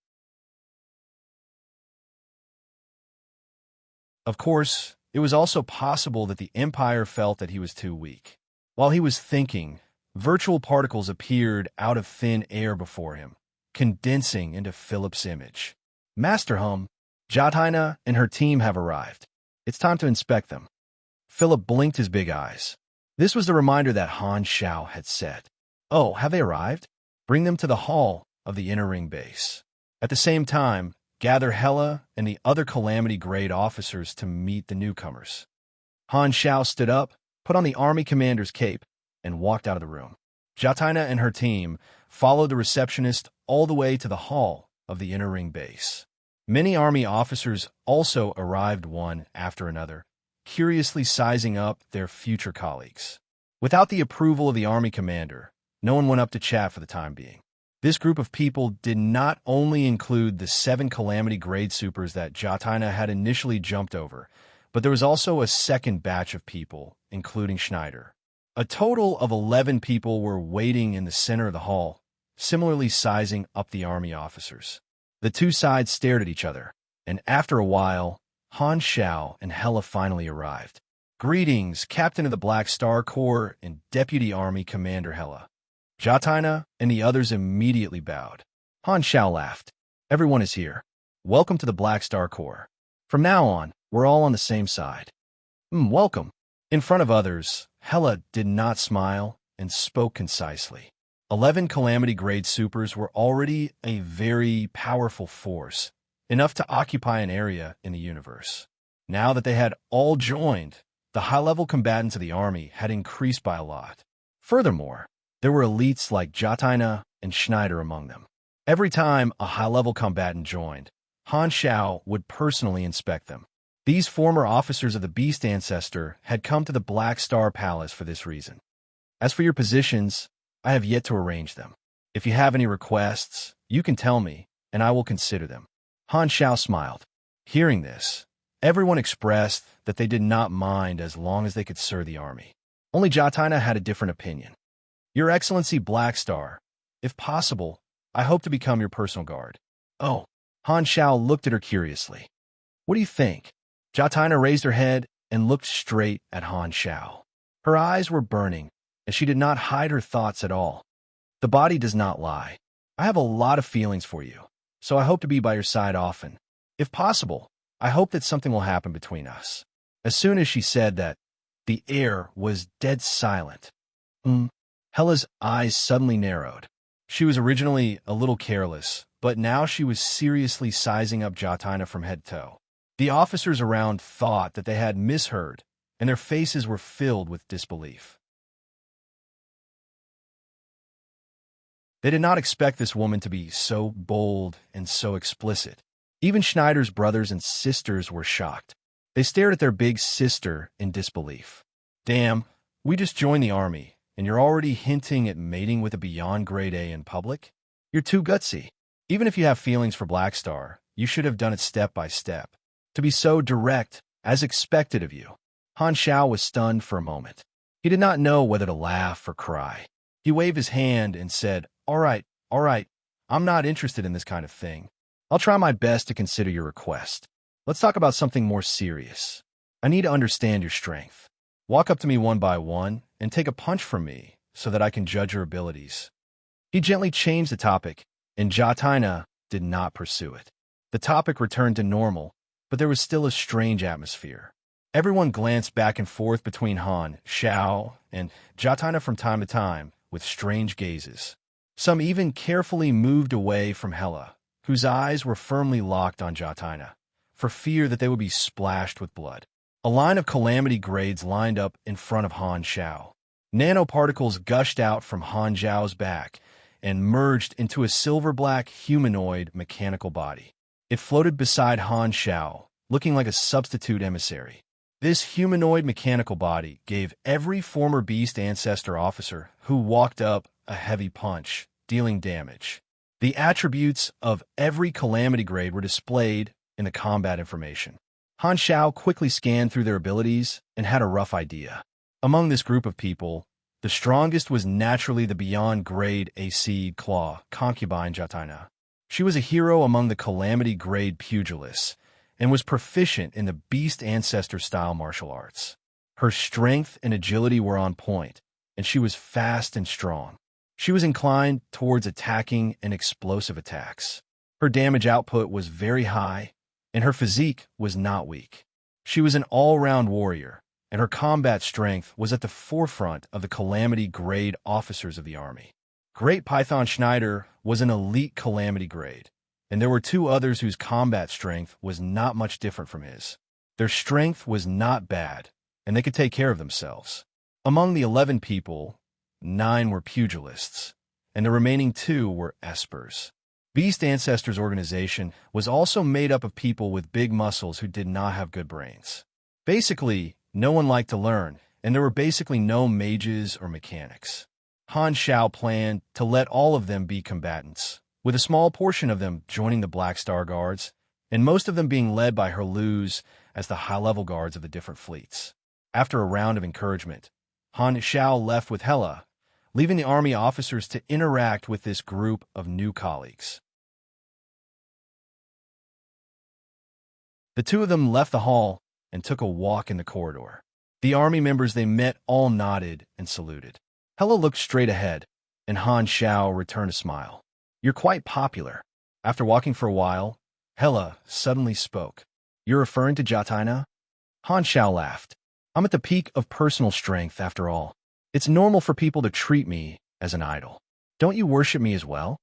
Of course, it was also possible that the Empire felt that he was too weak. While he was thinking, virtual particles appeared out of thin air before him, condensing into Philip's image. Master Hum, Jotina and her team have arrived. It's time to inspect them. Philip blinked his big eyes. This was the reminder that Han Shao had said. Oh, have they arrived? Bring them to the hall of the inner ring base. At the same time, gather Hela and the other Calamity-grade officers to meet the newcomers. Han Shao stood up, put on the army commander's cape, and walked out of the room. Jotina and her team followed the receptionist all the way to the hall of the inner ring base. Many army officers also arrived one after another, curiously sizing up their future colleagues. Without the approval of the army commander, no one went up to chat for the time being. This group of people did not only include the 7 Calamity-grade supers that Jotina had initially jumped over, but there was also a second batch of people, including Schneider. A total of 11 people were waiting in the center of the hall, similarly sizing up the army officers. The two sides stared at each other, and after a while, Han Shao and Hela finally arrived. Greetings, Captain of the Black Star Corps and Deputy Army Commander Hela. Jotina and the others immediately bowed. Han Shao laughed. Everyone is here. Welcome to the Black Star Corps. From now on, we're all on the same side. Welcome. In front of others, Hela did not smile and spoke concisely. 11 Calamity-grade supers were already a very powerful force, enough to occupy an area in the universe. Now that they had all joined, the high-level combatants of the army had increased by a lot. Furthermore, there were elites like Jotina and Schneider among them. Every time a high-level combatant joined, Han Shao would personally inspect them. These former officers of the Beast Ancestor had come to the Black Star Palace for this reason. As for your positions, I have yet to arrange them. If you have any requests, you can tell me, and I will consider them. Han Shao smiled. Hearing this, everyone expressed that they did not mind as long as they could serve the army. Only Jotina had a different opinion. Your Excellency Black Star, if possible, I hope to become your personal guard. Oh, Han Shao looked at her curiously. What do you think? Jotina raised her head and looked straight at Han Shao. Her eyes were burning, and she did not hide her thoughts at all. The body does not lie. I have a lot of feelings for you, so I hope to be by your side often. If possible, I hope that something will happen between us. As soon as she said that, the air was dead silent. Hela's eyes suddenly narrowed. She was originally a little careless, but now she was seriously sizing up Jotina from head to toe. The officers around thought that they had misheard, and their faces were filled with disbelief. They did not expect this woman to be so bold and so explicit. Even Schneider's brothers and sisters were shocked. They stared at their big sister in disbelief. Damn, we just joined the army, and you're already hinting at mating with a beyond grade A in public? You're too gutsy. Even if you have feelings for Black Star, you should have done it step by step. To be so direct, as expected of you. Han Shao was stunned for a moment. He did not know whether to laugh or cry. He waved his hand and said, all right, I'm not interested in this kind of thing. I'll try my best to consider your request. Let's talk about something more serious. I need to understand your strength. Walk up to me one by one and take a punch from me so that I can judge your abilities. He gently changed the topic, and Jotina did not pursue it. The topic returned to normal, but there was still a strange atmosphere. Everyone glanced back and forth between Han Shao and Jotina from time to time with strange gazes. Some even carefully moved away from Hela, whose eyes were firmly locked on Jotina, for fear that they would be splashed with blood. A line of Calamity grades lined up in front of Han Shao. Nanoparticles gushed out from Han Zhao's back and merged into a silver-black humanoid mechanical body. It floated beside Han Shao, looking like a substitute emissary. This humanoid mechanical body gave every former Beast Ancestor officer who walked up a heavy punch, dealing damage. The attributes of every Calamity grade were displayed in the combat information. Han Xiao quickly scanned through their abilities and had a rough idea. Among this group of people, the strongest was naturally the beyond grade AC Claw concubine Jatina. She was a hero among the calamity grade pugilists and was proficient in the beast ancestor style martial arts. Her strength and agility were on point, and she was fast and strong. She was inclined towards attacking and explosive attacks. Her damage output was very high, and her physique was not weak. She was an all-round warrior, and her combat strength was at the forefront of the calamity grade officers of the army. Great Python Schneider was an elite calamity grade, and there were two others whose combat strength was not much different from his. Their strength was not bad, and they could take care of themselves. Among the 11 people, 9 were pugilists, and the remaining 2 were espers. Beast Ancestors organization was also made up of people with big muscles who did not have good brains. Basically, no one liked to learn, and there were basically no mages or mechanics. Han Xiao planned to let all of them be combatants, with a small portion of them joining the Black Star Guards, and most of them being led by her Lus as the high-level guards of the different fleets. After a round of encouragement, Han Xiao left with Hela, leaving the army officers to interact with this group of new colleagues. The two of them left the hall and took a walk in the corridor. The army members they met all nodded and saluted. Hela looked straight ahead, and Han Xiao returned a smile. "You're quite popular." After walking for a while, Hela suddenly spoke. "You're referring to Jatina?" Han Xiao laughed. "I'm at the peak of personal strength, after all. It's normal for people to treat me as an idol. Don't you worship me as well?"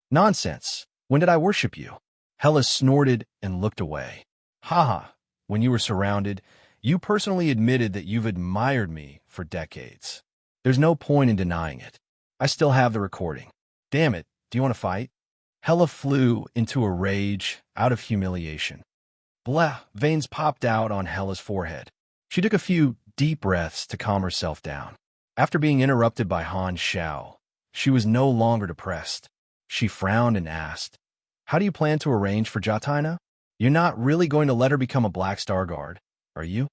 "Nonsense. When did I worship you?" Hela snorted and looked away. "Haha, when you were surrounded, you personally admitted that you've admired me for decades. There's no point in denying it. I still have the recording. Damn it, do you want to fight?" Hela flew into a rage out of humiliation. Blah, veins popped out on Hela's forehead. She took a few deep breaths to calm herself down. After being interrupted by Han Xiao, she was no longer depressed. She frowned and asked, "How do you plan to arrange for Jatina? You're not really going to let her become a Black Star Guard, are you?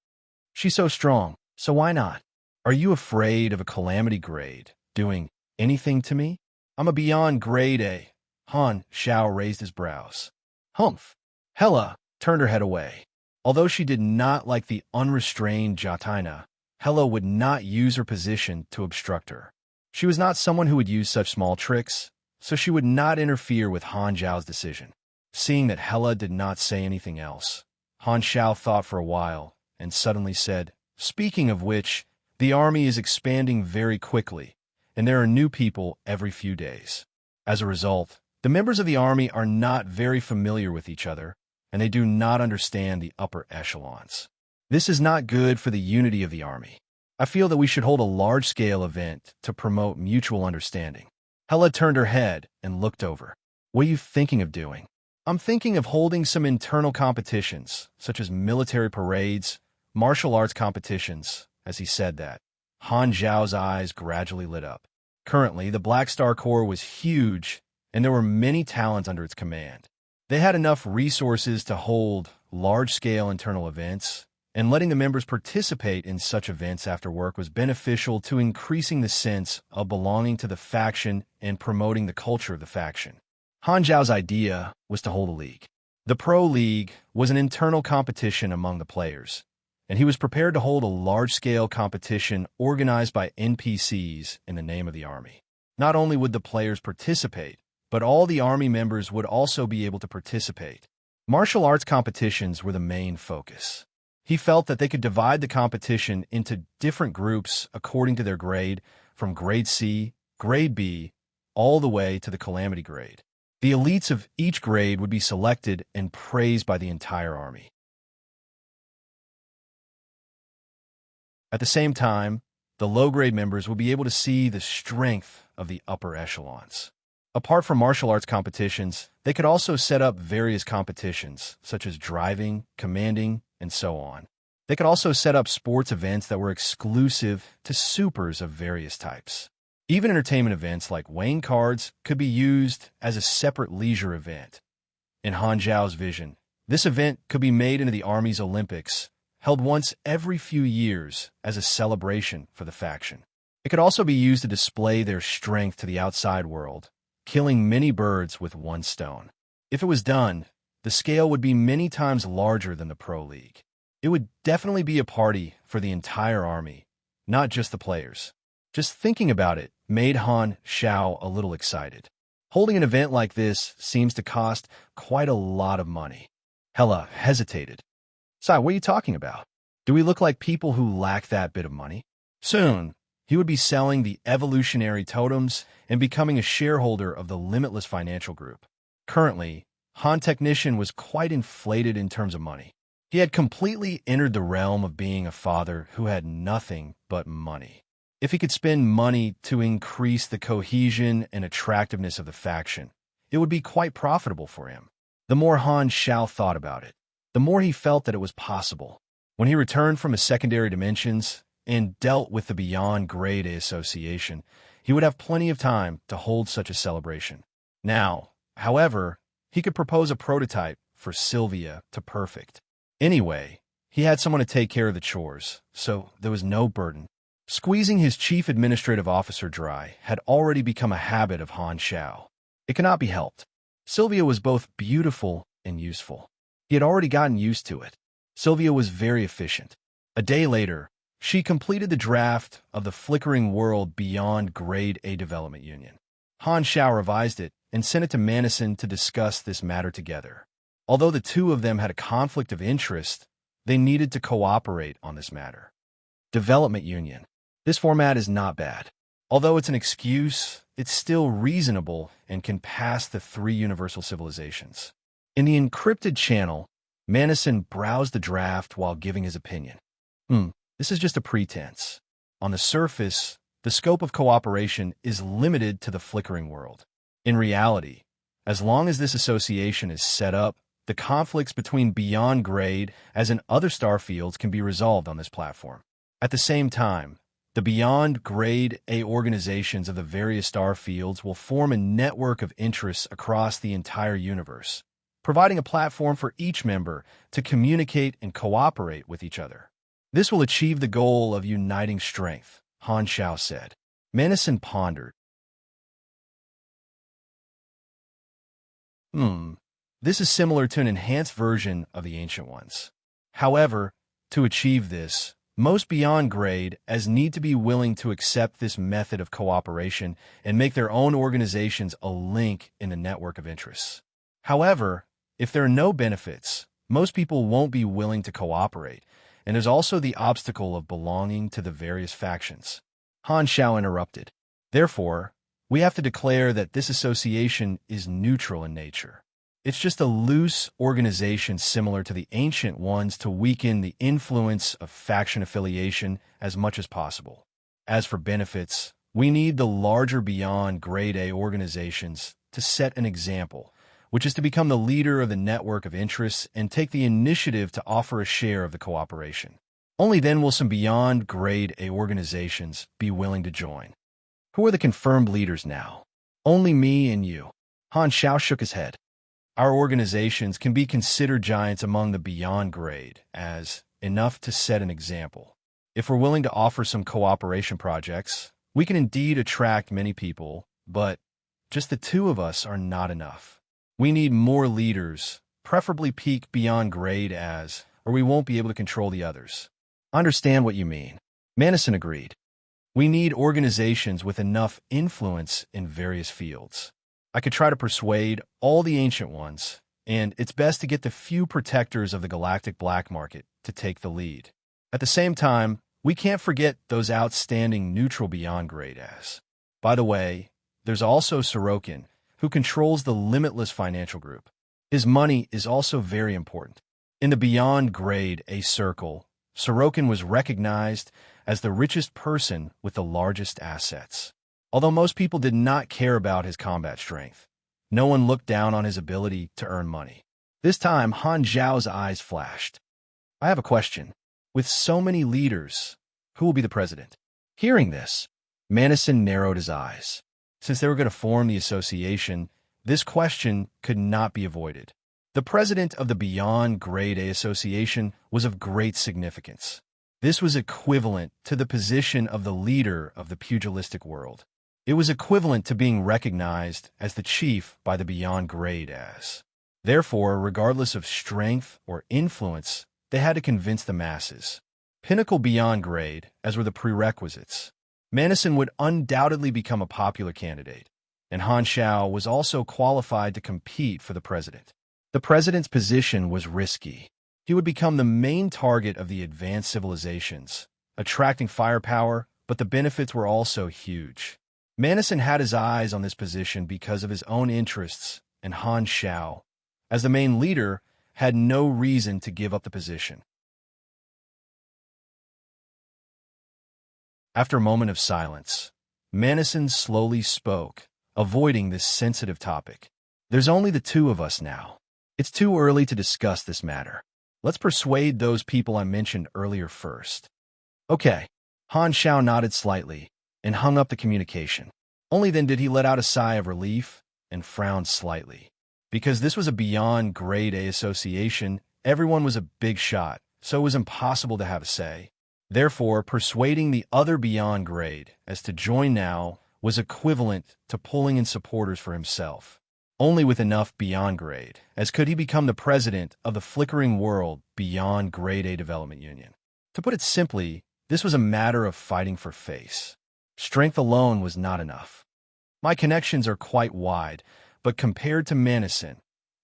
She's so strong, so why not? Are you afraid of a calamity grade doing anything to me? I'm a beyond grade A." Han Xiao raised his brows. "Humph." Hela turned her head away. Although she did not like the unrestrained Jatina, Hela would not use her position to obstruct her. She was not someone who would use such small tricks, so she would not interfere with Han Xiao's decision. Seeing that Hela did not say anything else, Han Xiao thought for a while and suddenly said, "Speaking of which, the army is expanding very quickly, and there are new people every few days. As a result, the members of the army are not very familiar with each other, and they do not understand the upper echelons. This is not good for the unity of the army. I feel that we should hold a large-scale event to promote mutual understanding." Hela turned her head and looked over. "What are you thinking of doing?" "I'm thinking of holding some internal competitions, such as military parades, martial arts competitions." As he said that, Han Zhao's eyes gradually lit up. Currently, the Black Star Corps was huge, and there were many talents under its command. They had enough resources to hold large-scale internal events, and letting the members participate in such events after work was beneficial to increasing the sense of belonging to the faction and promoting the culture of the faction. Han Zhao's idea was to hold a league. The Pro League was an internal competition among the players, and he was prepared to hold a large-scale competition organized by NPCs in the name of the army. Not only would the players participate, but all the army members would also be able to participate. Martial arts competitions were the main focus. He felt that they could divide the competition into different groups according to their grade, from grade C, grade B, all the way to the calamity grade. The elites of each grade would be selected and praised by the entire army. At the same time, the low-grade members would be able to see the strength of the upper echelons. Apart from martial arts competitions, they could also set up various competitions, such as driving, commanding, and so on. They could also set up sports events that were exclusive to supers of various types. Even entertainment events like weighing cards could be used as a separate leisure event. In Han Zhao's vision, This event could be made into the Army's Olympics, held once every few years as a celebration for the faction. It could also be used to display their strength to the outside world, killing many birds with one stone. If it was done, the scale would be many times larger than the Pro League. It would definitely be a party for the entire army, not just the players. Just thinking about it made Han Xiao a little excited. Holding an event like this seems to cost quite a lot of money. Hela hesitated. Sai, what are you talking about? Do we look like people who lack that bit of money? Soon, he would be selling the evolutionary totems and becoming a shareholder of the Limitless Financial Group. Currently, Han Technician was quite inflated in terms of money. He had completely entered the realm of being a father who had nothing but money. If he could spend money to increase the cohesion and attractiveness of the faction, it would be quite profitable for him. The more Han Xiao thought about it, the more he felt that it was possible. When he returned from his secondary dimensions and dealt with the Beyond Grade A Association, he would have plenty of time to hold such a celebration. Now, however, he could propose a prototype for Sylvia to perfect. Anyway, he had someone to take care of the chores, so there was no burden. Squeezing his chief administrative officer dry had already become a habit of Han Xiao. It cannot be helped. Sylvia was both beautiful and useful. He had already gotten used to it. Sylvia was very efficient. A day later, she completed the draft of the Flickering World Beyond Grade A Development Union. Han Xiao revised it and sent it to Manison to discuss this matter together. Although the two of them had a conflict of interest, they needed to cooperate on this matter. Development Union. This format is not bad. Although it's an excuse, it's still reasonable and can pass the 3 universal civilizations. In the encrypted channel, Manison browsed the draft while giving his opinion. This is just a pretense. On the surface, the scope of cooperation is limited to the Flickering World. In reality, as long as this association is set up, the conflicts between Beyond Grade as in other star fields can be resolved on this platform. At the same time, the Beyond Grade A organizations of the various star fields will form a network of interests across the entire universe, providing a platform for each member to communicate and cooperate with each other. This will achieve the goal of uniting strength, Han Xiao said. Manison pondered. This is similar to an enhanced version of the Ancient Ones. However, to achieve this, most Beyond Grade as need to be willing to accept this method of cooperation and make their own organizations a link in the network of interests. However, if there are no benefits, most people won't be willing to cooperate, and there's also the obstacle of belonging to the various factions. Han Xiao interrupted. Therefore, we have to declare that this association is neutral in nature. It's just a loose organization similar to the Ancient Ones to weaken the influence of faction affiliation as much as possible. As for benefits, we need the larger Beyond Grade A organizations to set an example, which is to become the leader of the network of interests and take the initiative to offer a share of the cooperation. Only then will some Beyond Grade A organizations be willing to join. Who are the confirmed leaders now? Only me and you. Han Xiao shook his head. Our organizations can be considered giants among the Beyond Grade as enough to set an example. If we're willing to offer some cooperation projects, we can indeed attract many people, but just the 2 of us are not enough. We need more leaders, preferably peak Beyond Grade as, or we won't be able to control the others. I understand what you mean. Manison agreed. We need organizations with enough influence in various fields. I could try to persuade all the Ancient Ones, and it's best to get the few protectors of the galactic black market to take the lead. At the same time, we can't forget those outstanding neutral Beyond Grade as. By the way, there's also Sorokin, who controls the Limitless Financial Group. His money is also very important. In the Beyond Grade A circle, Sorokin was recognized as the richest person with the largest assets. Although most people did not care about his combat strength, no one looked down on his ability to earn money. This time, Han Zhao's eyes flashed. I have a question. With so many leaders, who will be the president? Hearing this, Manison narrowed his eyes. Since they were going to form the association, this question could not be avoided. The president of the Beyond Grade A Association was of great significance. This was equivalent to the position of the leader of the pugilistic world. It was equivalent to being recognized as the chief by the Beyond Grade as. Therefore, regardless of strength or influence, they had to convince the masses. Pinnacle Beyond Grade, as were the prerequisites. Manison would undoubtedly become a popular candidate, and Han Xiao was also qualified to compete for the president. The president's position was risky. He would become the main target of the advanced civilizations, attracting firepower, but the benefits were also huge. Manison had his eyes on this position because of his own interests, and Han Xiao, as the main leader, had no reason to give up the position. After a moment of silence, Manison slowly spoke, avoiding this sensitive topic. There's only the two of us now. It's too early to discuss this matter. Let's persuade those people I mentioned earlier first. Okay. Han Xiao nodded slightly and hung up the communication. Only then did he let out a sigh of relief and frowned slightly. Because this was a Beyond Grade A association, everyone was a big shot, so it was impossible to have a say. Therefore, persuading the other Beyond Grade as to join now was equivalent to pulling in supporters for himself. Only with enough Beyond Grade, as could he become the president of the flickering world Beyond Grade A Development Union. To put it simply, this was a matter of fighting for face. Strength alone was not enough. My connections are quite wide, but compared to Manison,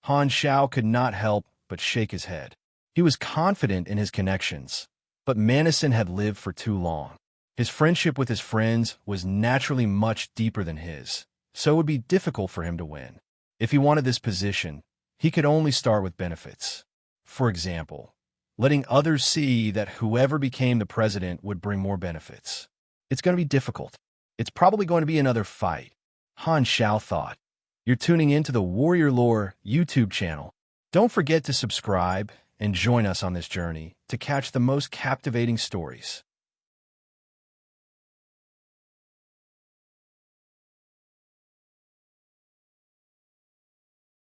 Han Xiao could not help but shake his head. He was confident in his connections, but Manison had lived for too long. His friendship with his friends was naturally much deeper than his, so it would be difficult for him to win. If he wanted this position, he could only start with benefits. For example, letting others see that whoever became the president would bring more benefits. It's going to be difficult. It's probably going to be another fight, Han Xiao thought. You're tuning into the Warrior Lore YouTube channel. Don't forget to subscribe and join us on this journey to catch the most captivating stories.